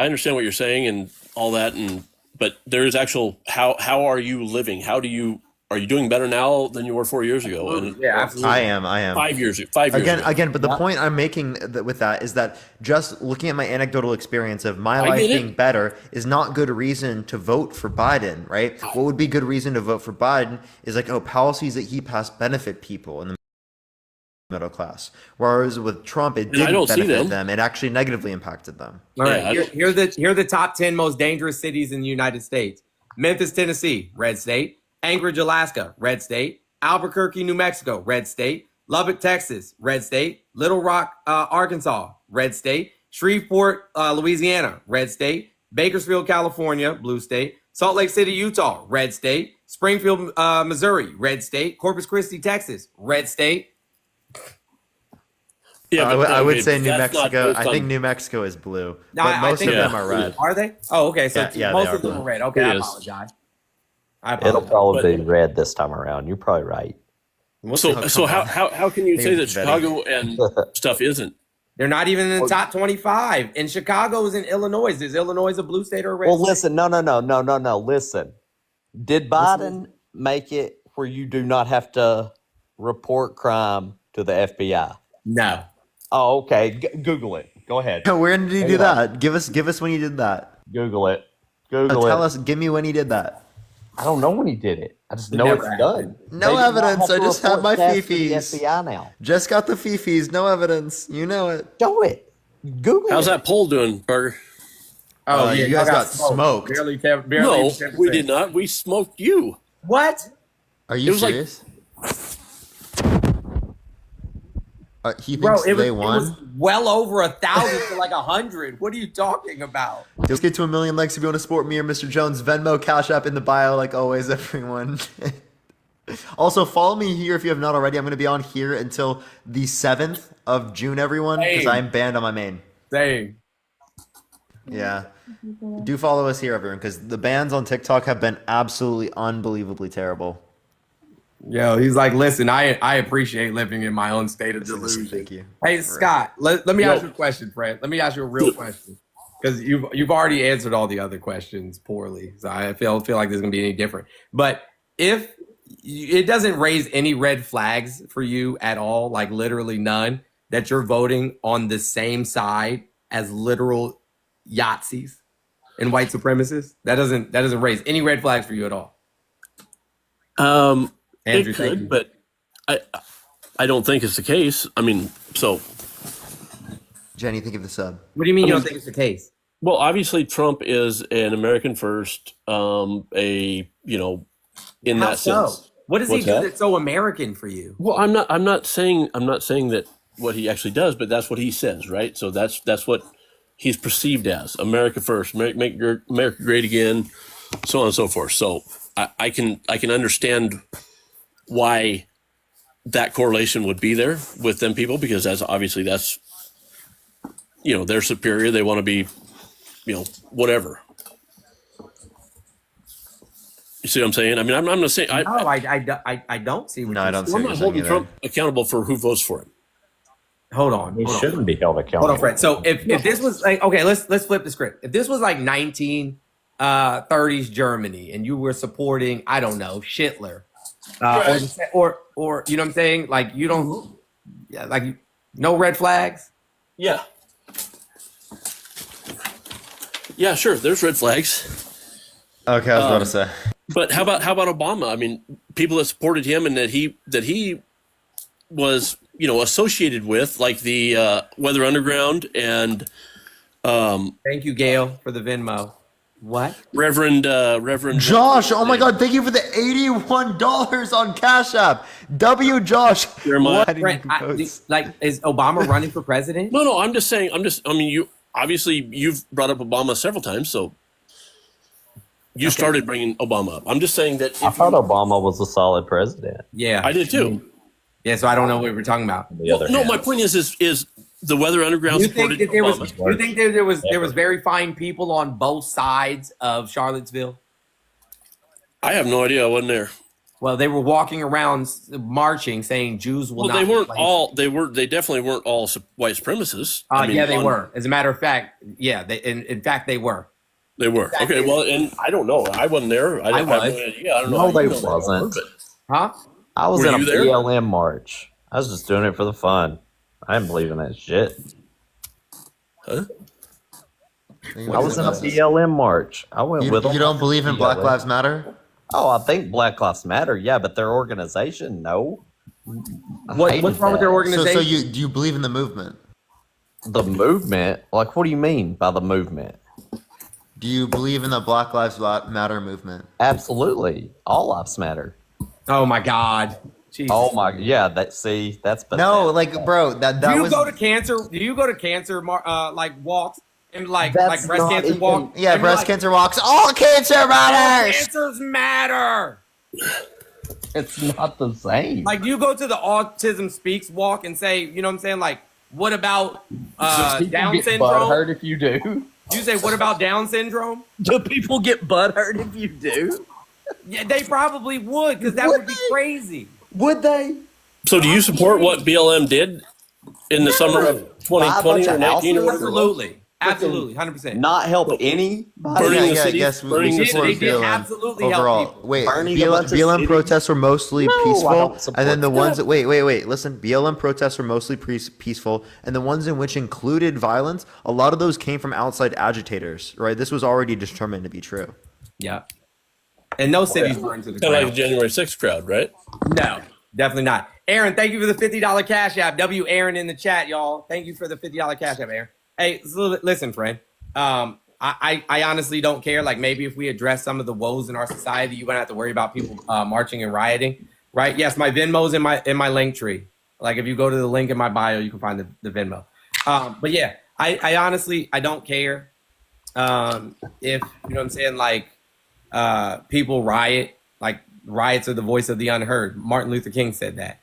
understand what you're saying and all that, but there is actual how are you living? Are you doing better now than you were 4 years ago? And Yeah, absolutely. I am. 5 years ago. But the point I'm making with that is that just looking at my anecdotal experience of my life get it. being better is not good reason to vote for Biden, right? What would be good reason to vote for Biden is like, policies that he passed benefit people in the middle class. Whereas with Trump, it And I didn't don't see benefit them. them. It actually negatively impacted them. All right. Yeah, Here are the top 10 most dangerous cities in the United States. Memphis, Tennessee, red state. Anchorage, Alaska, red state. Albuquerque, New Mexico, red state. Lubbock, Texas, red state. Little Rock, Arkansas, red state. Shreveport, Louisiana, red state. Bakersfield, California, blue state. Salt Lake City, Utah, red state. Springfield, Missouri, red state. Corpus Christi, Texas, red state. Yeah, I would say New that's not Mexico. based I on- think New Mexico is blue, No, but I most think of them are Yeah. red. Are they? Oh, okay. So Yeah, most they of them are. are red. Okay, It I is. apologize. It'll probably But- be red this time around. You're probably right. So how can you say that it's better. Chicago and stuff isn't? They're not even in the top 25. And Chicago is in Illinois. Is Illinois a blue state or a red Well, state? listen, no. Listen, did Biden make it where you do not have to report crime to the FBI? No. Oh, okay. Google it. Go ahead. Where did he Hang do on. that? Give us when he did that. Google it. Google Tell it. us. Give me when he did that. I don't know when he did it. I just It know never it's happened. done. No They do not evidence. have I to just have report my theft to the fifis. FBI now. Just got the fifis. No evidence. You know it. Show it. Google How's it. that poll doing, Burger? Oh, yeah, you y'all guys got smoked. Barely No, 10%. we did not. We smoked you. What? Are It you was like- serious? He Bro, thinks it was, they it won. was well over 1,000 to like 100. What are you talking about? Let's get to 1 million likes if you want to support me or Mr. Jones. Venmo, Cash App in the bio, like always, everyone. Also, follow me here if you have not already. I'm going to be on here until the 7th of June, everyone, because Same. I'm banned on my main. Same. Yeah. Do follow us here, everyone, because the bans on TikTok have been absolutely unbelievably terrible. Yo, he's like, listen, I appreciate living in my own state of delusion. Thank you. Hey, Scott, let me ask you a question, Fred. Let me ask you a real question. Because you've already answered all the other questions poorly. So I feel like this is going to be any different. But if it doesn't raise any red flags for you at all, like literally none, that you're voting on the same side as literal Yahtzees and white supremacists, that doesn't raise any red flags for you at all. Andrew, It thank you. could, but I don't think it's the case. I mean, so Jenny, think of the sub. What do you mean you don't think it's the case? well, obviously Trump is an American first, in How that so? sense. What does he What's do that? that's so American for you? Well, I'm not saying that what he actually does, but that's what he says, right? So that's what he's perceived as America first, make America great again, so on and so forth. So I can understand why that correlation would be there with them people, because that's they're superior. They want to be, whatever. You see what I'm saying? I mean, I'm not saying No, I don't see what No, I don't see I'm what not you're saying holding either. Trump accountable for who votes for him. Hold on. He shouldn't be held accountable. Hold on, Fred. So if this was like, okay, let's flip the script. If this was like 19 30s Germany and you were supporting, I don't know, Hitler, Right. or you know what I'm saying? Like you don't, yeah, like no red flags. Yeah. Yeah, sure. There's red flags. Okay, I was about to say. But how about Obama? I mean, people that supported him and that he was, associated with, like the Weather Underground and Thank you, Gail, for the Venmo. What? Reverend Josh, oh my God, thank you for the $81 on Cash App. Josh. Jeremiah. Brent, is Obama running for president? No, I'm just saying. I mean, you've brought up Obama several times, so you started bringing Obama up. I'm just saying that. I thought Obama was a solid president. Yeah, I did too. Yeah, so I don't know what we're talking about. No, my point is the Weather Underground You think supported that there was? Obama. You think there was very fine people on both sides of Charlottesville? I have no idea. I wasn't there. Well, they were walking around marching, saying Jews will Well, not. they weren't be all. They definitely weren't all white supremacists. Yeah, they were. As a matter of fact, yeah, in fact they were. They were. Okay, well, and I don't know. I wasn't there. I was. have no idea. I don't know. No, how they you know that wasn't. were, Huh? I was Were in a you there? BLM march. I was just doing it for the fun. I didn't believe in that shit. Huh? I was in a BLM march. I went with them. You don't believe in Black BLM. Lives Matter? Oh, I think Black Lives Matter, yeah, but their organization, no. What's wrong with their organization? So do you believe in the movement? The movement? Like, what do you mean by the movement? Do you believe in the Black Lives Matter movement? Absolutely. All lives matter. Oh my God. Jesus. Oh my, yeah. That's pathetic. No, like, bro, that Do you was. go to cancer? Do you go to cancer like walks and like That's breast not cancer even- walk? Yeah, and breast like, cancer walks. All cancer all matters. cancers matter. It's not the same. Like, do you go to the Autism Speaks walk and say, you know what I'm saying? Like, what about Down syndrome? Hurt if you do. You say, what about Down syndrome? Do people get butthurt if you do? Yeah, they probably would, because that would be crazy. Would they? So, do you support what BLM did in the summer of 2020 or 19 or whatever? Absolutely, 100%. Not help any. Burning the I city? guess we Burning the support They did BLM absolutely overall. help people. Wait, Burning a bunch of BLM cities? protests were mostly No, I peaceful, don't support and then the ones that. that wait, listen. BLM protests were mostly peaceful, and the ones in which included violence, a lot of those came from outside agitators. Right, this was already determined to be true. Yeah. And no cities burned to the Kind of like ground. the January 6th crowd, right? No, definitely not. Aaron, thank you for the $50 Cash App. W. Aaron in the chat, y'all. Thank you for the $50 Cash App, Aaron. Hey, so listen, friend. I honestly don't care. Like, maybe if we address some of the woes in our society, you wouldn't have to worry about people marching and rioting, right? Yes, my Venmo's in my link tree. Like, if you go to the link in my bio, you can find the Venmo. But yeah, I honestly, I don't care if, you know what I'm saying, like, people riot. Like, riots are the voice of the unheard. Martin Luther King said that.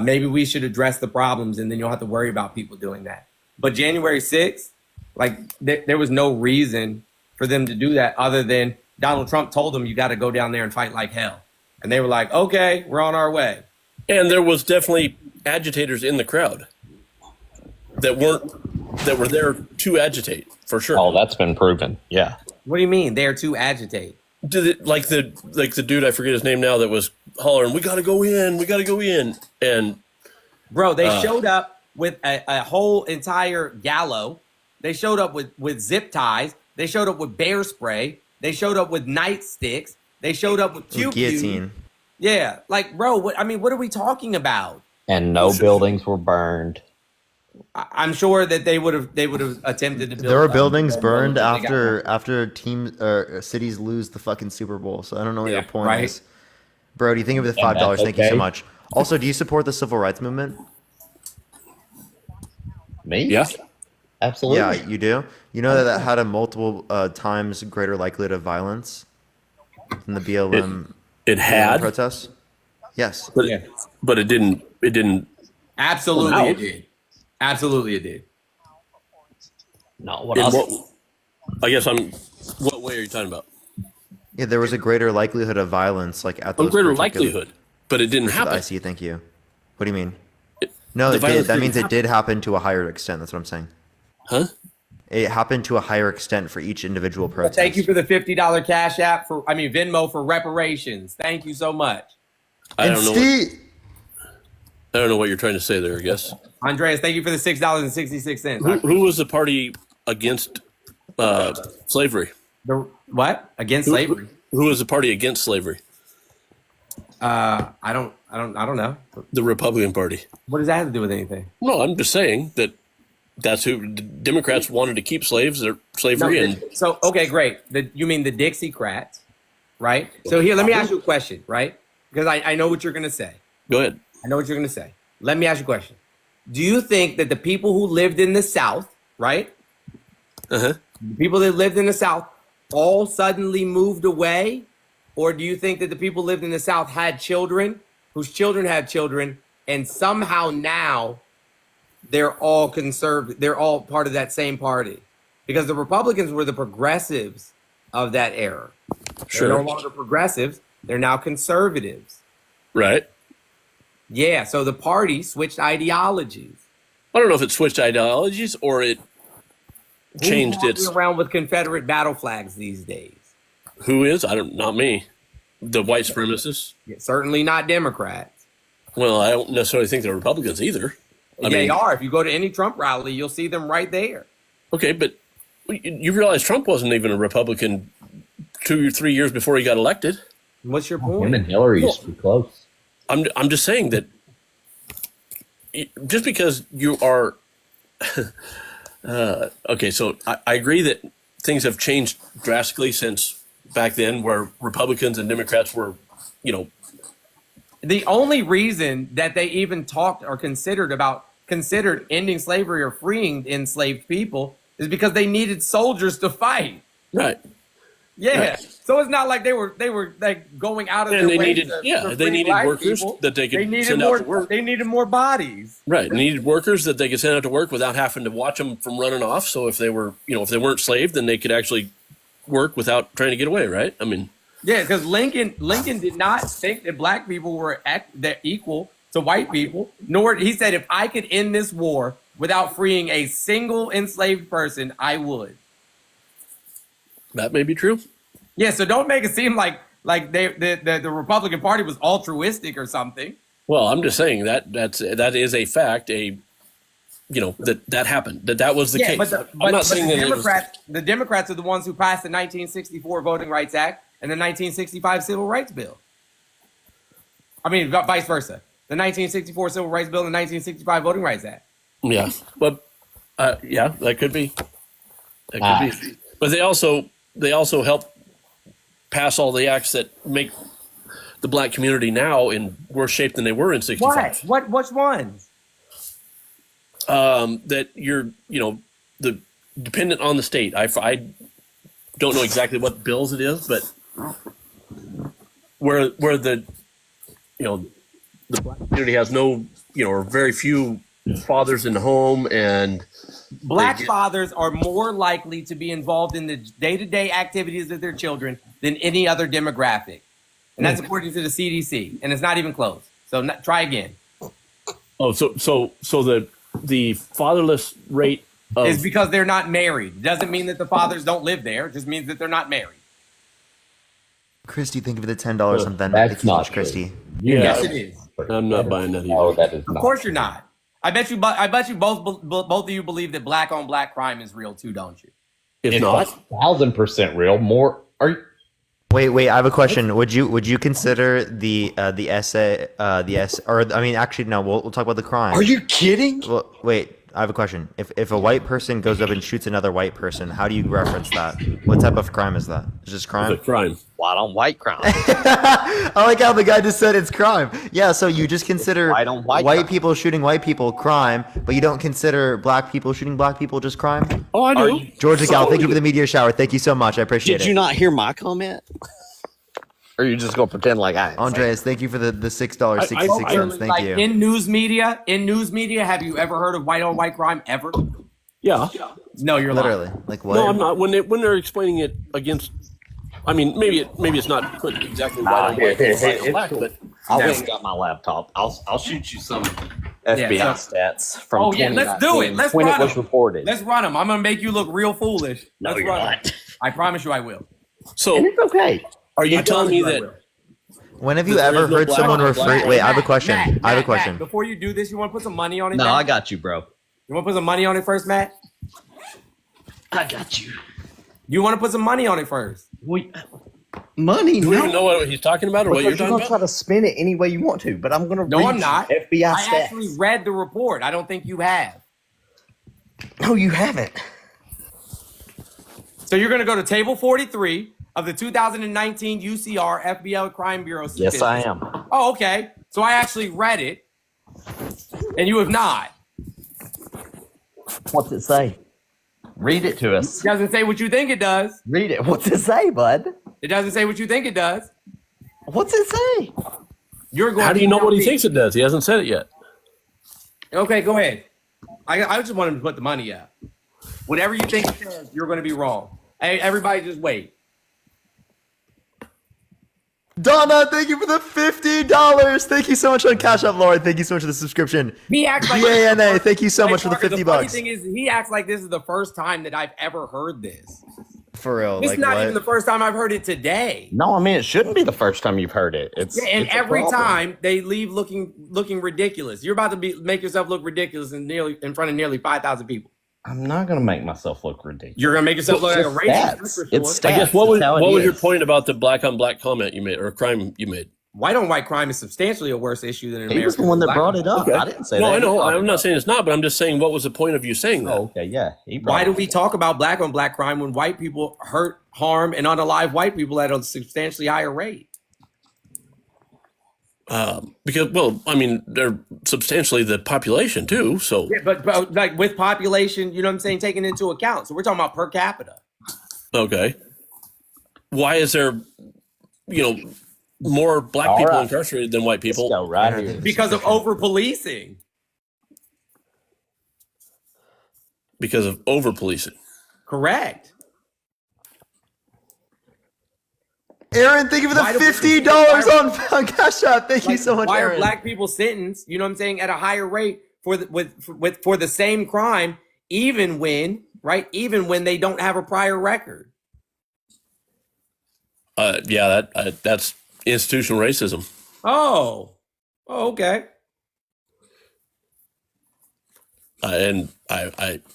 Maybe we should address the problems, and then you'll have to worry about people doing that. But January 6th, like, there was no reason for them to do that other than Donald Trump told them, you got to go down there and fight like hell. And they were like, okay, we're on our way. And there was definitely agitators in the crowd that were there to agitate, for sure. Oh, that's been proven. Yeah. What do you mean? They're to agitate. Like the dude, I forget his name now, that was hollering, we gotta go in. And bro, they showed up with a whole entire gallows. They showed up with zip ties. They showed up with bear spray. They showed up with nightsticks. They showed up with Guillotine. Yeah, like, bro, what are we talking about? And no buildings were burned. I'm sure that they would have attempted to build. There were buildings burned buildings, but they got after teams or cities lose the fucking Super Bowl. So I don't know what your point right. is, bro. Do you think of the And $5? that's Thank you so okay. much. Also, do you support the civil rights movement? Me? Yeah. Absolutely. Yeah, you do. You know that had a multiple times greater likelihood of violence than the BLM. It had protests. Yes, but it didn't. Absolutely, come out. it did. Absolutely, it did. No, what In else? what? I guess What way are you talking about? Yeah, there was a greater likelihood of violence, like at A those. greater particular- likelihood, but it didn't happen. I see. Thank you. What do you mean? No, the it did. violence That didn't means it happen. did happen to a higher extent. That's what I'm saying. Huh? It happened to a higher extent for each individual Well, protest. thank you for the $50 Cash App Venmo for reparations. Thank you so much. I don't know what you're trying to say there, I guess. Andreas, thank you for the $6.66. Who was the party against slavery? The what? Against Who- slavery? Who was the party against slavery? I don't know. The Republican Party. What does that have to do with anything? No, I'm just saying that's who the Democrats wanted to keep slavery and So okay, great. You mean the Dixiecrats, right? So here, let me ask you a question, right? Because I know what you're gonna say. Go ahead. I know what you're gonna say. Let me ask you a question. Do you think that the people who lived in the South, right? The people that lived in the South all suddenly moved away? Or do you think that the people who lived in the South had children, whose children had children, and somehow now they're all conservative, they're all part of that same party? Because the Republicans were the progressives of that era. Sure. They're no longer progressives, they're now conservatives. Right. Yeah, so the party switched ideologies. I don't know if it switched ideologies or it changed Who's its. walking around with Confederate battle flags these days? Who is? Not me. The white supremacists. Yeah, certainly not Democrats. Well, I don't necessarily think they're Republicans either. They are. If you go to any Trump rally, you'll see them right there. Okay, but you realize Trump wasn't even a Republican 2 or 3 years before he got elected. What's your point? Him and Hillary used to be close. I'm just saying that just because you are okay, so I agree that things have changed drastically since back then, where Republicans and Democrats were, The only reason that they even talked or considered ending slavery or freeing enslaved people is because they needed soldiers to fight. Right. Yeah. Right. So it's not like they were like going out of And their they way needed- to yeah, they free needed black workers people. that they could needed send out more, to work. They needed more bodies. Right. Needed workers that they could send out to work without having to watch them from running off. So if they were, if they weren't slave, then they could actually work without trying to get away. Right. I mean, Yeah, because Lincoln did not think that black people were that equal to white people. Nor he said, if I could end this war without freeing a single enslaved person, I would. that may be true. Yeah, so don't make it seem like the Republican Party was altruistic or something. Well, I'm just saying that is a fact. That happened. That was the case. I'm not saying that the Democrats are the ones who passed the 1964 Voting Rights Act and the 1965 Civil Rights Bill. I mean, vice versa. The 1964 Civil Rights Bill and the 1965 Voting Rights Act. Yeah, but yeah, that could be. That could be. But they also help pass all the acts that make the black community now in worse shape than they were in '65. What? Which ones? That you're, the dependent on the state. I don't know exactly what bills it is, but where the the black community has no, or very few fathers in the home, and Black fathers are more likely to be involved in the day-to-day activities of their children than any other demographic. And that's according to the CDC. And it's not even close. So try again. Oh, so the fatherless rate is because they're not married. Doesn't mean that the fathers don't live there. It just means that they're not married. Christy, think of the $10 on Venmo. That's not Thank you, Christy. Yeah. Yes, it is. I'm not buying that either. No, that is Of not. course you're not. I bet you both of you believe that black on black crime is real too, don't you? It's not 1,000% real. More are you? Wait. I have a question. Would you consider the essay actually no. We'll talk about the crime. Are you kidding? Well, wait. I have a question. If a white person goes up and shoots another white person, how do you reference that? What type of crime is that? Is this crime? It's a crime. White on white crime. I like how the guy just said it's crime. Yeah, so you just consider White on white white crime. people shooting white people crime, but you don't consider black people shooting black people just crime? Oh, I do. Georgia Gal, thank you for the meteor shower. Thank you so much. I appreciate it. Did you not hear my comment? Or you just gonna pretend like I didn't say it? Andreas, thank you for the $6.66. Thank you. In news media, have you ever heard of white on white crime ever? Yeah. No, you're Literally. lying. Like what? No, I'm not. When they're explaining it against, I mean, maybe it's not put exactly white on white, white on black, but I went and got my laptop. I'll shoot you some FBI Yeah, stats from Oh yeah, let's do it. 2019 Let's when run it was them. reported. Let's run them. I'm gonna make you look real foolish. No, Let's you're run 'em. not. I promise you, I will. So And it's okay. are you I telling promise me you I that will. When have you There is ever no heard black someone on refer? black? Wait, I have a question. Matt, I have a Matt, question. Matt, before you do this, you want to put some money on it? No, Matt? I got you, bro. You want to put some money on it first, Matt? I got you. You want to put some money on it first? Money? Do we even know what he's talking about or what you're Because you're talking gonna about? try to spin it any way you want to, but I'm gonna No, read I'm not. FBI I stats. actually read the report. I don't think you have. No, you haven't. So you're going to go to table 43 of the 2019 UCR FBI Crime Bureau statistics. Yes, I am. Oh, okay. So I actually read it, and you have not. What's it say? Read it to us. It doesn't say what you think it does. Read it. What's it say, bud? It doesn't say what you think it does. What's it say? You're going. How do you know what he thinks it does? He hasn't said it yet. Okay, go ahead. I just want him to put the money up. Whatever you think it says, you're going to be wrong. Hey, everybody, just wait. Donna, thank you for the $50. Thank you so much on Cash App, Lauren. Thank you so much for the subscription. He acts like BANA, thank you so much for the Parker, 50 the funny bucks. thing is, he acts like this is the first time that I've ever heard this. For real, It's like not what? even the first time I've heard it today. No, I mean it shouldn't be the first time you've heard it. It's Yeah, and it's a every problem. time they leave looking ridiculous. You're about to make yourself look ridiculous in front of nearly 5,000 people. I'm not gonna make myself look ridiculous. You're gonna make yourself look like a It's racist. stats. that's for sure. It's I guess stats. what was That's how it your is. point about the black on black comment you made or crime you made? White on white crime is substantially a worse issue than in He America. was the one that brought it up. Okay. I didn't say No, that. I know. He brought I'm it not up. saying it's not, but I'm just saying what was the point of you saying that? Oh, okay, yeah. He brought Why it do up. we talk about black on black crime when white people hurt, harm, and unalive white people at a substantially higher rate? Because, well, I mean, they're substantially the population too. So, Yeah, but like with population, you know what I'm saying, taken into account. So we're talking about per capita. okay. Why is there, more black All people right. incarcerated than white people? Let's go right here. Because of over policing. Because of over policing. Correct. Aaron, thank you for the Why do- $50 on Cash App. Thank you Like, so much, why are Aaron. black people sentenced, you know what I'm saying, at a higher rate for the same crime, even when they don't have a prior record? Yeah, that's institutional racism. Oh, okay. And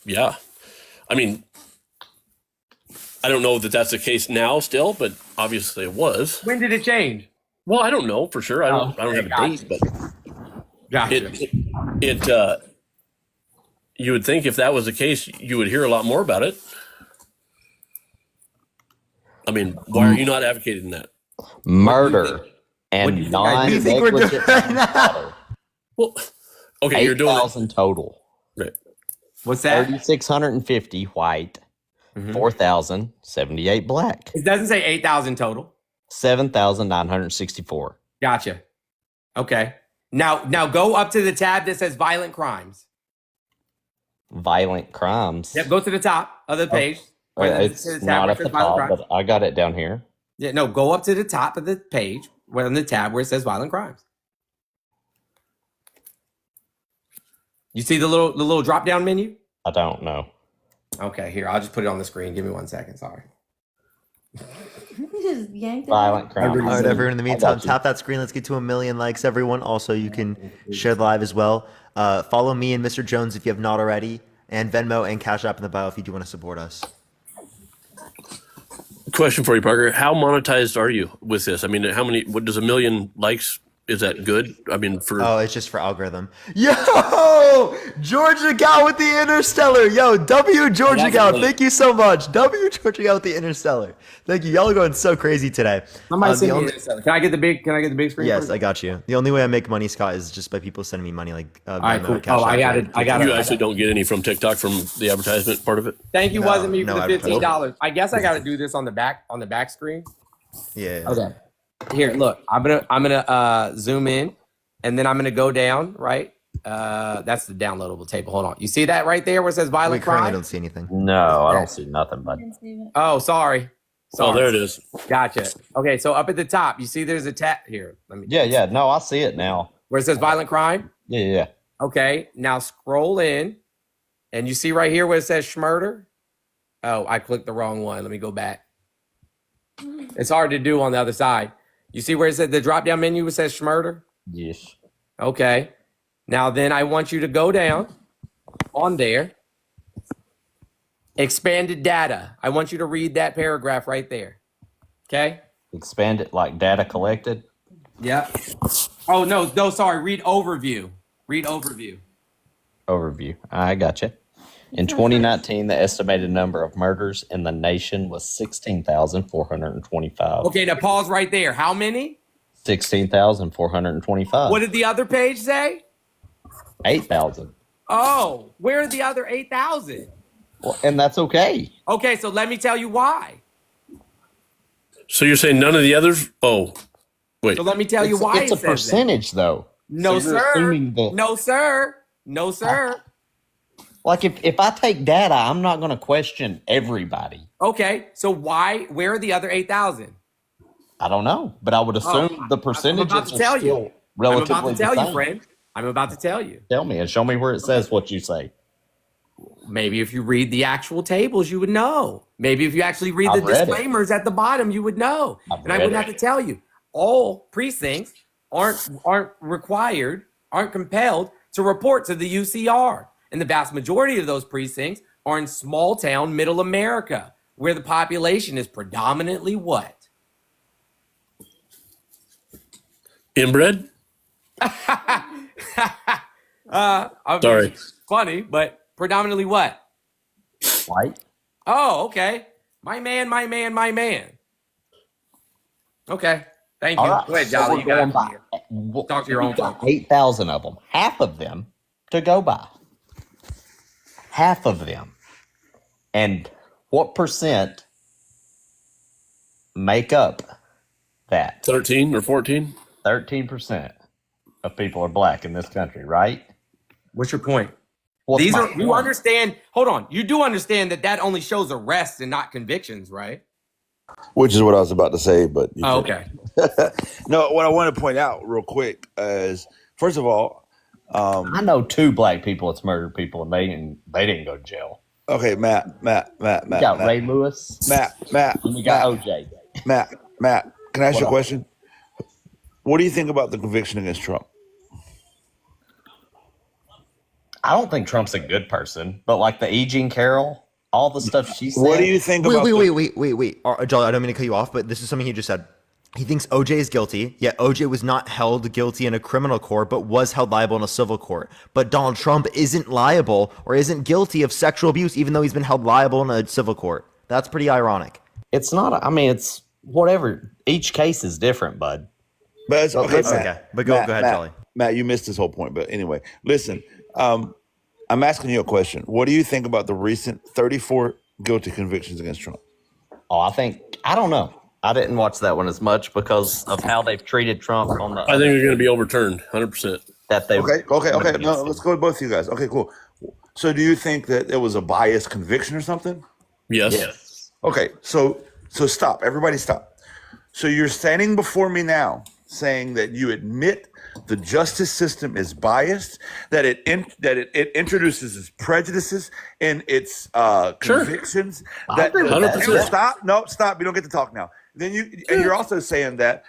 yeah, I mean, I don't know that that's the case now still, but obviously it was. When did it change? Well, I don't know for sure. I don't have a gotcha. date, but Gotcha. you would think if that was the case, you would hear a lot more about it. I mean, why are you not advocating that? Murder What do you and think I do? You think we're doing non-negligent right now? manslaughter. Well, okay, you're doing it. 8,000 total. Right. What's that? 3,650 white. 4,078 black. It doesn't say 8,000 total. 7,964. Gotcha. Okay. Now go up to the tab that says violent crimes. Violent crimes. Yep, go to the top of the page. Where It's the tab not where at it the says violent top, crimes. but I got it down here. Yeah, no, go up to the top of the page where on the tab where it says violent crimes. You see the little drop down menu? I don't know. Okay, here, I'll just put it on the screen. Give me 1 second. Sorry. Just yanked it Violent out. crimes. All right, everyone. In the meantime, got you. tap that screen. Let's get to 1 million likes, everyone. Also, you can share the live as well. Follow me and Mr. Jones if you have not already, and Venmo and Cash App in the bio if you do want to support us. Question for you, Parker. How monetized are you with this? I mean, what does 1 million likes, is that good? I mean, Oh, it's just for algorithm. Yo, Georgia Gal with the Interstellar. Yo, W Georgia That's Gal. lit. Thank you so much. W Georgia Gal with the Interstellar. Thank you. Y'all are going so crazy today. Somebody The send me only- this. Can I get the big screen? Yes, please? I got you. The only way I make money, Scott, is just by people sending me money, like All right, Venmo, cool. Cash Oh, I App, got or it. I got you it. actually don't get any from TikTok from the advertisement part of it? Thank you, No, wasn't me no for the advertising. $15. I guess I got to do this on the back screen. Yeah. Okay. Here, look. I'm gonna zoom in, and then I'm gonna go down. Right. That's the downloadable table. Hold on. You see that right there where it says We violent currently crime? don't see anything. No, I don't see nothing, but Oh, sorry. Oh, there it is. Gotcha. Okay, so up at the top, you see there's a tab here. Let me. yeah. No, I see it now. Where it says violent crime. Yeah. Okay, now scroll in, and you see right here where it says Schmurder? Oh, I clicked the wrong one. Let me go back. It's hard to do on the other side. You see where it said the drop-down menu says Schmurder? Yes. Okay. Now then I want you to go down on there. Expanded data. I want you to read that paragraph right there. Okay? Expand it like data collected. Yeah. Oh, no, sorry. Read overview. Read overview. Overview. I got you. In 2019, the estimated number of murders in the nation was 16,425. Okay, now pause right there. How many? 16,425. What did the other page say? 8,000. Oh, where are the other 8,000? Well, and that's okay. Okay, so let me tell you why. So you're saying none of the others? Oh, wait. So let me tell you why It's a it says percentage, though. No, So you're sir. assuming that- No, sir. No, sir. Like if I take data, I'm not going to question everybody. Okay, so where are the other 8,000? I don't know, but I would assume the percentages I'm about to are tell still you. relatively I'm about to tell the you, same. friend. I'm about to tell you. Tell me and show me where it says what you say. Maybe if you read the actual tables, you would know. Maybe if you actually read the I've read it. disclaimers at the bottom, you would know. And I read wouldn't have to tell you. All precincts aren't required, aren't compelled to report to the UCR. And the vast majority of those precincts are in small town middle America, where the population is predominantly what? Inbred? Sorry. Funny, but predominantly what? White. Oh, okay. My man. Okay. Thank you. All right. Go ahead, So Jolly. we're You got going it by- from here. Talk to your own We've got folks. 8,000 of them. Half of them to go by. Half of them. And what percent make up that? 13 or 14? 13% of people are black in this country, right? What's your point? What's These my are you point? understand? Hold on. You do understand that only shows arrests and not convictions, right? Which is what I was about to say, but Oh, okay. No, what I want to point out real quick is, first of all, I know 2 black people that's murdered people, and they didn't go to jail. Okay, Matt. We got Ray Lewis. Matt. And we got OJ. Matt, can I ask you a What up? question? What do you think about the conviction against Trump? I don't think Trump's a good person, but like the E. Jean Carroll, all the stuff she said. What do you think about Wait. Jolly, I don't mean to cut you off, but this is something he just said. He thinks OJ is guilty, yet OJ was not held guilty in a criminal court, but was held liable in a civil court. But Donald Trump isn't liable or isn't guilty of sexual abuse, even though he's been held liable in a civil court. That's pretty ironic. It's not, it's whatever. Each case is different, bud. But it's, okay, Okay. Matt, But go ahead, Jolly. Matt, you missed this whole point. But anyway, listen, I'm asking you a question. What do you think about the recent 34 guilty convictions against Trump? Oh, I don't know. I didn't watch that one as much because of how they've treated Trump on the. I think they're going to be overturned, 100%. That they. Okay. No, let's go with both of you guys. Okay, cool. So, do you think that it was a biased conviction or something? Yes. Okay. So stop. Everybody, stop. So you're standing before me now, saying that you admit the justice system is biased, that it introduces its prejudices in its convictions. That 100%. Stop. No, stop. You don't get to talk now. Then you're also saying that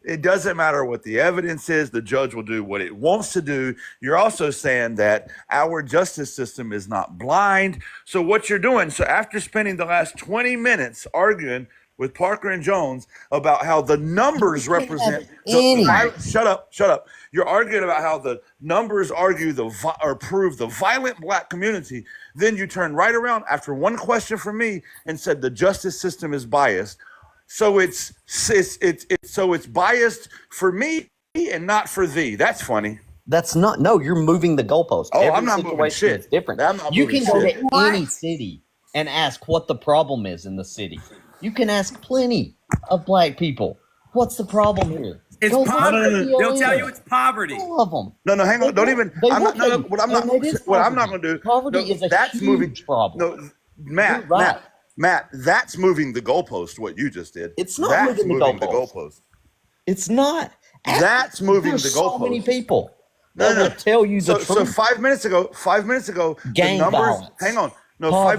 it doesn't matter what the evidence is, the judge will do what it wants to do. You're also saying that our justice system is not blind. So what you're doing, so after spending the last 20 minutes arguing with Parker and Jones about how the numbers represent shut up. You're arguing about how the numbers prove the violent black community. Then you turn right around after one question from me and said the justice system is biased. So it's biased for me and not for thee. That's funny. That's not. No, you're moving the goalpost. Oh, Every I'm not moving situation shit. is different. I'm not You moving can go shit. to any city and ask what the problem is in the city. You can ask plenty of black people. What's the problem here? It's Go look at poverty. the They'll tell illegal. you it's poverty. All of them. No, hang on. Don't even. They I'm will not. No, tell you. what I'm not. And it is What I'm not poverty. going to do. Poverty is a that's huge moving. problem. No, Matt. You're right. Matt. That's moving the goalpost. What you just did. It's not That's moving the the goalpost. goalpost. It's not. That's moving There's the so goalpost. many people. that will tell you the So truth. 5 minutes ago, the Gang numbers. violence. Hang on. No, Poverty. 5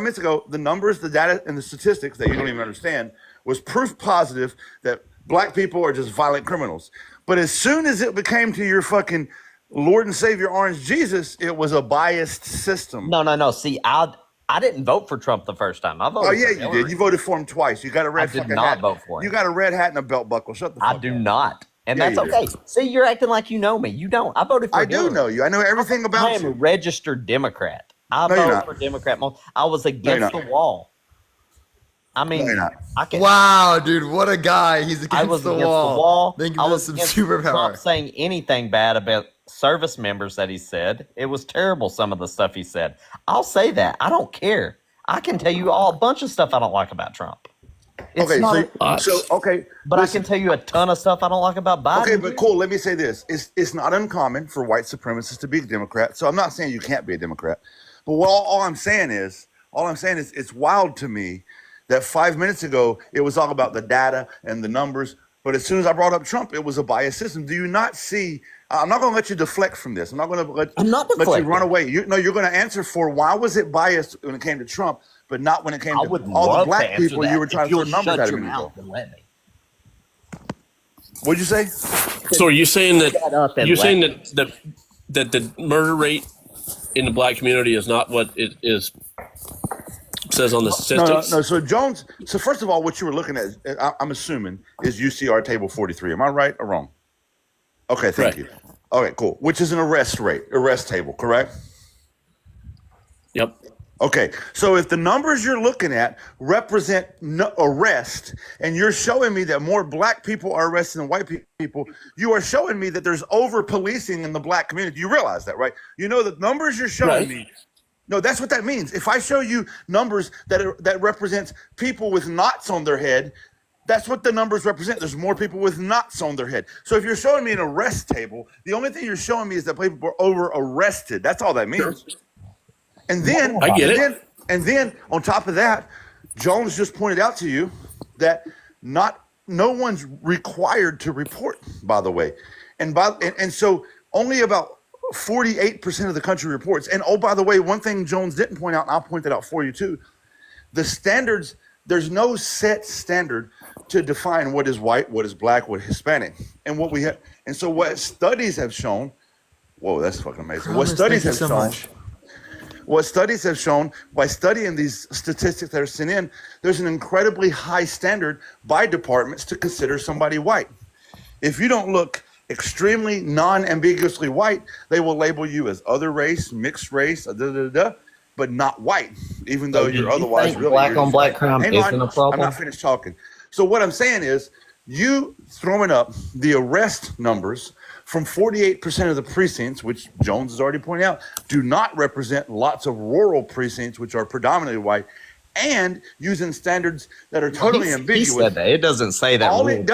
minutes ago, the numbers, the data, and the statistics that you don't even understand was proof positive that black people are just violent criminals. But as soon as it became to your fucking Lord and Savior Orange Jesus, it was a biased system. No. See, I didn't vote for Trump the first time. I voted. Oh yeah, for you Hillary. did. You voted for him twice. You got a red I did fucking not hat. vote for him. You got a red hat and a belt buckle. Shut the fuck I up. do not. And Yeah, that's you do. okay. See, you're acting like you know me. You don't. I voted for I do Hillary. know you. I know everything about I am a you. registered Democrat. I No, you're voted not. for Democrat. I was against you're the wall. I mean, No, you're not. I can. Wow, dude, what a guy! He's I against was the against wall. the wall. Thank you I for was some against superpower. Trump saying anything bad about service members that he said. It was terrible, some of the stuff he said. I'll say that. I don't care. I can tell you a bunch of stuff I don't like about Trump. It's Okay, not so okay, but listen. I can tell you a ton of stuff I don't like about Biden. Okay, but cool. Let me say this: it's not uncommon for white supremacists to be a Democrat. So I'm not saying you can't be a Democrat, but all I'm saying is it's wild to me that 5 minutes ago it was all about the data and the numbers, but as soon as I brought up Trump, it was a biased system. Do you not see? I'm not going to let you deflect from this. I'm not going to let you run away. You're going to answer for why was it biased when it came to Trump, but not when it came I to would all the love black to answer people that you were trying if to throw you'll numbers shut at a your minute mouth ago. and let me. What'd you say? So are you saying Shut up that and you're let saying me. that the murder rate in the black community is not what it is says on the statistics? No. So Jones. So first of all, what you were looking at, I'm assuming, is UCR table 43. Am I right or wrong? Okay, thank you. Okay, cool. Which is an arrest table, correct? Yep. Okay, so if the numbers you're looking at represent arrest, and you're showing me that more black people are arrested than white people, you are showing me that there's over policing in the black community. You realize that, right? You know the numbers you're showing me. No, that's what that means. If I show you numbers that represents people with knots on their head, that's what the numbers represent. There's more people with knots on their head. So if you're showing me an arrest table, the only thing you're showing me is that people are over arrested. That's all that means. And then, I get it. And then on top of that, Jones just pointed out to you that no one's required to report, by the way. And so only about 48% of the country reports. And oh, by the way, one thing Jones didn't point out, and I'll point that out for you too, the standards, there's no set standard to define what is white, what is black, what is Hispanic. And what we have, and so what studies have shown, whoa, that's fucking amazing. What studies have shown, what studies have shown by studying these statistics that are sent in, there's an incredibly high standard by departments to consider somebody white. If you don't look extremely non-ambiguously white, they will label you as other race, mixed race, but not white, even though you're otherwise really black on black crime Hang isn't on, a problem. I'm not finished talking. So what I'm saying is, you throwing up the arrest numbers from 48% of the precincts, which Jones has already pointed out, do not represent lots of rural precincts, which are predominantly white, and using standards that are totally ambiguous. He said that. It doesn't say that. All it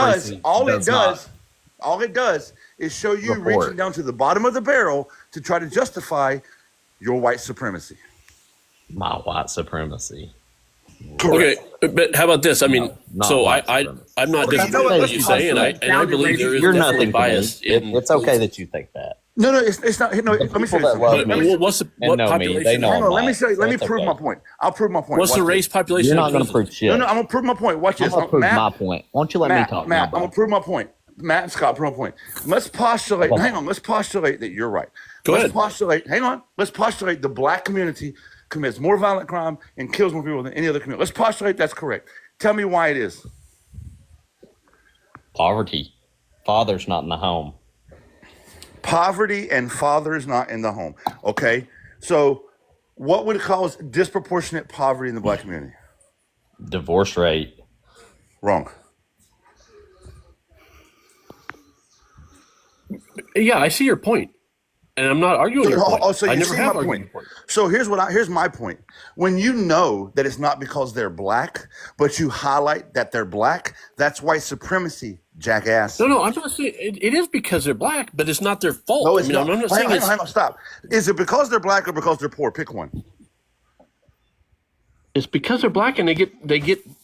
does is show you reaching down to the bottom of the barrel to try to justify your white supremacy. My white supremacy. Correct. Okay, but how about this? I mean, I'm not disagreeing with what you say, and I believe there is definitely bias. It's okay that you think that. No, it's not. No, let me say this. What population? Hang on, let me show you. Let me prove my point. I'll prove my point. What's the race population? You're not going to prove shit. No, I'm going to prove my point. Watch this. I'm going to prove my point. Why don't you let me talk? Matt, I'm going to prove my point. Matt and Scott, prove my point. Let's postulate. Hang on. Let's postulate that you're right. Let's postulate. Hang on. Let's postulate the black community commits more violent crime and kills more people than any other community. Let's postulate that's correct. Tell me why it is. Poverty. Father's not in the home. Poverty and fathers not in the home. Okay. So what would cause disproportionate poverty in the black community? Divorce rate. Wrong. Yeah, I see your point. And I'm not arguing your point. So I you never see have my argued point. So here's my point. When you know that it's not because they're black, but you highlight that they're black, that's white supremacy, jackass. No, I'm not saying it is because they're black, but it's not their fault. No, it's I mean, not. I'm not saying Hang on, stop. Is it because they're black or because they're poor? Pick one. It's because they're black and they get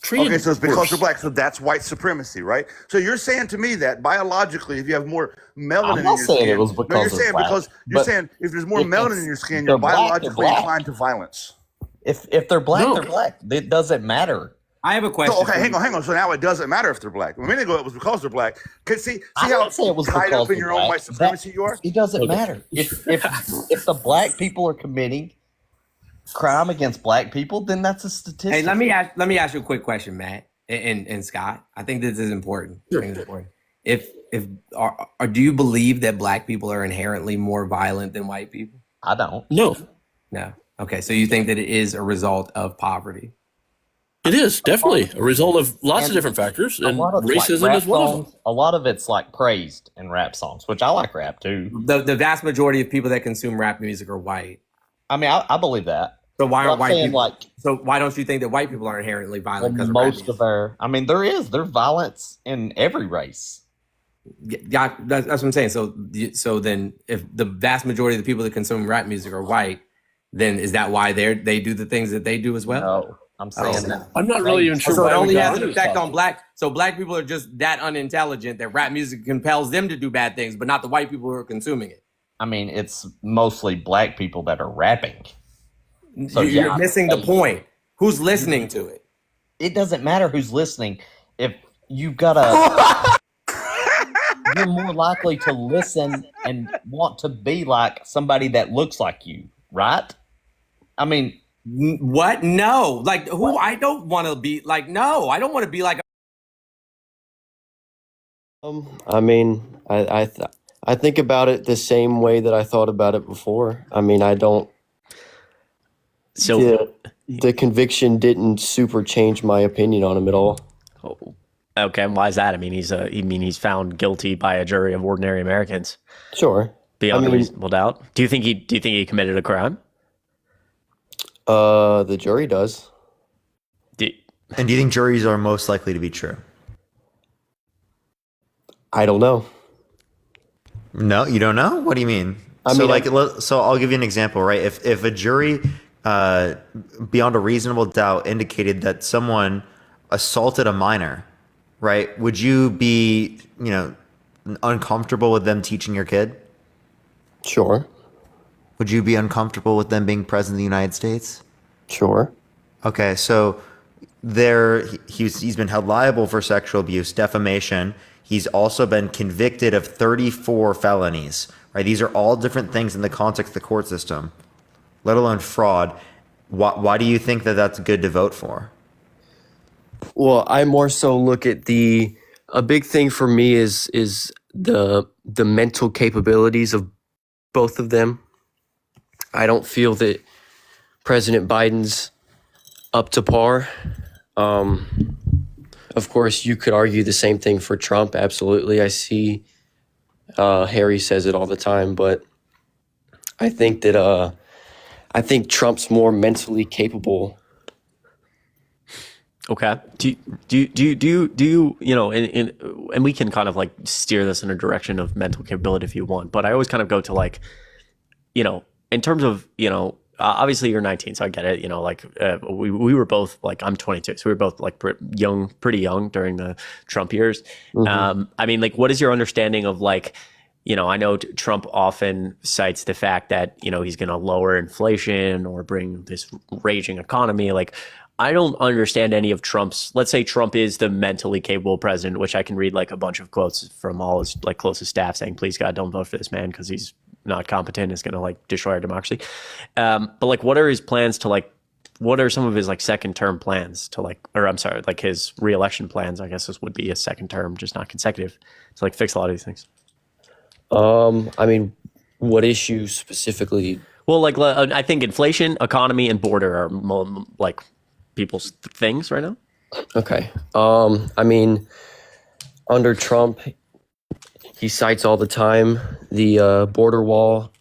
treated. Okay, so it's because worse. they're black. So that's white supremacy, right? So you're saying to me that biologically, if you have more melanin I'm in not your saying skin, it was no, because you're they're saying black, because you're but saying if there's more if melanin it's in your skin, they're you're black, they're biologically black. inclined to violence. If they're black, No. they're black. It doesn't matter. I have a question. So okay, for hang you. on. So now it doesn't matter if they're black. A minute ago it was because they're black. See I how didn't say it was tied because up in they're your own black. white supremacy you are? It doesn't Okay. matter. If the black people are committing crime against black people, then that's a statistic. Hey, let me ask you a quick question, Matt and Scott. I think this is important. I think it's important. Do you believe that black people are inherently more violent than white people? I don't. No, Okay, so you think that it is a result of poverty? it is definitely a result of lots of And different factors, a and lot of racism rap is one of them. songs, a lot of it's like praised in rap songs, which I like rap too. The vast majority of people that consume rap music are white. I mean, I believe that. So why But aren't I'm white saying, people? like, So why don't you think that white people are inherently violent because of rap most music? of our, I mean, there's violence in every race. Yeah, that's what I'm saying. So then, if the vast majority of the people that consume rap music are white, then is that why they do the things that they do as well? No, I'm saying Oh. that. I'm not really even sure So why it we only got has an into effect this on black. So black people are just that unintelligent that rap music compels them to do bad things, but not the white people who are consuming it. I mean, it's mostly black people that are rapping. So You're missing the point. Who's listening to it? It doesn't matter who's listening. If you've got a, you're more likely to listen and want to be like somebody that looks like you, right? I mean, what? No, like who? What? I don't want to be like. No, I don't want to be like. I mean, I think about it the same way that I thought about it before. I mean, I don't. So the conviction didn't super change my opinion on him at all. Okay, and why is that? I mean, he's found guilty by a jury of ordinary Americans. Sure, beyond a reasonable doubt. Do you think he committed a crime? The jury does. And do you think juries are most likely to be true? I don't know. No, you don't know? What do you mean? So I'll give you an example, right? If a jury, beyond a reasonable doubt, indicated that someone assaulted a minor, right? Would you be, uncomfortable with them teaching your kid? Sure. Would you be uncomfortable with them being present in the United States? Sure. Okay, so he's been held liable for sexual abuse, defamation. He's also been convicted of 34 felonies, right? These are all different things in the context of the court system, let alone fraud. Why do you think that that's good to vote for? Well, I more so look at a big thing for me is the mental capabilities of both of them. I don't feel that President Biden's up to par. Of course, you could argue the same thing for Trump. Absolutely. I see Harry says it all the time, but I think that I think Trump's more mentally capable. Okay. Do you and we can kind of like steer this in a direction of mental capability if you want, but I always kind of go to like, in terms of, obviously you're 19, so I get it. We were both like, I'm 22, so we were both like pretty young during the Trump years. Mm-hmm. I mean, like, what is your understanding of like, I know Trump often cites the fact that, he's going to lower inflation or bring this raging economy. Like, I don't understand any of Trump's, let's say Trump is the mentally capable president, which I can read like a bunch of quotes from all his like closest staff saying, please God, don't vote for this man because he's not competent, is going to like destroy our democracy. But like, what are his plans to like, what are some of his like second term plans to like, or I'm sorry, like his reelection plans, I guess this would be a second term, just not consecutive, to like fix a lot of these things? I mean, what issues specifically? Well, like I think inflation, economy, and border are like people's things right now. Okay. I mean, under Trump, he cites all the time the border wall,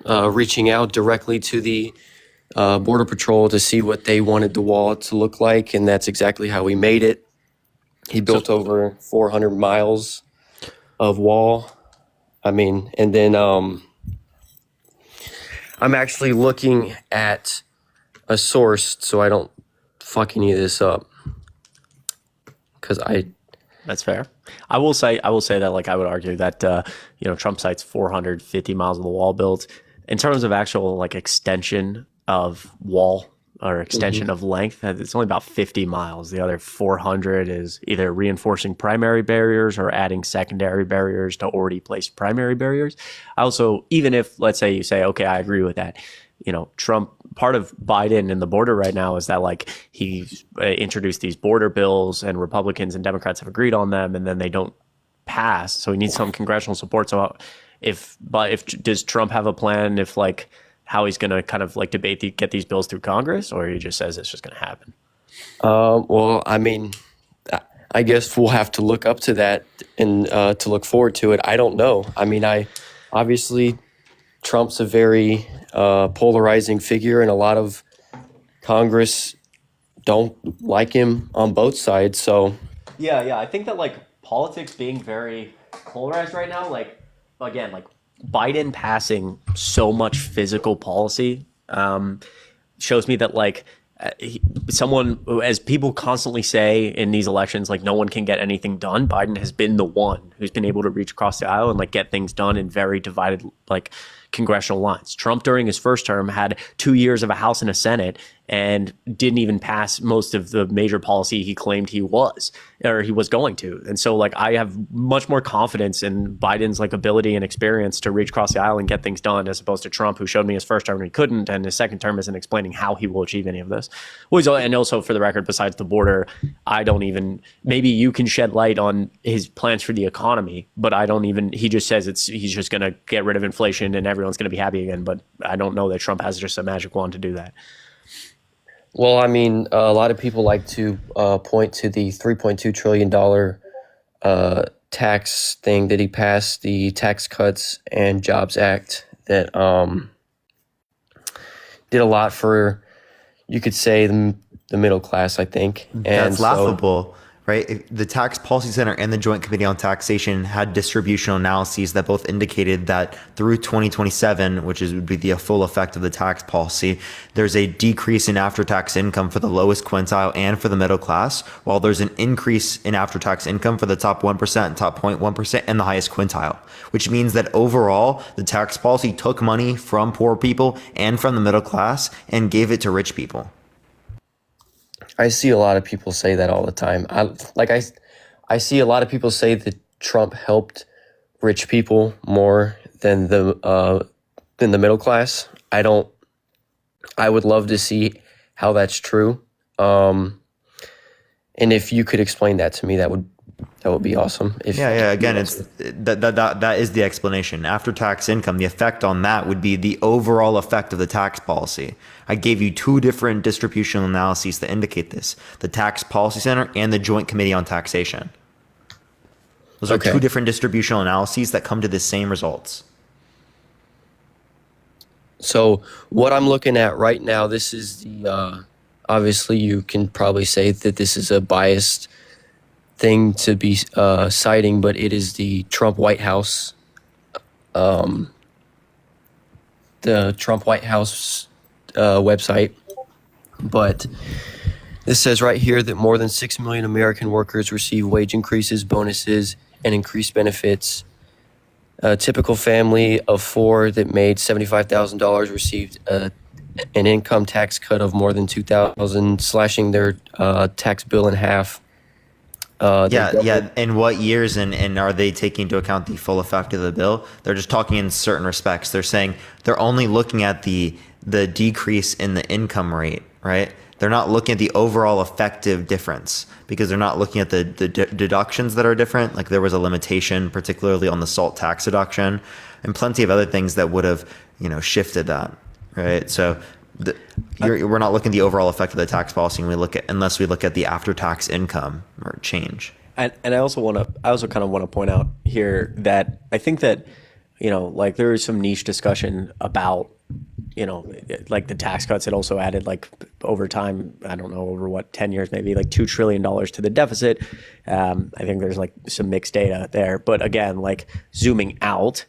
reaching out directly to the Border Patrol to see what they wanted the wall to look like, and that's exactly how he made it. He built over 400 miles of wall. I mean, and then I'm actually looking at a source, so I don't fuck any of this up. Because That's fair. I will say that, like, I would argue that Trump cites 450 miles of the wall built. In terms of actual, like, extension of wall or extension of length, it's only about 50 miles. The other 400 is either reinforcing primary barriers or adding secondary barriers to already placed primary barriers. Also, even if, let's say, you say, okay, I agree with that, Trump, part of Biden and the border right now is that, like, he's introduced these border bills and Republicans and Democrats have agreed on them, and then they don't pass. So he needs some congressional support. So does Trump have a plan if, like, how he's going to kind of, like, get these bills through Congress, or he just says it's just going to happen? well, I mean, I guess we'll have to look up to that and to look forward to it. I don't know. I mean, obviously Trump's a very polarizing figure, and a lot of Congress don't like him on both sides. So Yeah. I think that, like, politics being very polarized right now, like, again, like, Biden passing so much physical policy shows me that, like, someone, as people constantly say in these elections, like, no one can get anything done. Biden has been the one who's been able to reach across the aisle and, like, get things done in very divided, like, congressional lines. Trump, during his first term, had 2 years of a House and a Senate and didn't even pass most of the major policy he claimed he was going to. And so, like, I have much more confidence in Biden's, like, ability and experience to reach across the aisle and get things done, as opposed to Trump, who showed me his first term and he couldn't, and his second term isn't explaining how he will achieve any of this. And also, for the record, besides the border, maybe you can shed light on his plans for the economy, but he just says he's just going to get rid of inflation and everyone's going to be happy again. But I don't know that Trump has just a magic wand to do that. Well, I mean, a lot of people like to point to the $3.2 trillion tax thing that he passed, the Tax Cuts and Jobs Act, that did a lot for, you could say, the middle class, I think. And that's laughable, right? The Tax Policy Center and the Joint Committee on Taxation had distributional analyses that both indicated that through 2027, would be the full effect of the tax policy, there's a decrease in after-tax income for the lowest quintile and for the middle class, while there's an increase in after-tax income for the top 1%, top 0.1%, and the highest quintile, which means that overall, the tax policy took money from poor people and from the middle class and gave it to rich people. I see a lot of people say that all the time. I see a lot of people say that Trump helped rich people more than the middle class. I would love to see how that's true. And if you could explain that to me, that would be awesome. Again, that is the explanation. After tax income, the effect on that would be the overall effect of the tax policy. I gave you two different distributional analyses that indicate this: the Tax Policy Center and the Joint Committee on Taxation. Those are two different distributional analyses that come to the same results. So what I'm looking at right now, this is the obviously you can probably say that this is a biased thing to be citing, but it is the Trump White House, website. But this says right here that more than 6 million American workers receive wage increases, bonuses, and increased benefits. A typical family of four that made $75,000 received an income tax cut of more than $2,000, slashing their tax bill in half. In what years and are they taking into account the full effect of the bill? They're just talking in certain respects. They're saying they're only looking at the decrease in the income rate, right? They're not looking at the overall effective difference because they're not looking at the deductions that are different. Like there was a limitation, particularly on the SALT tax deduction, and plenty of other things that would have, shifted that, right? So we're not looking at the overall effect of the tax policy, and unless we look at the after-tax income or change. And I also kind of want to point out here that I think that, like there is some niche discussion about, like the tax cuts. It also added, like, over time, I don't know, over what, 10 years, maybe like $2 trillion to the deficit. I think there's like some mixed data there. But again, like zooming out,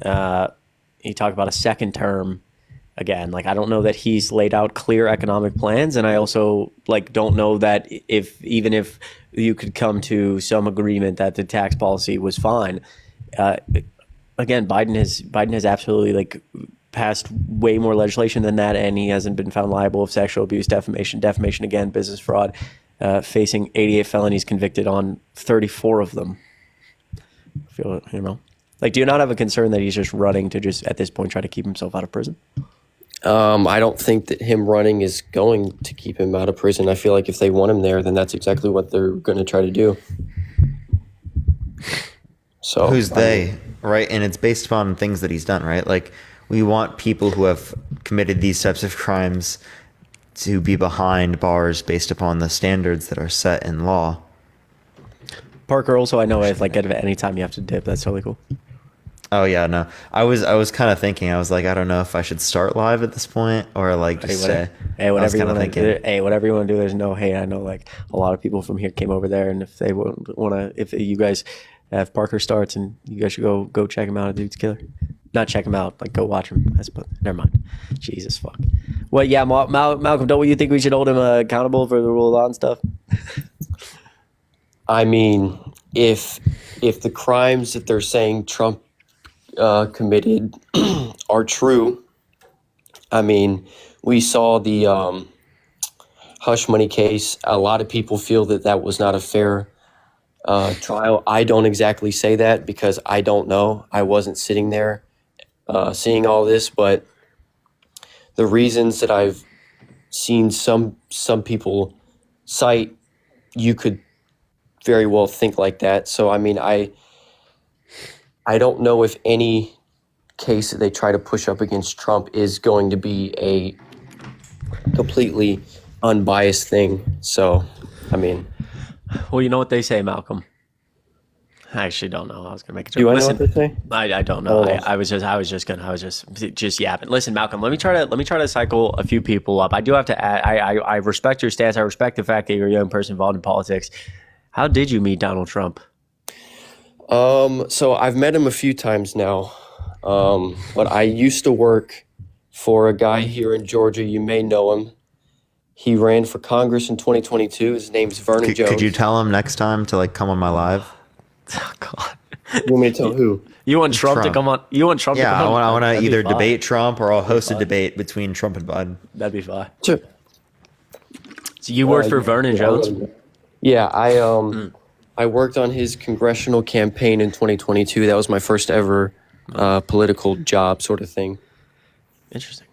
you talk about a second term, again, like I don't know that he's laid out clear economic plans, and I also like don't know that even if you could come to some agreement that the tax policy was fine, again, Biden has absolutely like passed way more legislation than that, and he hasn't been found liable of sexual abuse, defamation again, business fraud, facing 88 felonies, convicted on 34 of them. I feel, like, do you not have a concern that he's just running to just at this point try to keep himself out of prison? I don't think that him running is going to keep him out of prison. I feel like if they want him there, then that's exactly what they're going to try to do. So who's they, right? And it's based upon things that he's done, right? Like, we want people who have committed these types of crimes to be behind bars based upon the standards that are set in law. Parker, also, I know like at any time you have to dip. That's totally cool. Oh yeah, no. I was kind of thinking. I was like, I don't know if I should start live at this point or like just say. Whatever you want to do. Hey, whatever you want to do. There's no hate. I know like a lot of people from here came over there, and if they want to, if you guys have Parker starts, and you guys should go check him out. Dude's killer. Not check him out. Like go watch him. Never mind. Jesus fuck. Well, yeah, Malcolm. Don't you think we should hold him accountable for the rule of law and stuff? I mean, if the crimes that they're saying Trump committed are true, I mean, we saw the hush money case. A lot of people feel that was not a fair trial. I don't exactly say that because I don't know. I wasn't sitting there seeing all this, but the reasons that I've seen some people cite, you could very well think like that. So I mean, I don't know if any case that they try to push up against Trump is going to be a completely unbiased thing. So, I mean, well, you know what they say, Malcolm. I actually don't know. I was gonna make a joke. Do I know what they say? I don't know. Oh. I was just yapping. Listen, Malcolm. Let me try to cycle a few people up. I do have to add. I respect your stance. I respect the fact that you're a young person involved in politics. How did you meet Donald Trump? So I've met him a few times now, but I used to work for a guy here in Georgia. You may know him. He ran for Congress in 2022. His name's Vernon Jones. Could you tell him next time to like come on my live? Oh God! You want me to tell who? You want Trump to come on? You want Trump? Yeah, to come on? I want to That'd be either fine. debate Trump or I'll host a debate between Trump and Biden. That'd be fine. Sure. So you worked for Vernon Jones? Yeah, I worked on his congressional campaign in 2022. That was my first ever political job, sort of thing. Interesting.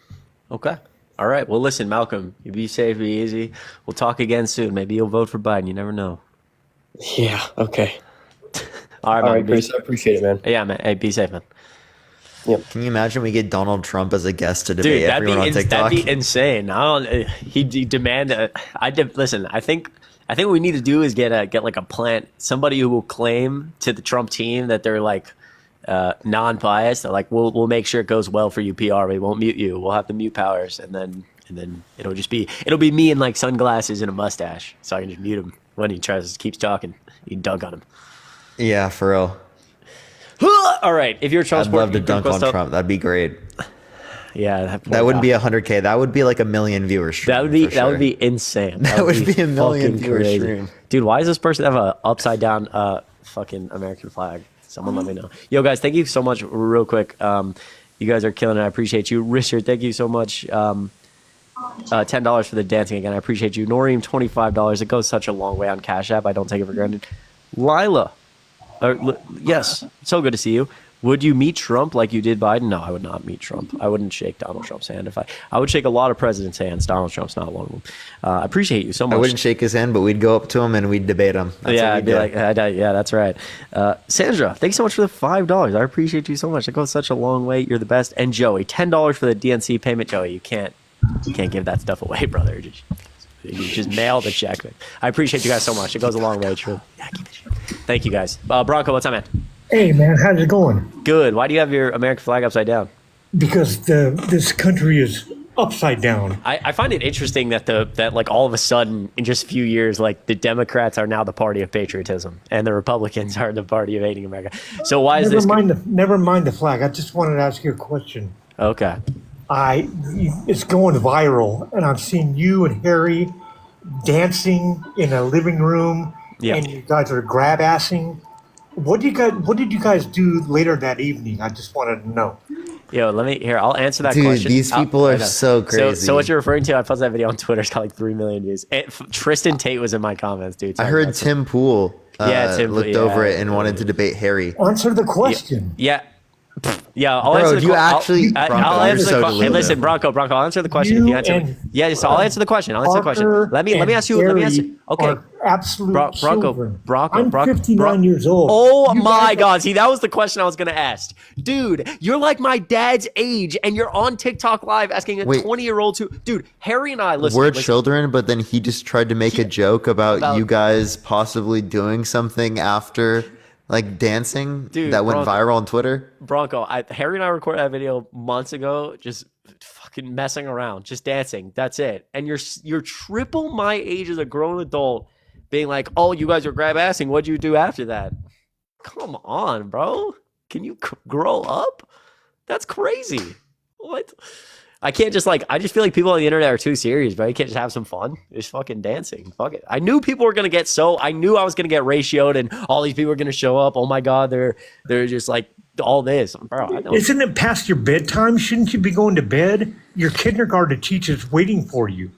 Okay. All right. Well, listen, Malcolm, you be safe, be easy. We'll talk again soon. Maybe you'll vote for Biden. You never know. Yeah. Okay. All right, Chris. I appreciate it, man. Yeah, man. Hey, be safe, man. Yep. Can you imagine we get Donald Trump as a guest to debate Dude, everyone on TikTok? that'd be insane. He'd demand. Listen, I think what we need to do is get like a plant, somebody who will claim to the Trump team that they're like non-biased. They're like, we'll make sure it goes well for you, PR. We won't mute you. We'll have the mute powers, and then it'll be me in like sunglasses and a mustache, so I can just mute him when he keeps talking. You dunk on him. Yeah, for real. All right, if you're a Trump I'd love to dunk on Trump. That'd be great. Yeah, that wouldn't be 100K. That would be like 1 million viewers. That would be insane. That would be 1 million fucking viewers crazy. stream. Dude, why does this person have a upside down fucking American flag? Someone let me know. Yo, guys, thank you so much. Real quick, you guys are killing it. I appreciate you. Richard, thank you so much. $10 for the dancing again. I appreciate you. Noreen, $25. It goes such a long way on Cash App. I don't take it for granted. Lila, yes, so good to see you. Would you meet Trump like you did Biden? No, I would not meet Trump. I wouldn't shake Donald Trump's hand. I would shake a lot of presidents' hands. Donald Trump's not one of them. I appreciate you so much. I wouldn't shake his hand, but we'd go up to him and we'd debate him. That's yeah, what I'd we'd be do. like, yeah, that's right. Sandra, thanks so much for the $5. I appreciate you so much. It goes such a long way. You're the best. And Joey, $10 for the DNC payment. Joey, you can't give that stuff away, brother. You just mail the check. I appreciate you guys so much. It goes a long way, true. Yeah, keep it. Thank you guys. Bronco, what's up, man? Hey, man, how's it going? Good. Why do you have your American flag upside down? Because this country is upside down. I find it interesting that like all of a sudden in just a few years, like the Democrats are now the party of patriotism and the Republicans are the party of hating America. So why is this? Never mind the flag. I just wanted to ask you a question. Okay. it's going viral, and I've seen you and Harry dancing in a living room, Yeah. and you guys are grab assing. What did you guys do later that evening? I just wanted to know. Yo, I'll answer that Dude, question. these people I are know. so crazy. So what you're referring to, I posted that video on Twitter. It's got like 3 million views. Tristan Tate was in my comments, dude. I heard Tim Pool Tim looked over it and wanted to debate Harry. Answer the question. Yeah. Yeah, I'll Bro, answer the you actually- I'll Bronco, answer you're the so question. Hey, deluded. listen, Bronco, I'll answer the question if you answer. Yeah, so I'll answer the question. I'll answer the question. Parker Let me ask you. Let me answer. and Okay. Harry are absolute children. Bronco, I'm 59 years old. Oh You my guys God. See, that was the question I was going to ask. Dude, you're like my dad's age and you're on TikTok live asking a Wait. 20-year-old to. Dude, Harry and I, listen. We're listen. children, but then he just tried to make a joke about you guys possibly doing something after, like dancing, Dude, that went Bronco. viral on Twitter. Bronco, Harry and I recorded that video months ago, just fucking messing around, just dancing. That's it. And you're triple my age as a grown adult, being like, "Oh, you guys are grab assing. What'd you do after that?" Come on, bro. Can you grow up? That's crazy. What? I can't just I just feel like people on the internet are too serious, bro. You can't just have some fun. Just fucking dancing. Fuck it. I knew people were gonna get I knew I was gonna get ratioed and all these people were gonna show up. Oh my God, they're just like all this. Bro, I don't. Isn't it past your bedtime? Shouldn't you be going to bed? Your kindergarten teacher's waiting for you.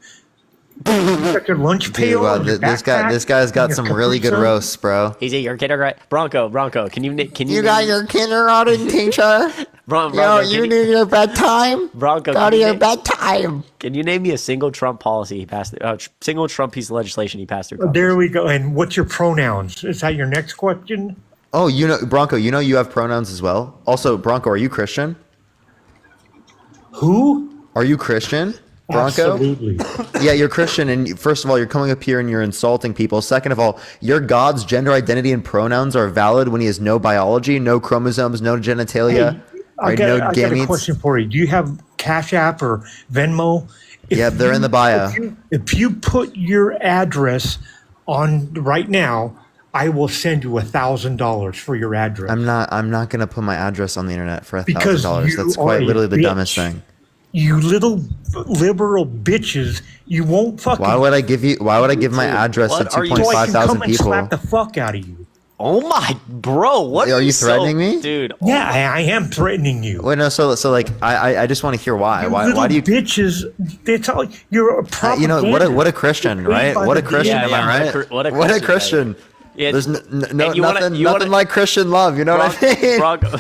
You got your lunch pail. Dude, wow, and your this backpack guy's got and your some really good Capri Sun. roasts, bro. He's at your kindergarten. Bronco, can you You got your kindergarten teacher. Bronco, you need your bedtime. Bronco, Go to your bedtime. Can you name me a single Trump policy he passed? Single Trump piece of legislation he passed through Congress? There we go. And what's your pronouns? Is that your next question? Oh, Bronco, you have pronouns as well. Also, Bronco, are you Christian? Who? Are you Christian, Bronco? Absolutely. Yeah, you're Christian, and first of all, you're coming up here and you're insulting people. Second of all, your God's gender identity and pronouns are valid when he has no biology, no chromosomes, no genitalia, I no got a gametes. question for you. Do you have Cash App or Venmo? Yeah, they're in the bio. If you put your address on right now, I will send you $1,000 for your address. I'm not gonna put my address on the internet for Because $1,000. you That's are quite a literally the bitch. dumbest thing. You little liberal bitches! You won't fucking. Why would I give my address to what are you- 2.5 so I can thousand come and people? slap the fuck out of you. Oh my, bro! What Are you threatening me? dude? Yeah, I am threatening you. Wait, no. So like, I just want to hear why. You Why little do you? bitches? That's all. You're a You know propaganda. what a Christian, right? What a Christian, am I right? What a What a Christian, Christian. Yeah. There's And you wanna- nothing like Christian love. You know what I mean? Bronco.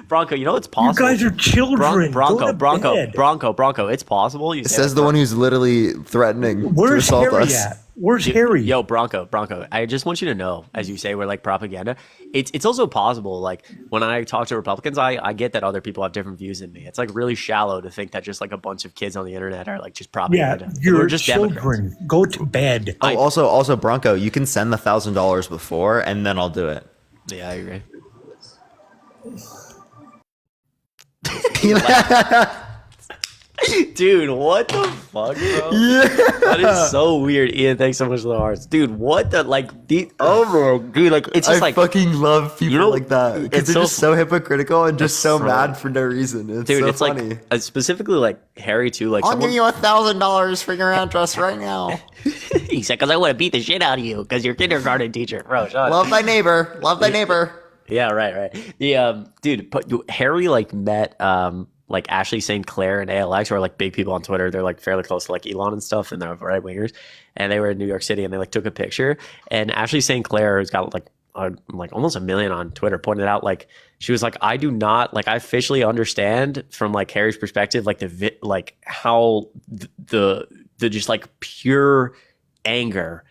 Bronco, you know it's possible. You guys are children. Go to bed. Bronco. It's possible. You It say says that, the one who's literally threatening to Where's assault Harry us. at? Where's Harry? Yo, Bronco. I just want you to know, as you say, we're like propaganda. It's also possible. Like when I talk to Republicans, I get that other people have different views than me. It's like really shallow to think that just like a bunch of kids on the internet are like just propaganda. Yeah, you're we're just Democrats. children. Go to bed. Oh, also, Bronco, you can send the $1,000 before, and then I'll do it. Yeah, I agree. Dude, what the fuck, bro? Yeah. That is so weird. Ian, thanks so much for the hearts. Dude, what the dude, like it's just I like fucking love people like that because it's they're so just so hypocritical and just so so- mad for no reason. It's dude, so it's funny. like specifically like Harry too. Like I'll someone, give you $1,000 for your address right now. he said, "Because I want to beat the shit out of you, because you're kindergarten teacher, bro." Shut Love thy neighbor. Love thy neighbor. Yeah, right. The dude, but Harry like met like Ashley St. Clair and ALX, who are like big people on Twitter. They're like fairly close to like Elon and stuff, and they're right wingers. And they were in New York City, and they like took a picture. And Ashley St. Clair, who's got like almost 1 million on Twitter, pointed out like she was like, I do not like I officially understand from like Harry's perspective, like like how the just like pure anger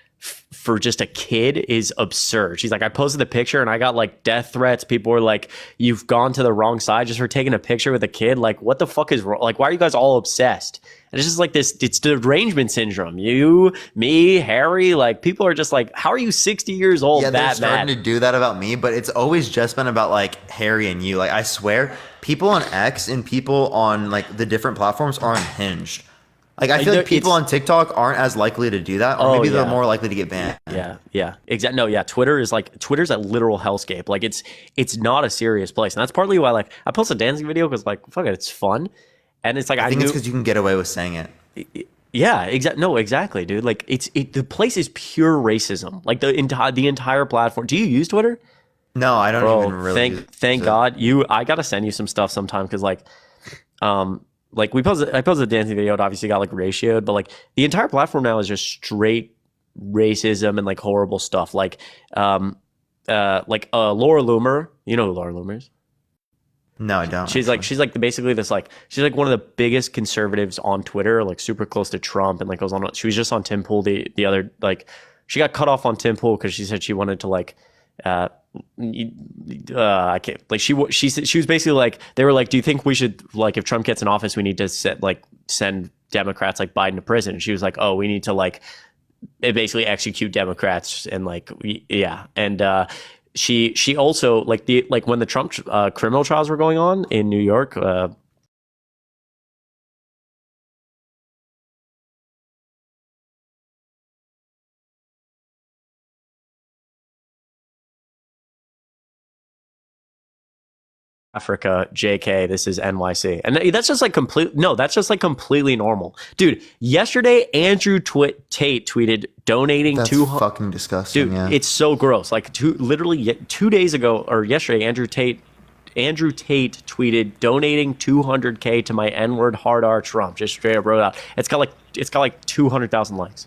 for just a kid is absurd. She's like, I posted the picture and I got like death threats. People were like, you've gone to the wrong side just for taking a picture with a kid. Like, what the fuck is wrong? Like, why are you guys all obsessed? And it's just like this, it's derangement syndrome. You, me, Harry, like people are just like, how are you 60 years old Yeah, they're that starting mad? to do that about me, but it's always just been about like Harry and you. Like I swear, people on X and people on like the different platforms are unhinged. Like I feel like people on TikTok aren't as likely to do that, or maybe they're more likely to get banned. Yeah, exactly. No, yeah, Twitter's a literal hellscape. Like it's not a serious place, and that's partly why like I post a dancing video because like fuck it, it's fun. And it's like I think it's knew, because you can get away with saying it. yeah, exactly. No, exactly, dude. Like the place is pure racism. Like the entire platform. Do you use Twitter? No, I don't Bro, even really. thank God. I gotta send you some stuff sometime because like I posted a dancing video. It obviously got like ratioed, but like the entire platform now is just straight racism and like horrible stuff. Like Laura Loomer. You know who Laura Loomer is? No, I don't. She's like basically this like she's like one of the biggest conservatives on Twitter, like super close to Trump, and like goes on. She was just on Tim Pool the other like she got cut off on Tim Pool because she said she wanted to like I can't like she was basically like they were like, do you think we should like if Trump gets in office we need to send Democrats like Biden to prison? And she was like, oh, we need to like basically execute Democrats and like yeah. And she also like when the Trump criminal trials were going on in New York. Africa, JK, this is NYC. And that's just like completely normal. Dude, yesterday Andrew Tate tweeted donating That's fucking disgusting. Dude, yeah. it's so gross. Like literally 2 days ago or yesterday, Andrew Tate tweeted donating $200K to my N-word hard R Trump. Just straight up wrote out. It's got like 200,000 likes.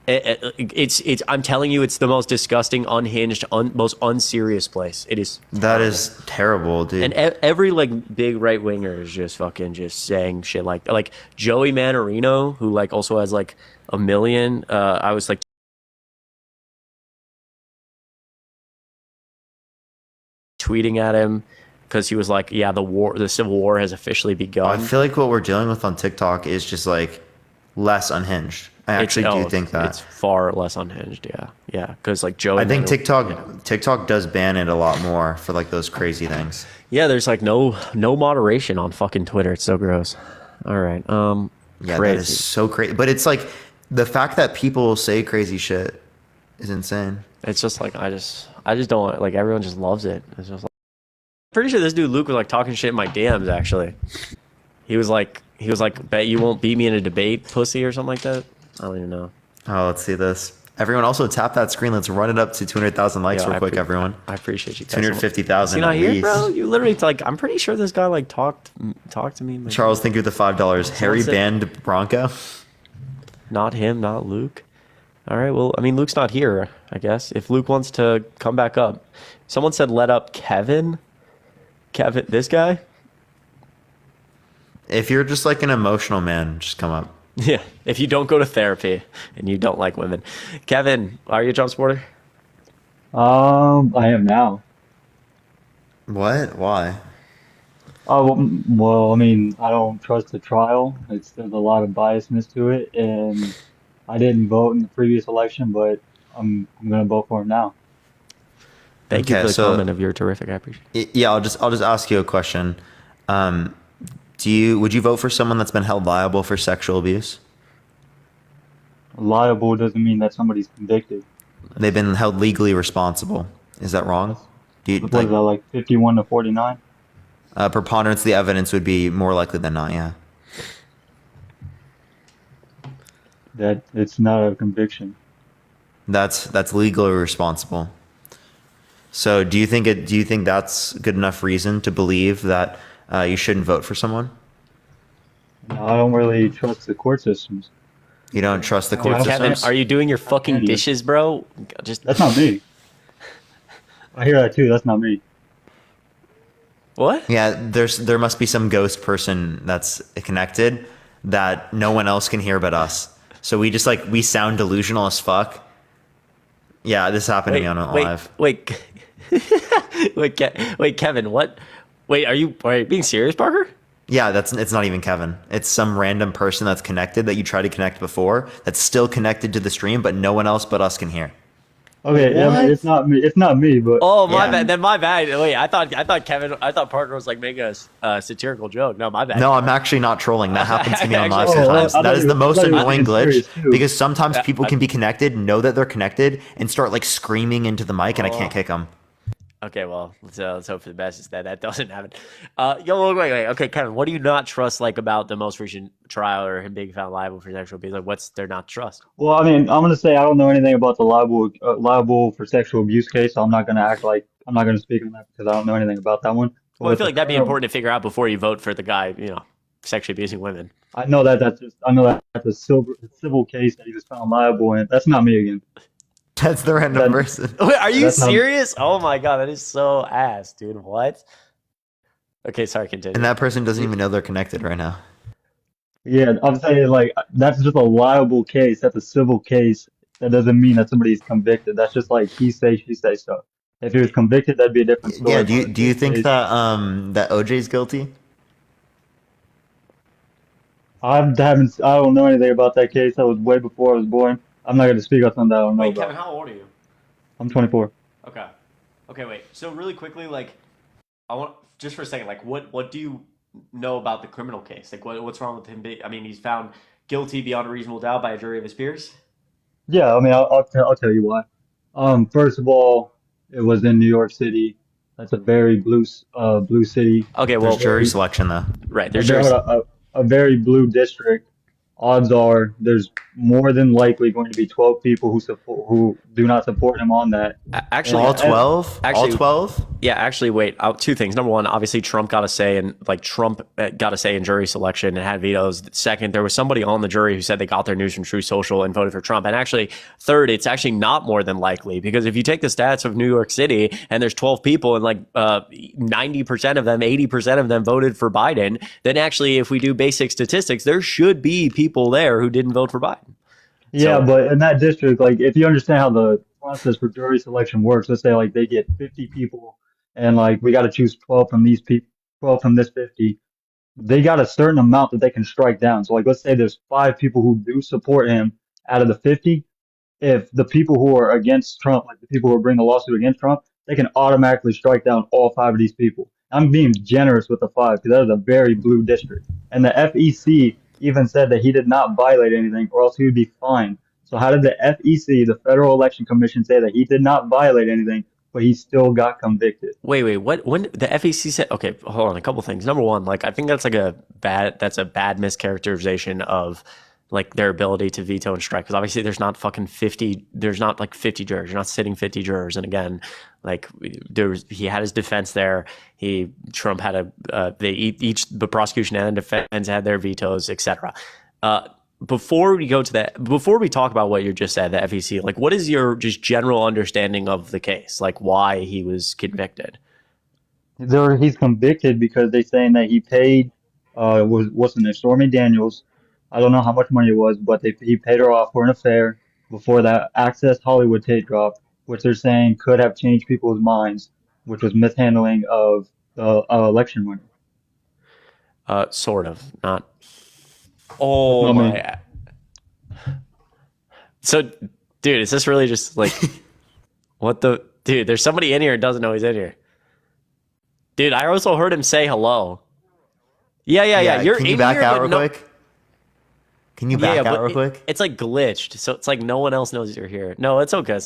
It's I'm telling you, it's the most disgusting, unhinged, most unserious place. It is. That is terrible, dude. And every like big right winger is just fucking just saying shit like Joey Manorino, who like also has like 1 million. I was like tweeting at him because he was like, yeah, the civil war has officially begun. I feel like what we're dealing with on TikTok is just like less unhinged. I actually do think that it's far less unhinged. Yeah, because like Joey. I think TikTok does ban it a lot more for like those crazy things. Yeah, there's like no moderation on fucking Twitter. It's so gross. All right. Yeah, crazy. that is so crazy. But it's like the fact that people say crazy shit is insane. It's just like I just don't like everyone just loves it. It's just like, I'm pretty sure this dude Luke was like talking shit in my DMs actually. He was like, bet you won't beat me in a debate, pussy, or something like that. I don't even know. Oh, let's see this. Everyone also tap that screen. Let's run it up to 200,000 likes real quick, everyone. I appreciate you. 250,000 not at here, least. bro. You literally like. I'm pretty sure this guy like talked to me. Charles, thank you for the $5. Harry banned Bronco. Not him, not Luke. All right. Well, I mean, Luke's not here. I guess if Luke wants to come back up, someone said let up Kevin. Kevin, this guy. If you're just like an emotional man, just come up. Yeah, if you don't go to therapy and you don't like women. Kevin, are you a Trump supporter? I am now. What? Why? Well, I mean, I don't trust the trial. There's a lot of biasness to it, and I didn't vote in the previous election, but I'm gonna vote for him now. Thank you for the comment of you're terrific. I appreciate it. Yeah, I'll just ask you a question. Would you vote for someone that's been held liable for sexual abuse? Liable doesn't mean that somebody's convicted. They've been held legally responsible. Is that wrong? What is that, like 51 to 49? Preponderance of the evidence would be more likely than not, yeah. That it's not a conviction. That's legally responsible. So do you think that's good enough reason to believe that you shouldn't vote for someone? No, I don't really trust the court systems. You don't trust the court systems? Kevin, are you doing your fucking dishes, bro? That's not me. I hear that too. That's not me. What? Yeah, there must be some ghost person that's connected that no one else can hear but us. So we sound delusional as fuck. Yeah, this happened to me on live. Wait, Kevin, what? Wait, are you being serious, Parker? Yeah, it's not even Kevin. It's some random person that's connected that you tried to connect before that's still connected to the stream, but no one else but us can hear. Okay, yeah, it's not me. It's not me, but oh my bad. Then my bad. Wait, I thought Parker was like making a satirical joke. No, my bad. No, I'm actually not trolling. That happens to me on live sometimes. That is the most annoying glitch because sometimes people can be connected, know that they're connected, and start like screaming into the mic, and I can't kick them. Okay, well, let's hope for the best is that that doesn't happen. Wait. Okay, Kevin, what do you not trust about the most recent trial or him being found liable for sexual abuse? Like, what's there not to trust? Well, I mean, I'm gonna say I don't know anything about the liable for sexual abuse case, so I'm not gonna act like I'm not gonna speak on that because I don't know anything about that one. But Well, I with feel the like that'd be current, important to figure out before you vote for the guy, sexually abusing women. I know that's a civil case that he was found liable in. That's not me again. That's the random person. Wait, are you That's not. serious? Oh my god, that is so ass, dude. What? Okay, sorry, continue. And that person doesn't even know they're connected right now. Yeah, I'm saying like that's just a liable case. That's a civil case. That doesn't mean that somebody's convicted. That's just like he say, she say stuff. If he was convicted, that'd be a different story. Yeah, But in do you this think case, that OJ's guilty? I don't know anything about that case. That was way before I was born. I'm not going to speak on something that I don't know Wait, about. Kevin, how old are you? I'm 24. Okay. Okay, wait. So really quickly, I want just for a second, what do you know about the criminal case? Like, what's wrong with him? I mean, he's found guilty beyond a reasonable doubt by a jury of his peers. Yeah, I mean, I'll tell you why. First of all, it was in New York City. That's a very blue city. Okay, There's jury selection though. Right, A there's very, jury. a very blue district. Odds are there's more than likely going to be 12 people who do not support him on that. Actually, all 12? All 12? Yeah, actually, wait. Two things. Number one, obviously, Trump got a say in jury selection and had vetoes. Second, there was somebody on the jury who said they got their news from True Social and voted for Trump. And actually, third, it's actually not more than likely because if you take the stats of New York City and there's 12 people and 90% of them, 80% of them voted for Biden, then actually, if we do basic statistics, there should be people there who didn't vote for Biden. Yeah, but in that district, like if you understand how the process for jury selection works, let's say like they get 50 people and like we got to choose 12 from these people, 12 from this 50. They got a certain amount that they can strike down. So like let's say there's 5 people who do support him out of the 50. If the people who are against Trump, like the people who are bringing a lawsuit against Trump, they can automatically strike down all 5 of these people. I'm being generous with the 5 because that is a very blue district. And the FEC even said that he did not violate anything or else he would be fined. So how did the FEC, the Federal Election Commission, say that he did not violate anything, but he still got convicted? Wait, what? When the FEC said, okay, hold on, a couple things. Number one, I think that's a bad mischaracterization of their ability to veto and strike because obviously there's not 50 jurors. You're not sitting 50 jurors. And again, he had his defense there. Trump had the prosecution and the defense had their vetoes, etc. Before we talk about what you just said, the FEC, what is your just general understanding of the case? Why he was convicted? He's convicted because they're saying that he paid what's the name, Stormy Daniels. I don't know how much money it was, but he paid her off for an affair before that Access Hollywood tape dropped, which they're saying could have changed people's minds, which was mishandling of the election money. Sort of, not. Oh Not my. So, dude, is this really just what the dude? There's somebody in here who doesn't know he's in here. Dude, I also heard him say hello. Yeah. You're Can you in back here, out but real quick? Can you back out real quick? It's glitched, so it's no one else knows you're here. No, it's okay.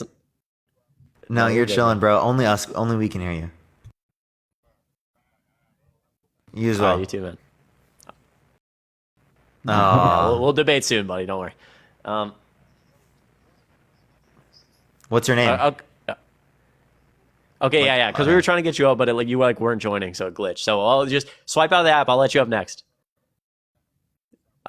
No, you're chilling, bro. Only we can hear you. You as well. You too, man. Oh. We'll debate soon, buddy. Don't worry. What's your name? Okay, yeah, because we were trying to get you up, but you weren't joining, so it glitched. So I'll just swipe out of the app. I'll let you up next.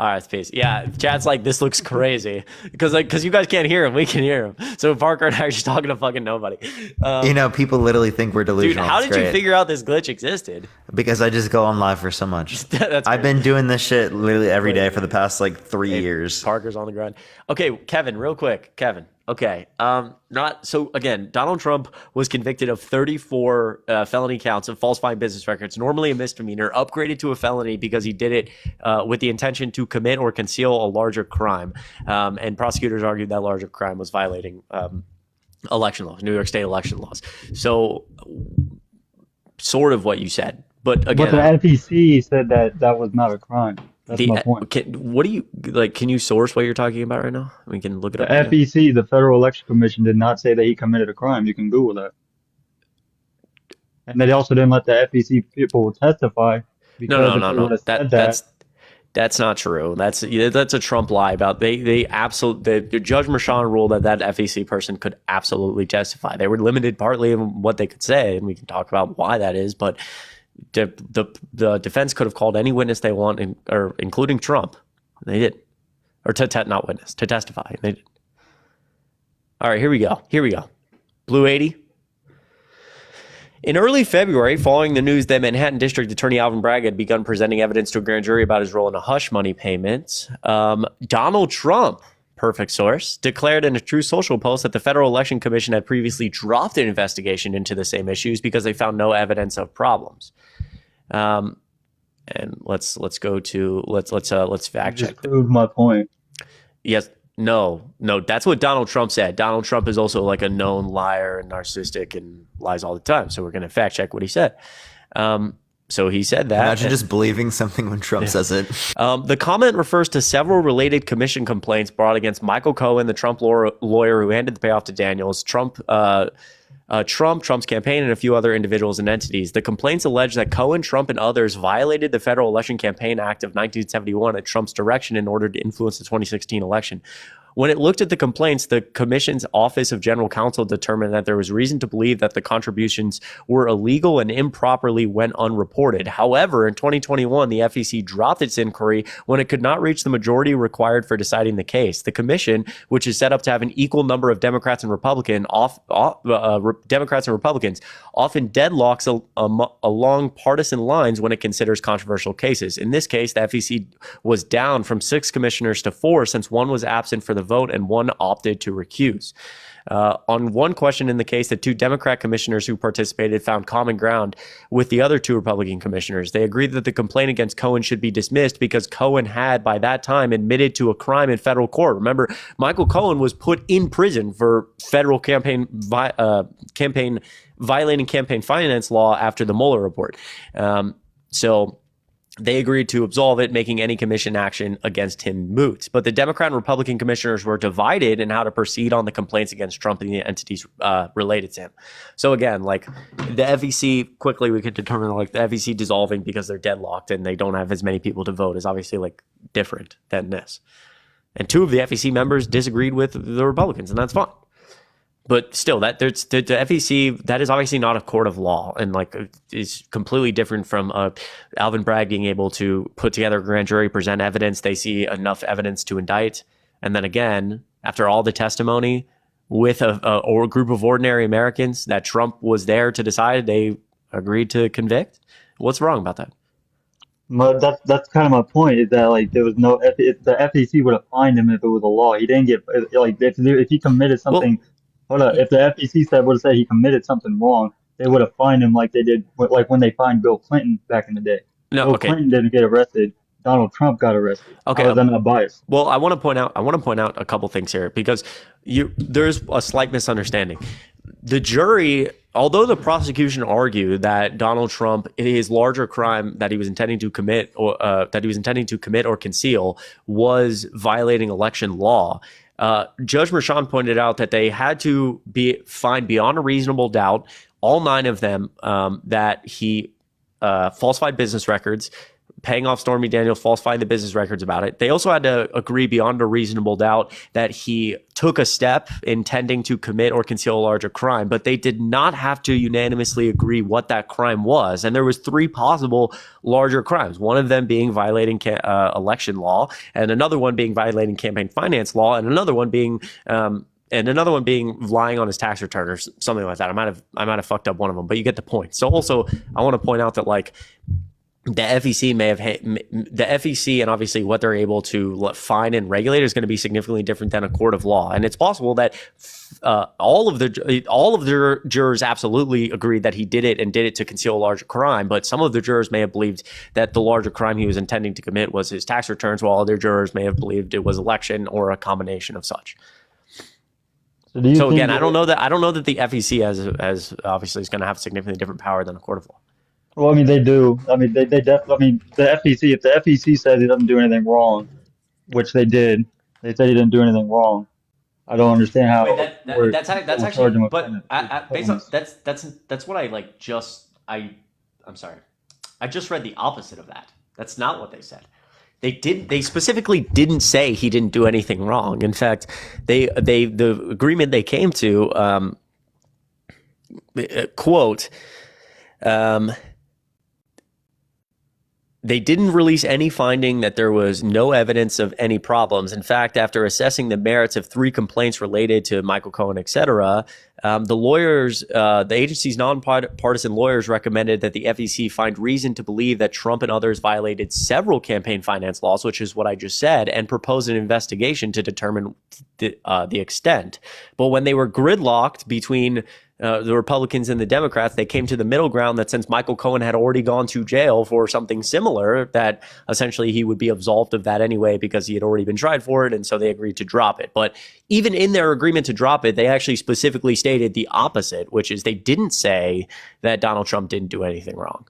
All right, peace. Yeah, chat's this looks crazy because you guys can't hear him. We can hear him. So Parker and I are just talking to fucking nobody. People literally think we're delusional. Dude, how did you figure out this glitch existed? Because I just go on live for so much. I've been doing this shit literally every day for the past 3 years. Parker's on the grind. Okay, Kevin, real quick. Kevin. Okay. Again, Donald Trump was convicted of 34 felony counts of falsifying business records, normally a misdemeanor, upgraded to a felony because he did it with the intention to commit or conceal a larger crime. And prosecutors argued that larger crime was violating election laws, New York State election laws. So, sort of what you said. But again, but the FEC said that was not a crime. That's my point. What do you Can you source what you're talking about right now? We can look it up. The FEC, the Federal Election Commission, did not say that he committed a crime. You can Google that. and they also didn't let the FEC people testify because if they would have said that, That's not true. That's a Trump lie about they absolutely the Judge Merchan ruled that FEC person could absolutely testify. They were limited partly in what they could say, and we can talk about why that is. But the defense could have called any witness they want, or including Trump. They did, or not witness, to testify. They did. All right, here we go. Blue 80. In early February, following the news that Manhattan District Attorney Alvin Bragg had begun presenting evidence to a grand jury about his role in a hush money payments, Donald Trump, perfect source, declared in a True Social post that the Federal Election Commission had previously dropped an investigation into the same issues because they found no evidence of problems. And let's fact check. Just proved my point. Yes. No, that's what Donald Trump said. Donald Trump is also like a known liar and narcissistic and lies all the time. So we're going to fact check what he said. So he said that. Imagine just believing something when Trump says it. The comment refers to several related commission complaints brought against Michael Cohen, the Trump lawyer who handed the payoff to Daniels, Trump's campaign, and a few other individuals and entities. The complaints allege that Cohen, Trump, and others violated the Federal Election Campaign Act of 1971 at Trump's direction in order to influence the 2016 election. When it looked at the complaints, the Commission's Office of General Counsel determined that there was reason to believe that the contributions were illegal and improperly went unreported. However, in 2021, the FEC dropped its inquiry when it could not reach the majority required for deciding the case. The Commission, which is set up to have an equal number of Democrats and Republicans, often deadlocks along partisan lines when it considers controversial cases. In this case, the FEC was down from 6 commissioners to 4 since one was absent for the vote and one opted to recuse. On one question in the case, the 2 Democrat commissioners who participated found common ground with the other 2 Republican commissioners. They agreed that the complaint against Cohen should be dismissed because Cohen had, by that time, admitted to a crime in federal court. Remember, Michael Cohen was put in prison for federal campaign violating campaign finance law after the Mueller report. So they agreed to absolve it, making any commission action against him moot. But the Democrat and Republican commissioners were divided in how to proceed on the complaints against Trump and the entities related to him. So again, like the FEC, quickly we could determine like the FEC dissolving because they're deadlocked and they don't have as many people to vote is obviously like different than this. And 2 of the FEC members disagreed with the Republicans, and that's fine. But still, the FEC, that is obviously not a court of law, and like is completely different from Alvin Bragg being able to put together a grand jury, present evidence. They see enough evidence to indict, and then again, after all the testimony, with a group of ordinary Americans that Trump was there to decide, they agreed to convict. What's wrong about that? That's kind of my point, is that like there was no, if the FEC would have fined him if it was a law. He didn't get, like if he committed something. Hold up. If the FEC would have said he committed something wrong, they would have fined him like they did, like when they fined Bill Clinton back in the day. Bill Clinton didn't get arrested. Donald Trump got arrested. Okay, I'm not biased. Well, I want to point out a couple things here because there's a slight misunderstanding. The jury, although the prosecution argued that Donald Trump, his larger crime that he was intending to commit or conceal was violating election law. Judge Merchan pointed out that they had to find beyond a reasonable doubt, all 9 of them, that he falsified business records, paying off Stormy Daniels, falsifying the business records about it. They also had to agree beyond a reasonable doubt that he took a step intending to commit or conceal a larger crime, but they did not have to unanimously agree what that crime was. And there was 3 possible larger crimes, one of them being violating election law, and another one being violating campaign finance law, and another one being lying on his tax return or something like that. I might have fucked up one of them, but you get the point. So also, I want to point out that like the FEC the FEC and obviously what they're able to fine and regulate is going to be significantly different than a court of law. And it's possible that all of the jurors absolutely agreed that he did it and did it to conceal a larger crime. But some of the jurors may have believed that the larger crime he was intending to commit was his tax returns, while other jurors may have believed it was election or a combination of such. So again, I don't know that the FEC as obviously is going to have significantly different power than a court of law. Well, I mean, they do. I mean, they definitely. I mean, the FEC. If the FEC says he doesn't do anything wrong, which they did, they said he didn't do anything wrong. I don't understand how. Wait, that's actually. But based on that's what I like just I'm sorry. I just read the opposite of that. That's not what they said. They specifically didn't say he didn't do anything wrong. In fact, the agreement they came to, quote, they didn't release any finding that there was no evidence of any problems. In fact, after assessing the merits of 3 complaints related to Michael Cohen, et cetera, the lawyers, the agency's nonpartisan lawyers recommended that the FEC find reason to believe that Trump and others violated several campaign finance laws, which is what I just said, and propose an investigation to determine the extent. But when they were gridlocked between the Republicans and the Democrats, they came to the middle ground that since Michael Cohen had already gone to jail for something similar, that essentially he would be absolved of that anyway because he had already been tried for it, and so they agreed to drop it. But even in their agreement to drop it, they actually specifically stated the opposite, which is they didn't say that Donald Trump didn't do anything wrong.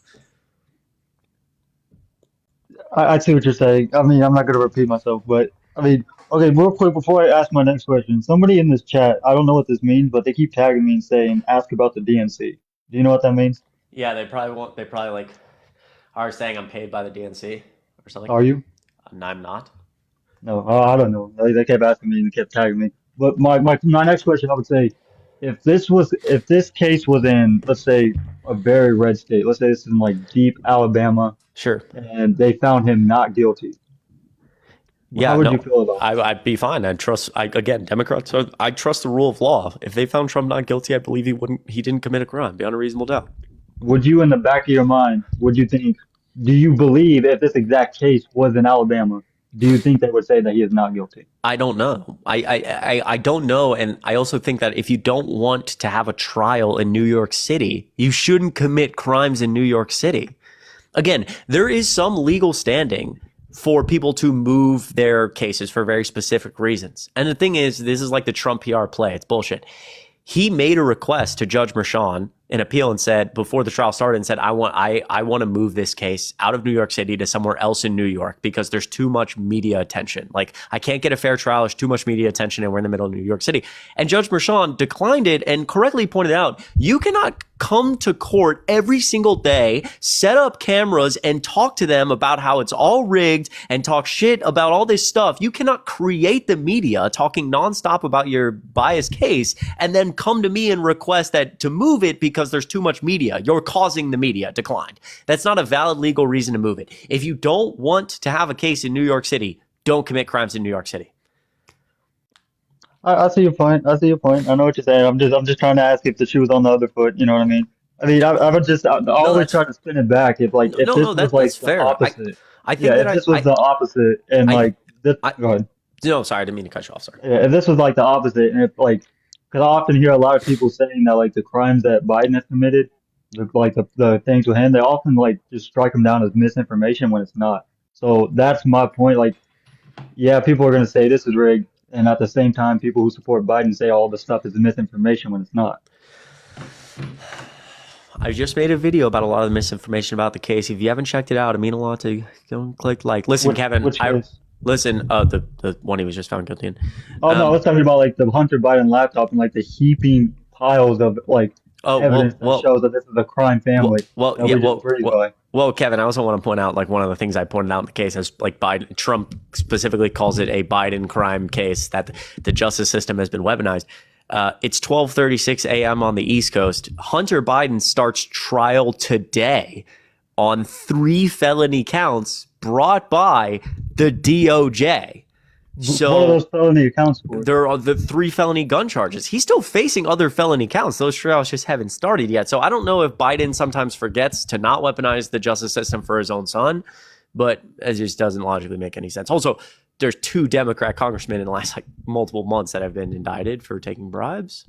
I see what you're saying. I mean, I'm not going to repeat myself, but I mean, okay, real quick before I ask my next question, somebody in this chat, I don't know what this means, but they keep tagging me and saying, ask about the DNC. Do you know what that means? Yeah, they probably like are saying I'm paid by the DNC or something. Are you? And I'm not. No, I don't know. They kept asking me and kept tagging me. But my next question, I would say, if this case was in, let's say, a very red state, let's say it's in like deep Alabama, sure, and they found him not guilty, Yeah, how would no, you feel about it? I'd be fine. Again, Democrats, I trust the rule of law. If they found Trump not guilty, I believe he didn't commit a crime beyond a reasonable doubt. Would you, in the back of your mind, do you believe if this exact case was in Alabama, do you think they would say that he is not guilty? I don't know. I don't know. And I also think that if you don't want to have a trial in New York City, you shouldn't commit crimes in New York City. Again, there is some legal standing for people to move their cases for very specific reasons. And the thing is, this is like the Trump PR play. It's bullshit. He made a request to Judge Merchan in appeal and said, before the trial started, and said, I want to move this case out of New York City to somewhere else in New York because there's too much media attention. Like, I can't get a fair trial. There's too much media attention and we're in the middle of New York City. And Judge Merchan declined it and correctly pointed out, you cannot come to court every single day, set up cameras and talk to them about how it's all rigged and talk shit about all this stuff. You cannot create the media talking nonstop about your biased case and then come to me and request that to move it because there's too much media. You're causing the media decline. That's not a valid legal reason to move it. If you don't want to have a case in New York City, don't commit crimes in New York City. I see your point. I see your point. I know what you're saying. I'm just trying to ask if the shoe was on the other foot. You know what I mean? I would just I always try to spin it back. If like if this was like that's the fair. opposite. I think If this was the opposite and like this, go ahead. No, sorry, I didn't mean to cut you off. Sorry. Yeah, if this was like the opposite, and if like, because I often hear a lot of people saying that like the crimes that Biden has committed, the things with him, they often like just strike him down as misinformation when it's not. So that's my point. Like, yeah, people are going to say this is rigged, and at the same time, people who support Biden say all the stuff is misinformation when it's not. I just made a video about a lot of the misinformation about the case. If you haven't checked it out, I mean a lot to go and click like. Listen, Kevin, listen, the one he was just found guilty in. Oh no, let's talk about like the Hunter Biden laptop and like the heaping piles of like evidence that shows that this is a crime family. Well, Kevin, I also want to point out like one of the things I pointed out in the case is like Trump specifically calls it a Biden crime case that the justice system has been weaponized. It's 12:36 a.m. on the East Coast. Hunter Biden starts trial today on 3 felony counts brought by the DOJ. So what are those felony accounts for? There are the 3 felony gun charges. He's still facing other felony counts. Those trials just haven't started yet. So I don't know if Biden sometimes forgets to not weaponize the justice system for his own son, but it just doesn't logically make any sense. Also, there's 2 Democrat congressmen in the last like multiple months that have been indicted for taking bribes.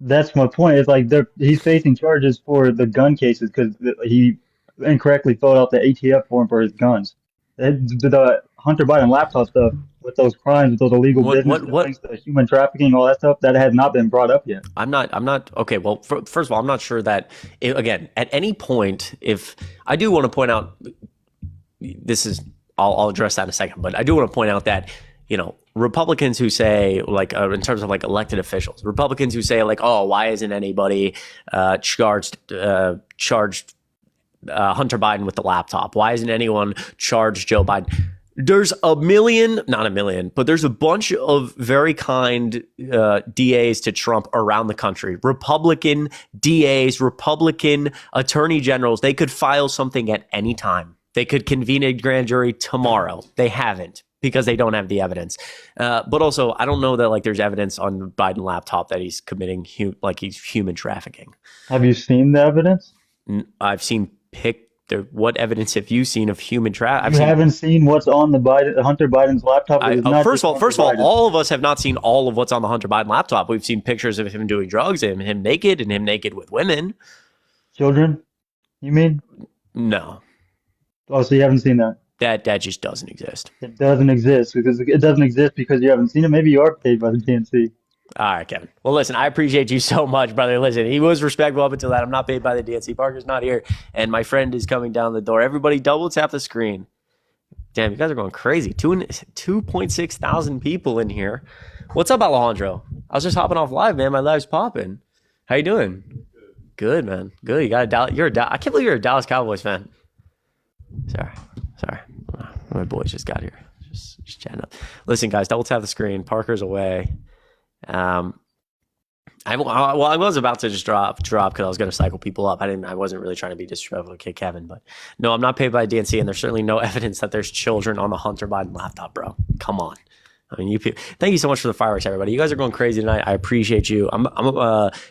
That's my point. It's like he's facing charges for the gun cases because he incorrectly filled out the ATF form for his guns. The Hunter Biden laptop stuff with those crimes, with those illegal business, the human trafficking, all that stuff, that has not been brought up yet. I'm not. Okay, well, first of all, I'm not sure that, again, at any point, if I do want to point out, this is, I'll address that in a second, but I do want to point out that, Republicans who say, like, in terms of like elected officials, Republicans who say, like, oh, why isn't anybody charged Hunter Biden with the laptop? Why isn't anyone charged Joe Biden? There's not a million, but there's a bunch of very kind DAs to Trump around the country. Republican DAs, Republican attorney generals, they could file something at any time. They could convene a grand jury tomorrow. They haven't because they don't have the evidence. But also, I don't know that like there's evidence on the Biden laptop that he's committing he's human trafficking. Have you seen the evidence? I've seen what evidence have you seen of human trafficking? You haven't seen what's on the Hunter Biden's laptop. First of all, all of us have not seen all of what's on the Hunter Biden laptop. We've seen pictures of him doing drugs, and him naked with women. Children, you mean? No. Oh, so you haven't seen that? That just doesn't exist. It doesn't exist because you haven't seen it. Maybe you are paid by the DNC. All right, Kevin. Well, listen, I appreciate you so much, brother. Listen, he was respectful up until that. I'm not paid by the DNC. Parker's not here, and my friend is coming down the door. Everybody double tap the screen. Damn, you guys are going crazy. 2.6 thousand people in here. What's up, Alejandro? I was just hopping off live, man. My live's popping. How you doing? Good, man. Good. You got a Dallas. I can't believe you're a Dallas Cowboys fan. Sorry. My boys just got here. Just chatting up. Listen, guys, double tap the screen. Parker's away. I was about to just drop because I was going to cycle people up. I wasn't really trying to be disrespectful to Kid Kevin, but no, I'm not paid by DNC, and there's certainly no evidence that there's children on the Hunter Biden laptop, bro. Come on. I mean, thank you so much for the fireworks, everybody. You guys are going crazy tonight. I appreciate you.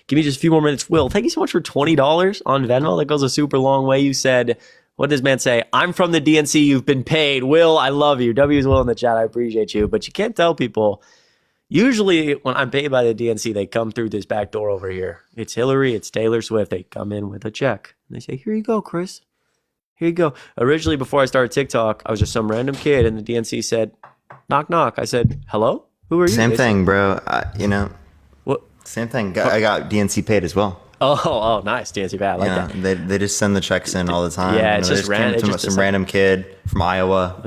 Give me just a few more minutes. Will, thank you so much for $20 on Venmo. That goes a super long way. You said, what does man say? I'm from the DNC. You've been paid. Will, I love you. W is Will in the chat. I appreciate you, but you can't tell people. Usually when I'm paid by the DNC, they come through this back door over here. It's Hillary, it's Taylor Swift. They come in with a check. And they say, here you go, Chris. Here you go. Originally, before I started TikTok, I was just some random kid, and the DNC said, knock, knock. I said, hello? Who are you? Same thing, bro. What? Same thing. I got DNC paid as well. Oh, nice. DNC paid. I like that. They just send the checks in all the time. Yeah, it's just random. Some random kid from Iowa.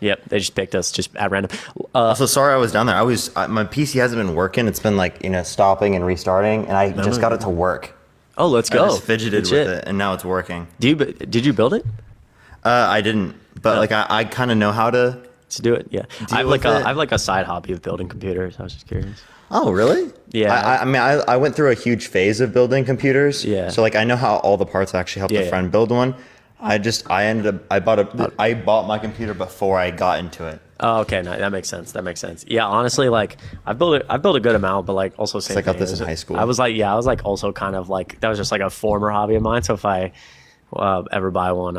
Yep. They just picked us just at random. So sorry I was down there. My PC hasn't been working. It's been stopping and restarting, and I just got it to work. Oh, let's go. I just fidgeted with it, and now it's working. Did you build it? I didn't, but I kind of know how to do it. Yeah, I have like a side hobby of building computers. I was just curious. Oh, really? Yeah. I went through a huge phase of building computers. Yeah. So I know how all the parts actually helped a friend build one. I bought my computer before I got into it. Oh, okay. No, that makes sense. Yeah, honestly, I've built a good amount, but also same. I got this in high school. I was also kind of that was just a former hobby of mine. So if I ever buy one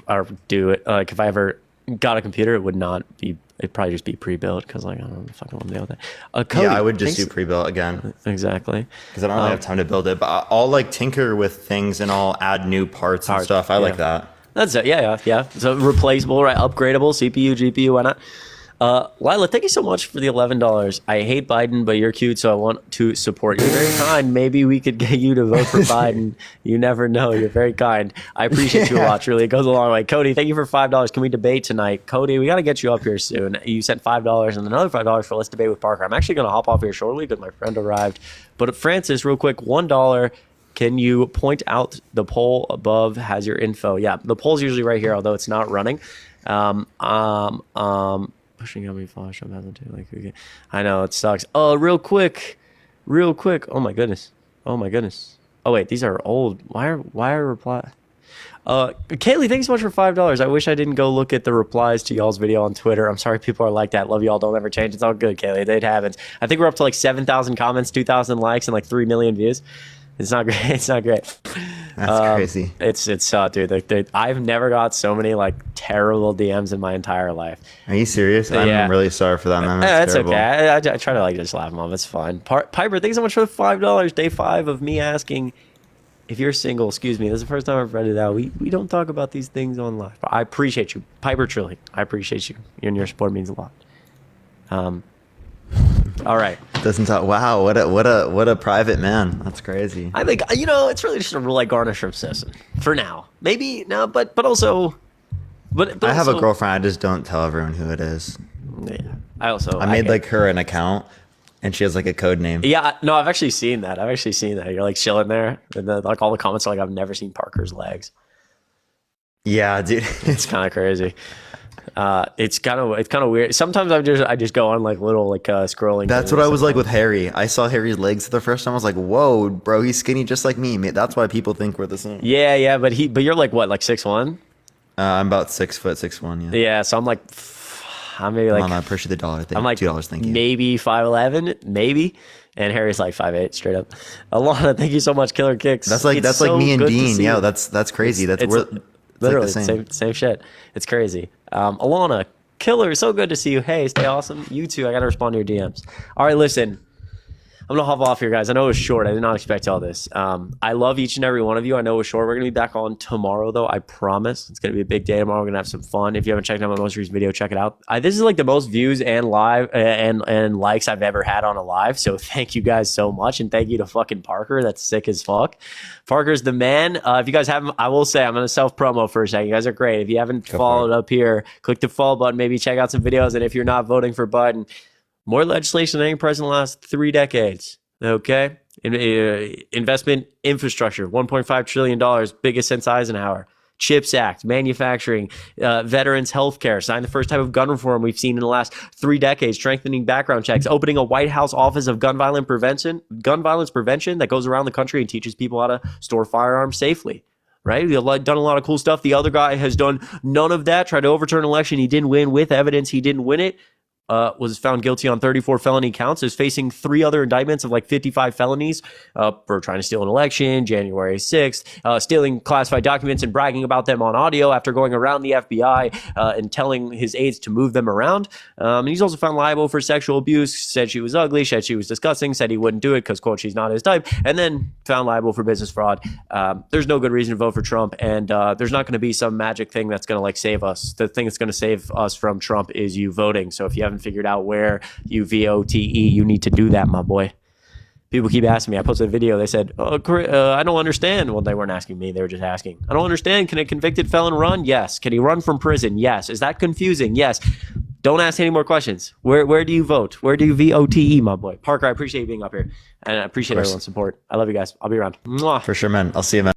or do it, if I ever got a computer, it would not be. It'd probably just be pre-built because I don't know if I want to deal with that. Cody, I would just do pre-built again. Exactly. Because I don't really have time to build it, but I'll tinker with things and I'll add new parts and stuff. I like that. That's it. Yeah. So replaceable, right? Upgradable CPU, GPU, why not? Lila, thank you so much for the $11. I hate Biden, but you're cute, so I want to support you. Very kind. Maybe we could get you to vote for Biden. You never know. You're very kind. I appreciate you a lot, truly. It goes a long way. Cody, thank you for $5. Can we debate tonight? Cody, we got to get you up here soon. You sent $5 and another $5 for Let's Debate with Parker. I'm actually going to hop off here shortly because my friend arrived. But Francis, real quick, $1. Can you point out the poll above has your info? Yeah, the poll's usually right here, although it's not running. Pushing how many followers Trump has on too. I know it sucks. Real quick. Oh my goodness. Oh wait, these are old. Why are reply? Kaylee, thanks so much for $5. I wish I didn't go look at the replies to y'all's video on Twitter. I'm sorry people are like that. Love y'all. Don't ever change. It's all good, Kaylee. It happens. I think we're up to 7,000 comments, 2,000 likes, and 3 million views. It's not great. That's crazy. It's dude. I've never got so many terrible DMs in my entire life. Are you serious? I'm really sorry for that, man. That's okay. I try to just laugh them off. It's fine. Piper, thanks so much for the $5. Day 5 of me asking if you're single. Excuse me. This is the first time I've read it out. We don't talk about these things on live. I appreciate you, Piper. Truly, I appreciate you. And your support means a lot. All right. Doesn't talk. Wow, what a private man. That's crazy. I think it's really just a rule like garnish from citizen for now. Maybe no, but also, but I have also, a girlfriend. I just don't tell everyone who it is. Yeah. I made like her an account, and she has like a code name. Yeah, no, I've actually seen that. You're like chilling there, and then like all the comments are like, "I've never seen Parker's legs." Yeah, dude, it's kind of crazy. It's kind of weird. Sometimes I just go on like little like scrolling. That's what I was like with Harry. I saw Harry's legs for the first time. I was like, "Whoa, bro, he's skinny just like me." That's why people think we're the same. Yeah, but you're like what, like 6'1"? I'm about 6'6". Yeah. Yeah, so I'm like, I'm maybe like. I appreciate the dollar thing. I'm like $2. Thank you. Maybe 5'11", maybe. And Harry's like 5'8", straight up. Alana, thank you so much, Killer Kicks. That's like me and Dean. Yeah, that's crazy. Literally like same shit. It's crazy. Alana, Killer, so good to see you. Hey, stay awesome. You too. I gotta respond to your DMs. All right, listen. I'm gonna hop off here, guys. I know it was short. I did not expect all this. I love each and every one of you. I know it was short. We're gonna be back on tomorrow, though. I promise. It's gonna be a big day tomorrow. We're gonna have some fun. If you haven't checked out my most recent video, check it out. This is like the most views and live and likes I've ever had on a live. So thank you guys so much, and thank you to fucking Parker. That's sick as fuck. Parker's the man. If you guys haven't, I will say I'm gonna self promo for a second. You guys are great. If you haven't followed up here, click the follow button. Maybe check out some videos. And if you're not voting for Biden, more legislation than any president in the last 3 decades. Okay. Investment infrastructure, $1.5 trillion, biggest since Eisenhower. CHIPS Act, manufacturing, veterans healthcare, signed the first type of gun reform we've seen in the last 3 decades, strengthening background checks, opening a White House office of gun violence prevention that goes around the country and teaches people how to store firearms safely. Right? He's done a lot of cool stuff. The other guy has done none of that, tried to overturn an election. He didn't win with evidence. He didn't win it. Was found guilty on 34 felony counts, is facing 3 other indictments of like 55 felonies for trying to steal an election, January 6th, stealing classified documents and bragging about them on audio after going around the FBI and telling his aides to move them around. And he's also found liable for sexual abuse, said she was ugly, said she was disgusting, said he wouldn't do it because, quote, she's not his type, and then found liable for business fraud. There's no good reason to vote for Trump, and there's not going to be some magic thing that's going to like save us. The thing that's going to save us from Trump is you voting. So if you haven't figured out where you vote, you need to do that, my boy. People keep asking me. I posted a video. They said, I don't understand. Well, they weren't asking me. They were just asking. I don't understand. Can a convicted felon run? Yes. Can he run from prison? Yes. Is that confusing? Yes. Don't ask any more questions. Where do you vote? Where do you vote, my boy? Parker, I appreciate you being up here. And I appreciate everyone's support. I love you guys. I'll be around. Mwah. For sure, man. I'll see you, man.